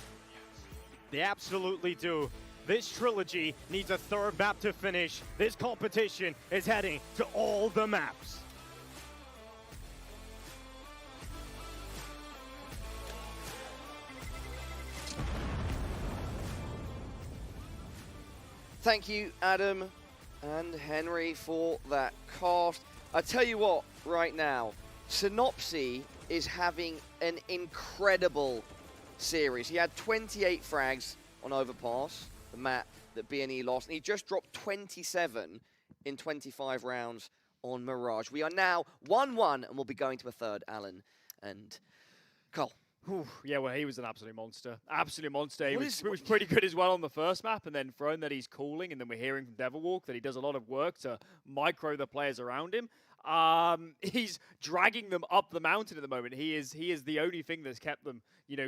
They absolutely do. This trilogy needs a 3rd map to finish. This competition is heading to all the maps. Thank you, Adam and Henry, for that cast. I tell you what, right now, Synopsy is having an incredible series. He had 28 frags on Overpass, the map that BNE lost, and he just dropped 27 in 25 rounds on Mirage. We are now 1-1, and we'll be going to a 3rd, Alan and Cole. Yeah, well, he was an absolute monster. Absolute monster. He was pretty good as well on the first map, and then thrown that he's cooling, and then we're hearing from Devilwalk that he does a lot of work to micro the players around him. he's dragging them up the mountain at the moment. He is the only thing that's kept them,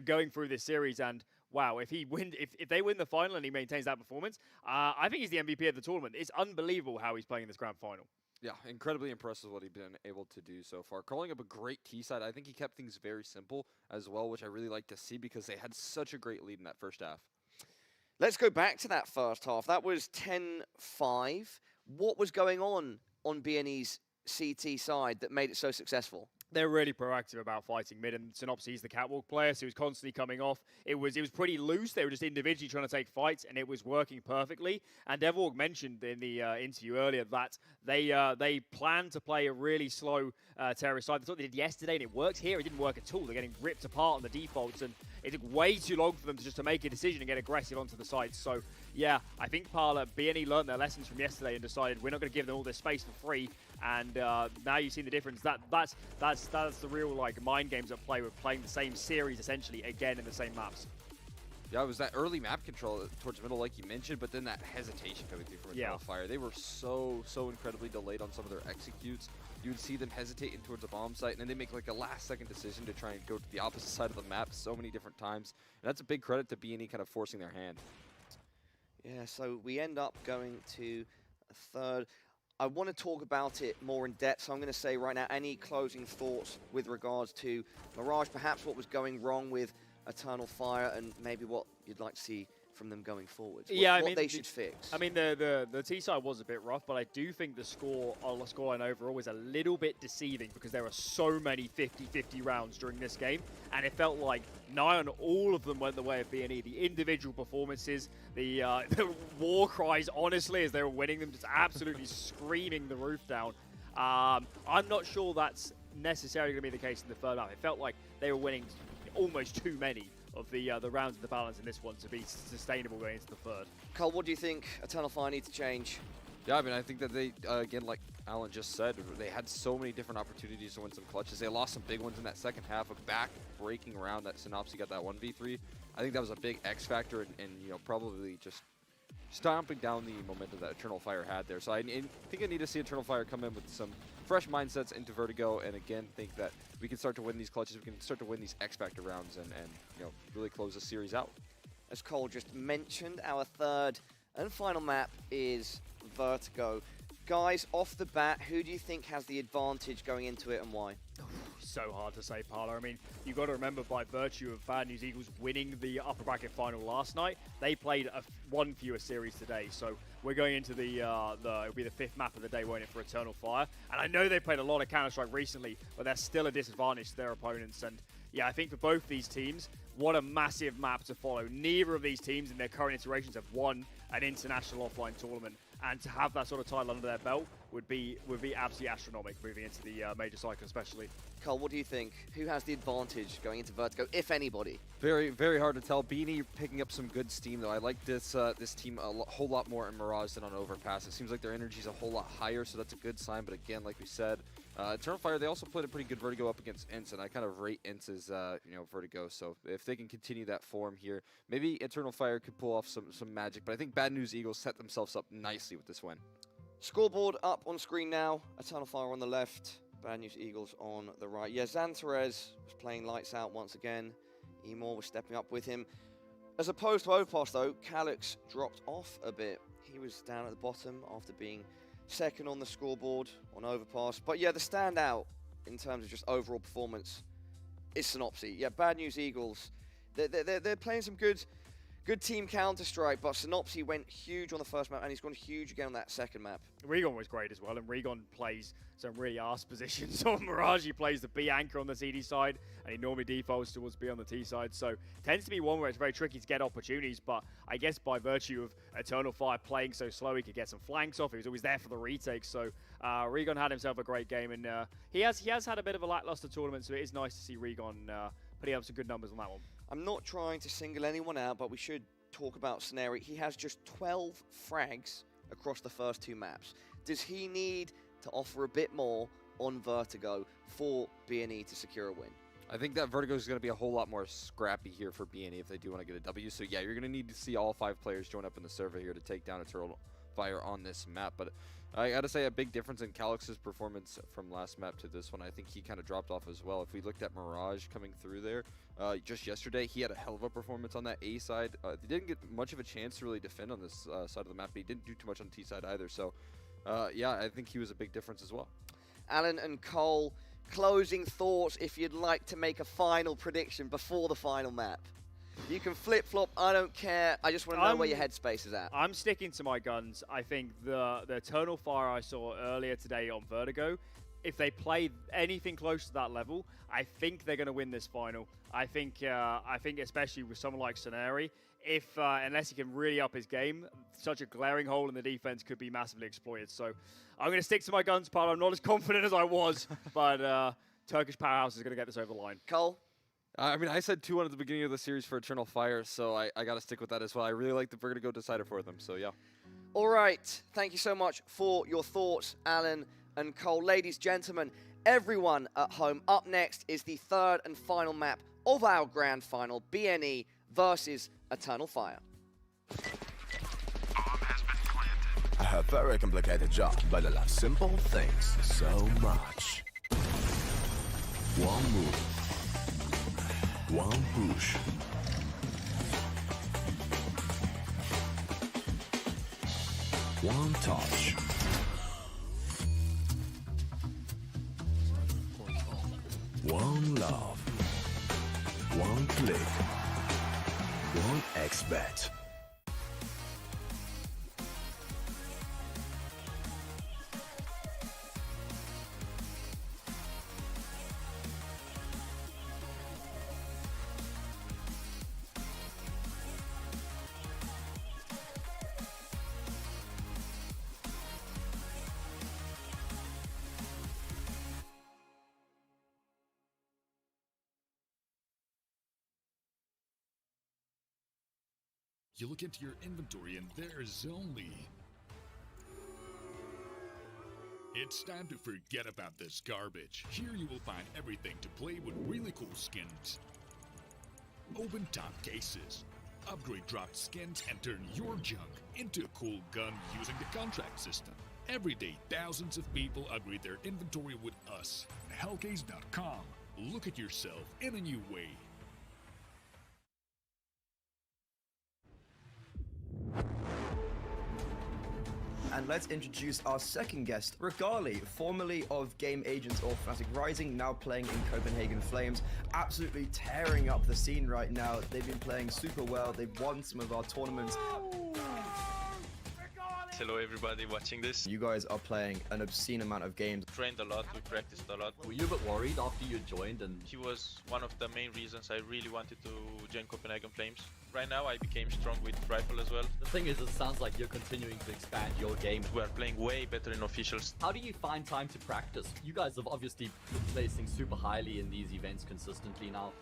going through this series. And wow, if they win the final and he maintains that performance, I think he's the MVP of the tournament. It's unbelievable how he's playing in this grand final. Yeah, incredibly impressive what he's been able to do so far. Calling up a great T side. I think he kept things very simple as well, which I really like to see because they had such a great lead in that first half. Let's go back to that first half. That was 10-5. What was going on BNE's CT side that made it so successful? They're really proactive about fighting mid, and Synopsy's the catwalk player, so he was constantly coming off. It was pretty loose. They were just individually trying to take fights, and it was working perfectly. And Devorg mentioned in the interview earlier that they plan to play a really slow terrorist side. That's what they did yesterday, and it worked here. It didn't work at all. They're getting ripped apart on the defaults, and it took way too long for them to make a decision and get aggressive onto the side. So, yeah, I think Parla, BNE learned their lessons from yesterday and decided we're not going to give them all this space for free. And now you've seen the difference. That's the real mind games at play. We're playing the same series essentially again in the same maps. Yeah, it was that early map control towards the middle, like you mentioned, but then that hesitation coming through from Eternal Fire. They were so incredibly delayed on some of their executes. You would see them hesitating towards a bomb site, and then they make a last-second decision to try and go to the opposite side of the map so many different times. And that's a big credit to BNE kind of forcing their hand. Yeah, so we end up going to a third. I want to talk about it more in depth, so I'm going to say right now, any closing thoughts with regards to Mirage, perhaps what was going wrong with Eternal Fire, and maybe what you'd like to see from them going forward? What they should fix. I mean, the T side was a bit rough, but I do think the scoreline overall was a little bit deceiving because there were so many 50-50 rounds during this game, and it felt like nigh on all of them went the way of BNE. The individual performances, the war cries, honestly, as they were winning them, just absolutely screaming the roof down. I'm not sure that's necessarily going to be the case in the third round. It felt like they were winning almost too many of the rounds of the balance in this one to be sustainable going into the third. Carl, what do you think Eternal Fire needs to change? Yeah, I mean, I think that they, again, like Alan just said, they had so many different opportunities to win some clutches. They lost some big ones in that second half, a back-breaking round that Synopsy got that 1v3. I think that was a big X factor and probably just stomping down the momentum that Eternal Fire had there. So I think I need to see Eternal Fire come in with some fresh mindsets into Vertigo, and again, think that we can start to win these clutches, we can start to win these X Factor rounds and really close the series out. As Cole just mentioned, our third and final map is Vertigo. Guys, off the bat, who do you think has the advantage going into it and why? So hard to say, Parla. I mean, you've got to remember, by virtue of Bad News Eagles winning the upper bracket final last night, they played one fewer series today. So we're going into it'll be the fifth map of the day, won't it, for Eternal Fire? And I know they played a lot of Counter-Strike recently, but they're still a disadvantage to their opponents. And yeah, I think for both these teams, what a massive map to follow. Neither of these teams in their current iterations have won an international offline tournament. And to have that sort of title under their belt would be absolutely astronomical moving into the major cycle especially. Carl, what do you think? Who has the advantage going into Vertigo, if anybody? Very, very hard to tell. BNE picking up some good steam, though. I like this team a whole lot more in Mirage than on Overpass. It seems like their energy is a whole lot higher, so that's a good sign. But again, like we said, Eternal Fire, they also played a pretty good Vertigo up against ENCE, and I kind of rate ENCE's Vertigo. So if they can continue that form here, maybe Eternal Fire could pull off some magic. But I think Bad News Eagles set themselves up nicely with this win. Scoreboard up on screen now. Eternal Fire on the left, Bad News Eagles on the right. Yeah, Xantarez was playing lights out once again. Emor was stepping up with him. As opposed to Overpass, though, Calyx dropped off a bit. He was down at the bottom after being second on the scoreboard on Overpass. But yeah, the standout in terms of just overall performance is Synopsy. Yeah, Bad News Eagles, they're playing some good team Counter-Strike, but Synopsy went huge on the first map, and he's gone huge again on that second map. Regon was great as well, and Regon plays some really arse positions on Mirage. He plays the B anchor on the CD side, and he normally defaults towards B on the T side, so tends to be one where it's very tricky to get opportunities, but I guess by virtue of Eternal Fire playing so slow, he could get some flanks off. He was always there for the retakes, so Regon had himself a great game, and he has had a bit of a lackluster tournament, so it is nice to see Regon putting up some good numbers on that one. I'm not trying to single anyone out, but we should talk about Snary. He has just 12 frags across the first two maps. Does he need to offer a bit more on Vertigo for BNE to secure a win? I think that Vertigo is going to be a whole lot more scrappy here for BNE if they do want to get a W. So yeah, you're going to need to see all 5 players join up in the server here to take down Eternal Fire on this map. But I gotta say, a big difference in Calix's performance from last map to this one. I think he kind of dropped off as well. If we looked at Mirage coming through there, just yesterday, he had a hell of a performance on that A side. He didn't get much of a chance to really defend on this side of the map, but he didn't do too much on T side either. So, yeah, I think he was a big difference as well. Alan and Cole, closing thoughts if you'd like to make a final prediction before the final map. You can flip-flop, I don't care. I just want to know where your headspace is at. I'm sticking to my guns. I think the Eternal Fire I saw earlier today on Vertigo, if they play anything close to that level, I think they're going to win this final. I think especially with someone like Soneri, unless he can really up his game, such a glaring hole in the defense could be massively exploited. So I'm going to stick to my guns, Paolo. I'm not as confident as I was, but Turkish Powerhouse is going to get this over the line. Cole? I mean, I said 2-1 at the beginning of the series for Eternal Fire, so I got to stick with that as well. I really like the Vertigo decider for them, so yeah. All right. Thank you so much for your thoughts, Alan and Cole. Ladies, gentlemen, everyone at home, up next is the third and final map of our grand final, BNE versus Eternal Fire. I have very complicated job, but I love simple things so much. One move. One push. One touch. One love. One click. One X-bet. You look into your inventory and there's only... It's time to forget about this garbage. Here you will find everything to play with really cool skins. Open top cases. Upgrade dropped skins and turn your junk into a cool gun using the contract system. Every day, thousands of people upgrade their inventory with us. Hellcase.com. Look at yourself in a new way. And let's introduce our second guest, Regali, formerly of Game Agents or Fnatic Rising, now playing in Copenhagen Flames, absolutely tearing up the scene right now. They've been playing super well. They've won some of our tournaments. Hello everybody watching this. You guys are playing an obscene amount of games. Trained a lot, we practiced a lot. Were you a bit worried after you joined? And he was one of the main reasons I really wanted to join Copenhagen Flames. Right now I became strong with rifle as well. The thing is, it sounds like you're continuing to expand your game. We are playing way better in officials. How do you find time to practice? You guys have obviously been placing super highly in these events consistently now.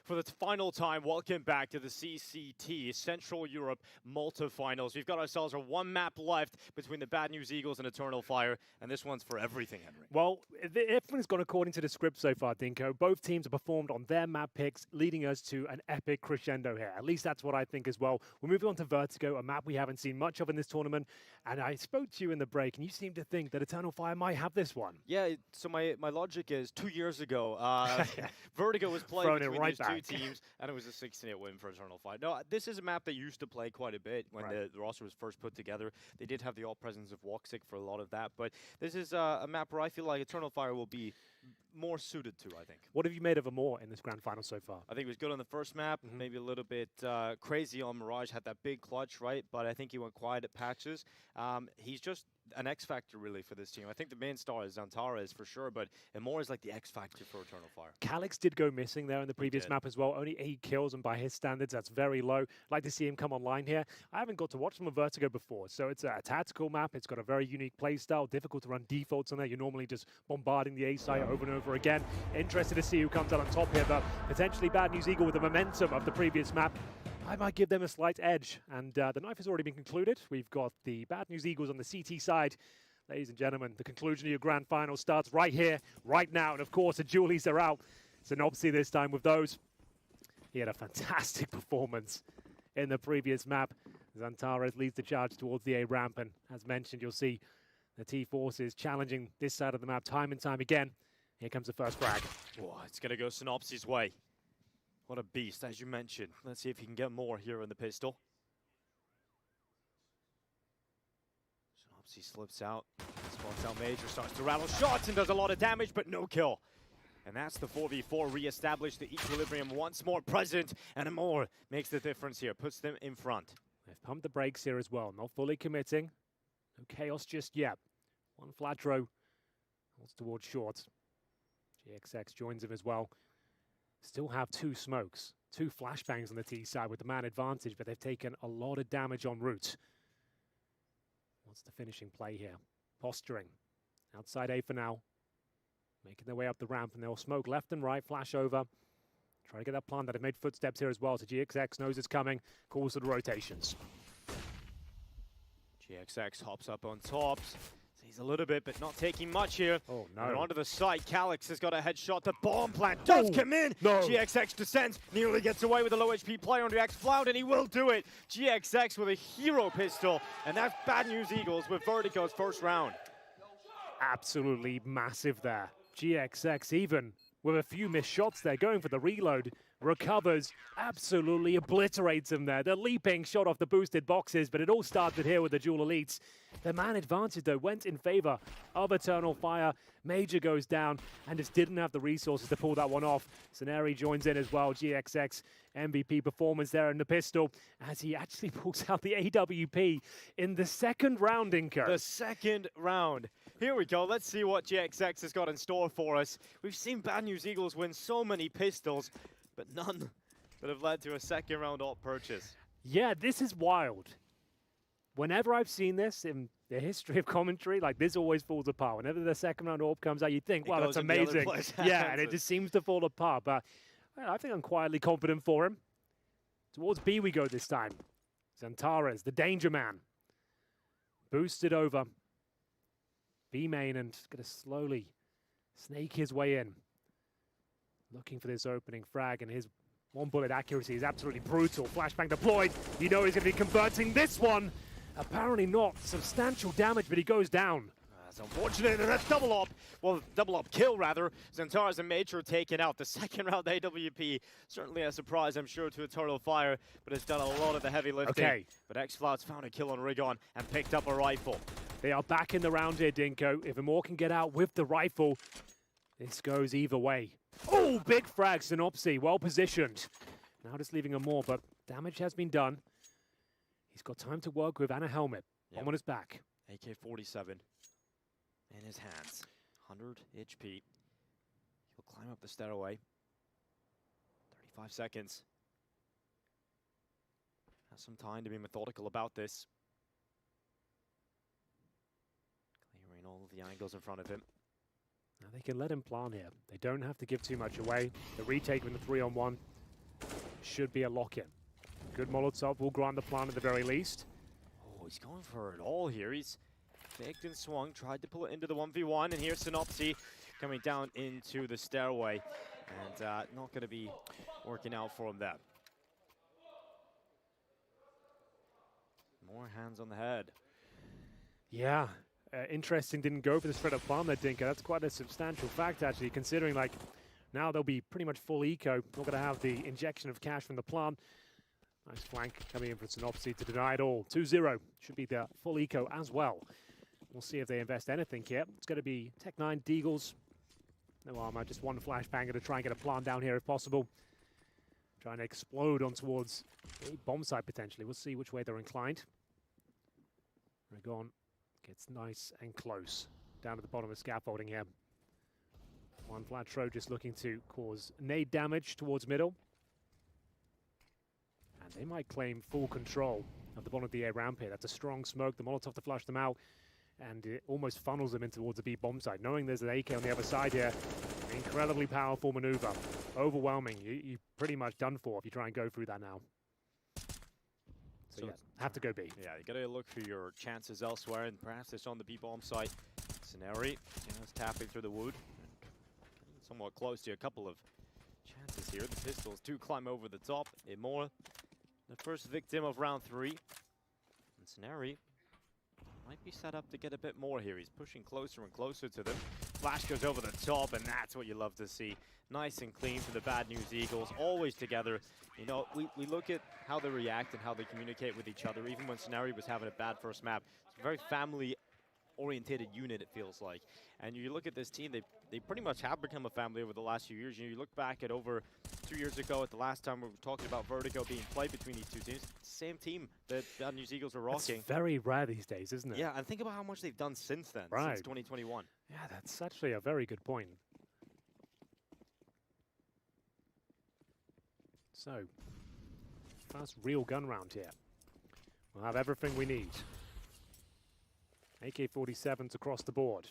For the final time, welcome back to the CCT, Central Europe Malta Finals. We've got ourselves a one map left between the Bad News Eagles and Eternal Fire, and this one's for everything, Henry. Well, everything's gone according to the script so far, Dinko. Both teams have performed on their map picks, leading us to an epic crescendo here. At least that's what I think as well. We're moving on to Vertigo, a map we haven't seen much of in this tournament, and I spoke to you in the break, and you seem to think that Eternal Fire might have this one. Yeah, so my logic is 2 years ago, Vertigo was playing between these two teams, and it was a 16-8 win for Eternal Fire. No, this is a map they used to play quite a bit when the roster was first put together. They did have the all-presence of Woxic for a lot of that, but this is a map where I feel like Eternal Fire will be more suited to, I think. What have you made of Amor in this grand final so far? I think he was good on the first map, maybe a little bit crazy on Mirage, had that big clutch, right? But I think he went quiet at patches. He's just an X factor really for this team. I think the main star is Xantara for sure, but Amor is like the X factor for Eternal Fire. Calyx did go missing there in the previous map as well. Only 8 kills, and by his standards, that's very low. I'd like to see him come online here. I haven't got to watch some of Vertigo before, so it's a tactical map. It's got a very unique play style, difficult to run defaults on there. You're normally just bombarding the A site over and over again. Interested to see who comes out on top here, but potentially Bad News Eagle with the momentum of the previous map. I might give them a slight edge, and the knife has already been concluded. We've got the Bad News Eagles on the CT side. Ladies and gentlemen, the conclusion of your grand final starts right here, right now, and of course the Julies are out. Synopsy this time with those. He had a fantastic performance in the previous map. Xantares leads the charge towards the A ramp, and as mentioned, you'll see the T-Forces challenging this side of the map time and time again. Here comes the first frag. Oh, it's going to go Synopsy's way. What a beast, as you mentioned. Let's see if he can get more here in the pistol. He slips out, spots out Major, starts to rattle shots and does a lot of damage, but no kill. And that's the 4v4 re-established, the equilibrium once more present, and Amor makes the difference here, puts them in front. They've pumped the brakes here as well, not fully committing. No chaos just yet. One flat row, holds towards short. GXX joins him as well. Still have 2 smokes, 2 flashbangs on the T side with the man advantage, but they've taken a lot of damage en route. What's the finishing play here? Posturing. Outside A for now. Making their way up the ramp, and they'll smoke left and right, flash over. Try to get that plant that have made footsteps here as well, so GXX knows it's coming, calls for the rotations. GXX hops up on top. Sees a little bit, but not taking much here. Oh, no. And onto the side, Calyx has got a headshot. The bomb plant does come in. No. GXX descends, nearly gets away with a low HP player on the X-Floud, and he will do it. GXX with a hero pistol, and that's bad news Eagles with Vertigo's first round. Absolutely massive there. GXX even with a few missed shots there, going for the reload, recovers, absolutely obliterates him there. The leaping shot off the boosted boxes, but it all started here with the dual elites. The man advantage, though, went in favor of Eternal Fire. Major goes down and just didn't have the resources to pull that one off. Saneri joins in as well. GXX MVP performance there in the pistol as he actually pulls out the AWP in the second round, Inco. The second round. Here we go. Let's see what GXX has got in store for us. We've seen Bad News Eagles win so many pistols, but none that have led to a second round alt purchase. Yeah, this is wild. Whenever I've seen this in the history of commentary, like this always falls apart. Whenever the second round AWP comes out, you think, wow, that's amazing. Yeah, and it just seems to fall apart. But I think I'm quietly confident for him. Towards B we go this time. Xantares, the danger man. Boosted over. B main and going to slowly snake his way in. Looking for this opening frag, and his one bullet accuracy is absolutely brutal. Flashbang deployed. You know he's going to be converting this one. Apparently not substantial damage, but he goes down. That's unfortunate, and that's double op. Well, double op kill, rather. Xantares and Major taken out. The second round AWP, certainly a surprise, I'm sure, to Eternal Fire, but has done a lot of the heavy lifting. Okay. But X-Floud's found a kill on Rigon and picked up a rifle. They are back in the round here, Dinko. If Amor can get out with the rifle, this goes either way. Oh, big frag, Synopsy, well positioned. Now just leaving Amor, but damage has been done. He's got time to work with and a helmet. Yep. On his back. AK-47 in his hands. 100 HP. He'll climb up the stairway. 35 seconds. Has some time to be methodical about this. Clearing all of the angles in front of him. Now they can let him plant here. They don't have to give too much away. The retake with the 3-on-1 should be a lock-in. Good Molotov will grant the plant at the very least. Oh, he's going for it all here. He's faked and swung, tried to pull it into the 1v1, and here's Synopsy coming down into the stairway. And not going to be working out for him there. More hands on the head. Yeah. Interesting, didn't go for the spread of plant there, Dinka. That's quite a substantial fact, actually, considering like now they'll be pretty much full eco. Not going to have the injection of cash from the plant. Nice flank coming in from Synopsy to deny it all. 2-0 should be the full eco as well. We'll see if they invest anything here. It's going to be Tech-9 Deagles. No armor, just one flashbanger to try and get a plant down here if possible. Trying to explode on towards a bomb site potentially. We'll see which way they're inclined. Rigon gets nice and close down at the bottom of the scaffolding here. One flat throw just looking to cause nade damage towards middle. And they might claim full control of the bottom of the A ramp here. That's a strong smoke, the Molotov to flush them out, and it almost funnels them in towards the B bomb site. Knowing there's an AK on the other side here, an incredibly powerful maneuver. Overwhelming, you're pretty much done for if you try and go through that now. So yeah, have to go B. Yeah, you gotta look for your chances elsewhere, and perhaps it's on the B bomb site. Saneri just tapping through the wood, and somewhat close to a couple of chances here. The pistols do climb over the top. Amor, the first victim of round 3. And Saneri might be set up to get a bit more here. He's pushing closer and closer to them. Flash goes over the top, and that's what you love to see. Nice and clean for the Bad News Eagles, always together. You know, we look at how they react and how they communicate with each other, even when Scenario was having a bad first map. It's a very family-oriented unit, it feels like. And you look at this team, they pretty much have become a family over the last few years. You look back at over 2 years ago, at the last time we were talking about Vertigo being played between these two teams, same team that Bad News Eagles are rocking. It's very rare these days, isn't it? Yeah, and think about how much they've done since then, right. since 2021. Yeah, that's actually a very good point. So, first real gun round here. We'll have everything we need. AK-47s across the board.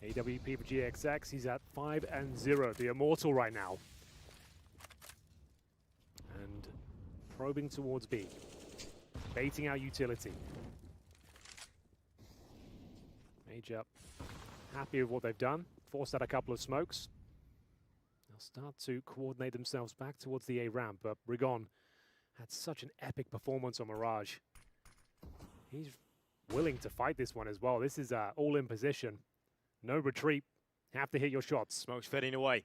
AWP for GXX, he's at 5-0, the Immortal right now. And probing towards B. Baiting out utility. Major happy with what they've done. Forced out a couple of smokes. They'll start to coordinate themselves back towards the A ramp, but Rigon had such an epic performance on Mirage. He's willing to fight this one as well. This is all in position. No retreat. Have to hit your shots. Smoke's fading away.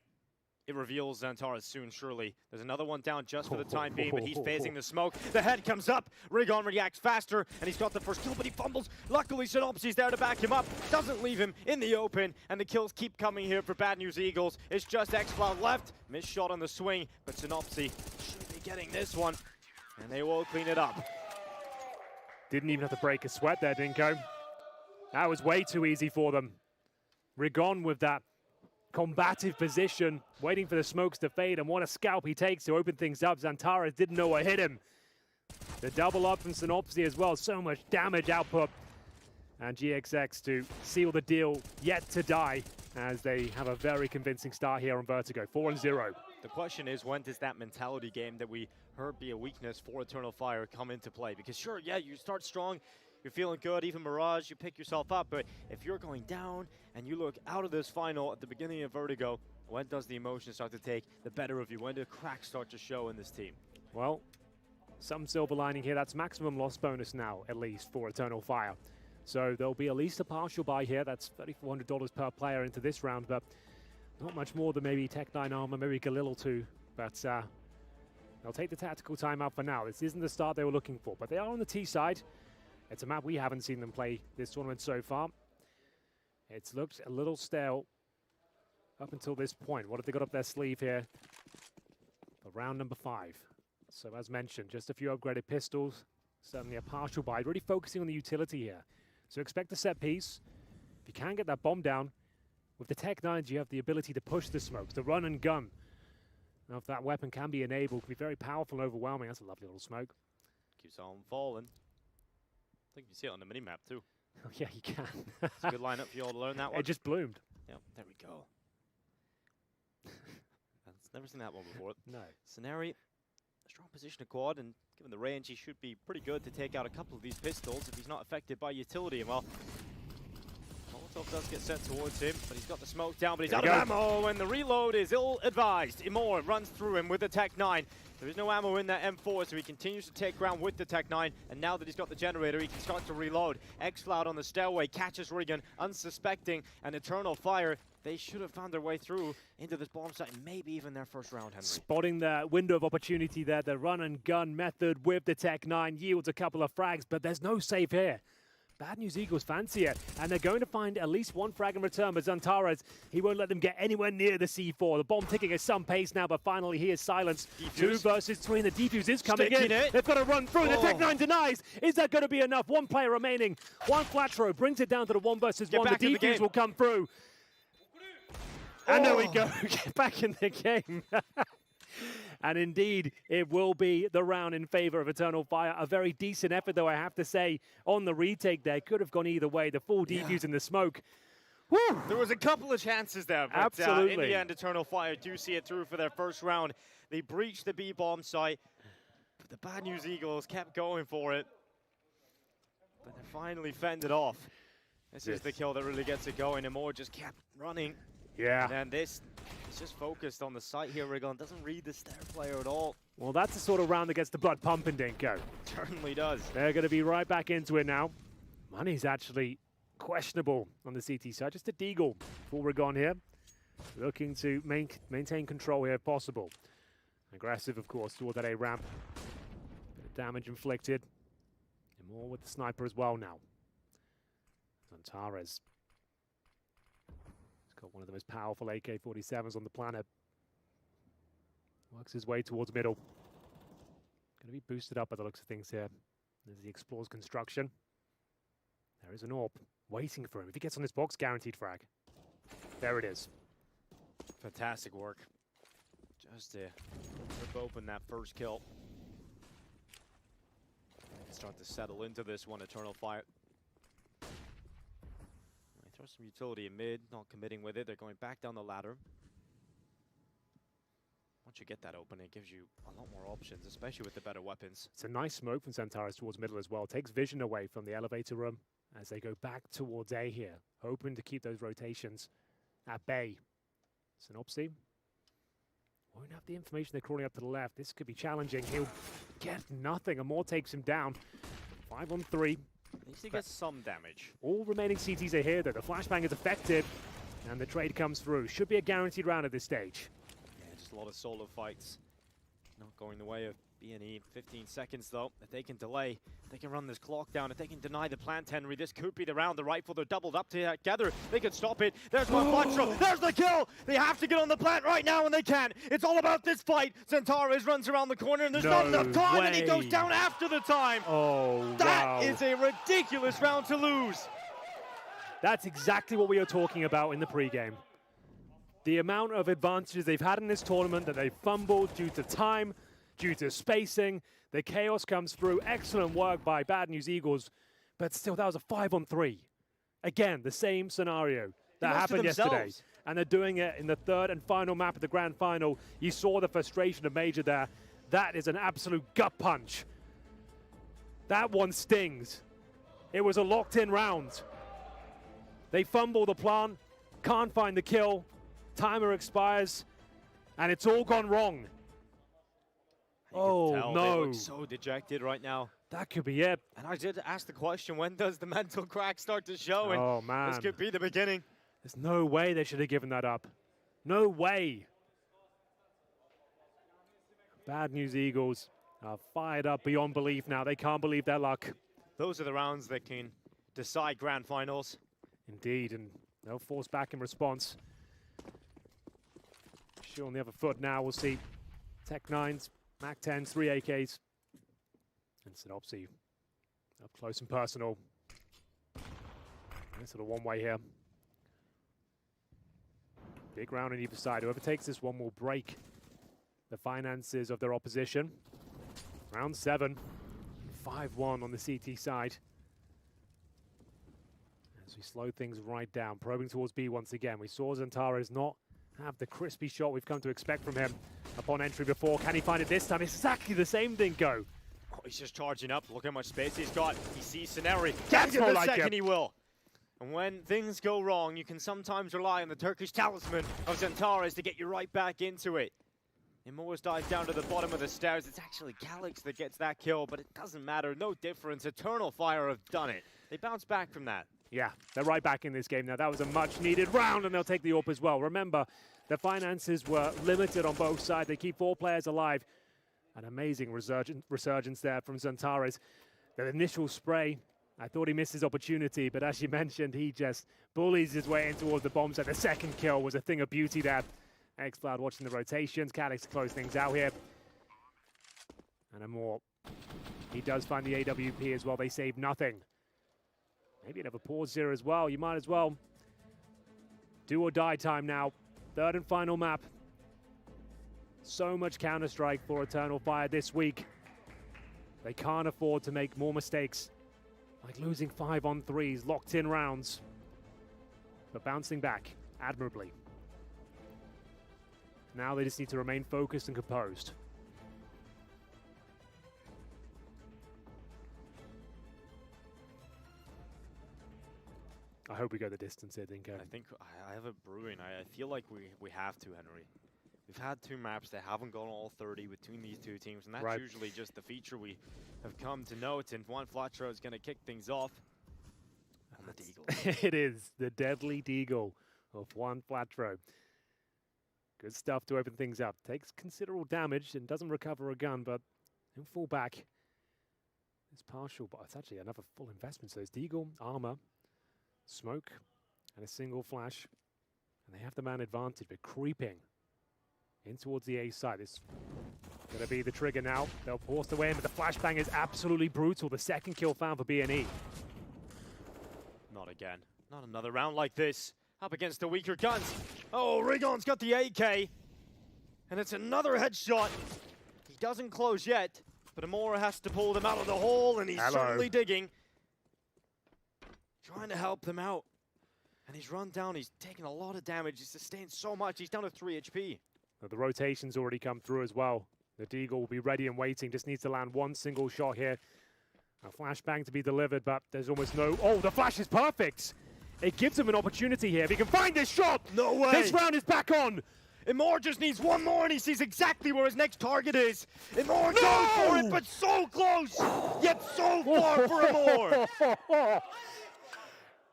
It reveals Xantares soon, surely. There's another one down just for the time being, but he's phasing the smoke. The head comes up. Rigon reacts faster, and he's got the first kill, but he fumbles. Luckily, Synopsy's there to back him up. Doesn't leave him in the open, and the kills keep coming here for Bad News Eagles. It's just xCloud left. Missed shot on the swing, but Synopsy should be getting this one, and they will clean it up. Didn't even have to break a sweat there, Dinko. That was way too easy for them. Rigon with that combative position, waiting for the smokes to fade, and what a scalp he takes to open things up. Xantares didn't know what hit him. The double up from Synopsy as well, so much damage output. And GXX to seal the deal, yet to die, as they have a very convincing start here on Vertigo, 4-0. The question is, when does that mentality game that we heard be a weakness for Eternal Fire come into play? Because sure, yeah, you start strong, you're feeling good, even Mirage, you pick yourself up, but if you're going down and you look out of this final at the beginning of Vertigo, when does the emotion start to take the better of you? When do cracks start to show in this team? Well, some silver lining here. That's maximum loss bonus now, at least, for Eternal Fire. So there'll be at least a partial buy here. That's $3,400 per player into this round, but not much more than maybe Tech9 armor, maybe Galil too. But they'll take the tactical time out for now. This isn't the start they were looking for, but they are on the T side. It's a map we haven't seen them play this tournament so far. It's looked a little stale up until this point. What have they got up their sleeve here for round number 5? So as mentioned, just a few upgraded pistols, certainly a partial buy, really focusing on the utility here. So expect a set piece. If you can get that bomb down, with the Tech9s you have the ability to push the smokes, the run and gun. Now if that weapon can be enabled, it can be very powerful and overwhelming. That's a lovely little smoke. Keeps on falling. I think you see it on the mini-map too. Oh yeah, you can. It's a good lineup for you all to learn that one. It just bloomed. Yeah, there we go. I've never seen that one before. No. Scenario, a strong position to quad, and given the range, he should be pretty good to take out a couple of these pistols if he's not affected by utility. And well, Molotov does get sent towards him, but he's got the smoke down, but he's out of ammo, and the reload is ill-advised. Imor runs through him with the Tech-9. There is no ammo in that M4, so he continues to take ground with the Tech-9, and now that he's got the generator, he can start to reload. xCloud on the stairway catches Rigon, unsuspecting, and Eternal Fire, they should have found their way through into this bomb site, maybe even their first round, Henry. Spotting the window of opportunity there, the run and gun method with the Tech-9 yields a couple of frags, but there's no save here. Bad News Eagles fancy it, and they're going to find at least one frag in return, but Xantares, he won't let them get anywhere near the C4. The bomb ticking at some pace now, but finally he is silenced. Defuse. 2 versus 3, and the defuse is coming in. It. They've got to run through. The Tech-9 denies. Is that going to be enough? One player remaining. One flat throw brings it down to the 1 versus 1. The defuse will come through. And there we go. Get back in the game. And indeed, it will be the round in favor of Eternal Fire. A very decent effort, though, I have to say, on the retake there. Could have gone either way. The full defuse in the smoke. Woo! There was a couple of chances there, but absolutely. In the end, Eternal Fire do see it through for their first round. They breached the B-bomb site, but the Bad News Eagles kept going for it. But they finally fended off. This is the kill that really gets it going, and Moore just kept running. Yeah. And then this is just focused on the site here. Rigon doesn't read the stair player at all. Well, that's the sort of round that gets the blood pumping, Dinko. Certainly does. They're going to be right back into it now. Money's actually questionable on the CT side. Just a Deagle before we're gone here. Looking to maintain control here if possible. Aggressive, of course, toward that A ramp. Bit of damage inflicted. And more with the sniper as well now. Zantares. He's got one of the most powerful AK-47s on the planet. Works his way towards middle. Going to be boosted up by the looks of things here. As he explores construction. There is an AWP waiting for him. If he gets on this box, guaranteed frag. There it is. Fantastic work. Just to rip open that first kill. They can start to settle into this one, Eternal Fire. They throw some utility in mid, not committing with it. They're going back down the ladder. Once you get that open, it gives you a lot more options, especially with the better weapons. It's a nice smoke from Zantares towards middle as well. Takes vision away from the elevator room as they go back towards A here, hoping to keep those rotations at bay. Synopsy won't have the information. They're crawling up to the left. This could be challenging. He'll get nothing. Amor takes him down. 5 on 3. Needs to get some damage. All remaining CTs are here, though. The flashbang is effective, and the trade comes through. Should be a guaranteed round at this stage. Yeah, just a lot of solo fights. Not going the way of B&E. 15 seconds, though. If they can delay, if they can run this clock down, if they can deny the plant, Henry, this could be the round. The rifle, they're doubled up together. They could stop it. There's one Fletcher. There's the kill. They have to get on the plant right now, and they can. It's all about this fight. Zantares runs around the corner, and there's not enough time, and he goes down after the time. Oh, wow. That is a ridiculous round to lose. That's exactly what we are talking about in the pregame. The amount of advantages they've had in this tournament that they've fumbled due to time, due to spacing. The chaos comes through. Excellent work by Bad News Eagles. But still, that was a 5 on 3. Again, the same scenario that happened yesterday. And they're doing it in the third and final map of the grand final. You saw the frustration of Major there. That is an absolute gut punch. That one stings. It was a locked-in round. They fumble the plant, can't find the kill. Timer expires, and it's all gone wrong. Oh, no. They look so dejected right now. That could be it. And I did ask the question, when does the mental crack start to show? And oh, man. This could be the beginning. There's no way they should have given that up. No way. Bad News Eagles are fired up beyond belief now. They can't believe their luck. Those are the rounds that can decide grand finals. Indeed, and they'll force back in response. Sure, on the other foot now, we'll see Tech 9s, Mac 10s, 3 AKs. And Synopsy up close and personal. Nice little one-way here. Big round on either side. Whoever takes this one will break the finances of their opposition. Round 7, 5-1 on the CT side. As we slow things right down, probing towards B once again. We saw Zantares not have the crispy shot we've come to expect from him upon entry before. Can he find it this time? It's exactly the same Dinko. Oh, he's just charging up. Look how much space he's got. He sees Scenery. That's Get more the like second it. he will. And when things go wrong, you can sometimes rely on the Turkish talisman of Zantares to get you right back into it. Immortus dives down to the bottom of the stairs. It's actually Calyx that gets that kill, but it doesn't matter. No difference. Eternal Fire have done it. They bounce back from that. Yeah, they're right back in this game now. That was a much-needed round, and they'll take the AWP as well. Remember, the finances were limited on both sides. They keep 4 players alive. An amazing resurgence there from Zantares. The initial spray, I thought he missed his opportunity, but as you mentioned, he just bullies his way in towards the bomb set. The second kill was a thing of beauty there. Xcloud watching the rotations. Calyx to close things out here. And Amor, he does find the AWP as well. They save nothing. Maybe another pause here as well. You might as well. Do or die time now. Third and final map. So much Counter-Strike for Eternal Fire this week. They can't afford to make more mistakes. Like losing 5 on 3s, locked in rounds. But bouncing back admirably. Now they just need to remain focused and composed. I hope we go the distance here, Dinko. I think I have it brewing. I feel like we have to, Henry. We've had 2 maps that haven't gone all 30 between these 2 teams, and that's usually just the feature we have come to note. And one Flatro is going to kick things off. And the Deagle. It is the deadly Deagle of Juan Flatro. Good stuff to open things up. Takes considerable damage and doesn't recover a gun, but he'll fall back. It's partial, but it's actually another full investment. So it's Deagle, armor, smoke, and a single flash. And they have the man advantage, but creeping in towards the A side. It's going to be the trigger now. They'll force the way in, but the flashbang is absolutely brutal. The second kill found for BNE. Not again. Not another round like this. Up against the weaker guns. Oh, Rigon's got the AK. And it's another headshot. He doesn't close yet, but Amora has to pull them out of the hole, and he's certainly digging. Trying to help them out. And he's run down. He's taken a lot of damage. He's sustained so much. He's down to 3 HP. The rotation's already come through as well. The Deagle will be ready and waiting. Just needs to land one single shot here. A flashbang to be delivered, but there's almost no... Oh, the flash is perfect! It gives him an opportunity here. If he can find this shot! No way! This round is back on! Imor just needs one more, and he sees exactly where his next target is. Imor goes for it, but so close! Yet so far for Imor!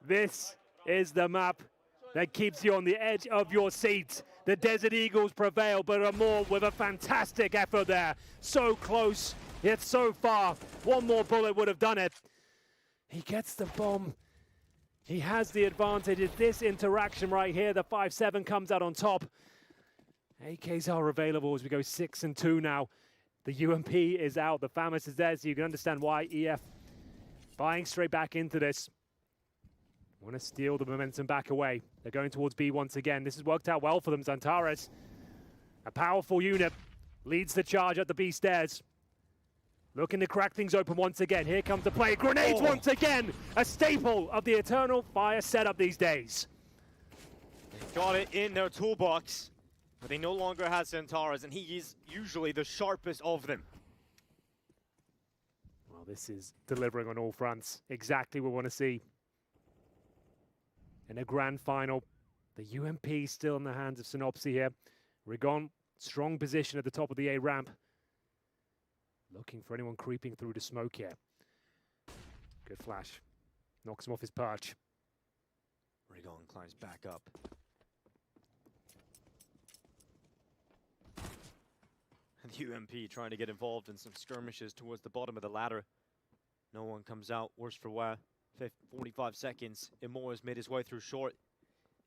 This is the map that keeps you on the edge of your seat. The Desert Eagles prevail, but Amor with a fantastic effort there. So close, yet so far. One more bullet would have done it. He gets the bomb. He has the advantage. It's this interaction right here. The 5-7 comes out on top. AKs are available as we go 6-2 now. The UMP is out. The FAMAS is there, so you can understand why EF buying straight back into this. Want to steal the momentum back away. They're going towards B once again. This has worked out well for them. Zantares, a powerful unit, leads the charge at the B stairs. Looking to crack things open once again. Here comes the play. Grenades once again. A staple of the Eternal Fire setup these days. They got it in their toolbox, but they no longer have Zantares, and he is usually the sharpest of them. Well, this is delivering on all fronts. Exactly what we want to see. In a grand final, the UMP still in the hands of Synopsy here. Rigon, strong position at the top of the A ramp. Looking for anyone creeping through the smoke here. Good flash. Knocks him off his perch. Rigon climbs back up. And the UMP trying to get involved in some skirmishes towards the bottom of the ladder. No one comes out, worse for wear. 45 seconds. Imor has made his way through short.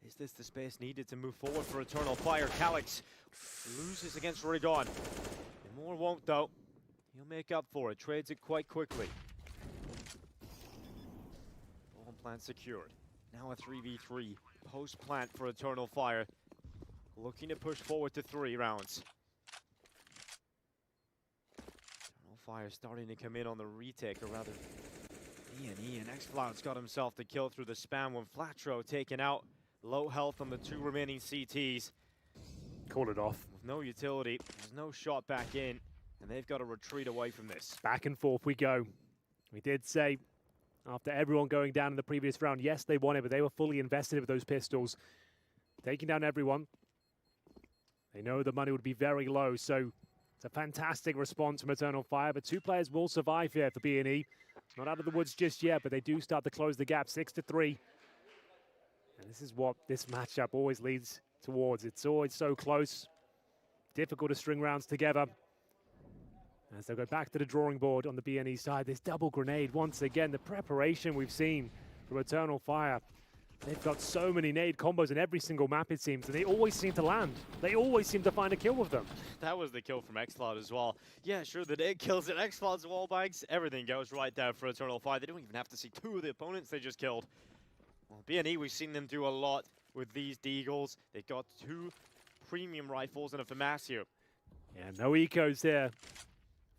Is this the space needed to move forward for Eternal Fire? Calyx loses against Rigon. Imor won't though. He'll make up for it. Trades it quite quickly. Bomb plant secured. Now a 3v3. Post plant for Eternal Fire. Looking to push forward to 3 rounds. Eternal Fire starting to come in on the retake, or rather E and Xcloud's got himself the kill through the spam when Flatro taken out. Low health on the 2 remaining CTs. Call it off. With no utility, there's no shot back in, and they've got to retreat away from this. Back and forth we go. We did say, after everyone going down in the previous round, yes, they won it, but they were fully invested with those pistols. Taking down everyone. They know the money would be very low, so it's a fantastic response from Eternal Fire, but 2 players will survive here for BNE. Not out of the woods just yet, but they do start to close the gap, 6-3. And this is what this matchup always leads towards. It's always so close. Difficult to string rounds together. As they go back to the drawing board on the BNE side, this double grenade once again. The preparation we've seen from Eternal Fire. They've got so many nade combos in every single map, it seems, and they always seem to land. They always seem to find a kill with them. That was the kill from Xcloud as well. Yeah, sure, the nade kills and Xcloud's wall banks. Everything goes right down for Eternal Fire. They don't even have to see 2 of the opponents they just killed. Well, BNE, we've seen them do a lot with these Deagles. They've got 2 premium rifles and a FAMAS here. Yeah, no ecos here.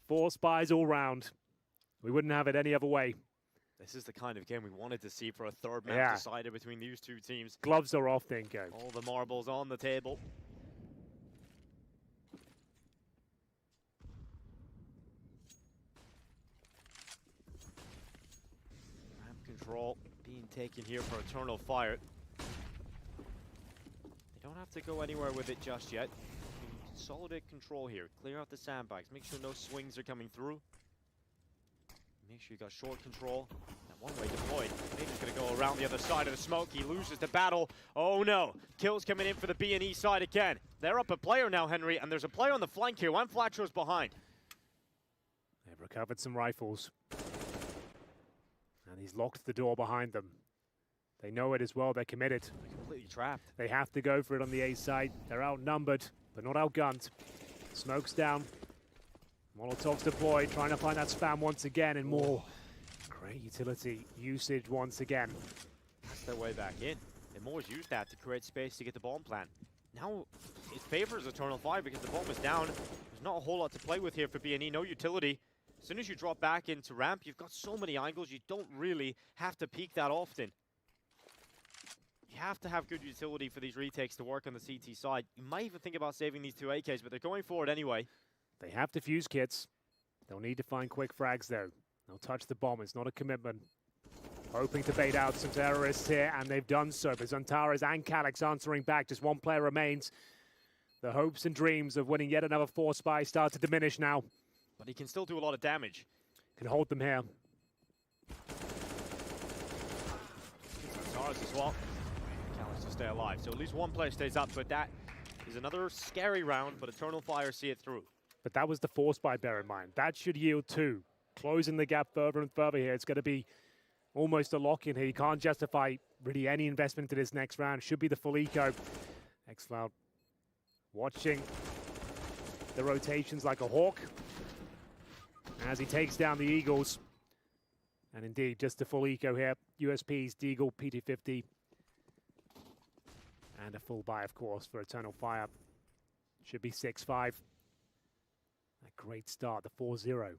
4 spies all round. We wouldn't have it any other way. This is the kind of game we wanted to see for a 3rd match decided between these 2 teams. Gloves are off, Dinko. All the marbles on the table. Ramp control being taken here for Eternal Fire. They don't have to go anywhere with it just yet. Consolidate control here. Clear out the sandbags. Make sure no swings are coming through. Make sure you got short control. Now One-way deployed. Maybe he's going to go around the other side of the smoke. He loses the battle. Oh no. Kills coming in for the B&E side again. They're up a player now, Henry, and there's a player on the flank here. One Flatro's behind. They've recovered some rifles. And he's locked the door behind them. They know it as well. They're committed. They're completely trapped. They have to go for it on the A side. They're outnumbered, but not outgunned. Smoke's down. Molotov's deployed, trying to find that spam once again, and more. Great utility usage once again. That's their way back in. And Moore's used that to create space to get the bomb plant. Now it favors Eternal Fire because the bomb is down. There's not a whole lot to play with here for B&E. No utility. As soon as you drop back into ramp, you've got so many angles, you don't really have to peek that often. You have to have good utility for these retakes to work on the CT side. You might even think about saving these two AKs, but they're going for it anyway. They have defuse kits. They'll need to find quick frags though. They'll touch the bomb. It's not a commitment. Hoping to bait out some terrorists here, and they've done so. But Zantares and Calyx answering back. Just one player remains. The hopes and dreams of winning yet another 4 spy start to diminish now. But he can still do a lot of damage. Can hold them here. Zantares as well. Calyx to stay alive. So at least one player stays up, but that is another scary round, but Eternal Fire see it through. But that was the 4 spy, bear in mind. That should yield 2. Closing the gap further and further here. It's going to be almost a lock-in here. You can't justify really any investment into this next round. Should be the full eco. xCloud watching the rotations like a hawk as he takes down the Eagles. And indeed, just a full eco here. USPs, Deagle, PT50. And a full buy, of course, for Eternal Fire. Should be 6-5. A great start, the 4-0.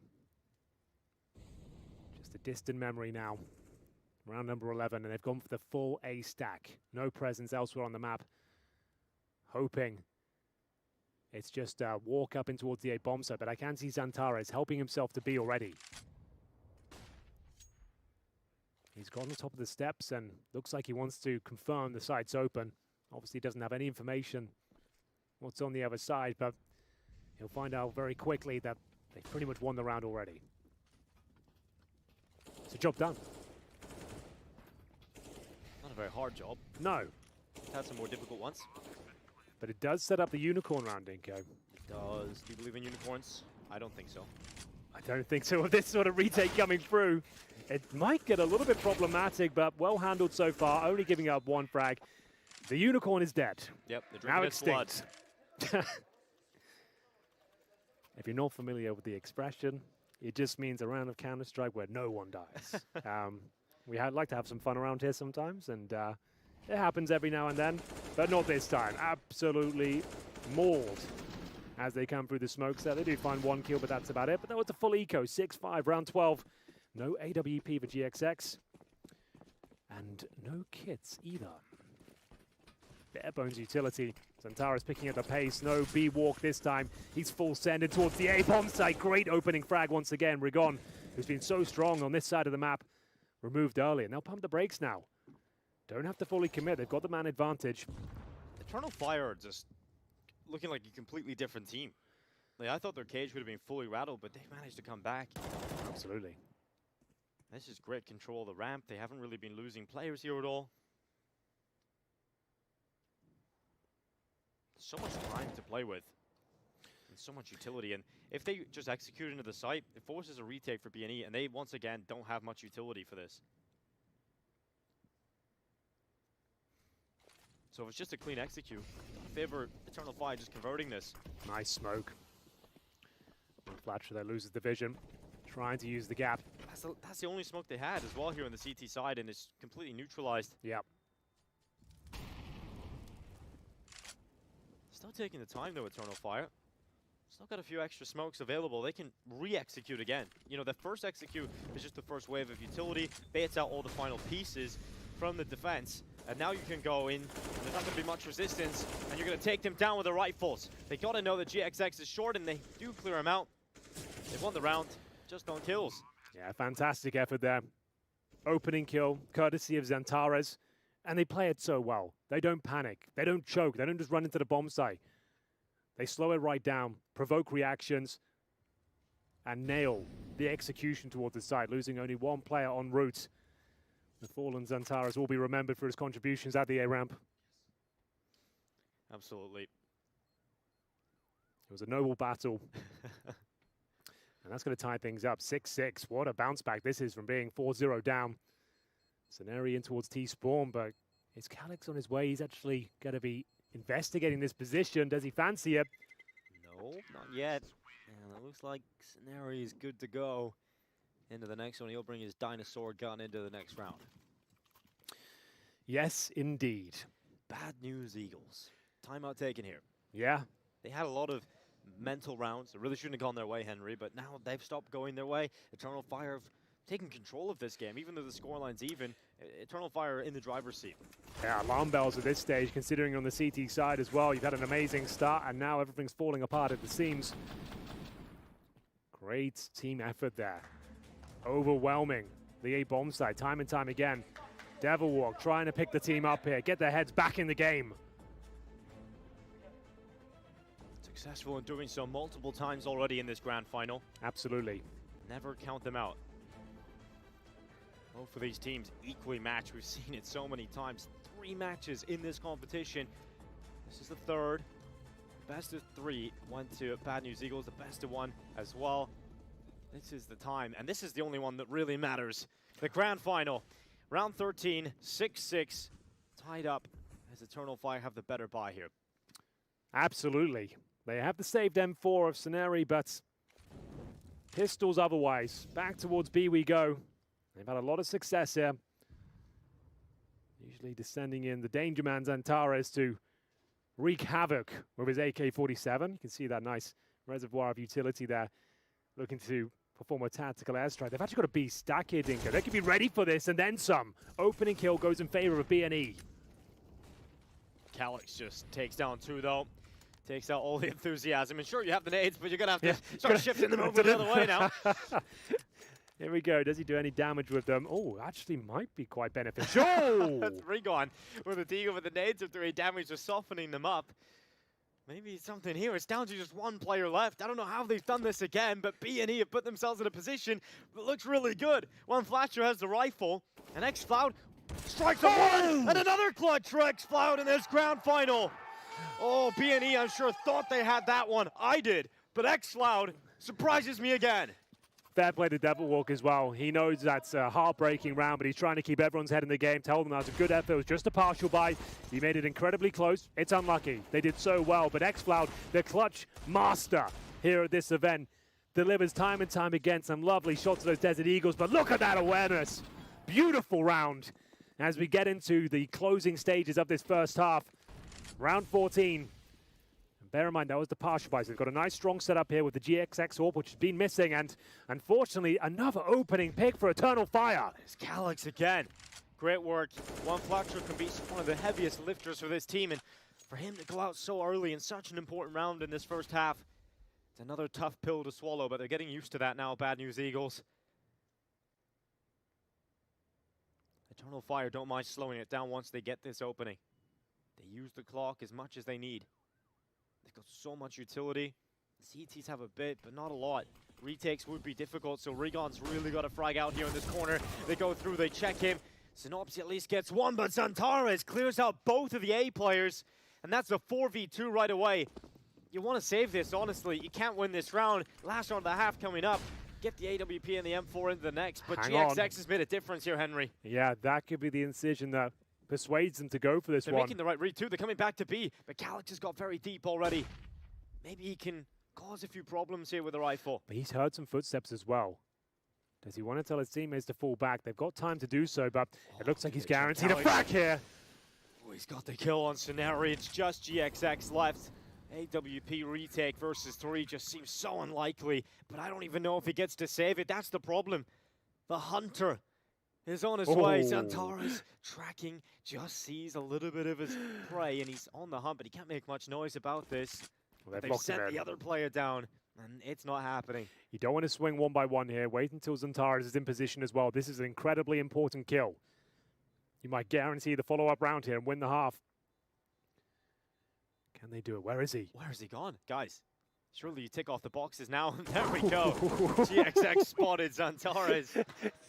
Just a distant memory now. Round number 11, and they've gone for the full A stack. No presence elsewhere on the map. Hoping it's just a walk up in towards the A bomb site, but I can see Zantares helping himself to B already. He's got on the top of the steps and looks like he wants to confirm the site's open. Obviously doesn't have any information what's on the other side, but he'll find out very quickly that they've pretty much won the round already. It's a job done. Not a very hard job. No. Had some more difficult ones. But it does set up the unicorn round, Dinko. It does. Do you believe in unicorns? I don't think so. I don't think so with this sort of retake coming through. It might get a little bit problematic, but well handled so far, only giving up 1 frag. The unicorn is dead. Yep, the now extinct. If you're not familiar with the expression, it just means a round of Counter-Strike where no one dies. We like to have some fun around here sometimes, and it happens every now and then, but not this time. Absolutely mauled as they come through the smoke set. They do find 1 kill, but that's about it. But that was the full eco, 6-5, round 12. No AWP for GXX, and no kits either. Bare bones utility. Zantares picking at the pace. No B-walk this time. He's full send in towards the A-bomb site. Great opening frag once again. Rigon, who's been so strong on this side of the map, removed early. And they'll pump the brakes now. Don't have to fully commit. They've got the man advantage. Eternal Fire are just looking like a completely different team. Like, I thought their cage would have been fully rattled, but they managed to come back. Absolutely. This is great control of the ramp. They haven't really been losing players here at all. So much time to play with, and so much utility. And if they just execute into the site, it forces a retake for B&E, and they once again don't have much utility for this. So if it's just a clean execute, I favor Eternal Fire just converting this. Nice smoke. Flatcher there loses the vision, trying to use the gap. That's the only smoke they had as well here on the CT side, and it's completely neutralized. Yep. Still taking the time though, Eternal Fire. Still got a few extra smokes available. They can re-execute again. You know, the first execute is just the first wave of utility, baits out all the final pieces from the defense, and now you can go in, and there's not going to be much resistance, and you're going to take them down with the rifles. They got to know that GXX is short, and they do clear him out. They've won the round, just on kills. Yeah, fantastic effort there. Opening kill, courtesy of Zantares. And they play it so well. They don't panic. They don't choke. They don't just run into the bomb site. They slow it right down, provoke reactions, and nail the execution towards the site, losing only 1 player en route. The fallen Xantares will be remembered for his contributions at the A ramp. Absolutely. It was a noble battle. And that's going to tie things up. 6-6. What a bounce back this is from being 4-0 down. Scenario in towards T-Spawn, but is Calix on his way? He's actually going to be investigating this position. Does he fancy it? No, not yet. And it looks like Scenario is good to go into the next one. He'll bring his dinosaur gun into the next round. Yes, indeed. Bad news, Eagles. Timeout taken here. Yeah. They had a lot of mental rounds. It really shouldn't have gone their way, Henry, but now they've stopped going their way. Eternal Fire have taken control of this game, even though the scoreline's even. Eternal Fire in the driver's seat. Yeah, alarm bells at this stage, considering on the CT side as well. You've had an amazing start, and now everything's falling apart at the seams. Great team effort there. Overwhelming the A-bomb side time and time again. Devil Walk trying to pick the team up here, get their heads back in the game. Successful in doing so multiple times already in this grand final. Absolutely. Never count them out. Both of these teams equally matched. We've seen it so many times. 3 matches in this competition. This is the third. Best of 3 went to Bad News Eagles. The best of 1 as well. This is the time, and this is the only one that really matters. The grand final. Round 13, 6-6. Tied up as Eternal Fire have the better buy here. Absolutely. They have the saved M4 of Scenario, but pistols otherwise. Back towards B we go. They've had a lot of success here. Usually descending in the danger man Xantares to wreak havoc with his AK-47. You can see that nice reservoir of utility there. Looking to perform a tactical airstrike. They've actually got a B stack here, Dinka. They could be ready for this and then some. Opening kill goes in favor of B&E. Calix just takes down 2 though. Takes out all the enthusiasm. And sure, you have the nades, but you're going to have to start shifting them over the other way now. Here we go. Does he do any damage with them? Oh, actually might be quite beneficial. That's Rigon with a deagle with the nades of 3 damage, just softening them up. Maybe something here. It's down to just 1 player left. I don't know how they've done this again, but B&E have put themselves in a position that looks really good. One Flasher has the rifle, and xCloud strikes a 1, and another clutch for xCloud in this grand final. Oh, B&E, I'm sure, thought they had that one. I did, but xCloud surprises me again. Fair play to Devil Walk as well. He knows that's a heartbreaking round, but he's trying to keep everyone's head in the game. Tell them that was a good effort. It was just a partial buy. He made it incredibly close. It's unlucky. They did so well, but xCloud, the clutch master here at this event, delivers time and time again some lovely shots of those Desert Eagles, but look at that awareness. Beautiful round as we get into the closing stages of this first half. Round 14. And bear in mind, that was the partial buys. They've got a nice strong setup here with the GXX Orb, which has been missing, and unfortunately, another opening pick for Eternal Fire. It's Calix again. Great work. One Flasher can be one of the heaviest lifters for this team, and for him to go out so early in such an important round in this first half, it's another tough pill to swallow, but they're getting used to that now, Bad News Eagles. Eternal Fire don't mind slowing it down once they get this opening. They use the clock as much as they need. They've got so much utility. The CTs have a bit, but not a lot. Retakes would be difficult, so Rigon's really got to frag out here in this corner. They go through, they check him. Synopsy at least gets 1, but Xantares clears out both of the A players, and that's a 4v2 right away. You want to save this, honestly. You can't win this round. Last round of the half coming up. Get the AWP and the M4 into the next, but GXX has made a difference here, Henry. Yeah, that could be the incision that persuades them to go for this They're one. making the right read too. They're coming back to B, but Calix has got very deep already. Maybe he can cause a few problems here with the rifle. But he's heard some footsteps as well. Does he want to tell his teammates to fall back? They've got time to do so, but it looks like he's guaranteed a frag here. Oh, he's got the kill on Scenario. It's just GXX left. AWP retake versus 3 just seems so unlikely, but I don't even know if he gets to save it. That's the problem. The Hunter is on his way. Xantares tracking, just sees a little bit of his prey, and he's on the hunt, but he can't make much noise about this. Well, they've sent the other player down, and it's not happening. You don't want to swing 1 by 1 here. Wait until Xantares is in position as well. This is an incredibly important kill. You might guarantee the follow-up round here and win the half. Can they do it? Where is he? Where has he gone? Guys, surely you tick off the boxes now. There we go. GXX spotted Xantares.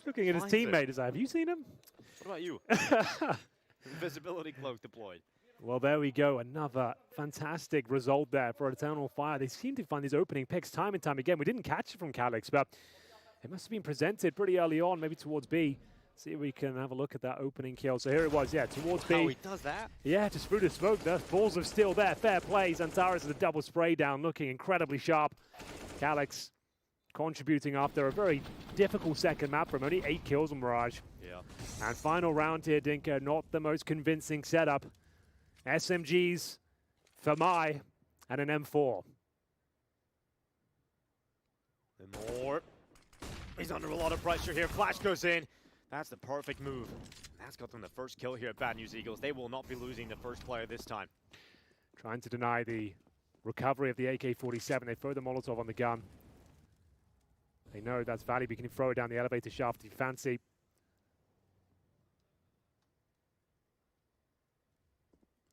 Looking at his teammate. Have you seen him? What about you? Invisibility cloak deployed. Well, there we go. Another fantastic result there for Eternal Fire. They seem to find these opening picks time and time again. We didn't catch it from Calix, but it must have been presented pretty early on, maybe towards B. See if we can have a look at that opening kill. So here it was, yeah, towards B. How he does that? Yeah, just through the smoke. There's balls of steel there. Fair play. Xantares is a double spray down, looking incredibly sharp. Calix contributing after a very difficult second map from only 8 kills on Mirage. Yeah. And final round here, Dinka, not the most convincing setup. SMGs, Famai, and an M4. And more. He's under a lot of pressure here. Flash goes in. That's the perfect move. That's got them the first kill here at Bad News Eagles. They will not be losing the first player this time. Trying to deny the recovery of the AK-47. They throw the Molotov on the gun. They know that's value, but you can throw it down the elevator shaft if you fancy.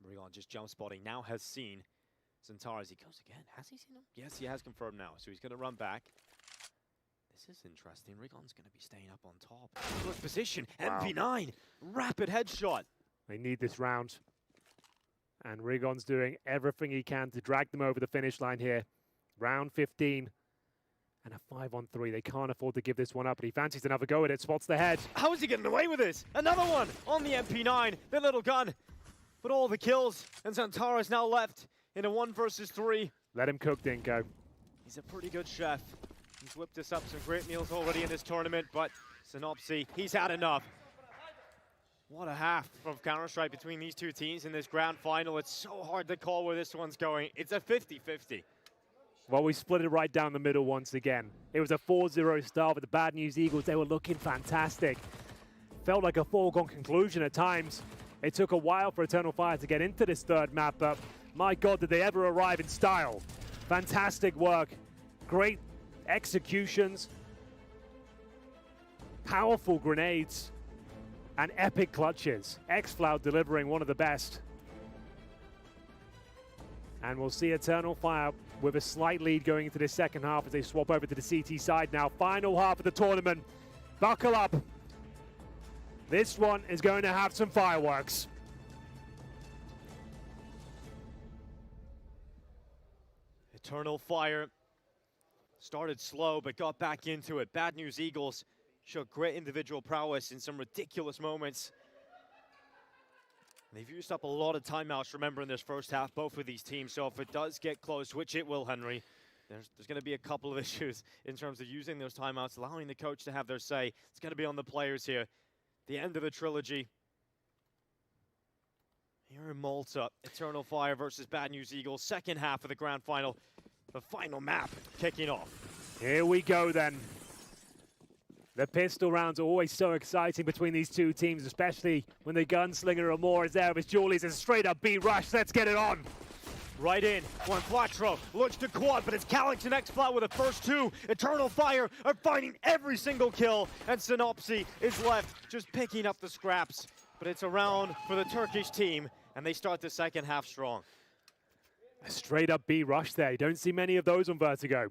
Rigon just jump spotting, now has seen Xantares. He goes again. Has he seen him? Yes, he has confirmed now. So he's going to run back. This is interesting. Rigon's going to be staying up on top. Good position. Wow. MP9. Rapid headshot. They need this round. And Rigon's doing everything he can to drag them over the finish line here. Round 15. And a 5-on-3. They can't afford to give this one up, but he fancies another go at it. Spots the head. How is he getting away with this? Another one on the MP9. The little gun. But all the kills, and Xantares now left in a 1 versus 3. Let him cook, Dinko. He's a pretty good chef. He's whipped us up some great meals already in this tournament, but Synopsy, he's had enough. What a half of Counter-Strike between these two teams in this grand final. It's so hard to call where this one's going. It's a 50-50. Well, we split it right down the middle once again. It was a 4-0 start with the Bad News Eagles. They were looking fantastic. Felt like a foregone conclusion at times. It took a while for Eternal Fire to get into this third map, but my God, did they ever arrive in style. Fantastic work, great executions, powerful grenades, and epic clutches. xFloud delivering one of the best. And we'll see Eternal Fire with a slight lead going into this second half as they swap over to the CT side now. Final half of the tournament. Buckle up. This one is going to have some fireworks. Eternal Fire started slow, but got back into it. Bad News Eagles showed great individual prowess in some ridiculous moments. They've used up a lot of timeouts, remember, in this first half, both of these teams. So if it does get close, which it will, Henry, there's going to be a couple of issues in terms of using those timeouts, allowing the coach to have their say. It's going to be on the players here. The end of the trilogy. Here in Malta, Eternal Fire versus Bad News Eagles, second half of the grand final. The final map kicking off. Here we go then. The pistol rounds are always so exciting between these two teams, especially when the gunslinger Amor is there with Julius. It's straight up B rush. Let's get it on. Right in, one Quattro, looks to quad, but it's Calix and xFloud with the first two. Eternal Fire are finding every single kill, and Synopsy is left just picking up the scraps. But it's a round for the Turkish team, and they start the second half strong. A straight up B rush there. You don't see many of those on Vertigo.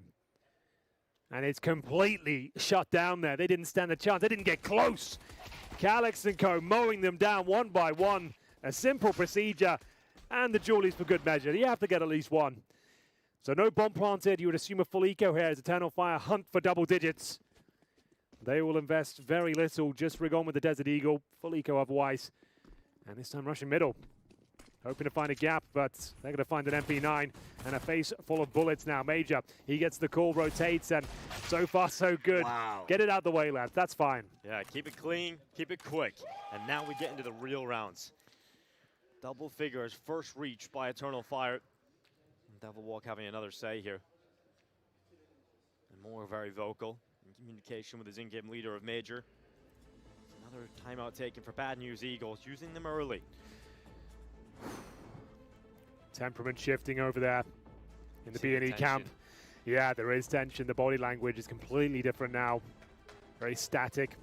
And it's completely shut down there. They didn't stand a chance. They didn't get close. Calix and co mowing them down one by one. A simple procedure. And the Julies for good measure. You have to get at least one. So no bomb planted. You would assume a full eco here as Eternal Fire hunt for double digits. They will invest very little. Just rig on with the Desert Eagle. Full eco otherwise. And this time rushing middle. Hoping to find a gap, but they're going to find an MP9 and a face full of bullets now. Major, he gets the call, rotates, and so far so good. Wow. Get it out the way, lads. That's fine. Yeah, keep it clean, keep it quick. And now we get into the real rounds. Double figures, first reach by Eternal Fire. Devil Walk having another say here. And more very vocal in communication with his in-game leader of Major. Another timeout taken for Bad News Eagles, using them early. Temperament shifting over there in the B&E camp. Yeah, there is tension. The body language is completely different now. Very static.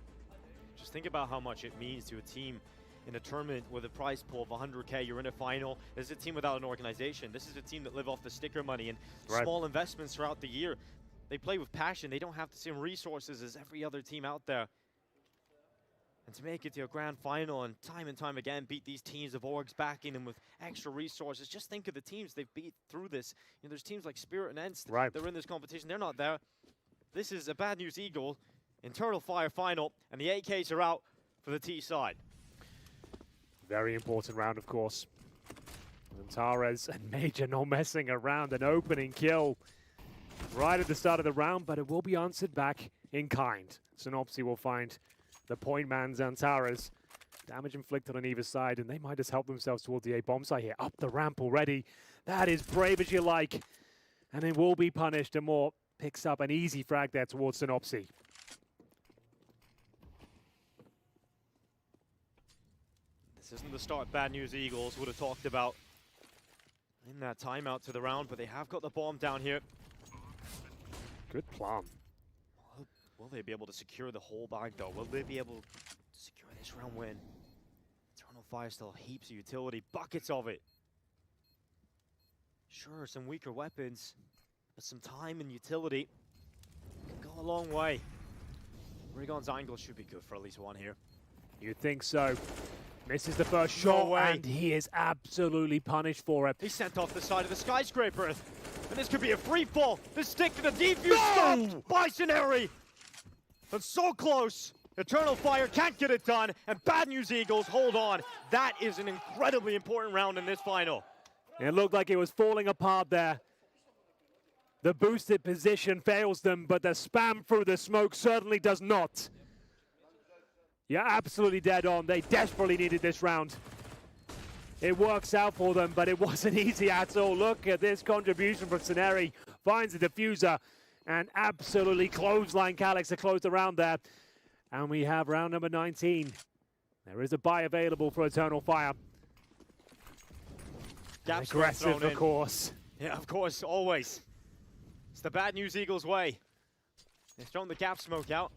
Just think about how much it means to a team in a tournament with a prize pool of 100K. You're in a final. This is a team without an organization. This is a team that live off the sticker money and small investments throughout the year. They play with passion. They don't have the same resources as every other team out there. And to make it to a grand final and time again beat these teams of orgs backing them with extra resources. Just think of the teams they've beat through this. You know, there's teams like Spirit and ENCE that are in this competition. They're not there. This is a Bad News Eagle, Eternal Fire final, and the AKs are out for the T side. Very important round, of course. Antares and Major not messing around. An opening kill right at the start of the round, but it will be answered back in kind. Synopsy will find the point man, Antares. Damage inflicted on either side, and they might just help themselves towards the A-bomb site here. Up the ramp already. That is brave as you like. And it will be punished, and more picks up an easy frag there towards Synopsy. This isn't the start Bad News Eagles would have talked about in that timeout to the round, but they have got the bomb down here. Good plan. Will they be able to secure the whole bag, though? Will they be able to secure this round win? Eternal Fire still heaps of utility, buckets of it. Sure, some weaker weapons, but some time and utility can go a long way. Rigon's angle should be good for at least one here. You'd think so. Misses the first shot, and he is absolutely punished for it. He's sent off the side of the skyscraper, and this could be a free fall. The stick to the defuse stopped by Scenari. But so close. Eternal Fire can't get it done, and Bad News Eagles hold on. That is an incredibly important round in this final. It looked like it was falling apart there. The boosted position fails them, but the spam through the smoke certainly does not. You're absolutely dead on. They desperately needed this round. It works out for them, but it wasn't easy at all. Look at this contribution from Scenari. Finds the diffuser and absolutely clothesline Calyx to close the round there. And we have round number 19. There is a buy available for Eternal Fire. Gaps aggressive, of course. Yeah, of course, always. It's the Bad News Eagles way. They've thrown the gap smoke out.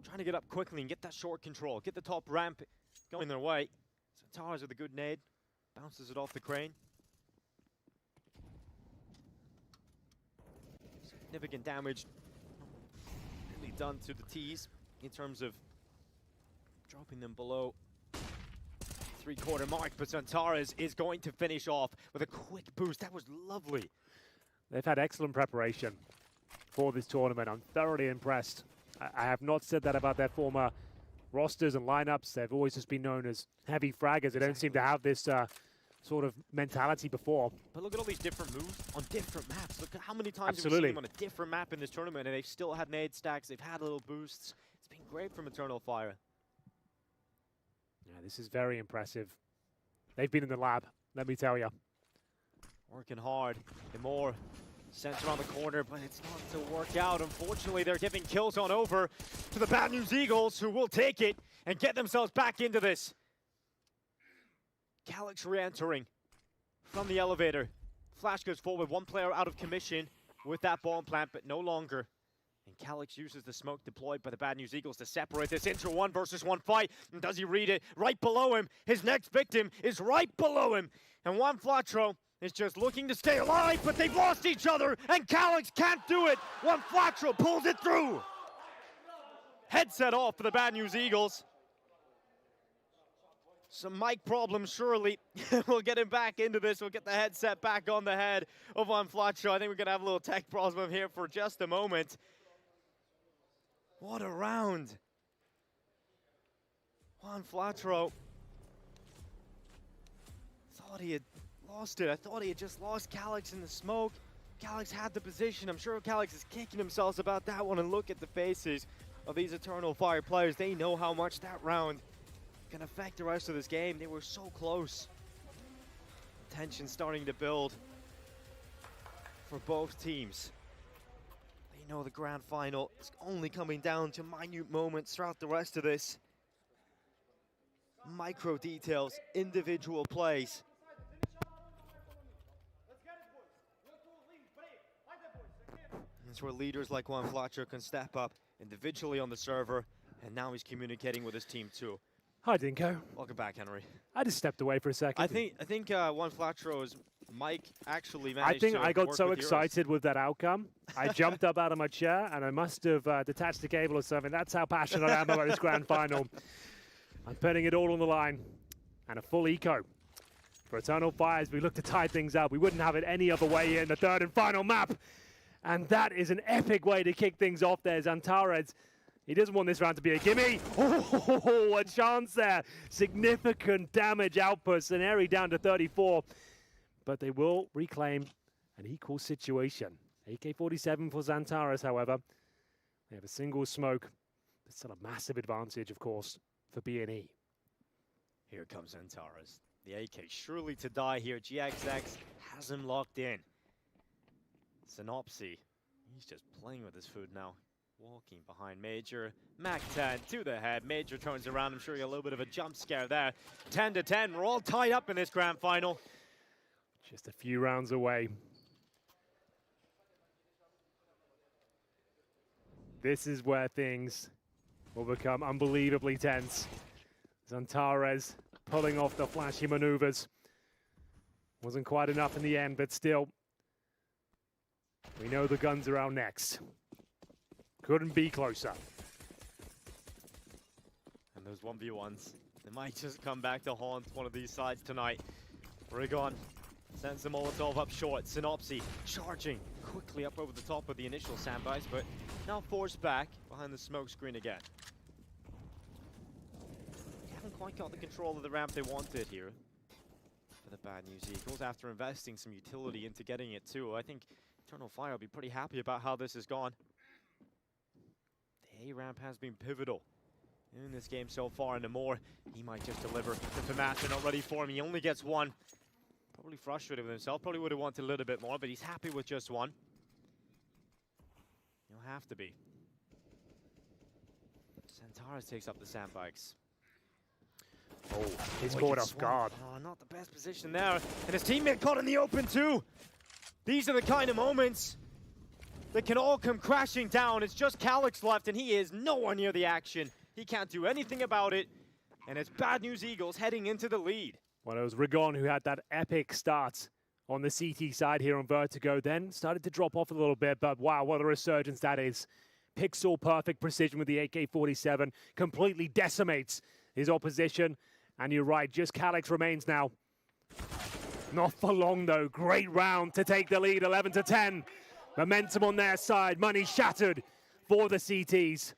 Trying to get up quickly and get that short control. Get the top ramp going their way. Santaras with a good nade. Bounces it off the crane. Significant damage really done to the T's in terms of dropping them below three-quarter mark, but Santaras is going to finish off with a quick boost. That was lovely. They've had excellent preparation for this tournament. I'm thoroughly impressed. I have not said that about their former rosters and lineups. They've always just been known as heavy fraggers. They don't seem to have this sort of mentality before. But look at all these different moves on different maps. Look at how many times Absolutely. we've seen them on a different map in this tournament, and they've still had nade stacks. They've had little boosts. It's been great from Eternal Fire. Yeah, this is very impressive. They've been in the lab, let me tell you. Working hard. The more sent around the corner, but it's not to work out. Unfortunately, they're giving kills on over to the Bad News Eagles, who will take it and get themselves back into this. Calyx re-entering from the elevator. Flash goes forward, one player out of commission with that bomb plant, but no longer. And Calyx uses the smoke deployed by the Bad News Eagles to separate this into a 1-versus-1 fight. And does he read it? Right below him. His next victim is right below him. And Juan Flatro is just looking to stay alive, but they've lost each other, and Calyx can't do it. Juan Flatro pulls it through. Headset off for the Bad News Eagles. Some mic problems, surely. We'll get him back into this. We'll get the headset back on the head of Juan Flatro. I think we're going to have a little tech problem here for just a moment. What a round. Juan Flatro thought he had lost it. I thought he had just lost Calyx in the smoke. Calyx had the position. I'm sure Calyx is kicking himself about that one, and look at the faces of these Eternal Fire players. They know how much that round can affect the rest of this game. They were so close. Tension starting to build for both teams. They know the grand final is only coming down to minute moments throughout the rest of this. Micro details, individual plays. That's where leaders like Juan Flatro can step up individually on the server, and now he's communicating with his team too. Hi, Dinko. Welcome back, Henry. I just stepped away for a second. I think Juan Flatro is Mike actually managed I think to I got work so with excited with that outcome. I jumped up out of my chair and I must have detached the cable or something. That's how passionate I am about this grand final. I'm putting it all on the line. And a full eco for Eternal Fire as we look to tie things up. We wouldn't have it any other way in the third and final map. And that is an epic way to kick things off there. Antares, he doesn't want this round to be a gimme. Oh, a chance there. Significant damage output. Scenario down to 34. But they will reclaim an equal situation. AK-47 for Antares, however. They have a single smoke. But still a massive advantage, of course, for B&E. Here comes Antares. The AK surely to die here. GXX has him locked in. Synopsy, he's just playing with his food now. Walking behind Major. Mac-10 to the head. Major turns around. I'm sure you got a little bit of a jump scare there. 10-10. We're all tied up in this grand final. Just a few rounds away. This is where things will become unbelievably tense. Antares pulling off the flashy maneuvers. Wasn't quite enough in the end, but still, we know the guns are out next. Couldn't be closer. And those 1v1s, they might just come back to haunt one of these sides tonight. Rigon sends the Molotov up short. Synopsy charging quickly up over the top of the initial sandbags, but now forced back behind the smoke screen again. Quite got the control of the ramp they wanted here for the Bad News Eagles after investing some utility into getting it too. I think Eternal Fire will be pretty happy about how this has gone. The A ramp has been pivotal in this game so far, and the more he might just deliver. If the match are not ready for him, he only gets one. Probably frustrated with himself, probably would have wanted a little bit more, but he's happy with just one. He'll have to be. Antares takes up the sandbags. Oh, he's caught off guard. Oh, not the best position there. And his teammate caught in the open too. These are the kind of moments that can all come crashing down. It's just Calyx left and he is nowhere near the action. He can't do anything about it. And it's Bad News Eagles heading into the lead. Well, it was Rigon who had that epic start on the CT side here on Vertigo. Then started to drop off a little bit, but wow, what a resurgence that is. Pixel perfect precision with the AK-47. Completely decimates his opposition. And you're right, just Calyx remains now. Not for long, though. Great round to take the lead, 11-10. Momentum on their side. Money shattered for the CTs.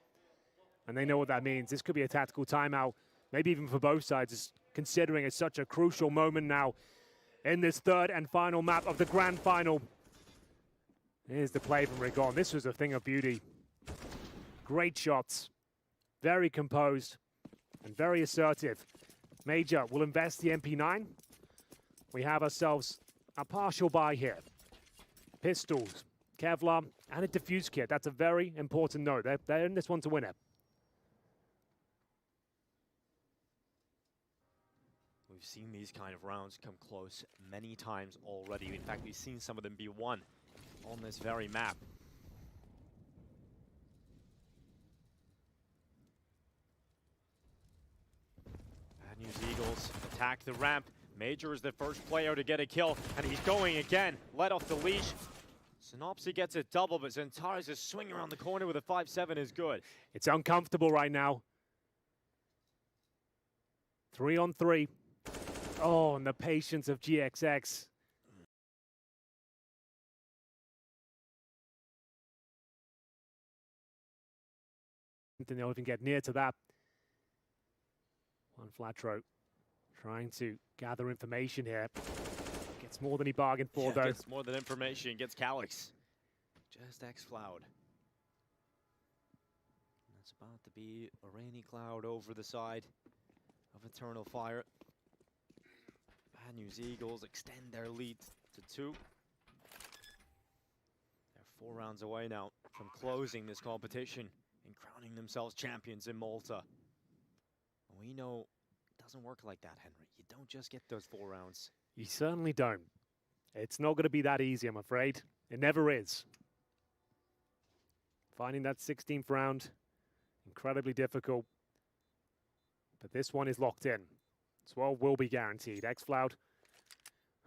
And they know what that means. This could be a tactical timeout, maybe even for both sides, considering it's such a crucial moment now in this third and final map of the grand final. Here's the play from Rigon. This was a thing of beauty. Great shots. Very composed and very assertive. Major will invest the MP9. We have ourselves a partial buy here. Pistols, Kevlar, and a defuse kit. That's a very important note. They're in this one to win it. We've seen these kind of rounds come close many times already. In fact, we've seen some of them be won on this very map. News Eagles attack the ramp. Major is the first player to get a kill, and he's going again. Let off the leash. Synopsy gets a double, but Antares is swinging around the corner with a 5-7 is good. It's uncomfortable right now. 3-on-3. Oh, and the patience of GXX. They'll even get near to that. One flat throat, trying to gather information here. Gets more than he bargained for, though. Gets more than information, gets Calyx. Just X-Cloud. That's about to be a rainy cloud over the side of Eternal Fire. Bad News Eagles extend their lead to 2. They're 4 rounds away now from closing this competition and crowning themselves champions in Malta. We know it doesn't work like that, Henry. You don't just get those 4 rounds. You certainly don't. It's not going to be that easy, I'm afraid. It never is. Finding that 16th round, incredibly difficult. But this one is locked in. 12 will be guaranteed. X-Cloud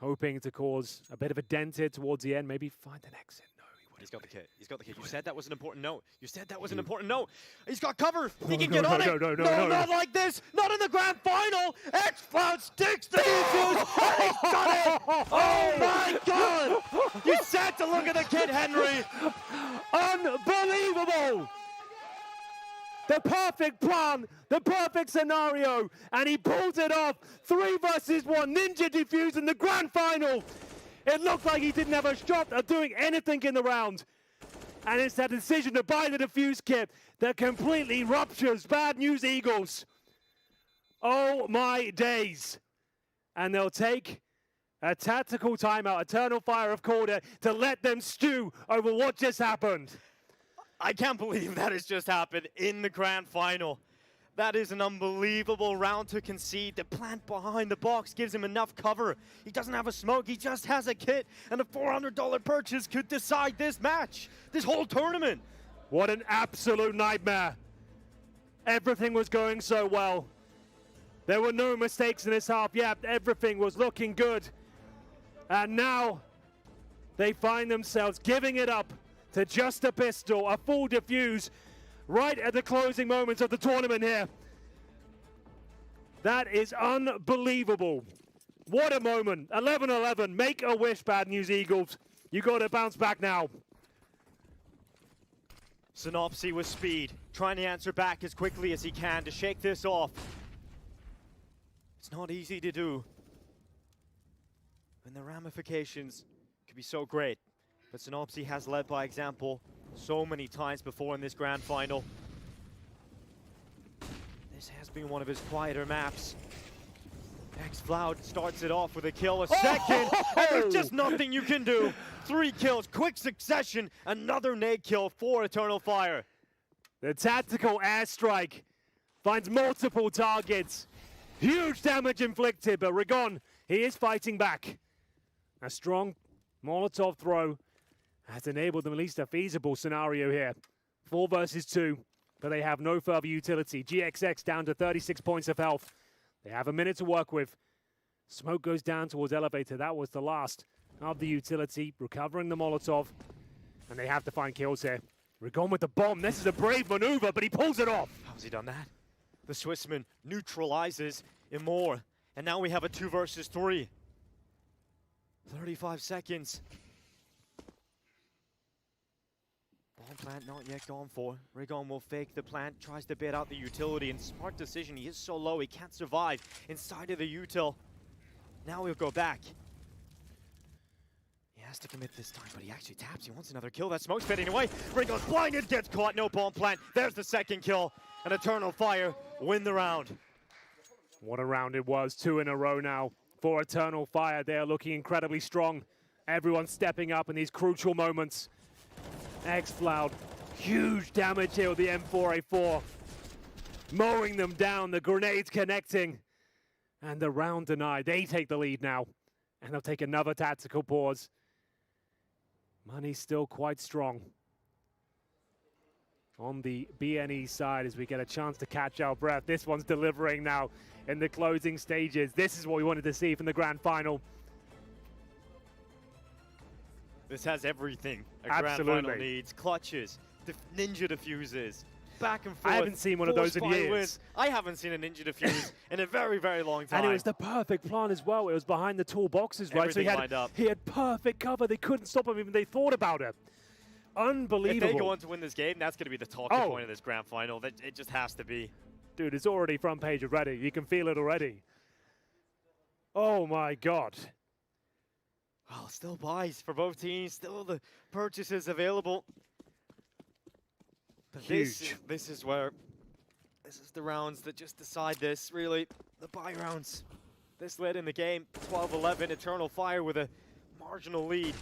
hoping to cause a bit of a dent here towards the end, maybe find an exit. No, he's got the kit. He's got the kit. You said that was an important note. You said that was an important note. He's got cover. He can get on it. No, not like this. Not in the grand final. xCloud sticks to the defuse. And he's done it. Oh my God. You said to look at the kit, Henry. Unbelievable. The perfect plan, the perfect scenario, and he pulls it off. 3 versus 1, Ninja defuse in the grand final. It looked like he didn't have a shot at doing anything in the round. And it's that decision to buy the defuse kit that completely ruptures Bad News Eagles. Oh my days. And they'll take a tactical timeout. Eternal Fire have called it to let them stew over what just happened. I can't believe that has just happened in the grand final. That is an unbelievable round to concede. The plant behind the box gives him enough cover. He doesn't have a smoke, he just has a kit. And a $400 purchase could decide this match, this whole tournament. What an absolute nightmare. Everything was going so well. There were no mistakes in this half. Yeah, everything was looking good. And now they find themselves giving it up to just a pistol, a full defuse, right at the closing moments of the tournament here. That is unbelievable. What a moment. 11-11, make a wish, Bad News Eagles. You got to bounce back now. Synopsy with speed, trying to answer back as quickly as he can to shake this off. It's not easy to do. And the ramifications could be so great. But Synopsy has led by example so many times before in this grand final. This has been one of his quieter maps. xCloud starts it off with a kill, a second, and there's just nothing you can do. 3 kills, quick succession, another nade kill for Eternal Fire. The tactical airstrike finds multiple targets. Huge damage inflicted, but Rigon, he is fighting back. A strong Molotov throw has enabled them at least a feasible scenario here. 4 versus 2, but they have no further utility. GXX down to 36 points of health. They have a minute to work with. Smoke goes down towards elevator. That was the last of the utility, recovering the Molotov. And they have to find kills here. Rigon with the bomb. This is a brave maneuver, but he pulls it off. How's he done that? The Swissman neutralizes Imor. And now we have a 2 versus 3. 35 seconds. Bomb plant not yet gone for. Rigon will fake the plant, tries to bait out the utility, and smart decision. He is so low, he can't survive inside of the util. Now he'll go back. He has to commit this time, but he actually taps. He wants another kill. That smoke's fading away. Rigon's blinded, gets caught, no bomb plant. There's the second kill, and Eternal Fire win the round. What a round it was, 2 in a row now for Eternal Fire. They are looking incredibly strong. Everyone stepping up in these crucial moments. xCloud, huge damage here with the M4A4. Mowing them down, the grenades connecting. And the round denied. They take the lead now. And they'll take another tactical pause. Money's still quite strong on the BNE side as we get a chance to catch our breath. This one's delivering now in the closing stages. This is what we wanted to see from the grand final. This has everything a grand final needs. Clutches, ninja diffuses, back and forth. I haven't seen one of those in years. Wins. I haven't seen a ninja diffuse in a very, very long time. And it was the perfect plan as well. It was behind the tall boxes, right? Everything So he had perfect cover. They couldn't stop him even they thought about it. Unbelievable. If they go on to win this game, that's going to be the talking point of this grand final. It just has to be. Dude, it's already front page already. You can feel it already. Oh my God. Well, still buys for both teams. Still the purchases available. But huge. This is the rounds that just decide this, really. The buy rounds. This led in the game. 12-11, Eternal Fire with a marginal lead.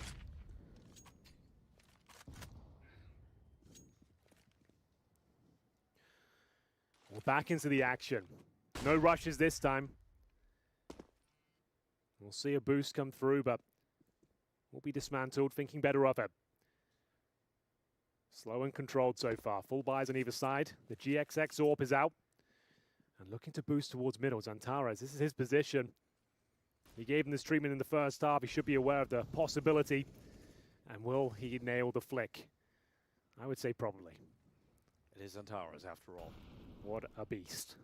We're back into the action. No rushes this time. We'll see a boost come through, but we'll be dismantled, thinking better of it. Slow and controlled so far. Full buys on either side. The GXX AWP is out. And looking to boost towards middle. Zantares, this is his position. He gave him this treatment in the first half. He should be aware of the possibility. And will he nail the flick? I would say probably. It is Antares after all. What a beast.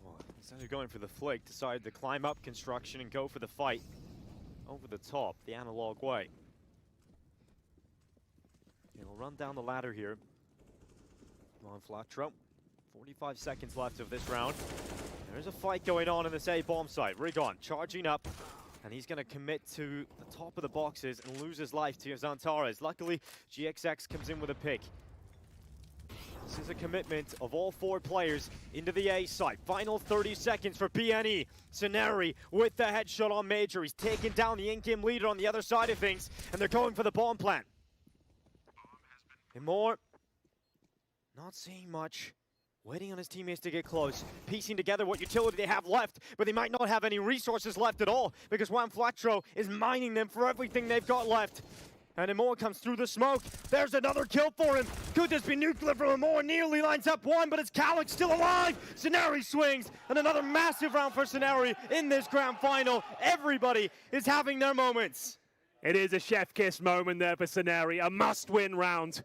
Well, instead of going for the flick, decided to climb up construction and go for the fight. Over the top, the analog way. He'll run down the ladder here. Come on, Flatro. 45 seconds left of this round. There's a fight going on in this A bomb site. Rigon charging up, and he's going to commit to the top of the boxes and lose his life to Antares. Luckily, GXX comes in with a pick. This is a commitment of all 4 players into the A site. Final 30 seconds for BNE. Ceneri with the headshot on Major. He's taking down the in-game leader on the other side of things, and they're going for the bomb plant. And more, not seeing much. Waiting on his teammates to get close, piecing together what utility they have left, but they might not have any resources left at all, because Juan Flatro is mining them for everything they've got left. And Amor comes through the smoke. There's another kill for him. Could this be nuclear from Amor? Nearly lines up one, but it's Calyx still alive. Ceneri swings, and another massive round for Ceneri in this grand final. Everybody is having their moments. It is a chef kiss moment there for Ceneri, a must-win round.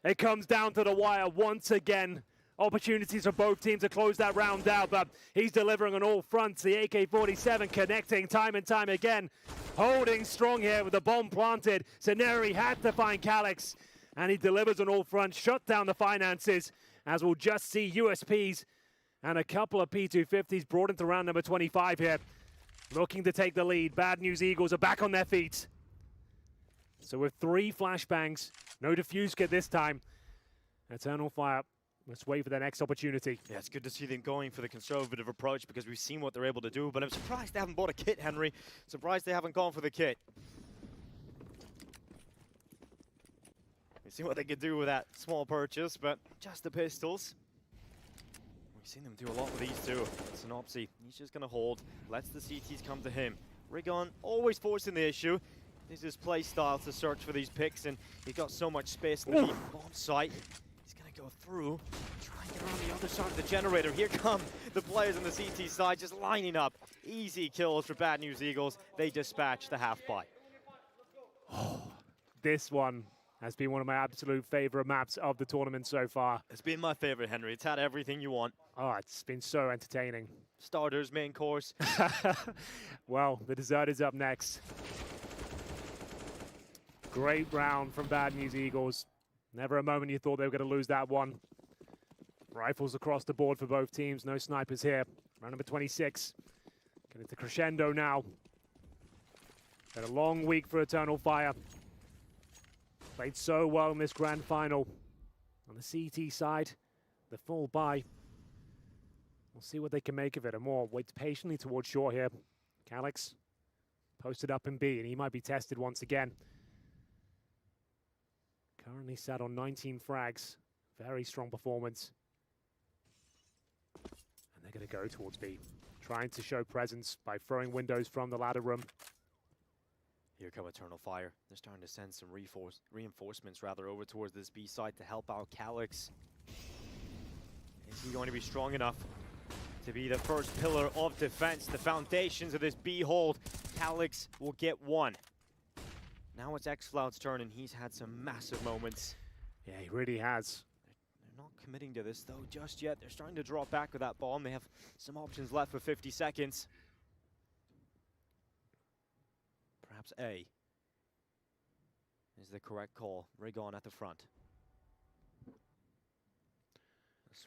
It comes down to the wire once again. Opportunities for both teams to close that round out, but he's delivering on all fronts. The AK-47 connecting time and time again. Holding strong here with the bomb planted. Ceneri had to find Calyx, and he delivers on all fronts. Shut down the finances, as we'll just see USPs and a couple of P250s brought into round number 25 here. Looking to take the lead. Bad News Eagles are back on their feet. So with 3 flashbangs, no defuse kit this time. Eternal Fire, let's wait for their next opportunity. Yeah, it's good to see them going for the conservative approach because we've seen what they're able to do, but I'm surprised they haven't bought a kit, Henry. Surprised they haven't gone for the kit. We've seen what they could do with that small purchase, but just the pistols. We've seen them do a lot with these two. Synopsy, he's just going to hold, lets the CTs come to him. Rigon, always forcing the issue. This is his play style to search for these picks, and he's got so much space in the bomb site. Go through, try and get around the other side of the generator. Here come the players on the CT side just lining up. Easy kills for Bad News Eagles. They dispatch the half-buy. This one has been one of my absolute favorite maps of the tournament so far. It's been my favorite, Henry. It's had everything you want. Oh, it's been so entertaining. Starters, main course. Well, the dessert is up next. Great round from Bad News Eagles. Never a moment you thought they were going to lose that one. Rifles across the board for both teams. No snipers here. Round number 26. Getting to crescendo now. Had a long week for Eternal Fire. Played so well in this grand final. On the CT side, the full buy. We'll see what they can make of it. Amor waits patiently towards shore here. Calyx posted up in B, and he might be tested once again. Currently sat on 19 frags. Very strong performance. And they're going to go towards B. Trying to show presence by throwing windows from the ladder room. Here come Eternal Fire. They're starting to send some reinforcements over towards this B side to help out Calyx. Is he going to be strong enough to be the first pillar of defense? The foundations of this B hold. Calyx will get one. Now it's xCloud's turn, and he's had some massive moments. Yeah, he really has. They're not committing to this, though, just yet. They're starting to draw back with that bomb. They have some options left for 50 seconds. Perhaps A is the correct call. Rigon at the front. The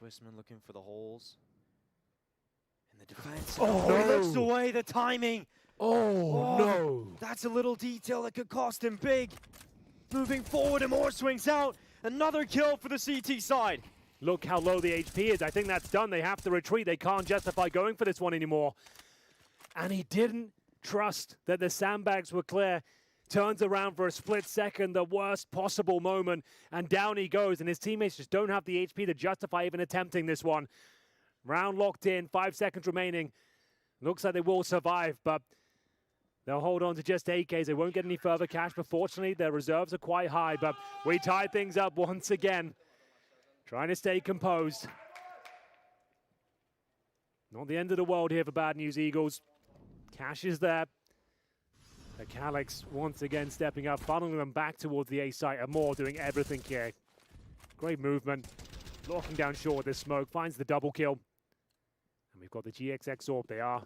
Swissman looking for the holes. And the defense. Oh, no. He looks away. The timing. Oh, no. That's a little detail that could cost him big. Moving forward, and more swings out. Another kill for the CT side. Look how low the HP is. I think that's done. They have to retreat. They can't justify going for this one anymore. And he didn't trust that the sandbags were clear. Turns around for a split second, the worst possible moment, and down he goes, and his teammates just don't have the HP to justify even attempting this one. Round locked in, 5 seconds remaining. Looks like they will survive, but they'll hold on to just AKs. They won't get any further cash, but fortunately their reserves are quite high. But we tie things up once again. Trying to stay composed. Not the end of the world here for Bad News Eagles. Cash is there. But Calyx once again stepping up, funneling them back towards the A site and more, doing everything here. Great movement. Locking down short with this smoke, finds the double kill. And we've got the GXX Orb. They are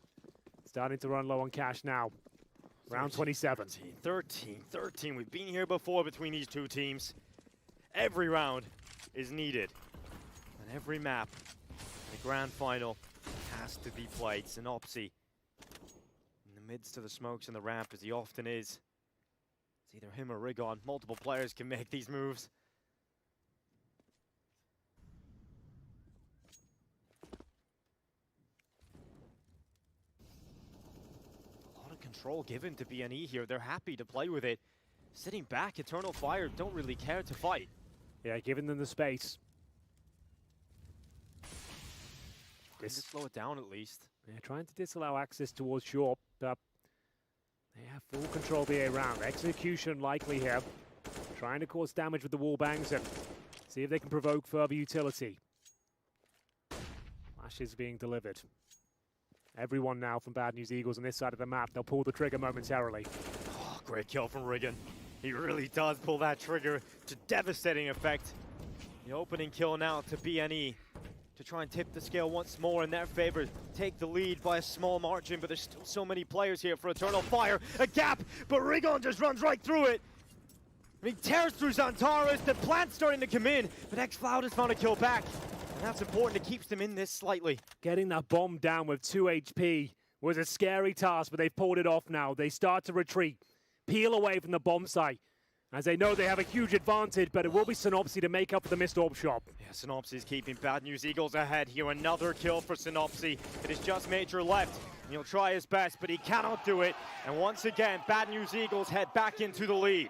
starting to run low on cash now. Round 27. 13. We've been here before between these two teams. Every round is needed. And every map in the grand final has to be played. Synopsy in the midst of the smokes and the ramp, as he often is. It's either him or Rigon. Multiple players can make these moves. Control given to BNE here. They're happy to play with it. Sitting back, Eternal Fire don't really care to fight. Yeah, giving them the space. Trying to slow it down at least. Yeah, trying to disallow access towards short, but they have full control of the A round. Execution likely here. Trying to cause damage with the wall bangs and see if they can provoke further utility. Flash is being delivered. Everyone now from Bad News Eagles on this side of the map. They'll pull the trigger momentarily. Oh, great kill from Rigon. He really does pull that trigger to devastating effect. The opening kill now to BNE to try and tip the scale once more in their favor. Take the lead by a small margin, but there's still so many players here for Eternal Fire. A gap, but Rigon just runs right through it. He tears through Xantares. The plant's starting to come in, but xCloud has found a kill back. And that's important. It keeps them in this slightly. Getting that bomb down with 2 HP was a scary task, but they've pulled it off now. They start to retreat, peel away from the bomb site, as they know they have a huge advantage, but it will be Synopsy to make up for the missed orb shot. Yeah, Synopsy is keeping Bad News Eagles ahead here. Another kill for Synopsy. It is just Major left. And he'll try his best, but he cannot do it. And once again, Bad News Eagles head back into the lead.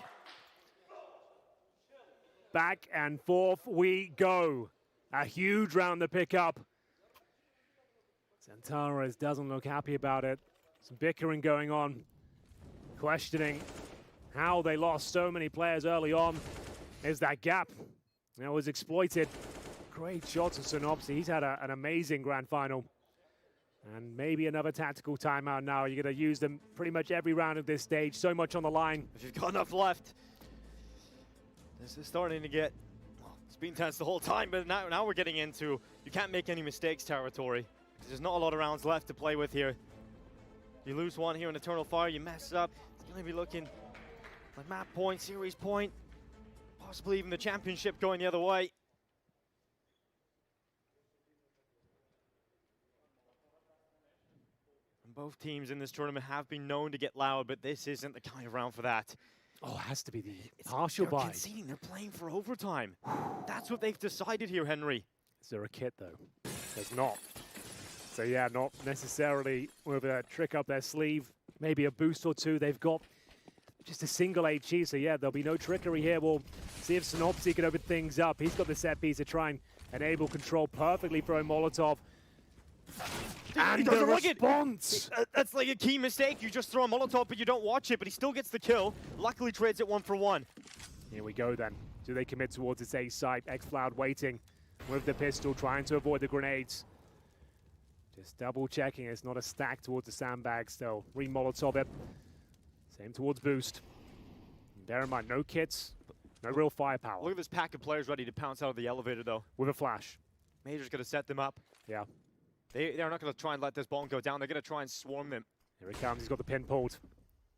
Back and forth we go. A huge round to pick up. Xantares doesn't look happy about it. Some bickering going on. Questioning how they lost so many players early on. Is that gap that was exploited. Great shots of Synopsy. He's had an amazing grand final. And maybe another tactical timeout now. You're going to use them pretty much every round of this stage. So much on the line. If you've got enough left. This is starting to get... It's been tense the whole time, but now we're getting into you can't make any mistakes territory. There's not a lot of rounds left to play with here. You lose one here in Eternal Fire, you mess up. It's going to be looking like map point, series point, possibly even the championship going the other way. And both teams in this tournament have been known to get loud, but this isn't the kind of round for that. Oh, it has to be the partial They're buy. conceding, they're playing for overtime. That's what they've decided here, Henry. Is there a kit, though? There's not. So, yeah, not necessarily with a trick up their sleeve. Maybe a boost or two. They've got just a single HE, so, yeah, there'll be no trickery here. We'll see if Synopsy can open things up. He's got the set piece to try and enable control perfectly, throwing Molotov. And the response! That's like a key mistake. You just throw a Molotov, but you don't watch it, but he still gets the kill. Luckily trades it 1 for 1. Here we go then. Do they commit towards its A site? xCloud waiting with the pistol, trying to avoid the grenades. Just double checking it's not a stack towards the sandbag still. Re-Molotov it. Same towards boost. Bear in mind, no kits, no real firepower. Look at this pack of players ready to pounce out of the elevator, though. With a flash. Major's going to set them up. Yeah. They're not going to try and let this bomb go down. They're going to try and swarm them. Here he comes. He's got the pin pulled.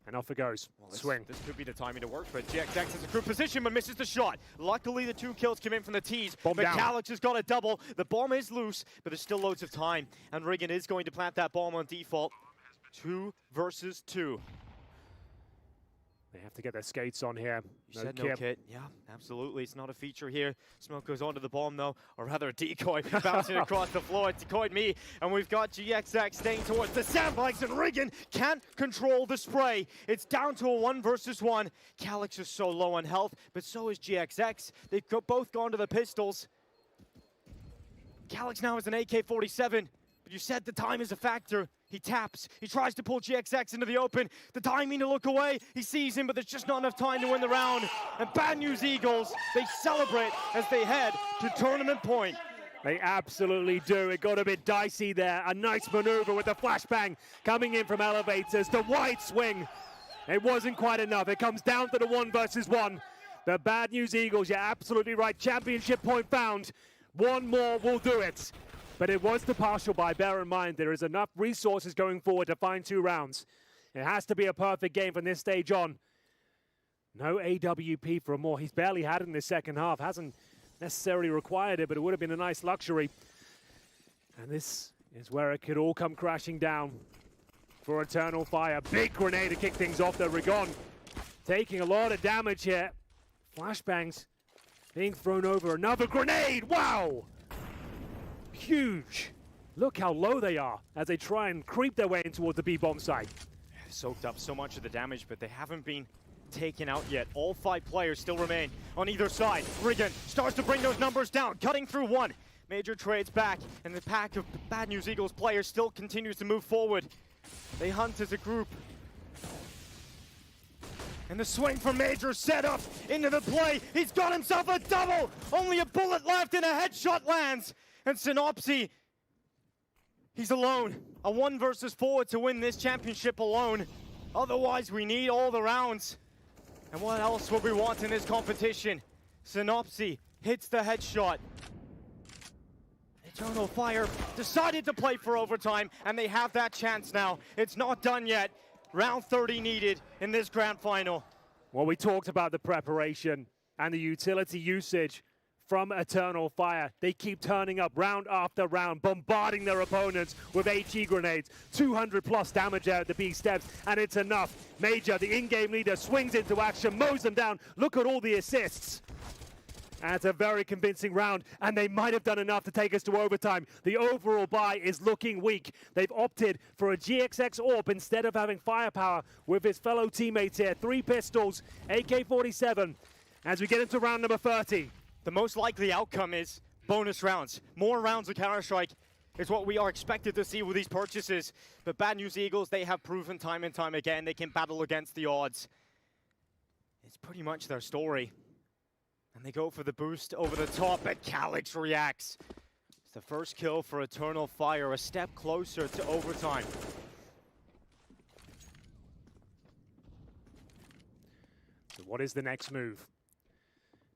And off it goes. Well, Swing. This could be the timing to work for it. GXX has a good position, but misses the shot. Luckily, the 2 kills come in from the T's. Bomb down. Calyx has got a double. The bomb is loose, but there's still loads of time. And Rigon is going to plant that bomb on default. 2 versus 2. They have to get their skates on here. You said no kit. Yeah, absolutely. It's not a feature here. Smoke goes onto the bomb, though, or rather a decoy bouncing across the floor. It decoyed me, and we've got GXX staying towards the sandbags, and Rigon can't control the spray. It's down to a 1 versus 1. Calyx is so low on health, but so is GXX. They've both gone to the pistols. Calyx now has an AK-47, but you said the time is a factor. He taps, he tries to pull GXX into the open. The timing to look away, he sees him, but there's just not enough time to win the round. And Bad News Eagles, they celebrate as they head to tournament point. They absolutely do. It got a bit dicey there. A nice maneuver with the flashbang coming in from elevators. The wide swing. It wasn't quite enough. It comes down to the 1 versus 1. The Bad News Eagles, you're absolutely right. Championship point found. One more will do it. But it was the partial buy. Bear in mind, there is enough resources going forward to find 2 rounds. It has to be a perfect game from this stage on. No AWP for more. He's barely had it in the second half. Hasn't necessarily required it, but it would have been a nice luxury. And this is where it could all come crashing down for Eternal Fire. Big grenade to kick things off. They're Rigon taking a lot of damage here. Flashbangs being thrown over. Another grenade. Wow! Huge. Look how low they are as they try and creep their way in towards the B-bomb site. Soaked up so much of the damage, but they haven't been taken out yet. All 5 players still remain on either side. Rigon starts to bring those numbers down, cutting through 1. Major trades back, and the pack of Bad News Eagles players still continues to move forward. They hunt as a group. And the swing from Major set up into the play. He's got himself a double. Only a bullet left and a headshot lands. And Synopsy, he's alone. A 1 versus 4 to win this championship alone. Otherwise, we need all the rounds. And what else would we want in this competition? Synopsy hits the headshot. Eternal Fire decided to play for overtime, and they have that chance now. It's not done yet. Round 30 needed in this grand final. Well, we talked about the preparation and the utility usage from Eternal Fire. They keep turning up round after round, bombarding their opponents with HE grenades. 200 plus damage out at the B steps, and it's enough. Major, the in-game leader, swings into action, mows them down. Look at all the assists. And it's a very convincing round, and they might have done enough to take us to overtime. The overall buy is looking weak. They've opted for a GXX AWP instead of having firepower with his fellow teammates here. 3 pistols, AK-47, as we get into round number 30. The most likely outcome is bonus rounds. More rounds of Counter-Strike is what we are expected to see with these purchases. But Bad News Eagles, they have proven time and time again they can battle against the odds. It's pretty much their story. And they go for the boost over the top, and Calix reacts. It's the first kill for Eternal Fire, a step closer to overtime. So what is the next move?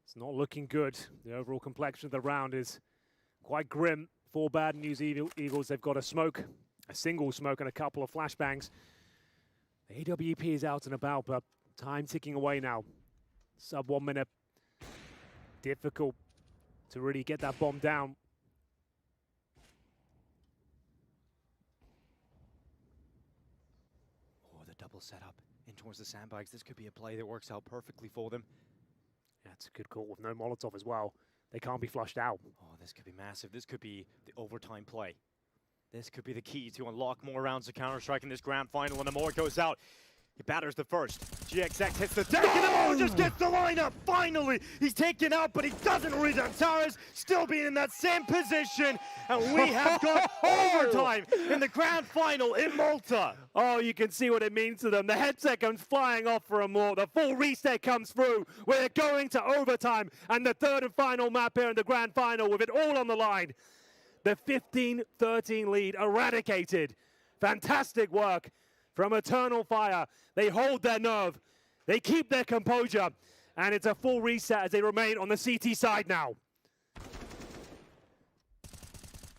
It's not looking good. The overall complexion of the round is quite grim for Bad News Eagles. They've got a smoke, a single smoke, and a couple of flashbangs. The AWP is out and about, but time ticking away now. Sub 1 minute. Difficult to really get that bomb down. Oh, the double setup in towards the sandbags. This could be a play that works out perfectly for them. That's a good call with no Molotov as well. They can't be flushed out. Oh, this could be massive. This could be the overtime play. This could be the key to unlock more rounds of Counter-Strike in this grand final, and the more it goes out. He batters the first. GXX hits the deck, and the just gets the lineup. Finally, he's taken out, but he doesn't read Antares, still being in that same position. And we have got overtime in the grand final in Malta. Oh, you can see what it means to them. The headset comes flying off for a more. The full reset comes through. We're going to overtime, and the third and final map here in the grand final with it all on the line. The 15-13 lead eradicated. Fantastic work from Eternal Fire. They hold their nerve. They keep their composure. And it's a full reset as they remain on the CT side now.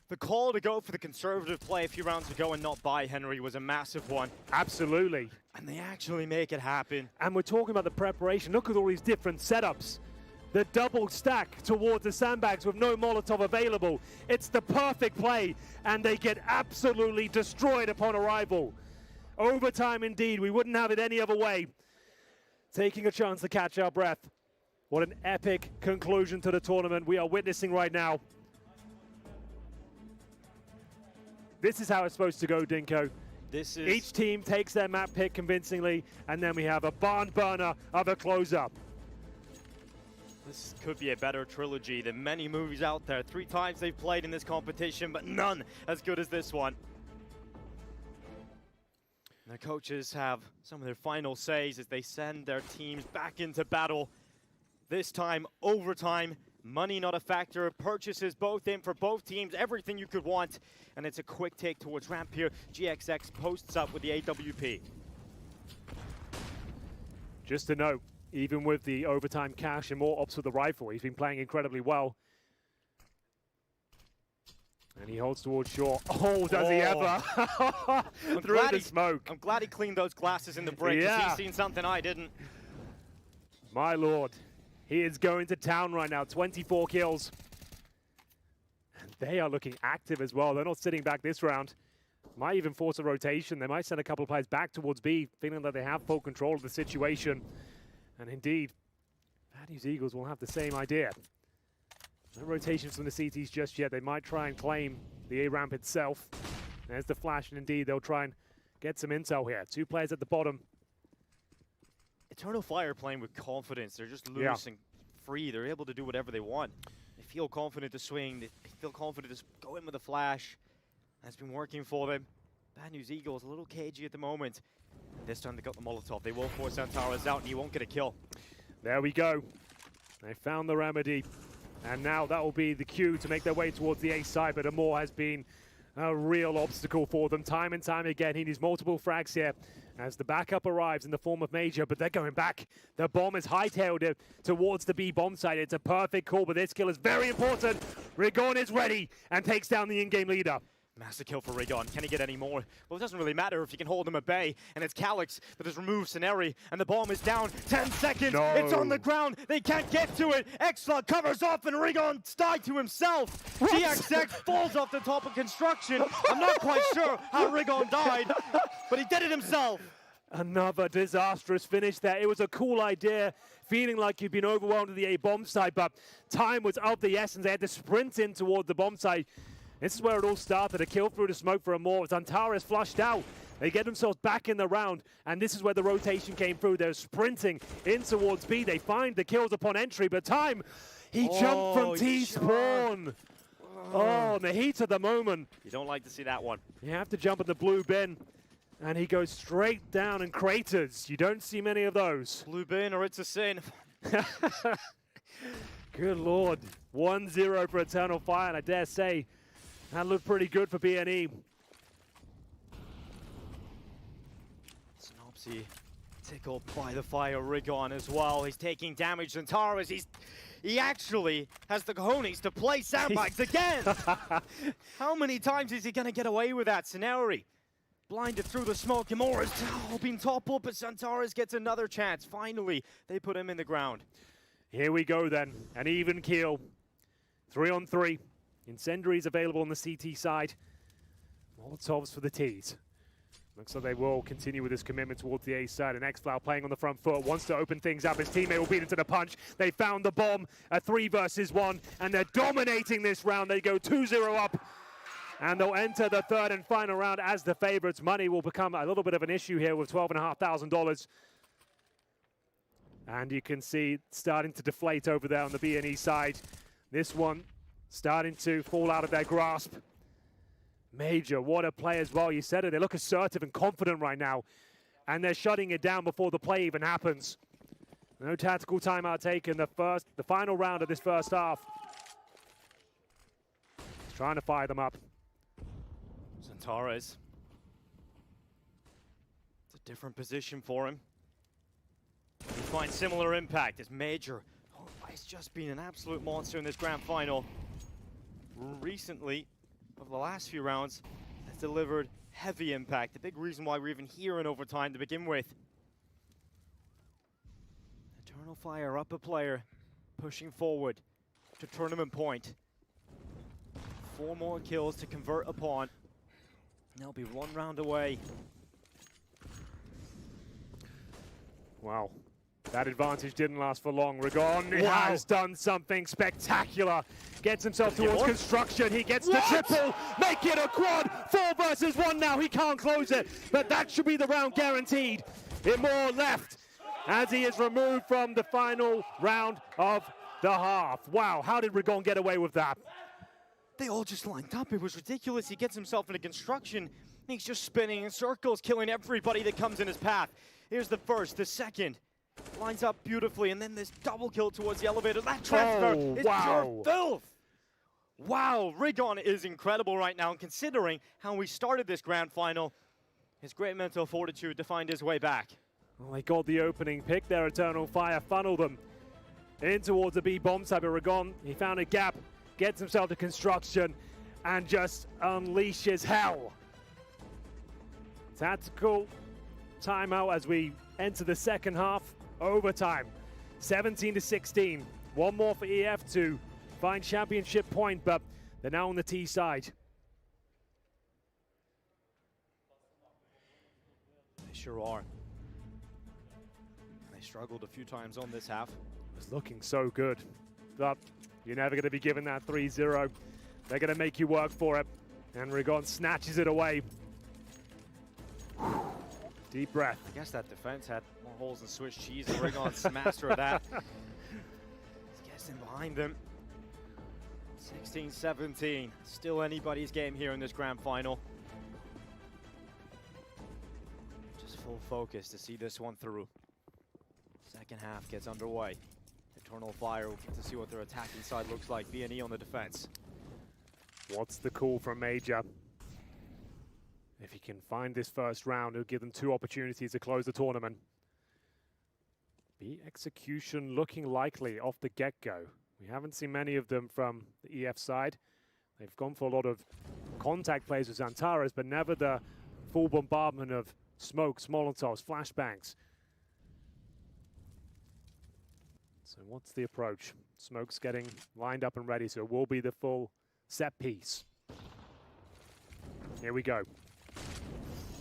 The call to go for the conservative play a few rounds ago and not buy Henry was a massive one. Absolutely. And they actually make it happen. And we're talking about the preparation. Look at all these different setups. The double stack towards the sandbags with no Molotov available. It's the perfect play, and they get absolutely destroyed upon arrival. Overtime indeed. We wouldn't have it any other way. Taking a chance to catch our breath. What an epic conclusion to the tournament we are witnessing right now. This is how it's supposed to go, Dinko. This is... Each team takes their map pick convincingly, and then we have a barn burner of a close-up. This could be a better trilogy than many movies out there. 3 times they've played in this competition, but none as good as this one. The coaches have some of their final says as they send their teams back into battle. This time, overtime, money not a factor, purchases both in for both teams, everything you could want. And it's a quick take towards ramp here. GXX posts up with the AWP. Just to note, even with the overtime cash and more ops with the rifle, he's been playing incredibly well. And he holds towards shore. Oh, does he ever? Through the smoke. I'm glad he cleaned those glasses in the break, because he's seen something I didn't. My lord. He is going to town right now. 24 kills. And they are looking active as well. They're not sitting back this round. Might even force a rotation. They might send a couple of players back towards B, feeling that they have full control of the situation. And indeed, Bad News Eagles will have the same idea. No rotations from the CTs just yet. They might try and claim the A ramp itself. There's the flash, and indeed they'll try and get some intel here. 2 players at the bottom. Eternal Fire playing with confidence. They're just loose and free. They're able to do whatever they want. They feel confident to swing. They feel confident to go in with a flash. That's been working for them. Bad News Eagles a little cagey at the moment. This time they got the Molotov. They will force Antares out, and he won't get a kill. There we go. They found the remedy. And now that will be the cue to make their way towards the A side, but Amor has been a real obstacle for them time and time again. He needs multiple frags here as the backup arrives in the form of Major, but they're going back. The bomb is hightailed towards the B bomb site. It's a perfect call, but this kill is very important. Rigon is ready and takes down the in-game leader. Massive kill for Rigon. Can he get any more? Well, it doesn't really matter if he can hold him at bay. And it's Calyx that has removed Sceneri. And the bomb is down. 10 seconds. No. It's on the ground. They can't get to it. Xflug covers off and Rigon's died to himself. What? GXX falls off the top of construction. I'm not quite sure how Rigon died, but he did it himself. Another disastrous finish there. It was a cool idea, feeling like you'd been overwhelmed at the A bomb site, but time was of the essence. They had to sprint in toward the bomb site. This is where it all started, a kill through the smoke for Amor. As Antares flushed out, they get themselves back in the round, and this is where the rotation came through. They're sprinting in towards B. They find the kills upon entry, but time, he jumped from T-spawn. Oh, in the heat of the moment. You don't like to see that one. You have to jump at the blue bin, and he goes straight down in craters. You don't see many of those. Blue bin or it's a sin. Good lord. 1-0 for Eternal Fire, and I dare say, that looked pretty good for BNE. Snopsy tickled by the fire. Rigon as well. He's taking damage. Antares, he actually has the cojones to play sandbags again. How many times is he going to get away with that? Sceneri blinded through the smoke. Amor has been toppled, but Antares gets another chance. Finally, they put him in the ground. Here we go then. An even kill. 3-on-3. Incendiaries available on the CT side. Molotovs for the Ts. Looks like they will continue with this commitment towards the A side. And Xflow playing on the front foot, wants to open things up. His teammate will beat him to the punch. They found the bomb, a 3 versus 1, and they're dominating this round. They go 2-0 up, and they'll enter the 3rd and final round as the favorites. Money will become a little bit of an issue here with $12,500. And you can see starting to deflate over there on the BNE side. This one starting to fall out of their grasp. Major, what a play as well. You said it, they look assertive and confident right now. And they're shutting it down before the play even happens. No tactical timeout taken, the final round of this first half. Trying to fire them up. Antares. It's a different position for him. He finds similar impact as Major. Oh, he's just been an absolute monster in this grand final. Recently, over the last few rounds, has delivered heavy impact. The big reason why we're even here in overtime to begin with. Eternal Fire up a player, pushing forward to tournament point. 4 more kills to convert upon. They'll be 1 round away. Wow. That advantage didn't last for long. Rigon has done something spectacular. Gets himself towards construction. He gets the triple. Make it a quad. 4 versus 1 now. He can't close it. But that should be the round guaranteed. Imor left as he is removed from the final round of the half. Wow, how did Rigon get away with that? They all just lined up. It was ridiculous. He gets himself into construction. He's just spinning in circles, killing everybody that comes in his path. Here's the first, the second. Lines up beautifully, and then this double kill towards the elevator. That transfer is pure filth. Wow, Rigon is incredible right now, and considering how we started this grand final, his great mental fortitude to find his way back. Well, they got the opening pick there. Eternal Fire funneled them in towards the B bomb site, but Rigon, he found a gap, gets himself to construction, and just unleashes hell. Tactical timeout as we enter the second half. Overtime, 17-16. One more for EF to find championship point, but they're now on the T side. They sure are. They struggled a few times on this half. It was looking so good, but you're never going to be given that 3-0. They're going to make you work for it, and Rigon snatches it away. Deep breath. I guess that defense had more holes than Swiss cheese, and Rigon's master of that. He's guessing behind them. 16-17. Still anybody's game here in this grand final. Just full focus to see this one through. Second half gets underway. Eternal Fire will get to see what their attacking side looks like. B&E on the defense. What's the call from Major? If he can find this first round, it'll give them 2 opportunities to close the tournament. B execution looking likely off the get-go. We haven't seen many of them from the EF side. They've gone for a lot of contact plays with Xantaras, but never the full bombardment of smokes, Molotovs, flashbangs. So what's the approach? Smoke's getting lined up and ready, so it will be the full set piece. Here we go.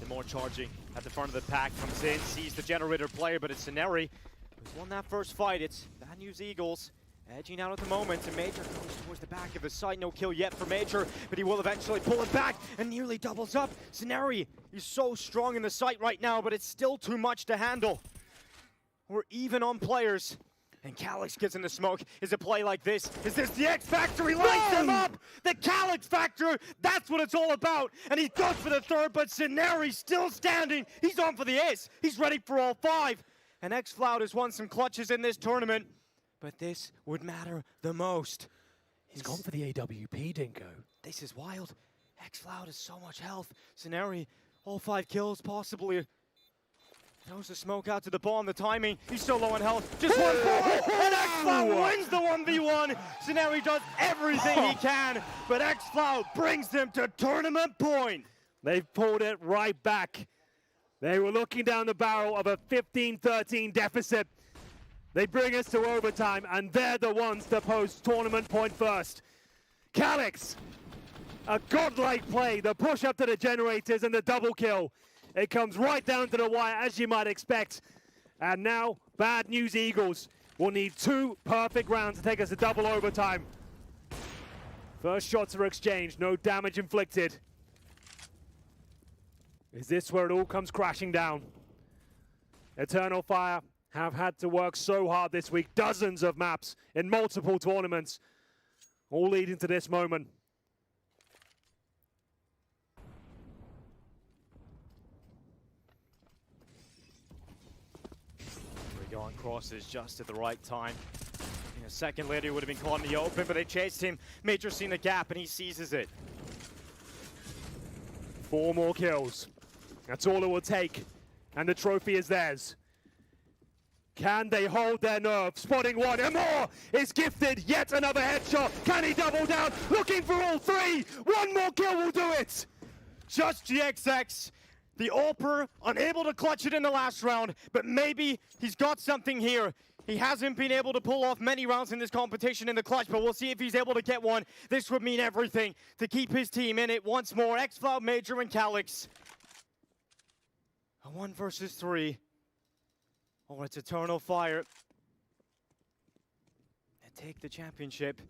The more charging at the front of the pack comes in, sees the generator player, but it's Seneri who's won that first fight. It's Bad News Eagles edging out at the moment, and Major goes towards the back of the site. No kill yet for Major, but he will eventually pull it back and nearly doubles up. Seneri is so strong in the site right now, but it's still too much to handle. We're even on players. And Calyx gets in the smoke. Is a play like this? Is this the X Factor? He lights them up! The Calyx Factor! That's what it's all about! And he goes for the third, but Seneri's still standing. He's on for the ace. He's ready for all 5. And xFloud has won some clutches in this tournament, but this would matter the most. He's gone for the AWP, Dinko. This is wild. xFloud has so much health. Seneri, all 5 kills possibly. Throws the smoke out to the bomb, the timing, he's so low on health, just one bullet, and xFloud wins the 1v1. Seneri does everything he can, but xFloud brings them to tournament point. They've pulled it right back. They were looking down the barrel of a 15-13 deficit. They bring us to overtime, and they're the ones to post tournament point first. Calyx, a godlike play, the push up to the generators and the double kill. It comes right down to the wire, as you might expect. And now, Bad News Eagles will need 2 perfect rounds to take us to double overtime. First shots are exchanged, no damage inflicted. Is this where it all comes crashing down? Eternal Fire have had to work so hard this week, dozens of maps in multiple tournaments, all leading to this moment. Rigon crosses just at the right time. A second later, he would have been caught in the open, but they chased him. Major seen the gap, and he seizes it. 4 more kills. That's all it will take, and the trophy is theirs. Can they hold their nerve? Spotting one, and more is gifted. Yet another headshot. Can he double down? Looking for all 3. 1 more kill will do it. Just GXX. The AWPer unable to clutch it in the last round, but maybe he's got something here. He hasn't been able to pull off many rounds in this competition in the clutch, but we'll see if he's able to get one. This would mean everything to keep his team in it once more. xFloud, Major, and Calyx. A 1 versus 3. Oh, it's Eternal Fire. And take the championship.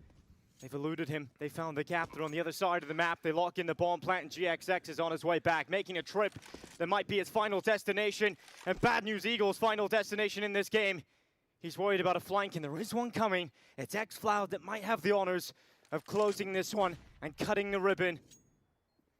They've eluded him. They found the gap. They're on the other side of the map. They lock in the bomb plant, and GXX is on his way back, making a trip that might be his final destination, and Bad News Eagles' final destination in this game. He's worried about a flank, and there is one coming. It's xFloud that might have the honors of closing this one and cutting the ribbon.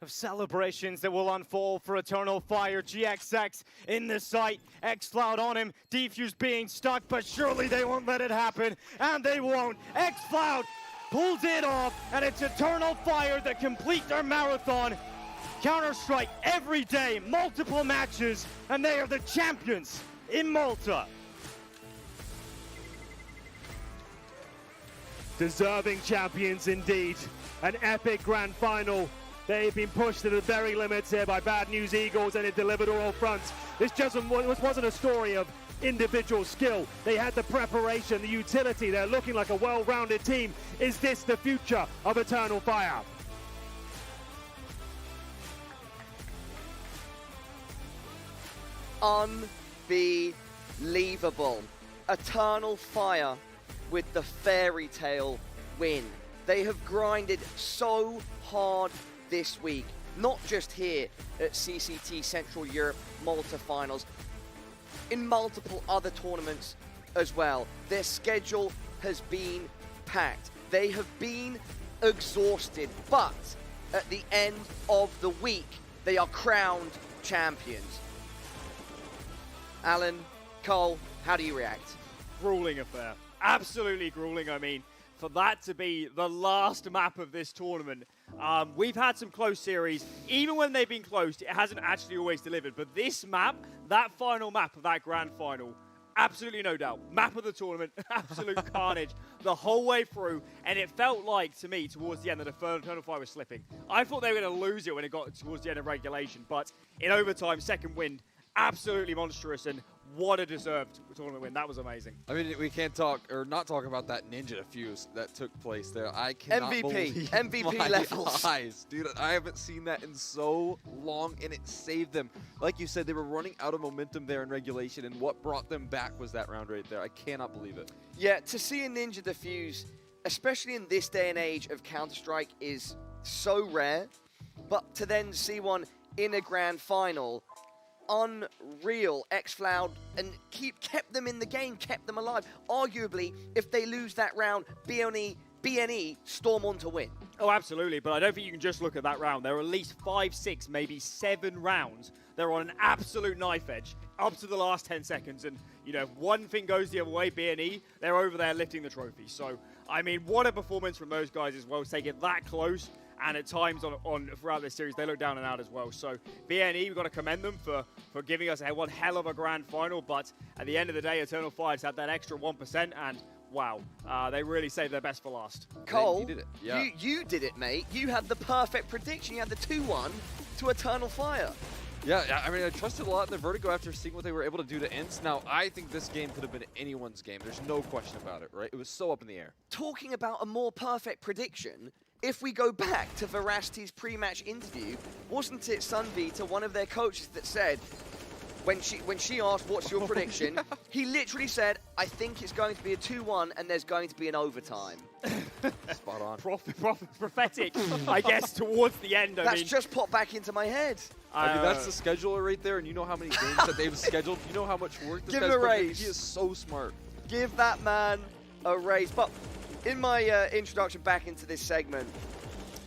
of celebrations that will unfold for Eternal Fire. GXX in the sight, xCloud on him, Defuse being stuck, but surely they won't let it happen, and they won't. xCloud pulls it off, and it's Eternal Fire that complete their marathon. Counter-Strike every day, multiple matches, and they are the champions in Malta. Deserving champions indeed. An epic grand final. They've been pushed to the very limits here by Bad News Eagles, and it delivered on all fronts. This wasn't a story of individual skill. They had the preparation, the utility. They're looking like a well-rounded team. Is this the future of Eternal Fire? Unbelievable. Eternal Fire with the fairy tale win. They have grinded so hard this week, not just here at CCT Central Europe Malta Finals, in multiple other tournaments as well. Their schedule has been packed. They have been exhausted, but at the end of the week, they are crowned champions. Alan, Cole, how do you react? Grueling affair. Absolutely grueling. I mean, for that to be the last map of this tournament, we've had some close series. Even when they've been close, it hasn't actually always delivered. But this map, that final map of that grand final, absolutely no doubt. Map of the tournament, absolute carnage the whole way through. And it felt like, to me, towards the end, that Eternal Fire was slipping. I thought they were going to lose it when it got towards the end of regulation. But in overtime, second wind, absolutely monstrous, and what a deserved tournament win. That was amazing. I mean, we can't talk or not talk about that ninja fuse that took place there. I cannot believe MVP my levels. eyes. Dude, I haven't seen that in so long, and it saved them. Like you said, they were running out of momentum there in regulation, and what brought them back was that round right there. I cannot believe it. Yeah, to see a ninja defuse, especially in this day and age of Counter-Strike, is so rare. But to then see one in a grand final, unreal. xCloud and kept them in the game, kept them alive. Arguably, if they lose that round, BNE storm on to win. Oh, absolutely, but I don't think you can just look at that round. There are at least 5, 6, maybe 7 rounds. They're on an absolute knife edge up to the last 10 seconds. And, you know, if one thing goes the other way, BNE, they're over there lifting the trophy. So, I mean, what a performance from those guys as well, to take it that close. And at times throughout this series, they look down and out as well. So BNE, we've got to commend them for giving us one hell of a grand final. But at the end of the day, Eternal Fire's had that extra 1%, and wow, they really saved their best for last. Cole, you did it. Yeah. You did it, mate. You had the perfect prediction. You had the 2-1 to Eternal Fire. Yeah, I mean, I trusted a lot in the Vertigo after seeing what they were able to do to ENCE. Now, I think this game could have been anyone's game. There's no question about it, right? It was so up in the air. Talking about a more perfect prediction, if we go back to Veracity's pre-match interview, wasn't it Sunvita, one of their coaches, that said, when she asked, what's your prediction, he literally said, I think it's going to be a 2-1 and there's going to be an overtime. Spot on. Prophetic, I guess, towards the end. That's just popped back into my head. I mean, that's the scheduler right there, and you know how many games that they've scheduled. You know how much work this Give guy's him a put in. raise. He is so smart. Give that man a raise. But in my introduction back into this segment,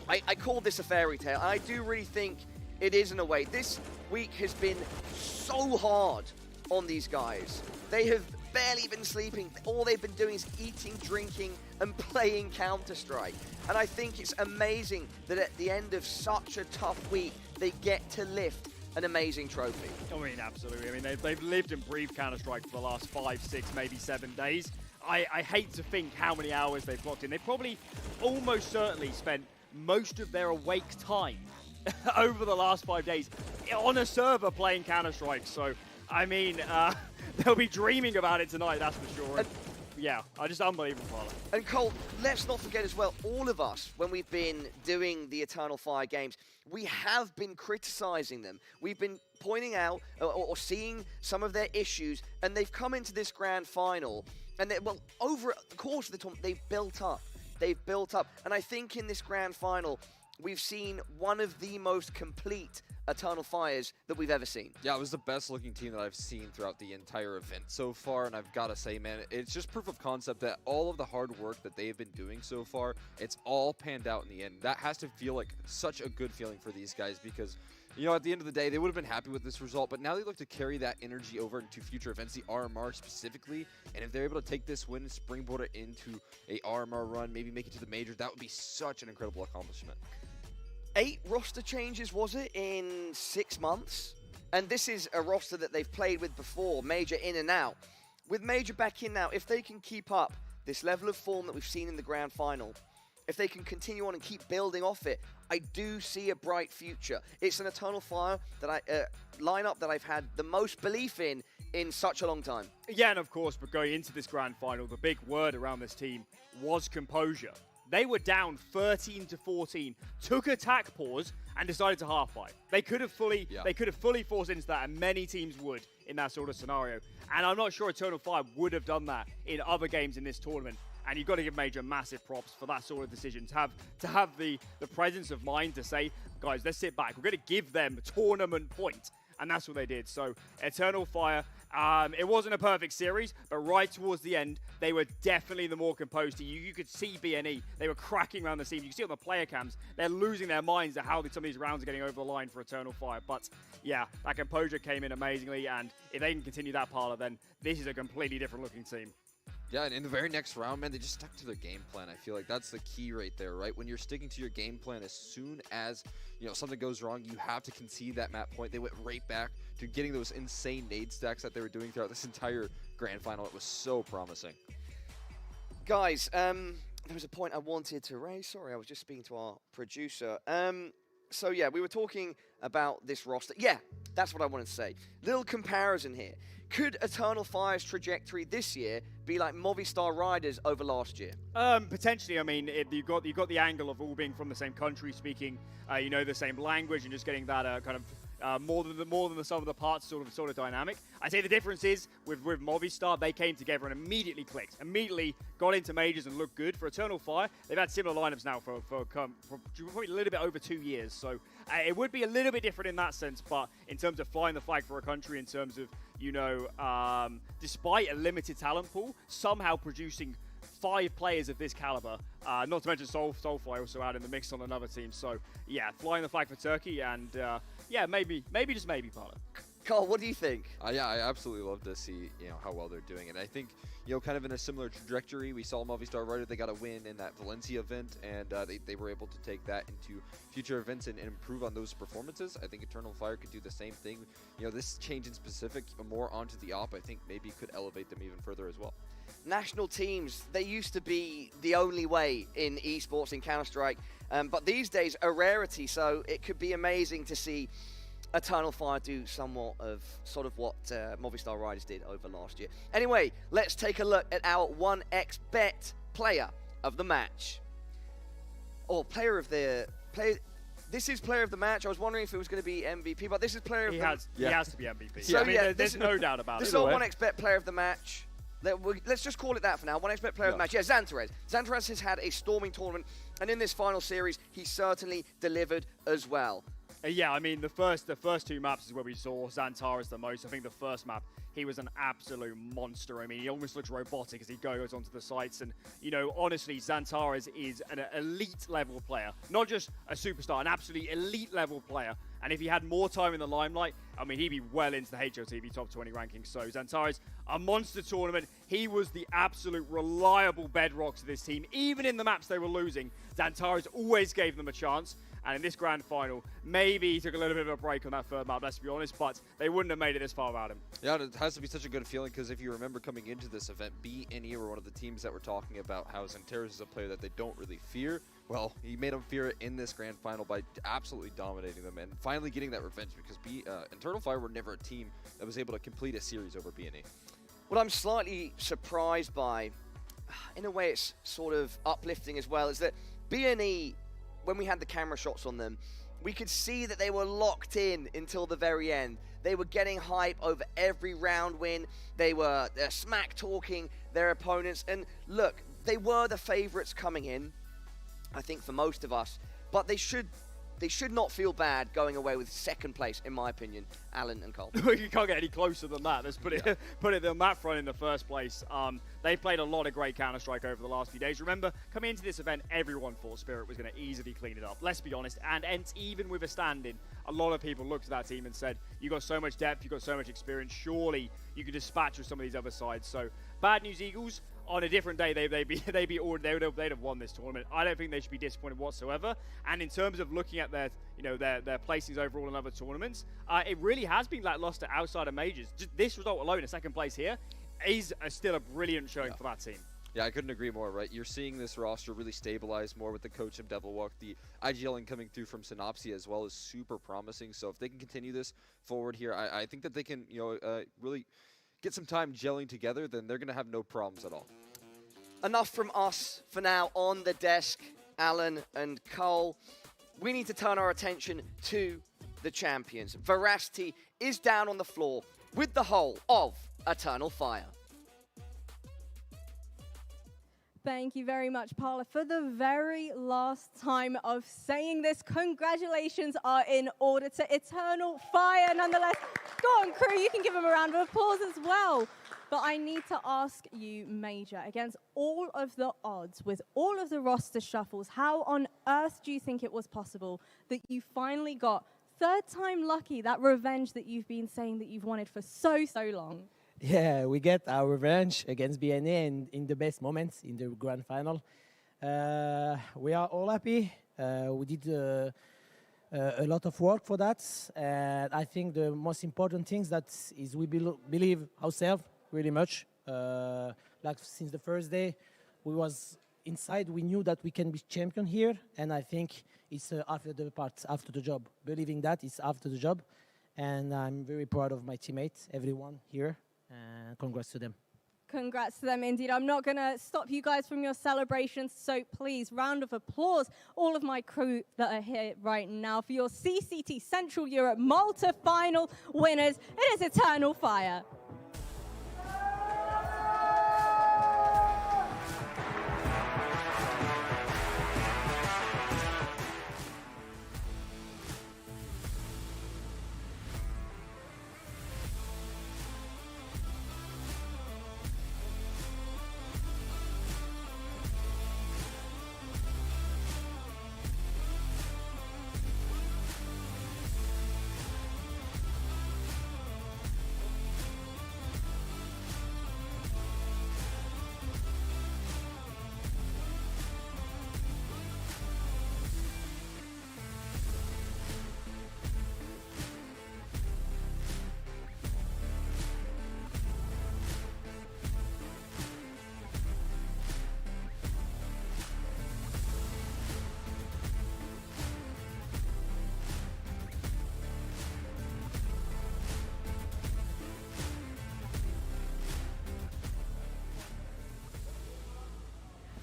I called this a fairy tale. I do really think it is in a way. This week has been so hard on these guys. They have barely been sleeping. All they've been doing is eating, drinking, and playing Counter-Strike. And I think it's amazing that at the end of such a tough week, they get to lift an amazing trophy. I mean, absolutely. I mean, they've lived and breathed Counter-Strike for the last 5, 6, maybe 7 days. I hate to think how many hours they've clocked in. They probably almost certainly spent most of their awake time over the last 5 days on a server playing Counter-Strike. So, I mean, they'll be dreaming about it tonight, that's for sure. Yeah, just unbelievable, Father. And Cole, let's not forget as well, all of us, when we've been doing the Eternal Fire games, we have been criticizing them. We've been pointing out or seeing some of their issues, and they've come into this grand final, and over the course of the tournament, they've built up. They've built up. And I think in this grand final, we've seen one of the most complete Eternal Fires that we've ever seen. Yeah, it was the best looking team that I've seen throughout the entire event so far, and I've got to say, man, it's just proof of concept that all of the hard work that they've been doing so far, it's all panned out in the end. That has to feel like such a good feeling for these guys because, you know, at the end of the day, they would have been happy with this result, but now they look to carry that energy over into future events, the RMR specifically, and if they're able to take this win and springboard it into a RMR run, maybe make it to the major, that would be such an incredible accomplishment. 8 roster changes, was it, in 6 months? And this is a roster that they've played with before, Major in and out. With Major back in now, if they can keep up this level of form that we've seen in the grand final, if they can continue on and keep building off it, I do see a bright future. It's an Eternal Fire that lineup that I've had the most belief in such a long time. Yeah, and of course, but going into this grand final, the big word around this team was composure. They were down 13-14, took attack pause, and decided to half fight. They could have fully forced into that, and many teams would in that sort of scenario. And I'm not sure Eternal Fire would have done that in other games in this tournament. And you've got to give Major massive props for that sort of decision. To have the presence of mind to say, guys, let's sit back. We're going to give them a tournament point. And that's what they did. So Eternal Fire, it wasn't a perfect series, but right towards the end, they were definitely the more composed team. You could see BNE. They were cracking around the seams. You can see on the player cams, they're losing their minds at how some of these rounds are getting over the line for Eternal Fire. But yeah, that composure came in amazingly. And if they can continue that parlor, then this is a completely different looking team. Yeah, and in the very next round, man, they just stuck to their game plan. I feel like that's the key right there, right? When you're sticking to your game plan, as soon as, you know, something goes wrong, you have to concede that map point. They went right back to getting those insane nade stacks that they were doing throughout this entire grand final. It was so promising. Guys, there was a point I wanted to raise. Sorry, I was just speaking to our producer. So yeah, we were talking about this roster. Yeah, that's what I wanted to say. Little comparison here. Could Eternal Fire's trajectory this year be like Movistar Riders over last year? Potentially. I mean, you've got the angle of all being from the same country, speaking, you know, the same language, and just getting that kind of more than the sum of the parts sort of dynamic. I say the difference is with Movistar, they came together and immediately clicked, immediately got into majors and looked good. For Eternal Fire, they've had similar lineups now for probably a little bit over 2 years, so it would be a little bit different in that sense. But in terms of flying the flag for a country, in terms of, you know, despite a limited talent pool, somehow producing 5 players of this caliber, not to mention Soulfly also out in the mix on another team. So yeah, flying the flag for Turkey, and yeah, maybe just maybe, Parla. Carl, what do you think? Yeah, I absolutely love to see, you know, how well they're doing. And I think, you know, kind of in a similar trajectory, we saw Movistar Rider, they got a win in that Valencia event, and they were able to take that into future events and improve on those performances. I think Eternal Fire could do the same thing. You know, this change in specific, more onto the op, I think maybe could elevate them even further as well. National teams, they used to be the only way in esports in Counter-Strike, but these days a rarity, so it could be amazing to see Eternal Fire do somewhat of sort of what Movistar Riders did over last year. Anyway, let's take a look at our 1xBet player of the match. Or player of the... This is player of the match. I was wondering if it was going to be MVP, but this is player of the match. He has to be MVP. So, I mean, yeah, there's no doubt about it. This is our 1xBet player of the match. Let's just call it that for now. 1xBet player of the match. Yeah, Xantarez. Xantarez has had a storming tournament, and in this final series, he certainly delivered as well. Yeah, I mean, the first 2 maps is where we saw Xantarez the most. I think the first map, he was an absolute monster. I mean, he almost looks robotic as he goes onto the sites. And, you know, honestly, Xantarez is an elite level player. Not just a superstar, an absolutely elite level player. And if he had more time in the limelight, I mean, he'd be well into the HLTV top 20 rankings. So Xantarez, a monster tournament. He was the absolute reliable bedrock to this team. Even in the maps they were losing, Xantarez always gave them a chance. And in this grand final, maybe he took a little bit of a break on that third map, let's be honest, but they wouldn't have made it this far without him. Yeah, it has to be such a good feeling, because if you remember coming into this event, BNE were one of the teams that were talking about how Xantarez is a player that they don't really fear. Well, he made them fear it in this grand final by absolutely dominating them and finally getting that revenge, because Eternal Fire were never a team that was able to complete a series over BNE. What I'm slightly surprised by, in a way it's sort of uplifting as well, is that BNE, when we had the camera shots on them, we could see that they were locked in until the very end. They were getting hype over every round win. They were smack talking their opponents. And look, they were the favorites coming in, I think, for most of us. but they should not feel bad going away with second place, in my opinion, Alan and Cole. You can't get any closer than that. Let's put it on that front in the first place. They played a lot of great Counter-Strike over the last few days. Remember, coming into this event, everyone thought Spirit was going to easily clean it up. Let's be honest. And ENCE, even with a stand-in, a lot of people looked at that team and said, you got so much depth, you got so much experience, surely you could dispatch with some of these other sides. So, bad news, Eagles. On a different day, they'd have won this tournament. I don't think they should be disappointed whatsoever. And in terms of looking at their placings overall in other tournaments, it really has been lackluster outside of majors. Just this result alone, a second place here, is still a brilliant showing for that team. Yeah, I couldn't agree more, right? You're seeing this roster really stabilize more with the coach of Devilwalk. The IGLing coming through from Synopsia as well is super promising. So if they can continue this forward here, I think that they can, really get some time gelling together, then they're going to have no problems at all. Enough from us for now on the desk, Alan and Cole. We need to turn our attention to the champions. Veracity is down on the floor with the whole of Eternal Fire. Thank you very much, Paula. For the very last time of saying this, congratulations are in order to Eternal Fire. Nonetheless, go on, crew, you can give them a round of applause as well. But I need to ask you, Major, against all of the odds, with all of the roster shuffles, how on earth do you think it was possible that you finally got third time lucky, that revenge that you've been saying that you've wanted for so long? Yeah, we get our revenge against BNA and in the best moments in the grand final. We are all happy. We did a lot of work for that. And I think the most important things that is we believe ourselves really much. Like since the first day, we was inside, we knew that we can be champion here. And I think it's after the job. Believing that is after the job. And I'm very proud of my teammates, everyone here. And congrats to them. Congrats to them indeed. I'm not going to stop you guys from your celebrations, so please, round of applause, all of my crew that are here right now for your CCT Central Europe Malta final winners. It is Eternal Fire.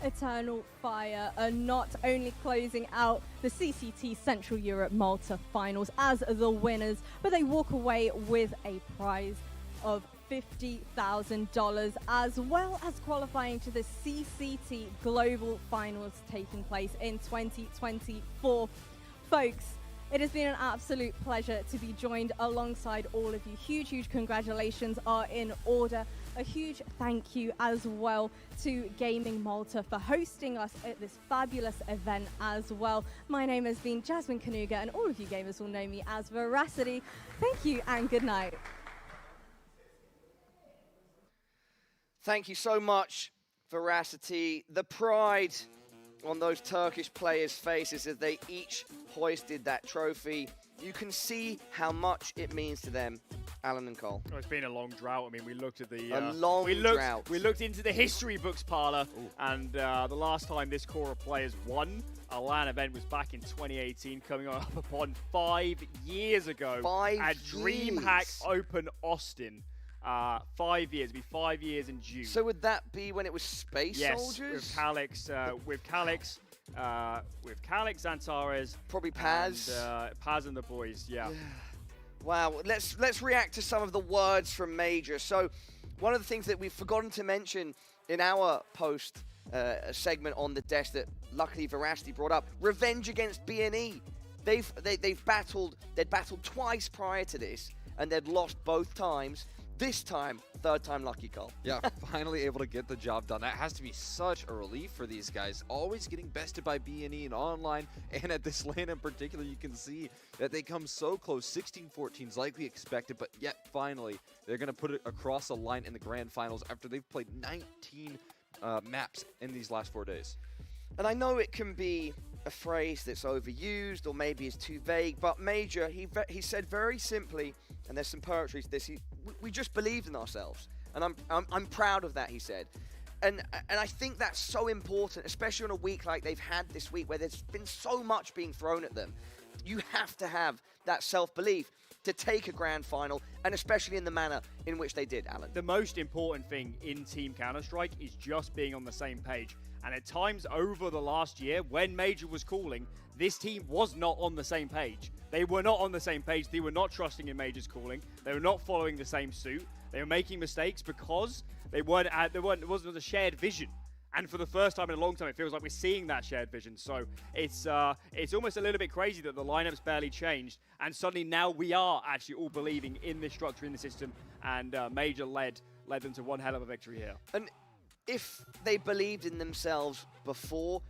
Eternal Fire are not only closing out the CCT Central Europe Malta finals as the winners, but they walk away with a prize of $50,000 as well as qualifying to the CCT Global Finals taking place in 2024. Folks, it has been an absolute pleasure to be joined alongside all of you. Huge congratulations are in order. A huge thank you as well to Gaming Malta for hosting us at this fabulous event as well. My name has been Jasmine Kanuga, and all of you gamers will know me as Veracity. Thank you and good night. Thank you so much, Veracity. The pride on those Turkish players' faces as they each hoisted that trophy. You can see how much it means to them, Alan and Cole. Oh, it's been a long drought. I mean, we looked at the... drought. We looked into the history books, Parla, and the last time this core of players won a LAN event was back in 2018, coming up upon 5 years ago. 5 at years. DreamHack Open Austin. 5 years, it'd be 5 years in June. So would that be when it was Space Soldiers? With Calyx, Antares, probably Paz, and, Paz and the boys. Yeah. Wow. Let's react to some of the words from Major. So, one of the things that we've forgotten to mention in our post segment on the desk that luckily Veracity brought up, revenge against BNE. They'd battled twice prior to this, and they'd lost both times. This time, third time lucky, Cole. Yeah, finally able to get the job done. That has to be such a relief for these guys. Always getting bested by BNE and online, and at this lane in particular, you can see that they come so close. 16-14 is like we expected, but yet finally, they're going to put it across the line in the grand finals after they've played 19 maps in these last 4 days. And I know it can be a phrase that's overused or maybe is too vague, but Major, he said very simply, and there's some poetry to this, we just believed in ourselves. And I'm proud of that, he said. And I think that's so important, especially on a week like they've had this week where there's been so much being thrown at them. You have to have that self-belief to take a grand final, and especially in the manner in which they did, Alan. The most important thing in Team Counter-Strike is just being on the same page. And at times over the last year, when Major was calling, this team was not on the same page. They were not on the same page. They were not trusting in Major's calling. They were not following the same suit. They were making mistakes because it wasn't a shared vision. And for the first time in a long time, it feels like we're seeing that shared vision. So it's almost a little bit crazy that the lineup's barely changed, and suddenly now we are actually all believing in this structure, in the system, and Major led them to one hell of a victory here. And if they believed in themselves before,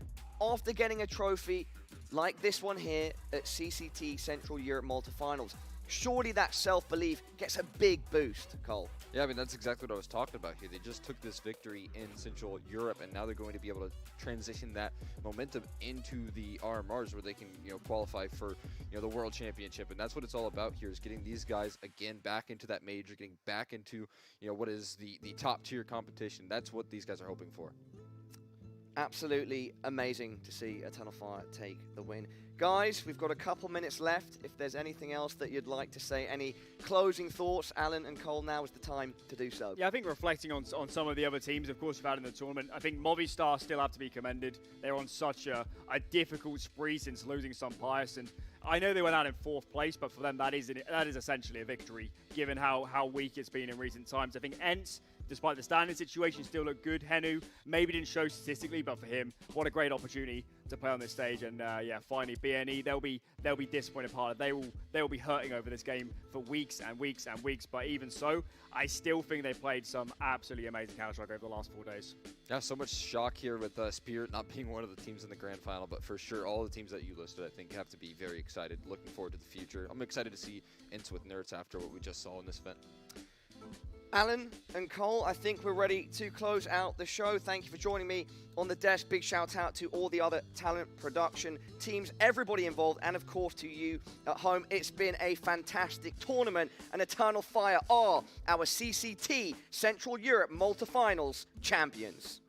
after getting a trophy like this one here at CCT Central Europe Malta Finals, surely that self-belief gets a big boost, Cole. Yeah, I mean, that's exactly what I was talking about here. They just took this victory in Central Europe, and now they're going to be able to transition that momentum into the RMRs where they can, qualify for, the World Championship. And that's what it's all about here, is getting these guys, again, back into that major, getting back into, what is the top-tier competition. That's what these guys are hoping for. Absolutely amazing to see Eternal Fire take the win. Guys, we've got a couple minutes left. If there's anything else that you'd like to say, any closing thoughts, Alan and Cole, now is the time to do so. Yeah, I think reflecting on some of the other teams, of course, we've had in the tournament, I think Movistar still have to be commended. They're on such a difficult spree since losing Sunpius, and I know they went out in 4th place, but for them that is essentially a victory, given how weak it's been in recent times. I think ENCE, despite the standing situation, still looked good. Henu maybe didn't show statistically, but for him, what a great opportunity to play on this stage. And yeah, finally BNE, they'll be disappointed part. They will be hurting over this game for weeks and weeks and weeks. But even so, I still think they played some absolutely amazing Counter-Strike over the last 4 days. Yeah, so much shock here with Spirit not being one of the teams in the grand final, but for sure, all the teams that you listed, I think, have to be very excited. Looking forward to the future. I'm excited to see ENCE with Nerds after what we just saw in this event. Alan and Cole, I think we're ready to close out the show. Thank you for joining me on the desk. Big shout out to all the other talent production teams, everybody involved, and of course to you at home. It's been a fantastic tournament, and Eternal Fire are our CCT Central Europe Malta Finals champions.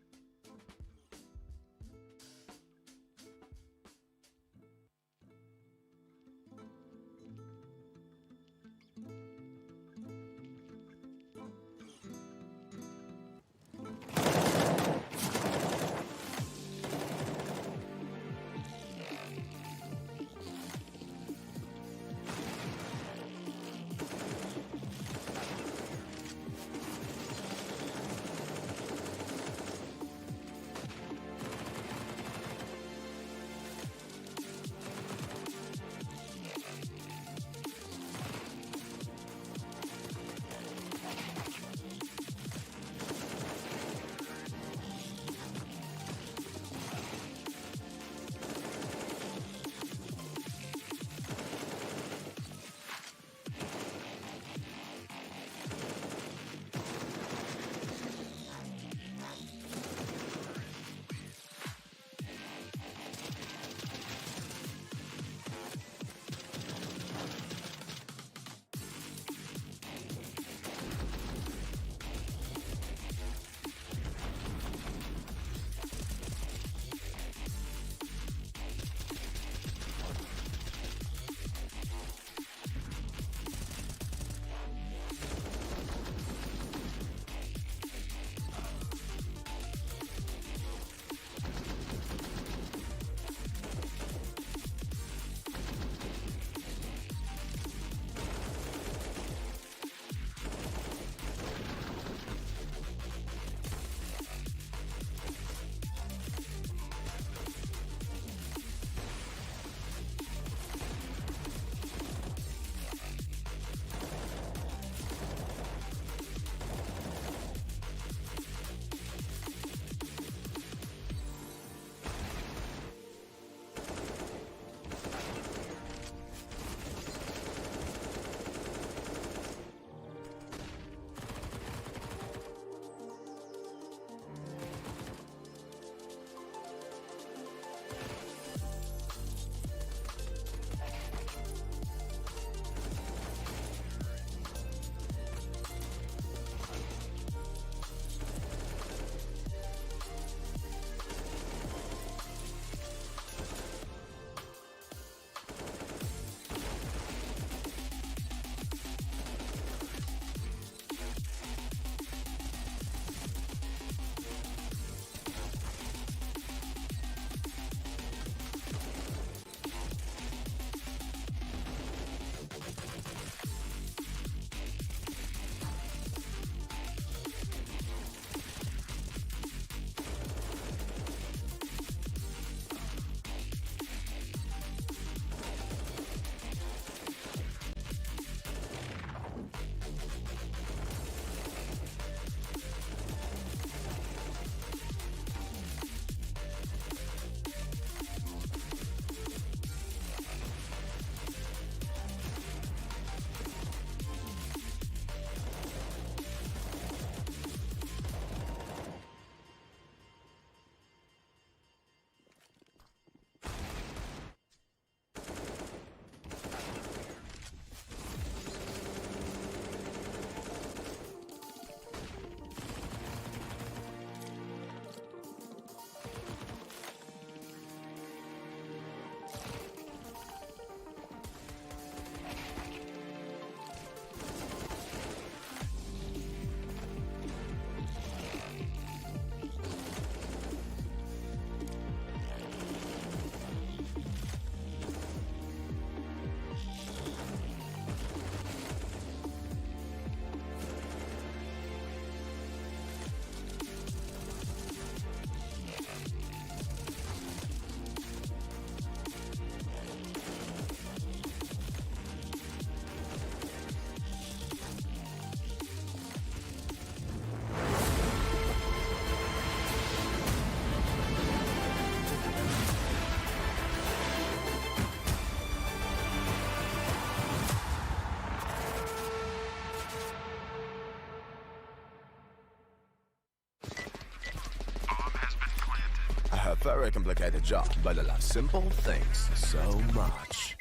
very complicated job, but I love simple things so much.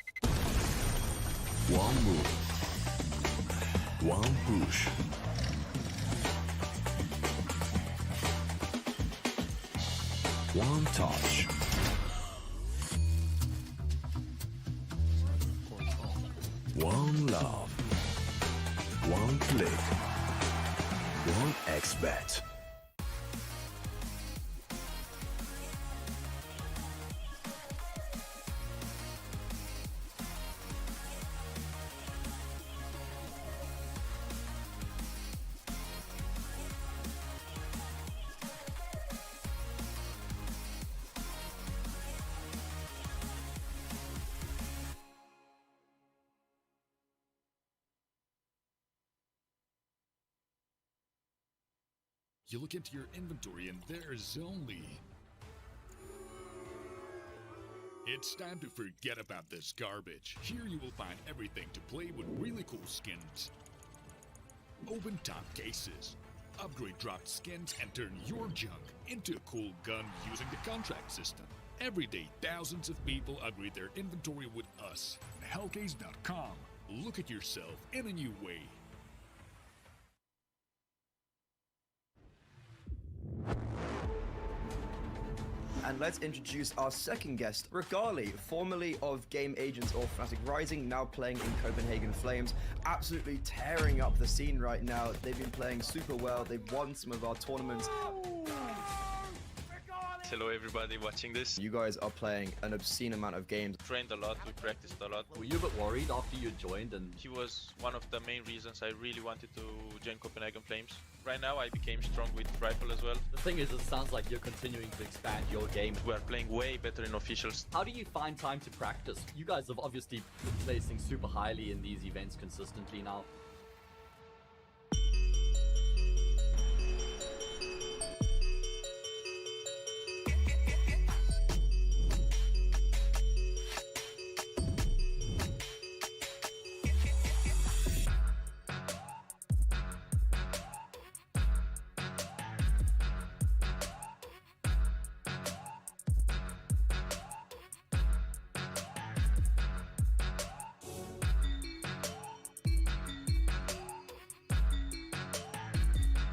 One move, one push. One touch. One love. One click. One XBet. You look into your inventory and there's only... It's time to forget about this garbage. Here you will find everything to play with really cool skins. Open top cases. Upgrade dropped skins and turn your junk into a cool gun using the contract system. Every day, thousands of people upgrade their inventory with us. Hellcase.com. Look at yourself in a new way. And let's introduce our second guest, Regali, formerly of Game Agents or Fnatic Rising, now playing in Copenhagen Flames, absolutely tearing up the scene right now. They've been playing super well. They've won some of our tournaments. Hello everybody watching this. You guys are playing an obscene amount of games. Trained a lot, we practiced a lot. Were you a bit worried after you joined? And he was one of the main reasons I really wanted to join Copenhagen Flames. Right now I became strong with Rifle as well. The thing is, it sounds like you're continuing to expand your game. We are playing way better in officials. How do you find time to practice? You guys have obviously been placing super highly in these events consistently now.